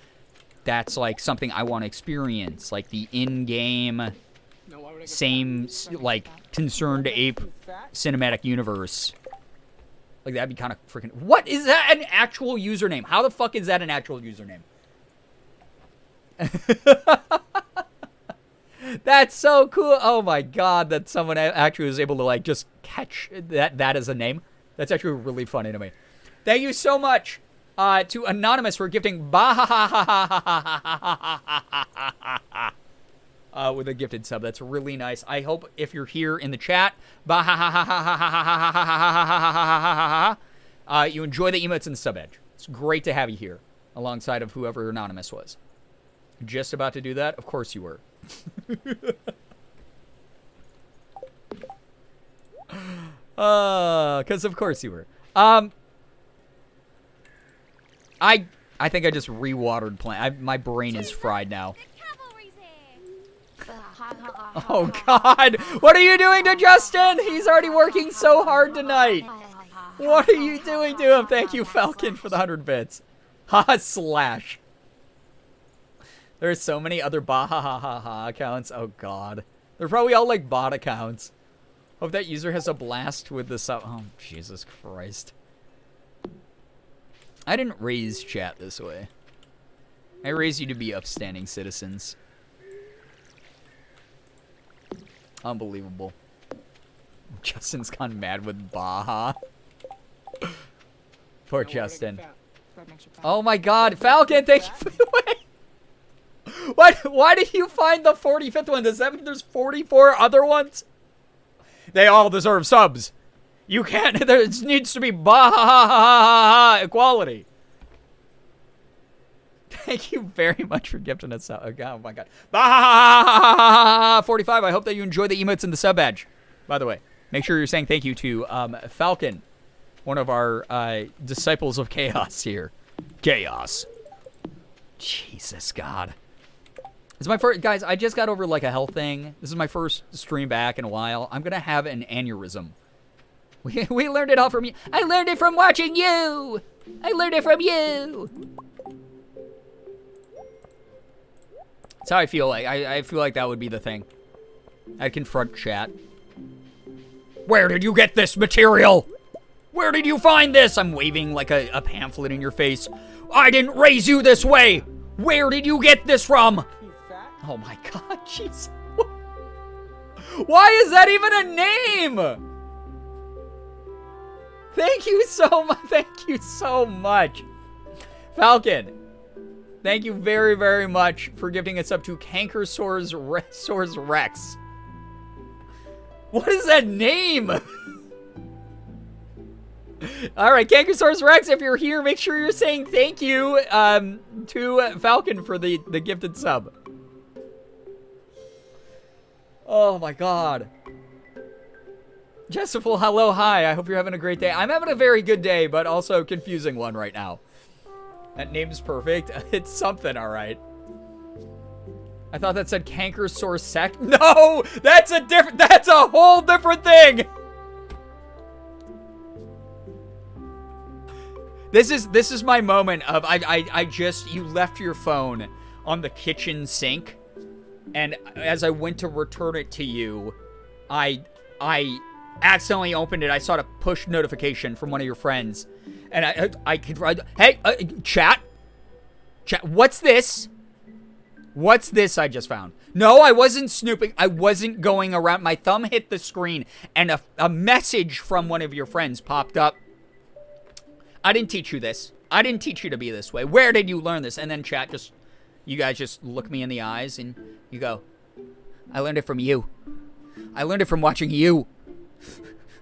that's like something I want to experience, like the in-game same like Concerned Ape cinematic universe. Like that'd be kind of freaking. What is that? An actual username? How the fuck is that an actual username? That's so cool. Oh my god, that someone actually was able to like just catch that as a name. That's actually really funny to me. Thank you so much to Anonymous for gifting with a gifted sub. That's really nice. I hope if you're here in the chat, you enjoy the emotes and the sub edge. It's great to have you here alongside of whoever Anonymous was. Just about to do that? Of course you were. Because of course you were. I think I just re-watered plant. My brain is fried now. Oh, God. What are you doing to Justin? He's already working so hard tonight. What are you doing to him? Thank you, Falcon, for the 100 bits. Ha slash. There's so many other ha accounts. Oh, God. They're probably all like bot accounts. Hope that user has a blast with this. Oh, Jesus Christ. I didn't raise chat this way. I raised you to be upstanding citizens. Unbelievable. Justin's gone mad with Baja. Poor Justin. Oh my God, Falcon, thank you for the way. What? Why did you find the 45th one? Does that mean there's 44 other ones? They all deserve subs. You can't. There needs to be Baja equality. Thank you very much for gifting us. Oh my God. Baja 45. I hope that you enjoy the emotes and the sub badge. By the way, make sure you're saying thank you to Falcon, one of our disciples of chaos here. Chaos. Jesus God. This is my first, guys. I just got over like a health thing. This is my first stream back in a while. I'm gonna have an aneurysm. We learned it all from you. I learned it from watching you. I learned it from you. That's how I feel like. I feel like that would be the thing. I'd confront chat. Where did you get this material? Where did you find this? I'm waving like a pamphlet in your face. I didn't raise you this way. Where did you get this from? Oh my God, jeez. Why is that even a name? Thank you so much. Thank you so much. Falcon, thank you very, very much for gifting us up to Cankersaur's Rex. What is that name? All right, Cankersaur's Rex, if you're here, make sure you're saying thank you to Falcon for the gifted sub. Oh my God. Jessiful, hello, hi. I hope you're having a great day. I'm having a very good day, but also a confusing one right now. That name's perfect. It's something, all right. I thought that said Cankersaur Sect. No, that's a whole different thing. This is my moment of you left your phone on the kitchen sink, and as I went to return it to you, I accidentally opened it. I saw a push notification from one of your friends, and I could write, hey, chat, what's this? What's this I just found? No, I wasn't snooping. I wasn't going around. My thumb hit the screen, and a message from one of your friends popped up. I didn't teach you this. I didn't teach you to be this way. Where did you learn this? And then chat you guys just look me in the eyes and you go, I learned it from you. I learned it from watching you.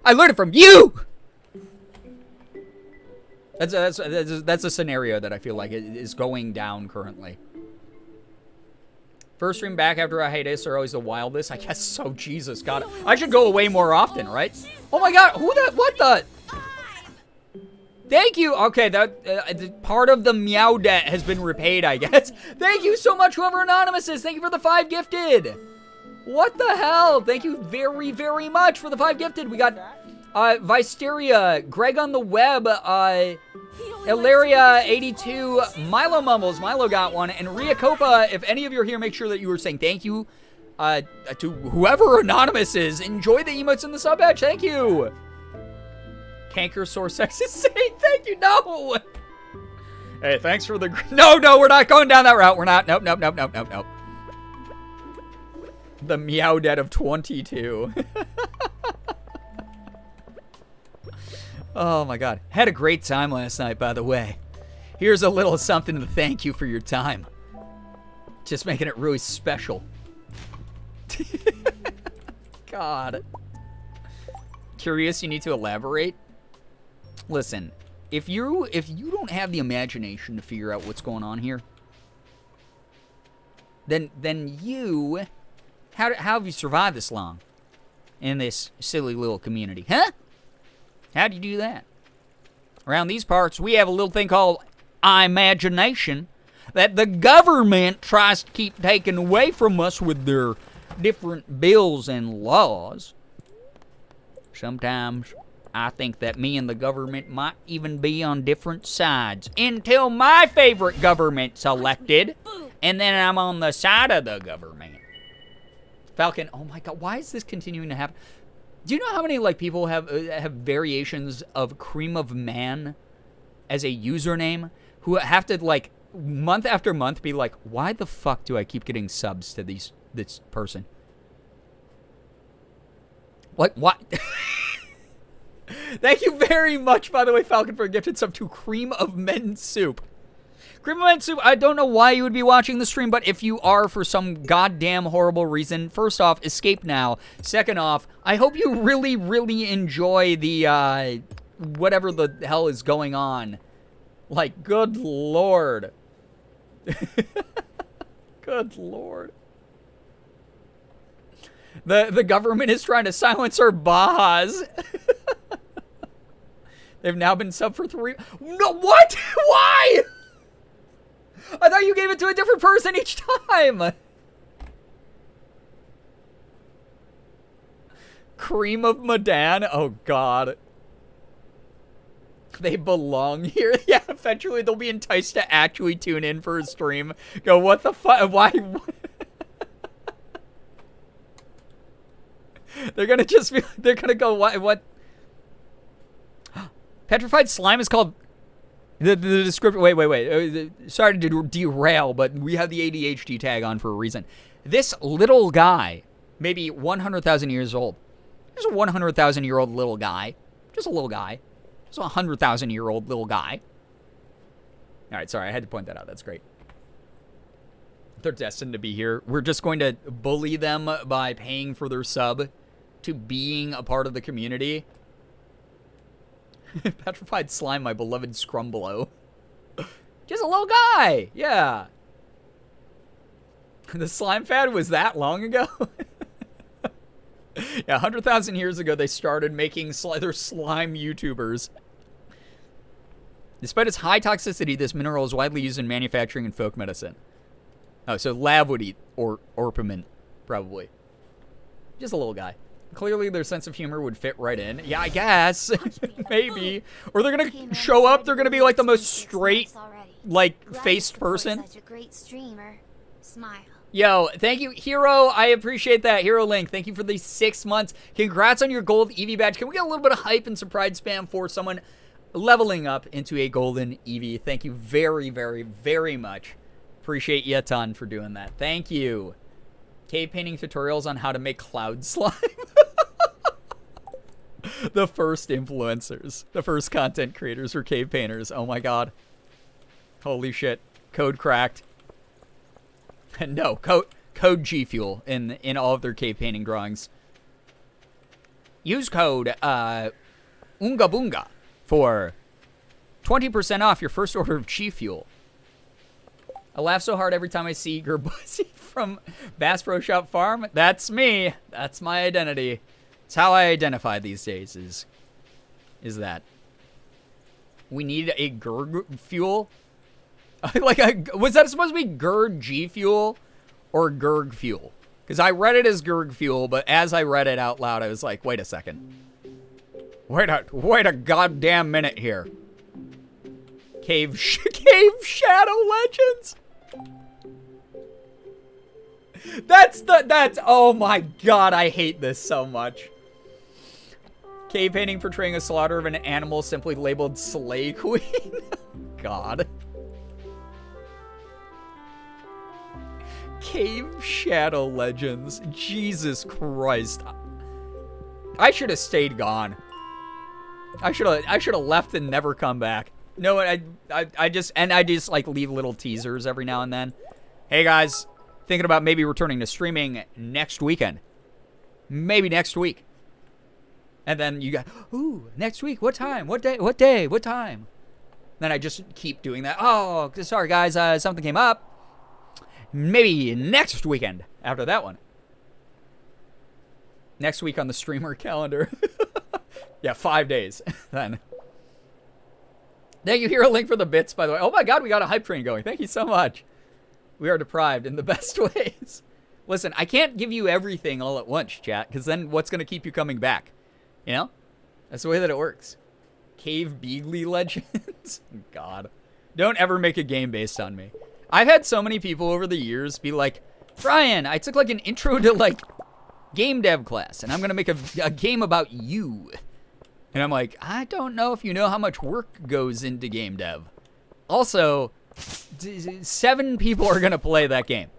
I learned it from you. That's a scenario that I feel like is going down currently. First stream back after a hiatus are always the wildest. I guess so. Jesus God, I should go away more often, right? Oh my God, what the? Thank you. Okay, that part of the meow debt has been repaid, I guess. Thank you so much, whoever anonymous is. Thank you for the 5 gifted. What the hell? Thank you very, very much for the 5 gifted. We got Visteria, Greg on the web, Ilaria82, Milo Mumbles, Milo got one, and Riacopa. If any of you are here, make sure that you are saying thank you to whoever anonymous is. Enjoy the emotes in the sub badge. Thank you. Cankersaur Sex is saying thank you. No. Hey, thanks for the... No, we're not going down that route. We're not. Nope. The meow debt of 22. Oh my God. Had a great time last night, by the way. Here's a little something to thank you for your time. Just making it really special. God. Curious, you need to elaborate? Listen, if you don't have the imagination to figure out what's going on here, then you... How have you survived this long in this silly little community? Huh? How'd you do that? Around these parts, we have a little thing called imagination that the government tries to keep taking away from us with their different bills and laws. Sometimes I think that me and the government might even be on different sides until my favorite government's elected, and then I'm on the side of the government. Falcon, oh my god, why is this continuing to happen? Do you know how many like people have variations of Cream of Man as a username who have to like month after month be like, why the fuck do I keep getting subs to this person? Like, what? Thank you very much, by the way, Falcon, for a gifted sub to Cream of Men Soup. Cream of Men Soup, I don't know why you would be watching the stream, but if you are for some goddamn horrible reason, first off, escape now. Second off, I hope you really, really enjoy the, whatever the hell is going on. Like, good lord. Good lord. The government is trying to silence our Bajas. They've now been subbed for 3... No, what? Why? I thought you gave it to a different person each time. Cream of Madan? Oh, God. They belong here. Yeah, eventually they'll be enticed to actually tune in for a stream. Go, what the fuck? Why? They're gonna just be, they're gonna go, what? Petrified slime is called, the description, wait. Sorry to derail, but we have the ADHD tag on for a reason. This little guy, maybe 100,000 years old. There's a 100,000-year-old little guy. Just a little guy. Just a 100,000-year-old little guy. All right, sorry, I had to point that out. That's great. They're destined to be here. We're just going to bully them by paying for their sub to being a part of the community. Petrified slime, my beloved Scrumbelow. Just a little guy. Yeah. The slime fad was that long ago? Yeah, 100,000 years ago, they started making their slime YouTubers. Despite its high toxicity, this mineral is widely used in manufacturing and folk medicine. Oh, so Lav would eat orpiment, probably. Just a little guy. Clearly, their sense of humor would fit right in. Yeah, I guess. Maybe. Or they're going to show up, they're going to be like the most straight, like, faced person. Such a great streamer. Smile. Yo, thank you, Hero. I appreciate that. Hero Link, thank you for the 6 months. Congrats on your gold Eevee badge. Can we get a little bit of hype and some pride spam for someone leveling up into a golden Eevee? Thank you very, very, very much. Appreciate you a ton for doing that. Thank you. Cave painting tutorials on how to make cloud slime. The first influencers. The first content creators were cave painters. Oh my god. Holy shit. Code cracked. No, code G Fuel in all of their cave painting drawings. Use code Unga Boonga for 20% off your first order of G Fuel. I laugh so hard every time I see Girbeagly from Bass Pro Shop Farm. That's me. That's my identity. It's how I identify these days is that. We need a Gerg fuel. Like, was that supposed to be Gerg G Fuel or Gerg Fuel? Because I read it as Gerg Fuel, but as I read it out loud, I was like, wait a second. Wait a goddamn minute here. Cave Shadow Legends. That's oh my god, I hate this so much. Cave painting portraying a slaughter of an animal simply labeled Slay Queen. God. Cave Shadow Legends. Jesus Christ. I should have stayed gone. I should have left and never come back. No, I just like leave little teasers every now and then. Hey guys, thinking about maybe returning to streaming next weekend. Maybe next week. And then you got, ooh, next week, what time? What day? What time? Then I just keep doing that. Oh, sorry guys, something came up. Maybe next weekend after that one. Next week on the streamer calendar. Yeah, 5 days then. Thank you, Hero Link, for the bits, by the way. Oh my god, we got a hype train going. Thank you so much. We are deprived in the best ways. Listen, I can't give you everything all at once, chat, because then what's going to keep you coming back? You know? That's the way that it works. Girbeagly Legends? God. Don't ever make a game based on me. I've had so many people over the years be like, Brian, I took like an intro to like game dev class, and I'm going to make a game about you. And I'm like, I don't know if you know how much work goes into game dev. Also, 7 people are going to play that game.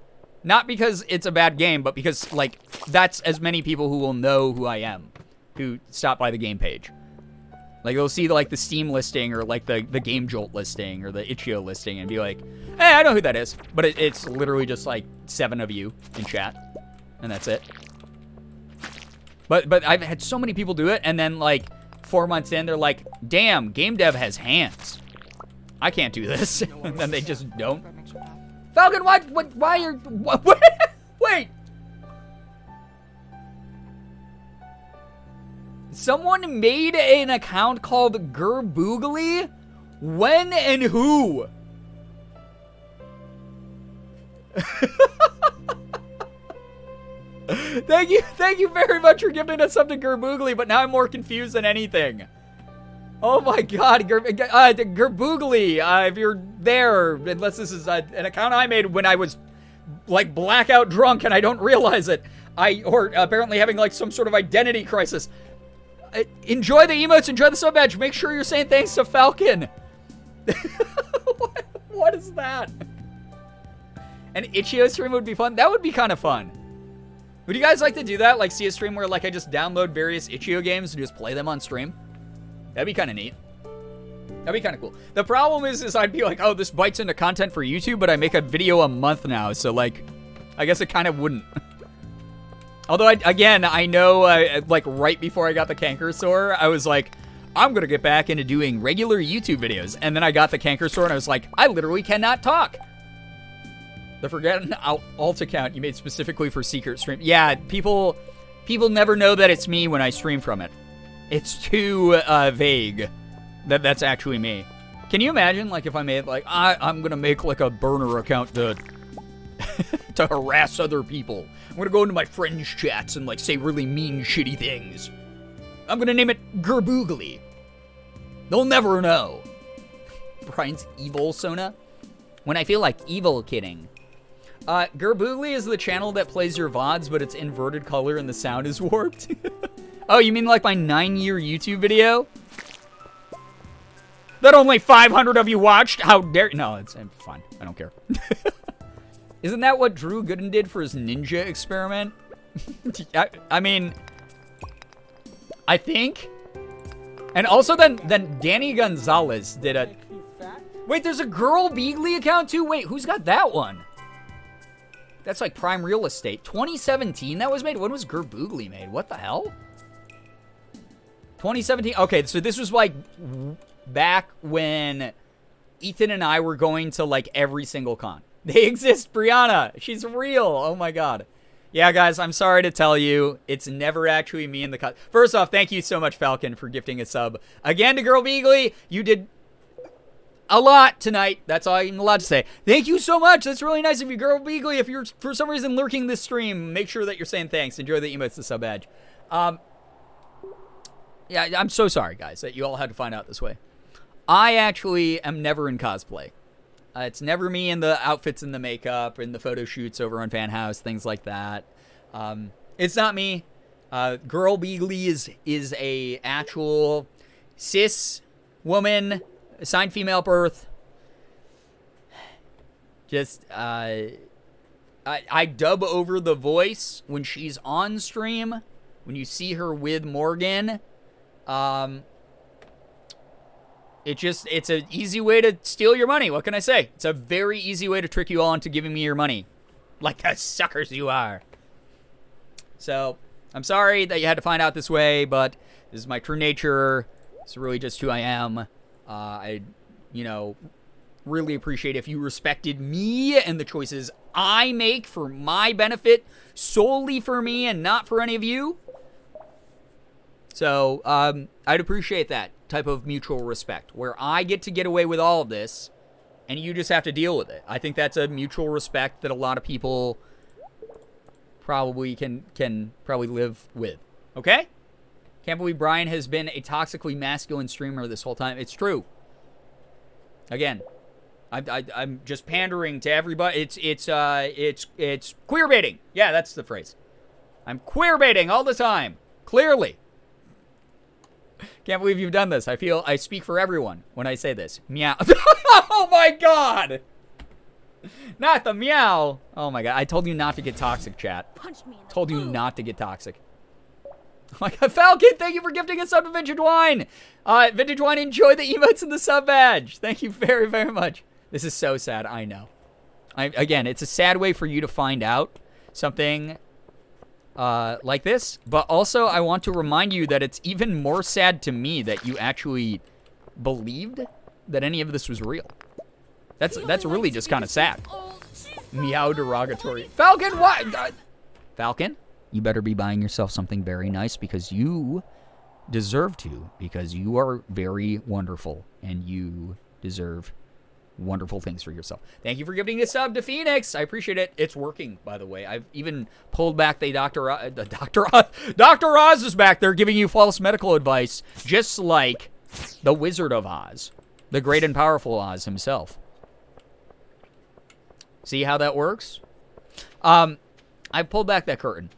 Not because it's a bad game, but because, like, that's as many people who will know who I am, who stop by the game page. Like, they'll see, like, the Steam listing or, like, the Game Jolt listing or the Itch.io listing and be like, hey, I know who that is. But it's literally just, like, 7 of you in chat. And that's it. But I've had so many people do it, and then, like, 4 months in, they're like, damn, game dev has hands. I can't do this. And then they just don't. Falcon, why are, wait. Someone made an account called Girbeagly? When and who? Thank you very much for giving us something Girbeagly, but now I'm more confused than anything. Oh my god, Girbeagly, if you're there, unless this is an account I made when I was, like, blackout drunk and I don't realize it, or apparently having, like, some sort of identity crisis. Enjoy the emotes, enjoy the sub badge, make sure you're saying thanks to Falcon. What is that? An Itch.io stream would be fun? That would be kind of fun. Would you guys like to do that? Like, see a stream where, like, I just download various Itch.io games and just play them on stream? That'd be kind of neat. That'd be kind of cool. The problem is I'd be like, oh, this bites into content for YouTube, but I make a video a month now, so, like, I guess it kind of wouldn't. Although, I know, like, right before I got the canker sore, I was like, I'm gonna get back into doing regular YouTube videos. And then I got the canker sore, and I was like, I literally cannot talk. The Forgotten alt account you made specifically for secret stream. Yeah, people never know that it's me when I stream from it. It's too vague that that's actually me. Can you imagine, like, if I made, like, I'm gonna make, like, a burner account to to harass other people. I'm gonna go into my friends' chats and, like, say really mean, shitty things. I'm gonna name it Girbeagly. They'll never know. Brian's evil Sona. When I feel like evil kidding. Girbeagly is the channel that plays your VODs, but it's inverted color and the sound is warped. Oh, you mean like my 9-year YouTube video? That only 500 of you watched? How dare... No, it's fine. I don't care. Isn't that what Drew Gooden did for his ninja experiment? I mean... I think... And also then Danny Gonzalez did a... Wait, there's a Girbeagly account too? Wait, who's got that one? That's like prime real estate. 2017 that was made? When was Girbeagly made? What the hell? 2017. Okay, so this was like back when Ethan and I were going to like every single con. They exist, Brianna. She's real. Oh my god. Yeah, guys, I'm sorry to tell you, it's never actually me in the con. First off, thank you so much, Falcon, for gifting a sub. Again to Girbeagly, you did a lot tonight. That's all I'm allowed to say. Thank you so much. That's really nice of you, Girbeagly. If you're for some reason lurking this stream, make sure that you're saying thanks. Enjoy the emotes, the sub badge. Yeah, I'm so sorry, guys, that you all had to find out this way. I actually am never in cosplay. It's never me in the outfits and the makeup and the photo shoots over on Fan House, things like that. It's not me. Girbeagly is a actual cis woman, assigned female birth. Just, I dub over the voice when she's on stream. When you see her with Morgan, it's an easy way to steal your money. What can I say? It's a very easy way to trick you all into giving me your money. Like the suckers you are. So, I'm sorry that you had to find out this way, but this is my true nature. It's really just who I am. I, really appreciate if you respected me and the choices I make for my benefit, solely for me and not for any of you. So, I'd appreciate that. type of mutual respect, where I get to get away with all of this, and you just have to deal with it. I think that's a mutual respect that a lot of people probably can probably live with. Okay? Can't believe Brian has been a toxically masculine streamer this whole time. It's true. Again, I'm just pandering to everybody. It's queer baiting. Yeah, that's the phrase. I'm queer baiting all the time. Clearly. Can't believe you've done this. I feel I speak for everyone when I say this. Meow. Oh my god! Not the meow. Oh my god. I told you not to get toxic, chat. Punch me in the Told you boob. not to get toxic. Oh my god, Falcon, thank you for gifting a sub to Vintage Wine. Vintage Wine, enjoy the emotes and the sub badge. Thank you very, very much. This is so sad, I know. Again, it's a sad way for you to find out something like this, but also I want to remind you that it's even more sad to me that you actually believed that any of this was real. That's really just kind of sad. Meow derogatory. Falcon, what? Falcon, you better be buying yourself something very nice because you deserve to, because you are very wonderful and you deserve wonderful things for yourself. Thank you for giving a sub to Phoenix. I appreciate it. It's working, by the way. I've even pulled back the Dr. Oz is back there giving you false medical advice, just like the Wizard of Oz, the great and powerful Oz himself. See how that works? I pulled back that curtain.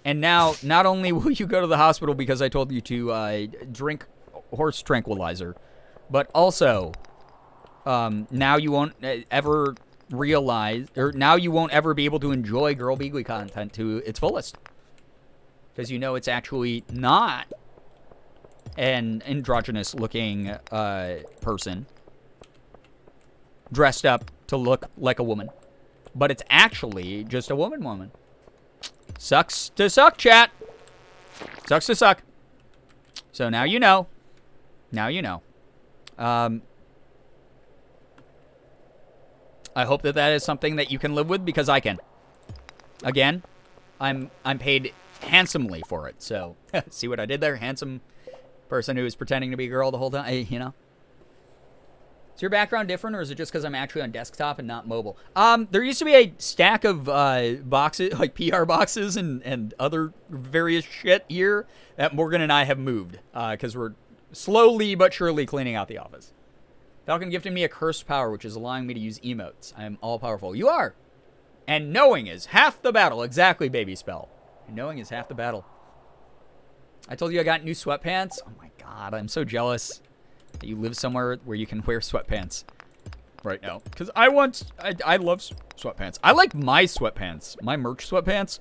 And now, not only will you go to the hospital because I told you to drink horse tranquilizer, but also now you won't ever realize, or now you won't ever be able to enjoy Girbeagly content to its fullest. Because you know it's actually not an androgynous-looking person dressed up to look like a woman. But it's actually just a woman. Sucks to suck, chat. Sucks to suck. So now you know. Now you know. I hope that that is something that you can live with, because I can. Again, I'm paid handsomely for it. So see what I did there? Handsome person who was pretending to be a girl the whole time. You know. Is your background different, or is it just because I'm actually on desktop and not mobile? There used to be a stack of boxes, like PR boxes and other various shit here that Morgan and I have moved because we're slowly but surely cleaning out the office. Falcon gifted me a cursed power, which is allowing me to use emotes. I am all powerful. You are. And knowing is half the battle. Exactly, baby spell. Knowing is half the battle. I told you I got new sweatpants. Oh my god, I'm so jealous that you live somewhere where you can wear sweatpants right now. Because I love sweatpants. I like my sweatpants. My merch sweatpants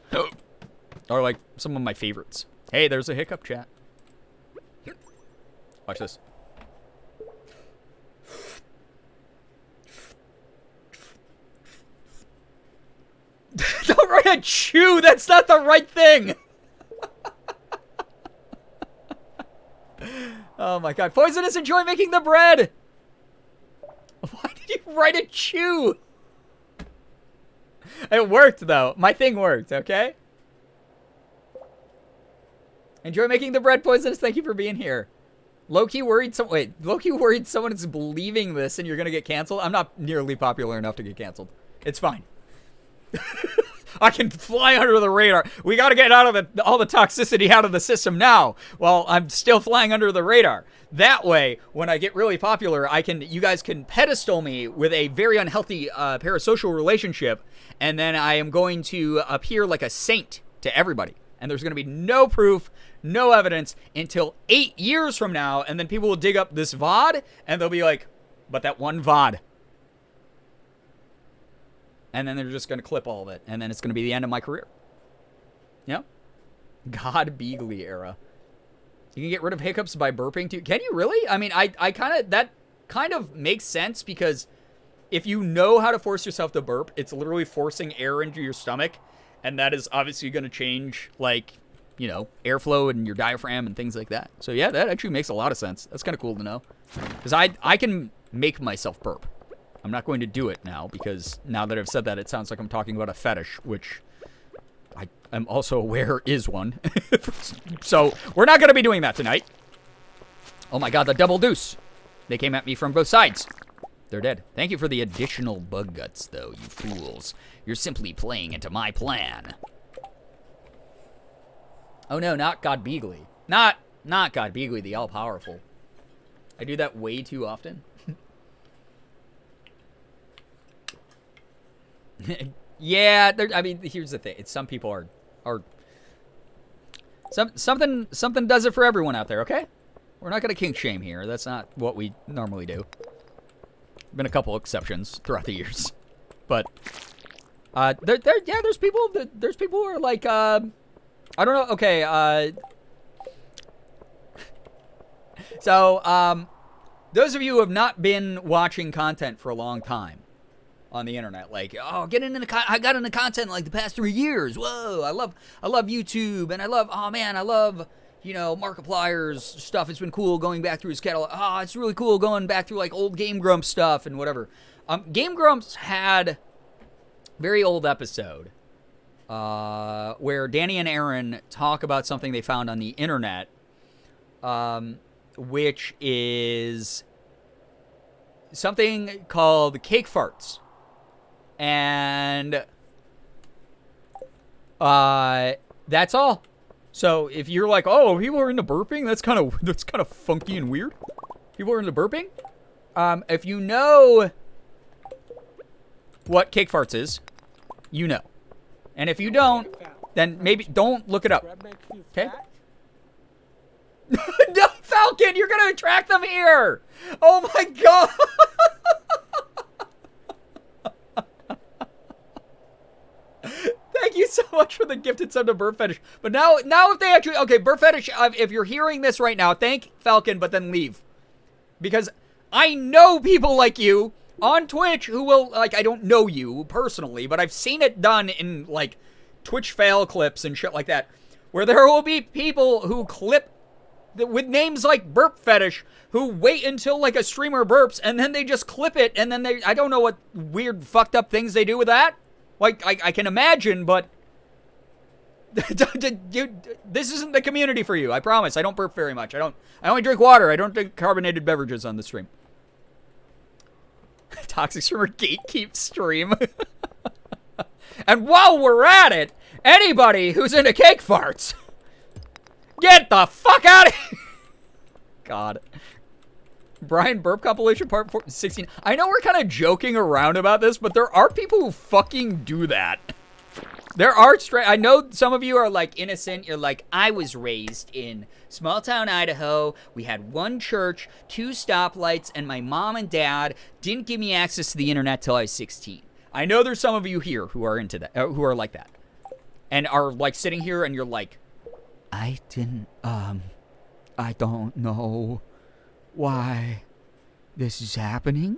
are like some of my favorites. Hey, there's a hiccup, chat. Watch this. Don't write a chew. That's not the right thing. Oh my god. Poisonous, enjoy making the bread. Why did you write a chew? It worked, though. My thing worked, okay? Enjoy making the bread, Poisonous. Thank you for being here. Low-key worried Low-key worried someone is believing this and you're gonna get canceled? I'm not nearly popular enough to get canceled. It's fine. I can fly under the radar. We got to get out of all the toxicity out of the system now while I'm still flying under the radar. That way, when I get really popular, you guys can pedestal me with a very unhealthy parasocial relationship, and then I am going to appear like a saint to everybody. And there's going to be no proof, no evidence until 8 years from now, and then people will dig up this VOD, and they'll be like, but that one VOD. And then they're just going to clip all of it. And then it's going to be the end of my career. Yeah? Girbeagly era. You can get rid of hiccups by burping too. Can you really? I mean, that kind of makes sense, because if you know how to force yourself to burp, it's literally forcing air into your stomach. And that is obviously going to change, like, you know, airflow and your diaphragm and things like that. So yeah, that actually makes a lot of sense. That's kind of cool to know. Because I can make myself burp. I'm not going to do it now, because now that I've said that, it sounds like I'm talking about a fetish, which I am also aware is one. So we're not going to be doing that tonight. Oh my god, the double deuce. They came at me from both sides. They're dead. Thank you for the additional bug guts, though, you fools. You're simply playing into my plan. Oh no, not Girbeagly. Not Girbeagly, the all-powerful. I do that way too often. Yeah, I mean, here's the thing. It's some people are something does it for everyone out there, okay? We're not gonna kink shame here. That's not what we normally do. Been a couple exceptions throughout the years, but there's people who are like I don't know. Okay, so those of you who have not been watching content for a long time on the internet, like, oh, I got into content like the past 3 years. Whoa, I love YouTube, and I love Markiplier's stuff. It's been cool going back through his catalog. Oh, it's really cool going back through like old Game Grumps stuff and whatever. Game Grumps had a very old episode where Danny and Aaron talk about something they found on the internet, which is something called cake farts. And that's all. So if you're like, oh, people are into burping, that's kind of funky and weird. People are into burping. If you know what cake farts is, you know. And if you don't, then maybe don't look it up. Okay? No, Falcon, you're gonna attract them here. Oh my god. Thank you so much for the gifted sub to Burp Fetish. But now if they actually... Okay, Burp Fetish, if you're hearing this right now, thank Falcon, but then leave. Because I know people like you on Twitch who will... Like, I don't know you personally, but I've seen it done in, like, Twitch fail clips and shit like that. Where there will be people who clip... with names like Burp Fetish, who wait until, like, a streamer burps, and then they just clip it, and then they... I don't know what weird, fucked up things they do with that. Like, I can imagine, but this isn't the community for you. I promise. I don't burp very much. I only drink water. I don't drink carbonated beverages on the stream. Toxic streamer gatekeep stream. And while we're at it, anybody who's into cake farts, get the fuck out of here. God. Brian Burp compilation part 16. I know we're kind of joking around about this, but there are people who fucking do that. There are I know some of you are like innocent. You're like, I was raised in small town Idaho. We had one church, 2 stoplights, and my mom and dad didn't give me access to the internet till I was 16. I know there's some of you here who are into that, who are like that, and are like sitting here and you're like, I don't know why this is happening,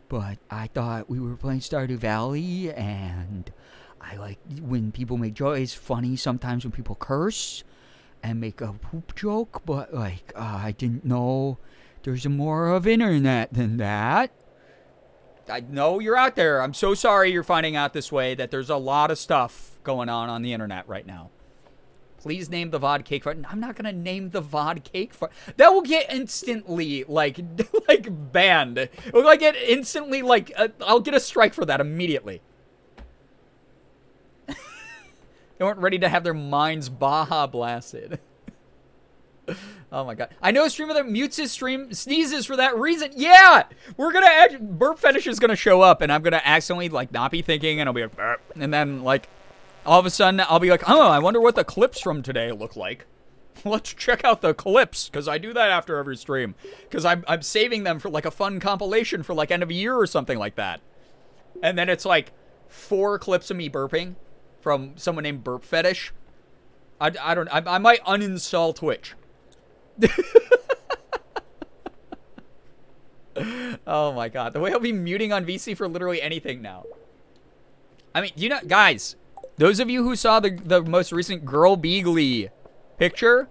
but I thought we were playing Stardew Valley, and I like when people make jokes. It's funny sometimes when people curse and make a poop joke, but like I didn't know there's more of internet than that. I know you're out there. I'm so sorry you're finding out this way, that there's a lot of stuff going on the internet right now. Please name the VOD cake fart. I'm not gonna name the VOD cake fart. That will get instantly like banned. Will like get instantly like I'll get a strike for that immediately. They weren't ready to have their minds Baja blasted. Oh my god. I know a streamer that mutes his stream, sneezes for that reason. Yeah! We're gonna Burp Fetish is gonna show up, and I'm gonna accidentally like not be thinking, and I'll be like, burp, and then like all of a sudden, I'll be like, oh, I wonder what the clips from today look like. Let's check out the clips, because I do that after every stream. Because I'm saving them for, like, a fun compilation for, like, end of a year or something like that. And then it's, like, 4 clips of me burping from someone named Burp Fetish. I might uninstall Twitch. Oh, my God. The way I'll be muting on VC for literally anything now. I mean, you know, guys... Those of you who saw the most recent Girbeagly picture,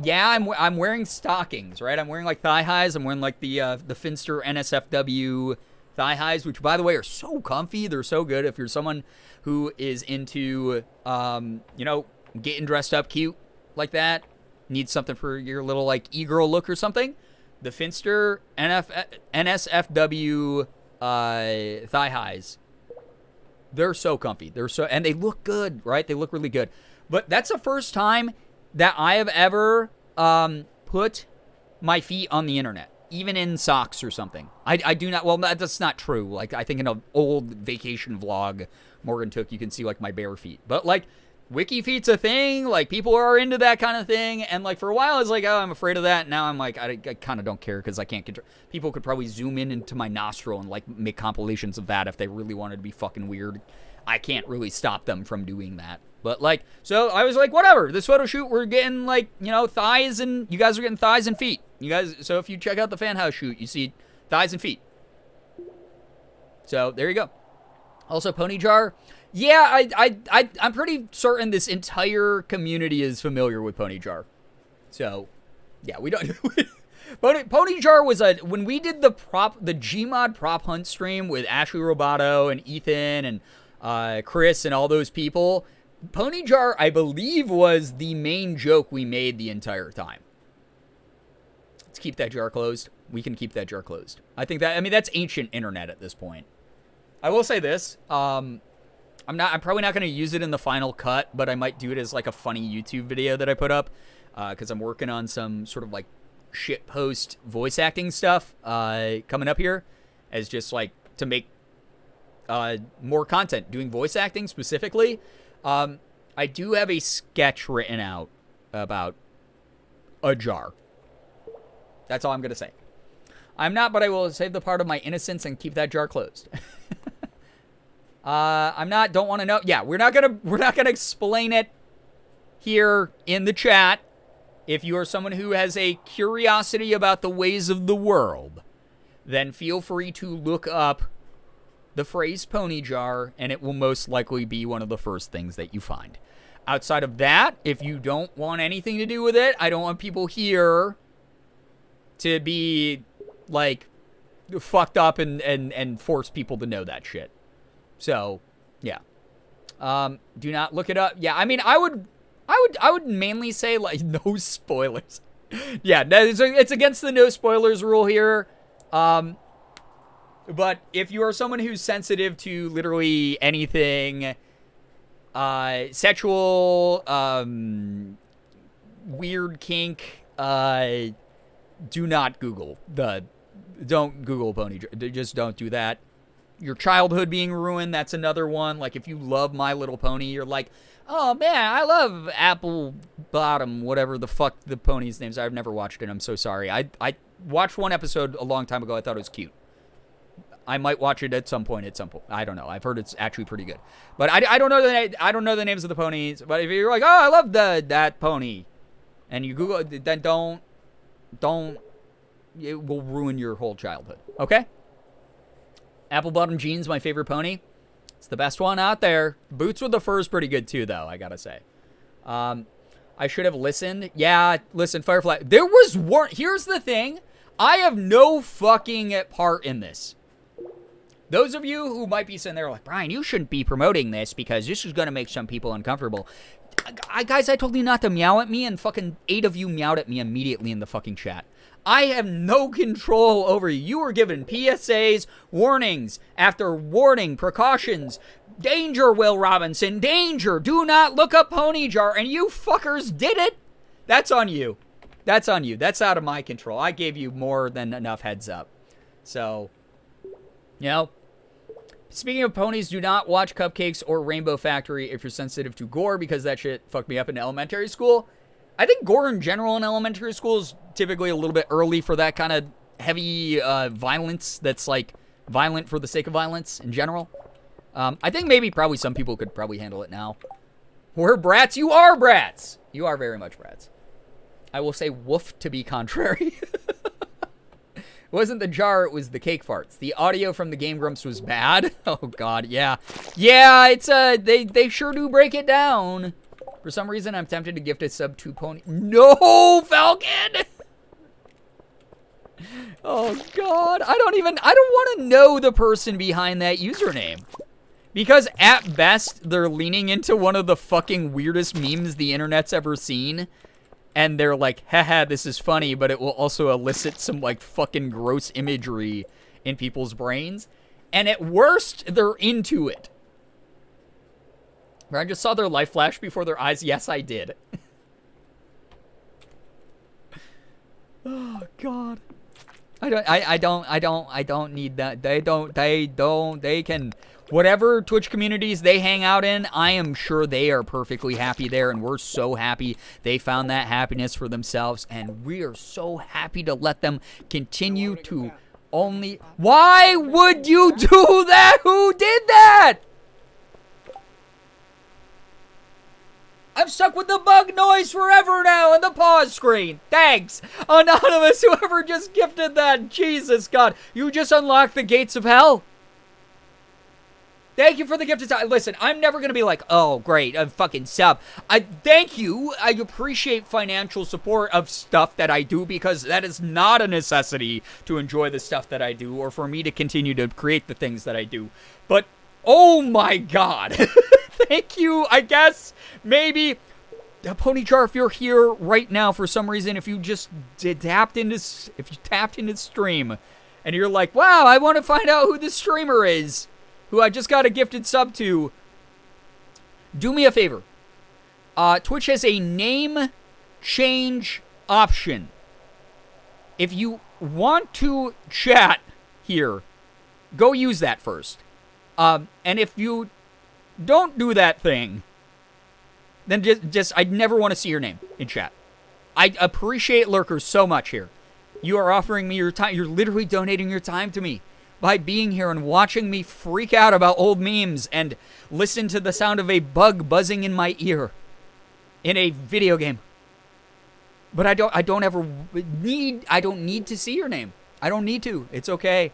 yeah, I'm wearing stockings, right? I'm wearing like thigh highs. I'm wearing like the Finster NSFW thigh highs, which by the way are so comfy. They're so good if you're someone who is into getting dressed up cute like that. need something for your little, like, e-girl look or something, the Finster NSFW thigh highs, they're so comfy. And they look good, right? They look really good. But that's the first time that I have ever put my feet on the internet, even in socks or something. I do not, well, that's not true. Like, I think in an old vacation vlog Morgan took, you can see, like, my bare feet. But, like, wiki feet's a thing. Like, people are into that kind of thing. And, like, for a while, I was like, oh, I'm afraid of that. Now I'm like, I kind of don't care because I can't control. People could probably zoom in into my nostril and, like, make compilations of that if they really wanted to be fucking weird. I can't really stop them from doing that. But, like, so I was like, whatever. This photo shoot, we're getting, like, you know, thighs, and you guys are getting thighs and feet. You guys, so if you check out the fan house shoot, you see thighs and feet. So there you go. Also, Pony Jar. Yeah, I'm pretty certain this entire community is familiar with Pony Jar. So, yeah, we don't. Pony Jar was when we did the Gmod prop hunt stream with Ashley Roboto and Ethan and Chris and all those people. Pony Jar, I believe, was the main joke we made the entire time. Let's keep that jar closed. We can keep that jar closed. I think that's ancient internet at this point. I will say this. I'm probably not going to use it in the final cut, but I might do it as like a funny YouTube video that I put up because I'm working on some sort of like shit post voice acting stuff coming up here as just like to make more content doing voice acting specifically. I do have a sketch written out about a jar. That's all I'm going to say. I'm not, but I will save the part of my innocence and keep that jar closed. I'm not, don't want to know. Yeah, we're not going to explain it here in the chat. If you are someone who has a curiosity about the ways of the world, then feel free to look up the phrase pony jar, and it will most likely be one of the first things that you find. Outside of that, if you don't want anything to do with it, I don't want people here to be, like, fucked up and force people to know that shit. So, yeah. Do not look it up. Yeah, I mean, I would mainly say, like, no spoilers. Yeah, it's against the no spoilers rule here. But if you are someone who's sensitive to literally anything sexual, weird kink, do not Google don't Google pony jar. Just don't do that. Your childhood being ruined, that's another one. Like, if you love My Little Pony, you're like, oh, man, I love Apple Bottom, whatever the fuck the pony's names. I've never watched it. I'm so sorry. I watched one episode a long time ago. I thought it was cute. I might watch it at some point. I don't know. I've heard it's actually pretty good. But I don't know the names of the ponies. But if you're like, oh, I love that pony, and you Google it, then don't. It will ruin your whole childhood. Okay? Apple Bottom Jeans, my favorite pony. It's the best one out there. Boots with the fur's pretty good too, though, I gotta say. I should have listened. Yeah, listen, Firefly. There was here's the thing. I have no fucking part in this. Those of you who might be sitting there like, Brian, you shouldn't be promoting this because this is going to make some people uncomfortable. Guys, I told you not to meow at me, and fucking 8 of you meowed at me immediately in the fucking chat. I have no control over you. You were given PSAs, warnings after warning, precautions. Danger, Will Robinson, danger. Do not look up Pony Jar, and you fuckers did it. That's on you. That's on you. That's out of my control. I gave you more than enough heads up. So, you know, speaking of ponies, do not watch Cupcakes or Rainbow Factory if you're sensitive to gore, because that shit fucked me up in elementary school. I think gore in general in elementary school is typically a little bit early for that kind of heavy violence that's like violent for the sake of violence in general. I think probably some people could probably handle it now. We're brats. You are brats. You are very much brats. I will say woof to be contrary. It wasn't the jar, it was the cake farts. The audio from the Game Grumps was bad. Oh, God, yeah. Yeah, it's, they sure do break it down. For some reason, I'm tempted to gift a sub to Pony. No, Falcon! Oh, God. I don't want to know the person behind that username. Because at best, they're leaning into one of the fucking weirdest memes the internet's ever seen. and they're like, haha, this is funny, but it will also elicit some like fucking gross imagery in people's brains. And at worst, they're into it. I just saw their life flash before their eyes. Yes, I did. Oh God. I don't need that. They can, whatever Twitch communities they hang out in, I am sure they are perfectly happy there, and we're so happy they found that happiness for themselves, and we are so happy to let them continue to only. Why would you do that? Who did that? I'm stuck with the bug noise forever now and the pause screen. Thanks, Anonymous, whoever just gifted that. Jesus, God. You just unlocked the gates of hell. Thank you for the gifted time. Listen, I'm never going to be like, oh, great, a fucking sub. Thank you. I appreciate financial support of stuff that I do, because that is not a necessity to enjoy the stuff that I do or for me to continue to create the things that I do. But, oh my God. Thank you, I guess. Maybe, Pony Jar, if you're here right now for some reason, if you just tapped into stream, and you're like, wow, I want to find out who this streamer is, who I just got a gifted sub to, do me a favor. Twitch has a name change option. If you want to chat here, go use that first. And if you don't do that thing, then just I never want to see your name in chat. I appreciate lurkers so much here. You are offering me your time. You're literally donating your time to me by being here and watching me freak out about old memes and listen to the sound of a bug buzzing in my ear in a video game. But I don't need to see your name. I don't need to. It's okay.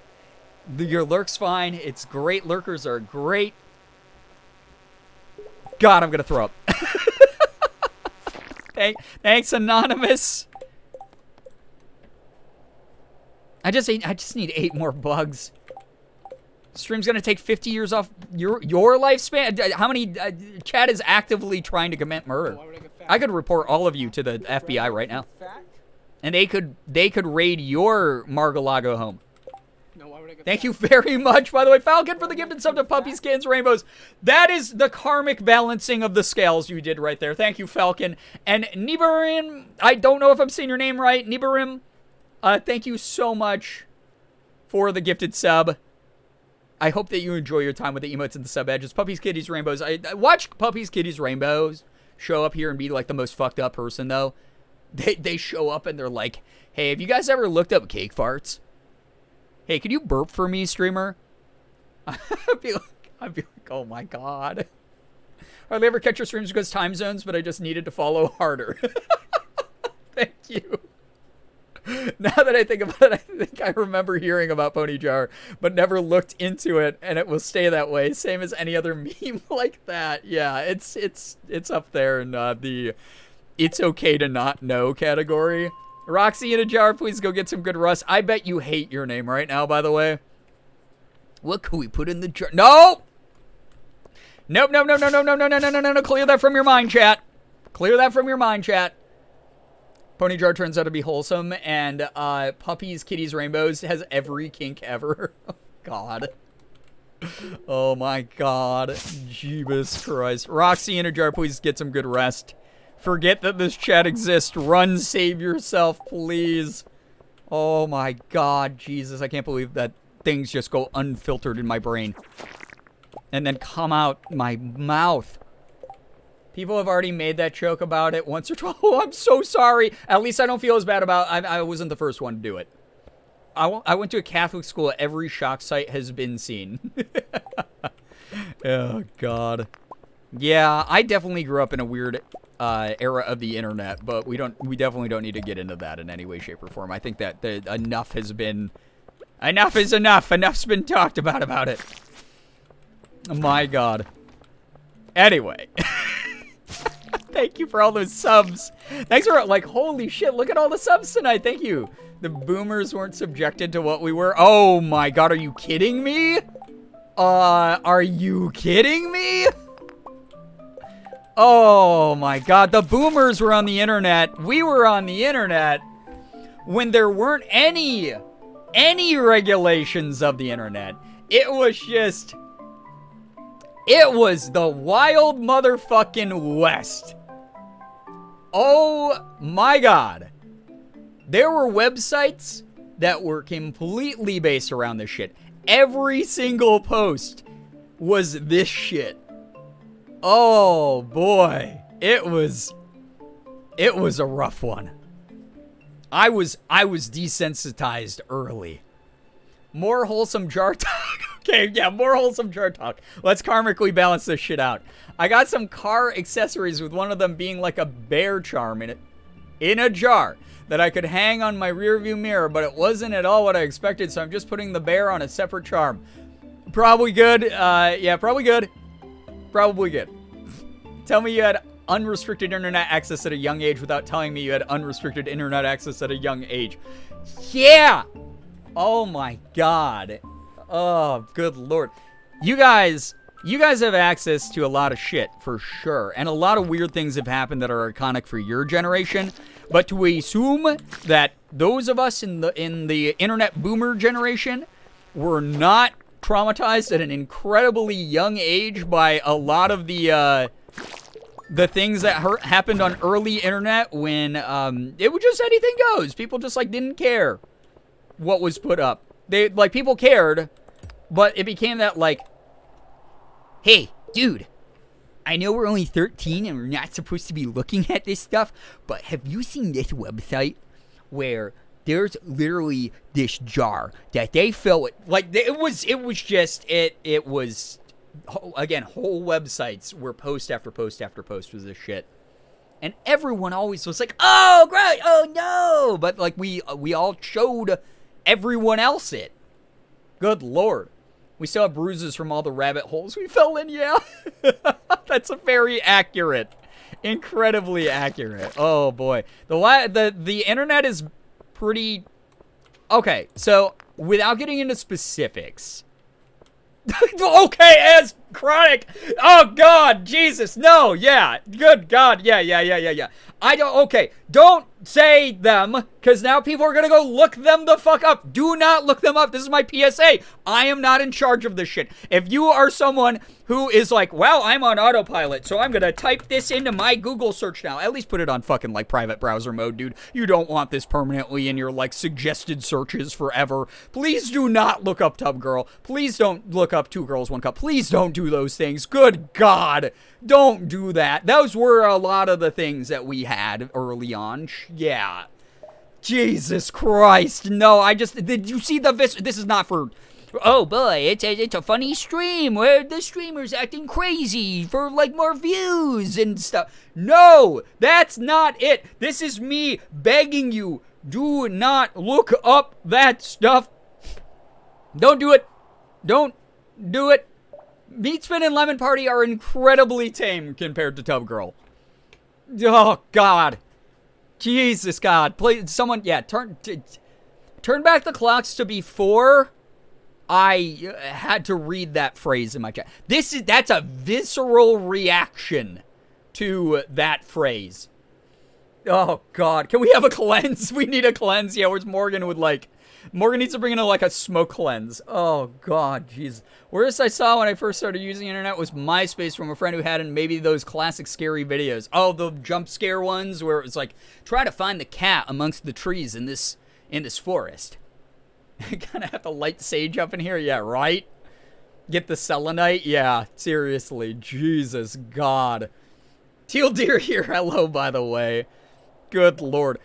Your lurk's fine. It's great. Lurkers are great. God, I'm gonna throw up. Thanks, Anonymous. I just need 8 more bugs. Stream's gonna take 50 years off your lifespan. How many? Chad is actively trying to commit murder. I could report all of you to the FBI right now, and they could raid your Mar-a-Lago home. Thank you very much, by the way, Falcon, for the gifted sub to Puppies, Kittens, Rainbows. That is the karmic balancing of the scales you did right there. Thank you, Falcon. And Nibarim, I don't know if I'm saying your name right. Nibarim, thank you so much for the gifted sub. I hope that you enjoy your time with the emotes and the sub edges. Puppies, Kitties, Rainbows. I watch Puppies, Kitties, Rainbows show up here and be like the most fucked up person, though. They show up and they're like, hey, have you guys ever looked up cake farts? Hey, could you burp for me, streamer? I'd be like, oh my God. Hardly ever catch your streams because time zones, but I just needed to follow harder. Thank you. Now that I think about it, I think I remember hearing about Pony Jar, but never looked into it, and it will stay that way. Same as any other meme like that. Yeah, it's up there in the it's okay to not know category. Roxy in a jar, please go get some good rust. I bet you hate your name right now, by the way. What could we put in the jar? No! Nope. Clear that from your mind, chat. Clear that from your mind, chat. Pony Jar turns out to be wholesome, and Puppies, Kitties, Rainbows has every kink ever. Oh, God. Oh, my God. Jeebus Christ. Roxy in a jar, please get some good rest. Forget that this chat exists. Run, save yourself, please. Oh my God, Jesus. I can't believe that things just go unfiltered in my brain and then come out my mouth. People have already made that joke about it once or twice. Oh, I'm so sorry. At least I don't feel as bad about it. I wasn't the first one to do it. I went to a Catholic school. Every shock site has been seen. Oh, God. Yeah, I definitely grew up in a weird era of the internet, but we definitely don't need to get into that in any way, shape, or form. I think that enough is enough. Enough's been talked about it. My God. Anyway. Thank you for all those subs. Thanks for, like, holy shit, look at all the subs tonight. Thank you. The boomers weren't subjected to what we were. Oh my God, are you kidding me? Are you kidding me? Oh my god, the boomers were on the internet. We were on the internet when there weren't any regulations of the internet. It was the wild motherfucking West. Oh my god. There were websites that were completely based around this shit. Every single post was this shit. Oh boy, it was a rough one. I was desensitized early. More wholesome jar talk. Okay, yeah, more wholesome jar talk. Let's karmically balance this shit out. I got some car accessories with one of them being like a bear charm in a jar that I could hang on my rearview mirror, but it wasn't at all what I expected, so I'm just putting the bear on a separate charm. Probably good. Yeah, probably good. Probably good. Tell me you had unrestricted internet access at a young age without telling me you had unrestricted internet access at a young age. Yeah! Oh my god. Oh, good lord. You guys have access to a lot of shit, for sure. And a lot of weird things have happened that are iconic for your generation. But to assume that those of us in the internet boomer generation were not traumatized at an incredibly young age by a lot of the things that happened on early internet when it was just anything goes. People just like didn't care what was put up. They like people cared, but it became that like, hey, dude, I know we're only 13 and we're not supposed to be looking at this stuff, but have you seen this website where there's literally this jar that they fill it like it was again, whole websites where post after post after post was this shit. And everyone always was like, oh, great, oh, no. But, like, we all showed everyone else it. Good lord. We still have bruises from all the rabbit holes we fell in, yeah. That's a very accurate. Incredibly accurate. Oh, boy. The internet is pretty... Okay, so, without getting into specifics... Okay, as chronic. Oh god, Jesus, no, yeah, good god, yeah. Don't say them, because now people are gonna go look them the fuck up. Do not look them up. This is my PSA. I am not in charge of this shit. If you are someone who is like, wow, I'm on autopilot, so I'm gonna type this into my Google search now, at least put it on fucking like private browser mode, dude. You don't want this permanently in your like suggested searches forever. Please do not look up Tub Girl. Please don't look up 2 Girls 1 Cup. Please don't do those things. Good god, don't do that. Those were a lot of the things that we had early on. Yeah. Jesus Christ. No, did you see this is not for, oh boy, it's a funny stream where the streamer's acting crazy for like more views and stuff. No, that's not it. This is me begging you, do not look up that stuff. Don't do it. Don't do it. Meat Spin and Lemon Party are incredibly tame compared to Tub Girl. Oh god. Jesus God. Please, someone, yeah, turn back the clocks to before I had to read that phrase in my chat. That's a visceral reaction to that phrase. Oh god. Can we have a cleanse? We need a cleanse. Yeah, where's Morgan with like, Morgan needs to bring in like a smoke cleanse. Oh god, jeez. Worst I saw when I first started using the internet was MySpace from a friend who had in maybe those classic scary videos. Oh, the jump scare ones where it was like, try to find the cat amongst the trees in this forest. Gonna have to light sage up in here, yeah, right? Get the selenite, yeah, seriously, Jesus God. Teal Deer here, hello, by the way. Good lord.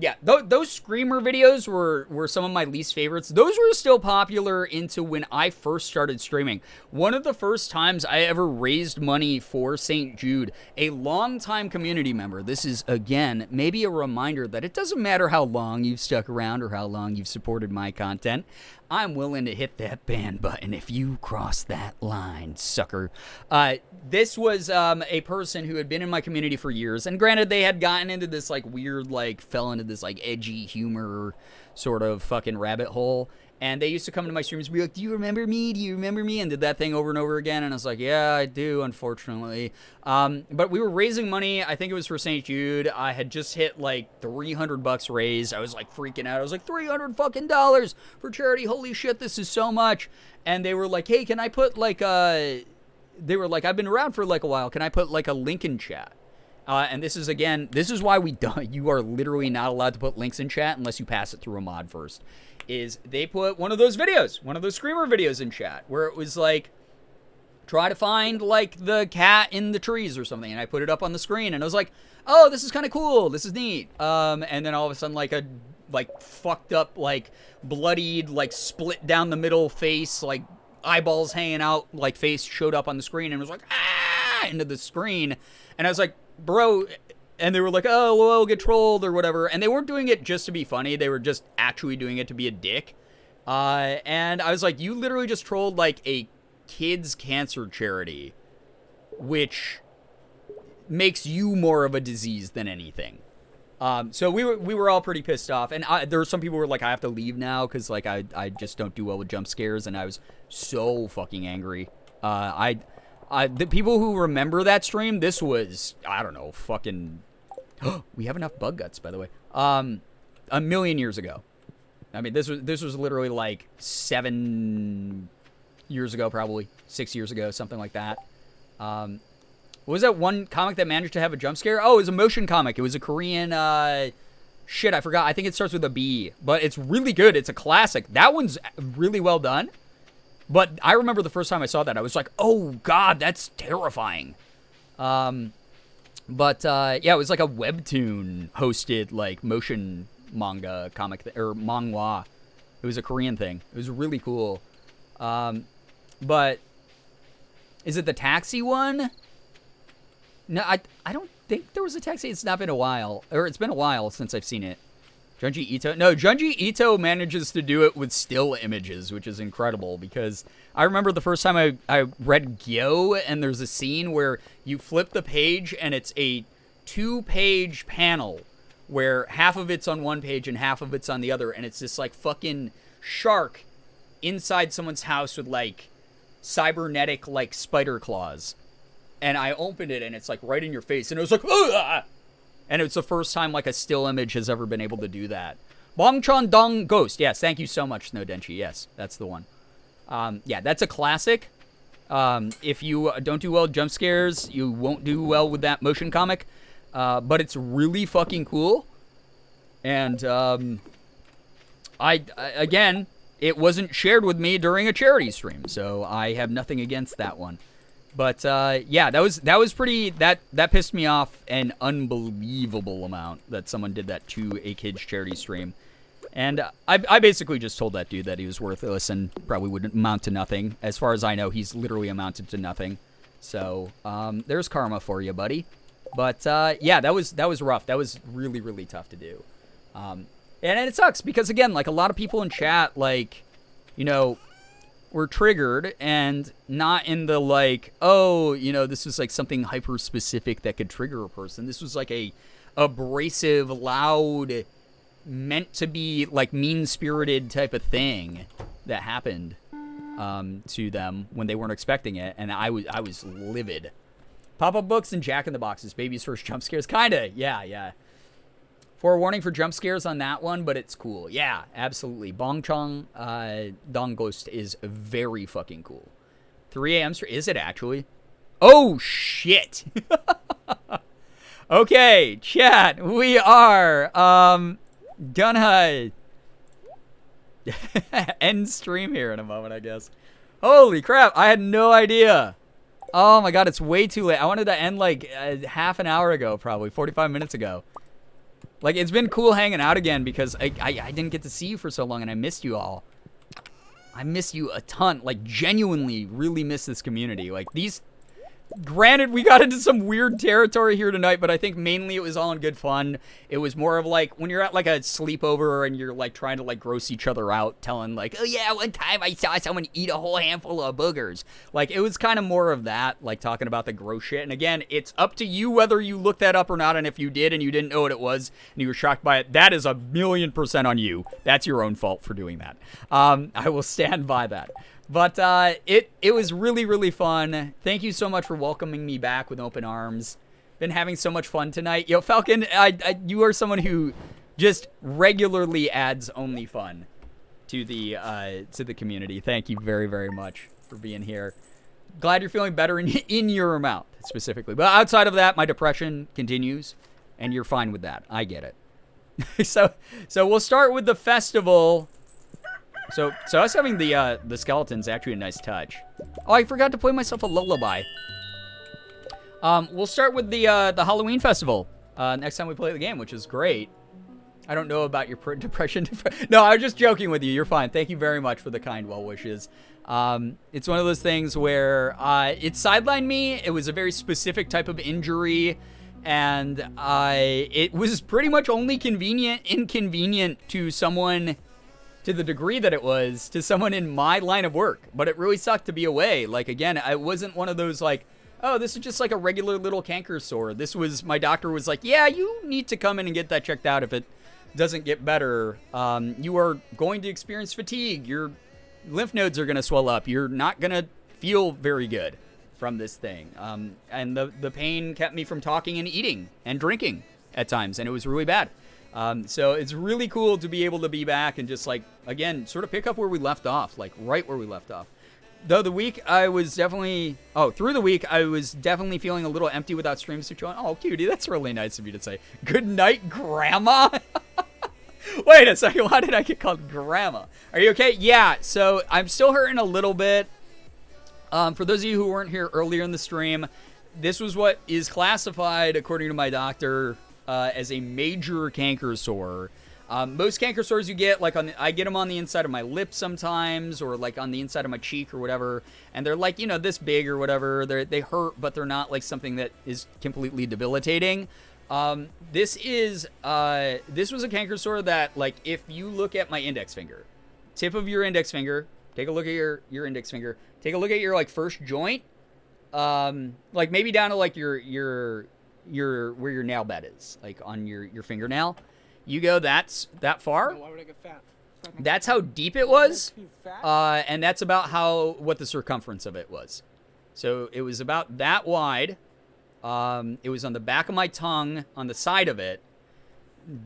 Yeah, those Screamer videos were some of my least favorites. Those were still popular into when I first started streaming. One of the first times I ever raised money for St. Jude, a longtime community member. This is, again, maybe a reminder that it doesn't matter how long you've stuck around or how long you've supported my content. I'm willing to hit that ban button if you cross that line, sucker. This was a person who had been in my community for years, and granted, they had gotten into this like weird, like fell into this like edgy humor sort of fucking rabbit hole. And they used to come to my streams and be like, do you remember me? Do you remember me? And did that thing over and over again. And I was like, yeah, I do, unfortunately. But we were raising money. I think it was for St. Jude. I had just hit like $300 raised. I was like freaking out. I was like, $300 fucking dollars for charity. Holy shit, this is so much. And they were like, hey, can I put like they were like, I've been around for like a while. Can I put like a link in chat? And this is, again, this is why we don't, you are literally not allowed to put links in chat unless you pass it through a mod first. Is they put one of those videos, one of those Screamer videos in chat where it was like, try to find like the cat in the trees or something. And I put it up on the screen and I was like, oh, this is kind of cool. This is neat. And then all of a sudden like a fucked up, like bloodied, like split down the middle face, like eyeballs hanging out, like face showed up on the screen and was like, ah, into the screen. And I was like, bro, and they were like, oh, well, get trolled or whatever. And they weren't doing it just to be funny. They were just actually doing it to be a dick. And I was like, you literally just trolled like a kids' cancer charity, which makes you more of a disease than anything. So we were all pretty pissed off. And there were some people who were like, I have to leave now because like I just don't do well with jump scares. And I was so fucking angry. The people who remember that stream, this was, I don't know, fucking... we have enough bug guts, by the way. A million years ago. I mean, this was literally like 7 years ago, probably 6 years ago, something like that. What was that one comic that managed to have a jump scare? Oh, it was a motion comic. It was a Korean, shit, I forgot. I think it starts with a B, but it's really good. It's a classic. That one's really well done. But I remember the first time I saw that, I was like, oh god, that's terrifying. Yeah, it was like a webtoon hosted like motion manga comic or manhwa. It was a Korean thing. It was really cool. But is it the taxi one? No, I don't think there was a taxi. It's not been a while, or it's been a while since I've seen it. Junji Ito? No, Junji Ito manages to do it with still images, which is incredible because I remember the first time I read Gyo, and there's a scene where you flip the page and it's a 2-page panel where half of it's on one page and half of it's on the other, and it's this like fucking shark inside someone's house with like cybernetic like spider claws. And I opened it and it's like right in your face, and it was like, ugh! And it's the first time like a still image has ever been able to do that. Bongchon Dong Ghost. Yes, thank you so much, Snow Denchi. Yes, that's the one. Yeah, that's a classic. If you don't do well with jump scares, you won't do well with that motion comic. But it's really fucking cool. And again, it wasn't shared with me during a charity stream, so I have nothing against that one. But yeah, that was pretty. That pissed me off an unbelievable amount that someone did that to a kids charity stream. And I basically just told that dude that he was worthless and probably wouldn't amount to nothing. As far as I know, he's literally amounted to nothing. So there's karma for you, buddy. But yeah, that was rough. That was really, really tough to do. And it sucks because again, like a lot of people in chat, like, you know, were triggered and not in the like, oh, you know, this was like something hyper specific that could trigger a person. This was like a abrasive, loud, meant to be like mean-spirited type of thing that happened to them when they weren't expecting it, and I was livid. Pop-up books and Jack in the Boxes, baby's first jump scares, kinda, yeah. Forewarning for jump scares on that one, but it's cool. Yeah, absolutely. Bongchong Dong Ghost is very fucking cool. 3 a.m. Is it actually? Oh, shit. Okay, chat. We are gonna end stream here in a moment, I guess. Holy crap, I had no idea. Oh my god, it's way too late. I wanted to end like half an hour ago, probably 45 minutes ago. Like, it's been cool hanging out again because I didn't get to see you for so long and I missed you all. I miss you a ton. Like, genuinely really miss this community. Like, these Granted, we got into some weird territory here tonight, but I think mainly it was all in good fun. It was more of like when you're at like a sleepover and you're like trying to like gross each other out, telling like, oh yeah, one time I saw someone eat a whole handful of boogers. Like it was kind of more of that, like talking about the gross shit. And again, it's up to you whether you look that up or not. And if you did and you didn't know what it was and you were shocked by it, that is 1,000,000% on you. That's your own fault for doing that. I will stand by that. But it was really, really fun. Thank you so much for welcoming me back with open arms. Been having so much fun tonight. Yo, Falcon, you are someone who just regularly adds only fun to the community. Thank you very, very much for being here. Glad you're feeling better in your mouth specifically. But outside of that, my depression continues, and you're fine with that. I get it. So we'll start with the festival. So us having the skeleton's actually a nice touch. Oh, I forgot to play myself a lullaby. We'll start with the Halloween festival next time we play the game, which is great. I don't know about your depression. No, I was just joking with you. You're fine. Thank you very much for the kind well wishes. It's one of those things where it sidelined me. It was a very specific type of injury, and it was pretty much only inconvenient to someone. To the degree that it was to someone in my line of work, but it really sucked to be away. Like, again, I wasn't one of those like, oh, this is just like a regular little canker sore. This was, my doctor was like, yeah, you need to come in and get that checked out. If it doesn't get better, you are going to experience fatigue. Your lymph nodes are going to swell up. You're not going to feel very good from this thing. And the pain kept me from talking and eating and drinking at times, and it was really bad. So it's really cool to be able to be back and just like, again, sort of pick up where we left off, like right where we left off. Though the week through the week, I was definitely feeling a little empty without streams to join. Oh, cutie, that's really nice of you to say. Good night, Grandma. Wait a second, why did I get called Grandma? Are you okay? Yeah, so I'm still hurting a little bit. For those of you who weren't here earlier in the stream, this was what is classified, according to my doctor, as a major canker sore. Most canker sores you get, like I get them on the inside of my lip sometimes, or like on the inside of my cheek or whatever, and they're like, this big or whatever. They hurt, but they're not like something that is completely debilitating. This was a canker sore that, like, if you look at my index finger, tip of your index finger, take a look at your index finger, take a look at your like first joint, like maybe down to like your where your nail bed is, like on your fingernail. You go that far. Why would I get fat? That's how deep it was, and that's about what the circumference of it was. So it was about that wide. It was on the back of my tongue, on the side of it,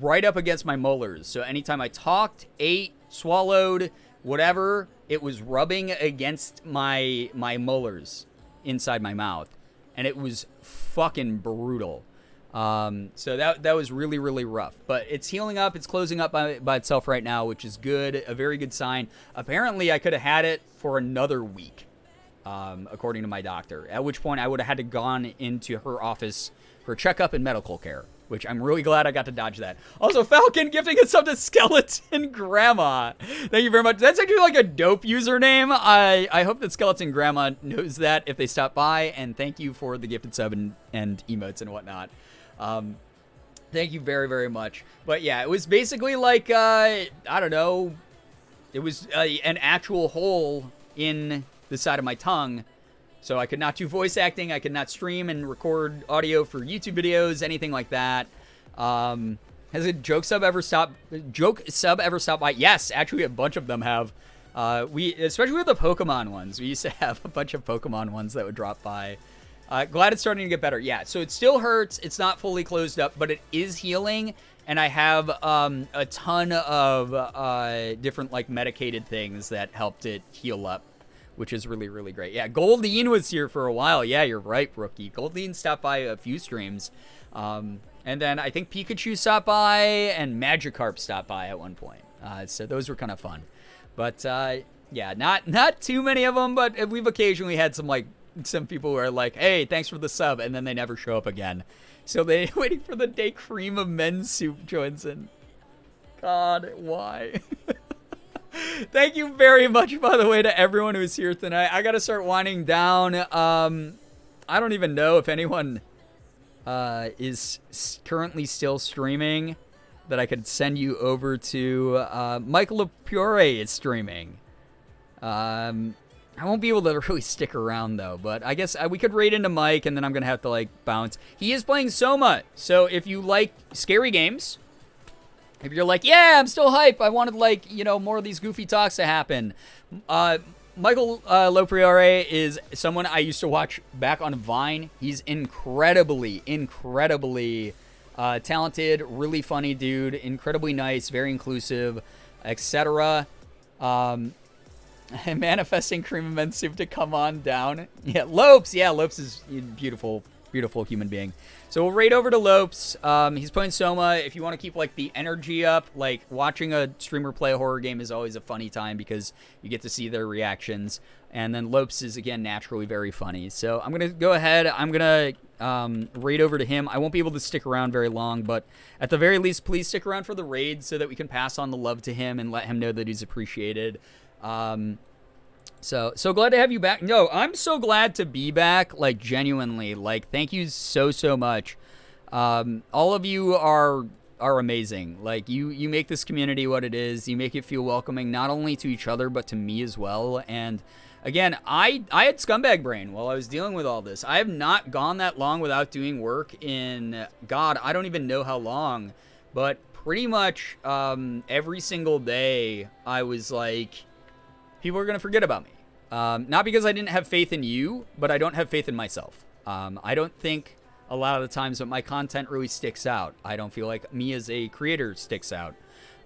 right up against my molars. So anytime I talked, ate, swallowed, whatever, it was rubbing against my molars inside my mouth, and it was fucking brutal. So that was really, really rough, but it's healing up. It's closing up by itself right now, which is good. A very good sign. Apparently I could have had it for another week, according to my doctor, at which point I would have had to gone into her office for checkup and medical care, which I'm really glad I got to dodge that. Also, Falcon gifting us up to Skeleton Grandma. Thank you very much. That's actually like a dope username. I hope that Skeleton Grandma knows that if they stop by, and thank you for the gifted sub and emotes and whatnot. Thank you very, very much. But yeah, it was basically like, I don't know, it was an actual hole in the side of my tongue. So I could not do voice acting. I could not stream and record audio for YouTube videos, anything like that. Has a joke sub ever stopped by? Yes, actually a bunch of them have. Especially with the Pokemon ones. We used to have a bunch of Pokemon ones that would drop by. Glad it's starting to get better. Yeah, so it still hurts. It's not fully closed up, but it is healing. And I have a ton of different like medicated things that helped it heal up, which is really, really great. Yeah, Goldine was here for a while. Yeah, you're right, Brookie. Goldine stopped by a few streams. And then I think Pikachu stopped by and Magikarp stopped by at one point. So those were kind of fun. But yeah, not too many of them, but we've occasionally had some people who are like, hey, thanks for the sub, and then they never show up again. So they waiting for the day Cream of Men's Soup joins in. God, why? Thank you very much, by the way, to everyone who's here tonight. I gotta start winding down. I I don't even know if anyone is currently still streaming that I could send you over to. Michael LaPure is streaming. I won't be able to really stick around, though, but I guess we could raid into Mike, and then I'm going to have to, like, bounce. He is playing Soma, so if you like scary games, if you're like, yeah, I'm still hype, I wanted, like, you know, more of these goofy talks to happen, Michael Lopriore is someone I used to watch back on Vine. He's incredibly talented, really funny dude, incredibly nice, very inclusive, etc. Manifesting cream and men soup to come on down. Yeah, Lopes is a beautiful human being. So we'll raid over to Lopes. He's playing Soma. If you want to keep like the energy up, like watching a streamer play a horror game is always a funny time because you get to see their reactions. And then Lopes is again naturally very funny. So I'm gonna go ahead. I'm gonna raid over to him. I won't be able to stick around very long, but at the very least, please stick around for the raid so that we can pass on the love to him and let him know that he's appreciated. So glad to have you back. No, I'm so glad to be back, like, genuinely. Like, thank you so much. All of you are amazing. Like, you make this community what it is. You make it feel welcoming, not only to each other, but to me as well. And, again, I had scumbag brain while I was dealing with all this. I have not gone that long without doing work in, God, I don't even know how long. But pretty much every single day, I was like, people are going to forget about me. Not because I didn't have faith in you, but I don't have faith in myself. I don't think a lot of the times that my content really sticks out. I don't feel like me as a creator sticks out.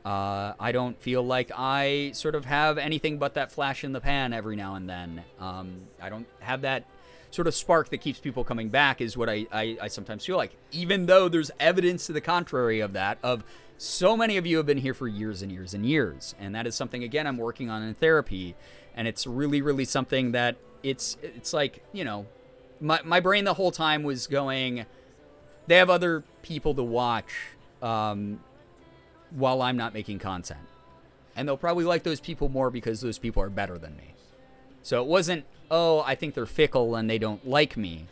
I don't feel like I sort of have anything but that flash in the pan every now and then. I don't have that sort of spark that keeps people coming back is what I sometimes feel like. Even though there's evidence to the contrary of that, of so many of you have been here for years and years and years. And that is something, again, I'm working on in therapy. And it's really something that it's like, you know, my brain the whole time was going, they have other people to watch while I'm not making content. And they'll probably like those people more because those people are better than me. So it wasn't, oh, I think they're fickle and they don't like me.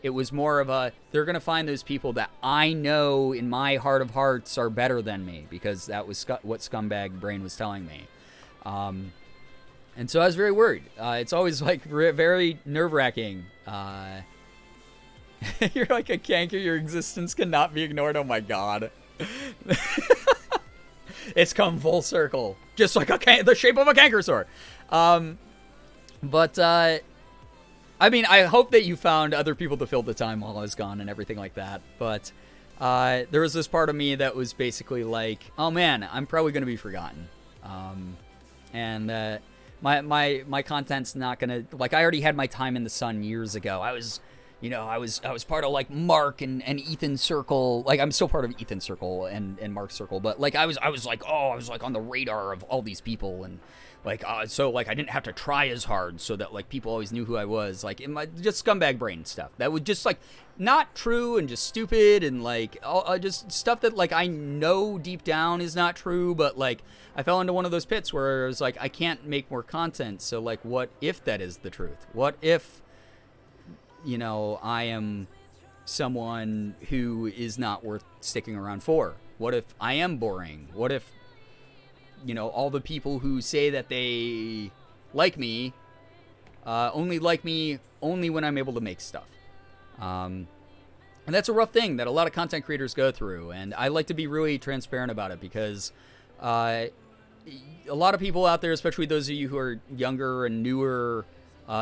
It was more of a, they're going to find those people that I know in my heart of hearts are better than me, because that was what Scumbag Brain was telling me. And so I was very worried. It's always like very nerve-wracking. You're like a canker. Your existence cannot be ignored. Oh my God. It's come full circle. Just like the shape of a canker sore. I mean, I hope that you found other people to fill the time while I was gone and everything like that. But there was this part of me that was basically like, oh man, I'm probably going to be forgotten. My content's not going to, like, I already had my time in the sun years ago. I was part of like Mark and Ethan's circle. Like, I'm still part of Ethan's circle and Mark's circle, but like I was like on the radar of all these people, and like so like I didn't have to try as hard so that like people always knew who I was. Like in my just scumbag brain stuff that was just like not true and just stupid and like just stuff that like I know deep down is not true, but like I fell into one of those pits where it was like I can't make more content. So like, what if that is the truth? What if, you know, I am someone who is not worth sticking around for? What if I am boring? What if, you know, all the people who say that they like me only like me only when I'm able to make stuff? And that's a rough thing that a lot of content creators go through. And I like to be really transparent about it because a lot of people out there, especially those of you who are younger and newer,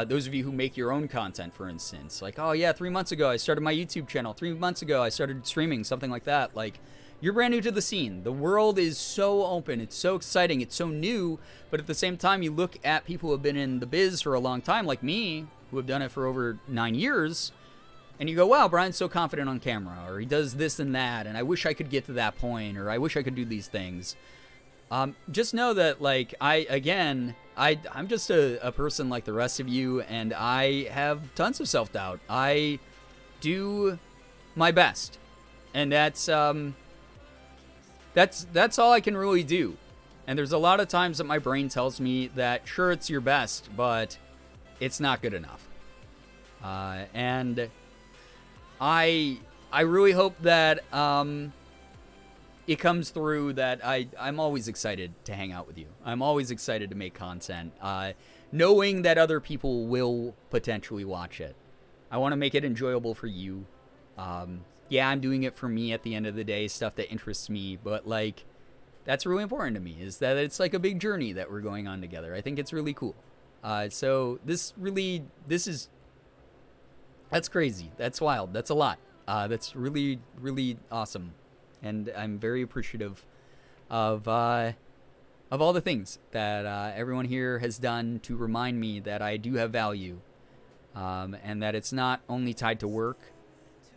those of you who make your own content, for instance, like, oh yeah, 3 months ago I started my YouTube channel. 3 months ago I started streaming, something like that. Like, you're brand new to the scene. The world is so open. It's so exciting. It's so new. But at the same time, you look at people who have been in the biz for a long time, like me, who have done it for over 9 years, and you go, wow, Brian's so confident on camera, or he does this and that, and I wish I could get to that point, or I wish I could do these things. Just know that, like, I'm just a person like the rest of you, and I have tons of self-doubt. I do my best, and that's all I can really do. And there's a lot of times that my brain tells me that, sure, it's your best, but it's not good enough. And I really hope that it comes through that I'm always excited to hang out with you. I'm always excited to make content, knowing that other people will potentially watch it. I want to make it enjoyable for you. Yeah, I'm doing it for me at the end of the day, stuff that interests me, but like, that's really important to me, is that it's like a big journey that we're going on together. I think it's really cool. So that's crazy. That's wild. That's a lot. That's really, really awesome. And I'm very appreciative of all the things that everyone here has done to remind me that I do have value, and that it's not only tied to work,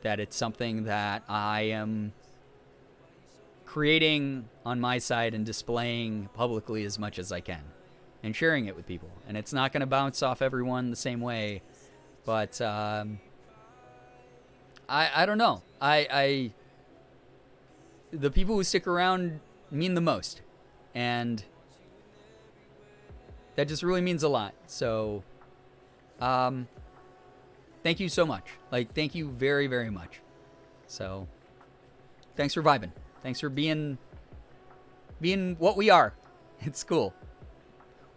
that it's something that I am creating on my side and displaying publicly as much as I can and sharing it with people. And it's not going to bounce off everyone the same way, but I don't know. The people who stick around mean the most, and that just really means a lot. So thank you so much. Like, thank you very, very much. So thanks for vibing. Thanks for being what we are. It's cool.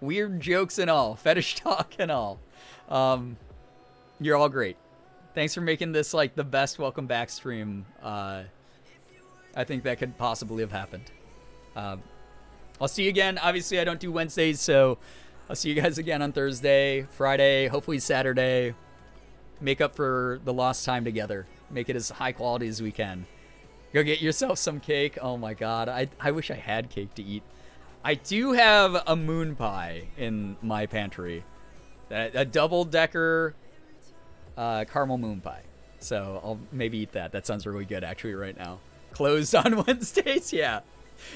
Weird jokes and all, fetish talk and all. You're all great. Thanks for making this like the best welcome back stream I think that could possibly have happened. I'll see you again. Obviously, I don't do Wednesdays, so I'll see you guys again on Thursday, Friday, hopefully Saturday. Make up for the lost time together. Make it as high quality as we can. Go get yourself some cake. Oh my god, I wish I had cake to eat. I do have a moon pie in my pantry. A double-decker caramel moon pie. So I'll maybe eat that. That sounds really good actually right now. Closed on Wednesdays? Yeah.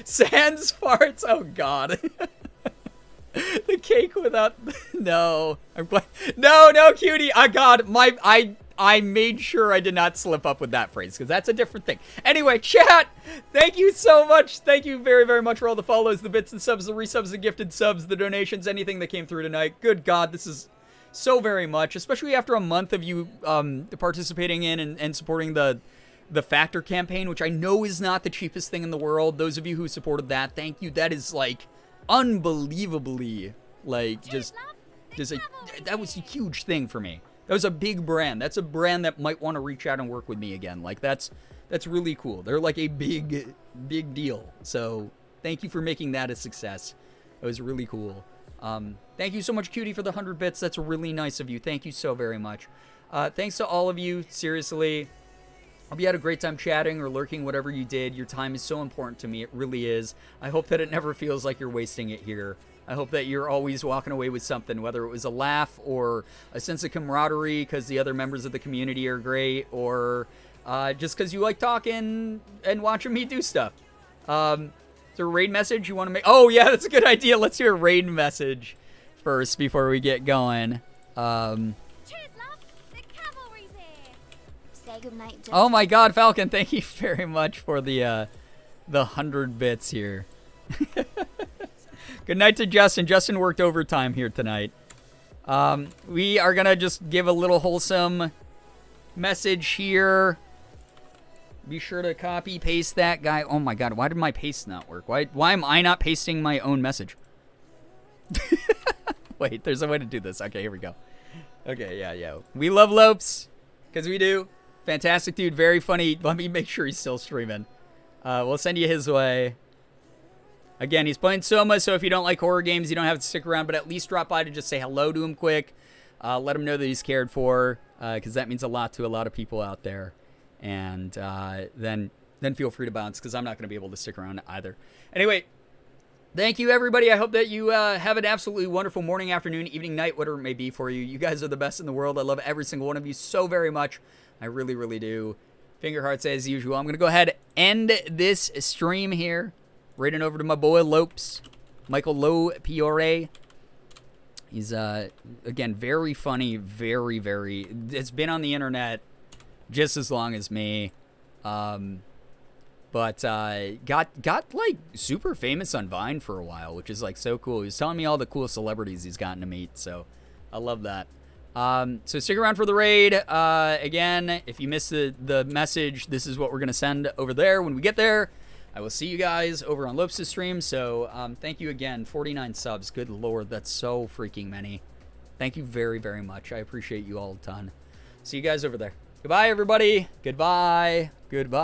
Sans farts? Oh god. The cake without... No. I'm glad... No, cutie. Oh, God. I made sure I did not slip up with that phrase, because that's a different thing. Anyway, chat, thank you so much. Thank you very, very much for all the follows, the bits and subs, the resubs, the gifted subs, the donations, anything that came through tonight. Good God, this is so very much, especially after a month of you participating in and supporting the Factor campaign, which I know is not the cheapest thing in the world. Those of you who supported that, thank you. That is, like... unbelievably, like, that was a huge thing for me. That was a big brand. That's a brand that might want to reach out and work with me again. Like, that's really cool. They're like a big deal. So thank you for making that a success. It was really cool. Thank you so much, cutie, for the 100 bits. That's really nice of you. Thank you so very much. Thanks to all of you. Seriously, I hope you had a great time chatting or lurking, whatever you did. Your time is so important to me. It really is. I hope that it never feels like you're wasting it here. I hope that you're always walking away with something, whether it was a laugh or a sense of camaraderie because the other members of the community are great, or just because you like talking and watching me do stuff. Is there a raid message you want to make? Oh, yeah, that's a good idea. Let's hear a raid message first before we get going. Good night, Justin. Oh my god, Falcon, thank you very much for the 100 bits here. Good night to Justin. Justin worked overtime here tonight. We are gonna just give a little wholesome message here. Be sure to copy paste that guy. Oh my god, why did my paste not work? Why am I not pasting my own message? Wait, there's a way to do this. Okay, here we go. Okay, yeah. We love Lopes, because we do. Fantastic dude, very funny. Let me make sure he's still streaming. We'll send you his way. Again, he's playing Soma, so if you don't like horror games, you don't have to stick around, but at least drop by to just say hello to him quick. Let him know that he's cared for, because that means a lot to a lot of people out there. And then feel free to bounce, because I'm not going to be able to stick around either. Anyway, thank you, everybody. I hope that you have an absolutely wonderful morning, afternoon, evening, night, whatever it may be for you. You guys are the best in the world. I love every single one of you so very much. I really, really do. Finger hearts as usual. I'm going to go ahead and end this stream here. Raiding over to my boy Lopes. Michael Low Piore. He's, again, very funny. Very, very... It's been on the internet just as long as me. But got like, super famous on Vine for a while, which is, like, so cool. He was telling me all the cool celebrities he's gotten to meet, so I love that. So stick around for the raid. Again, if you missed the message, this is what we're going to send over there when we get there. I will see you guys over on Lopes' stream. So thank you again. 49 subs. Good Lord, that's so freaking many. Thank you very, very much. I appreciate you all a ton. See you guys over there. Goodbye, everybody. Goodbye. Goodbye.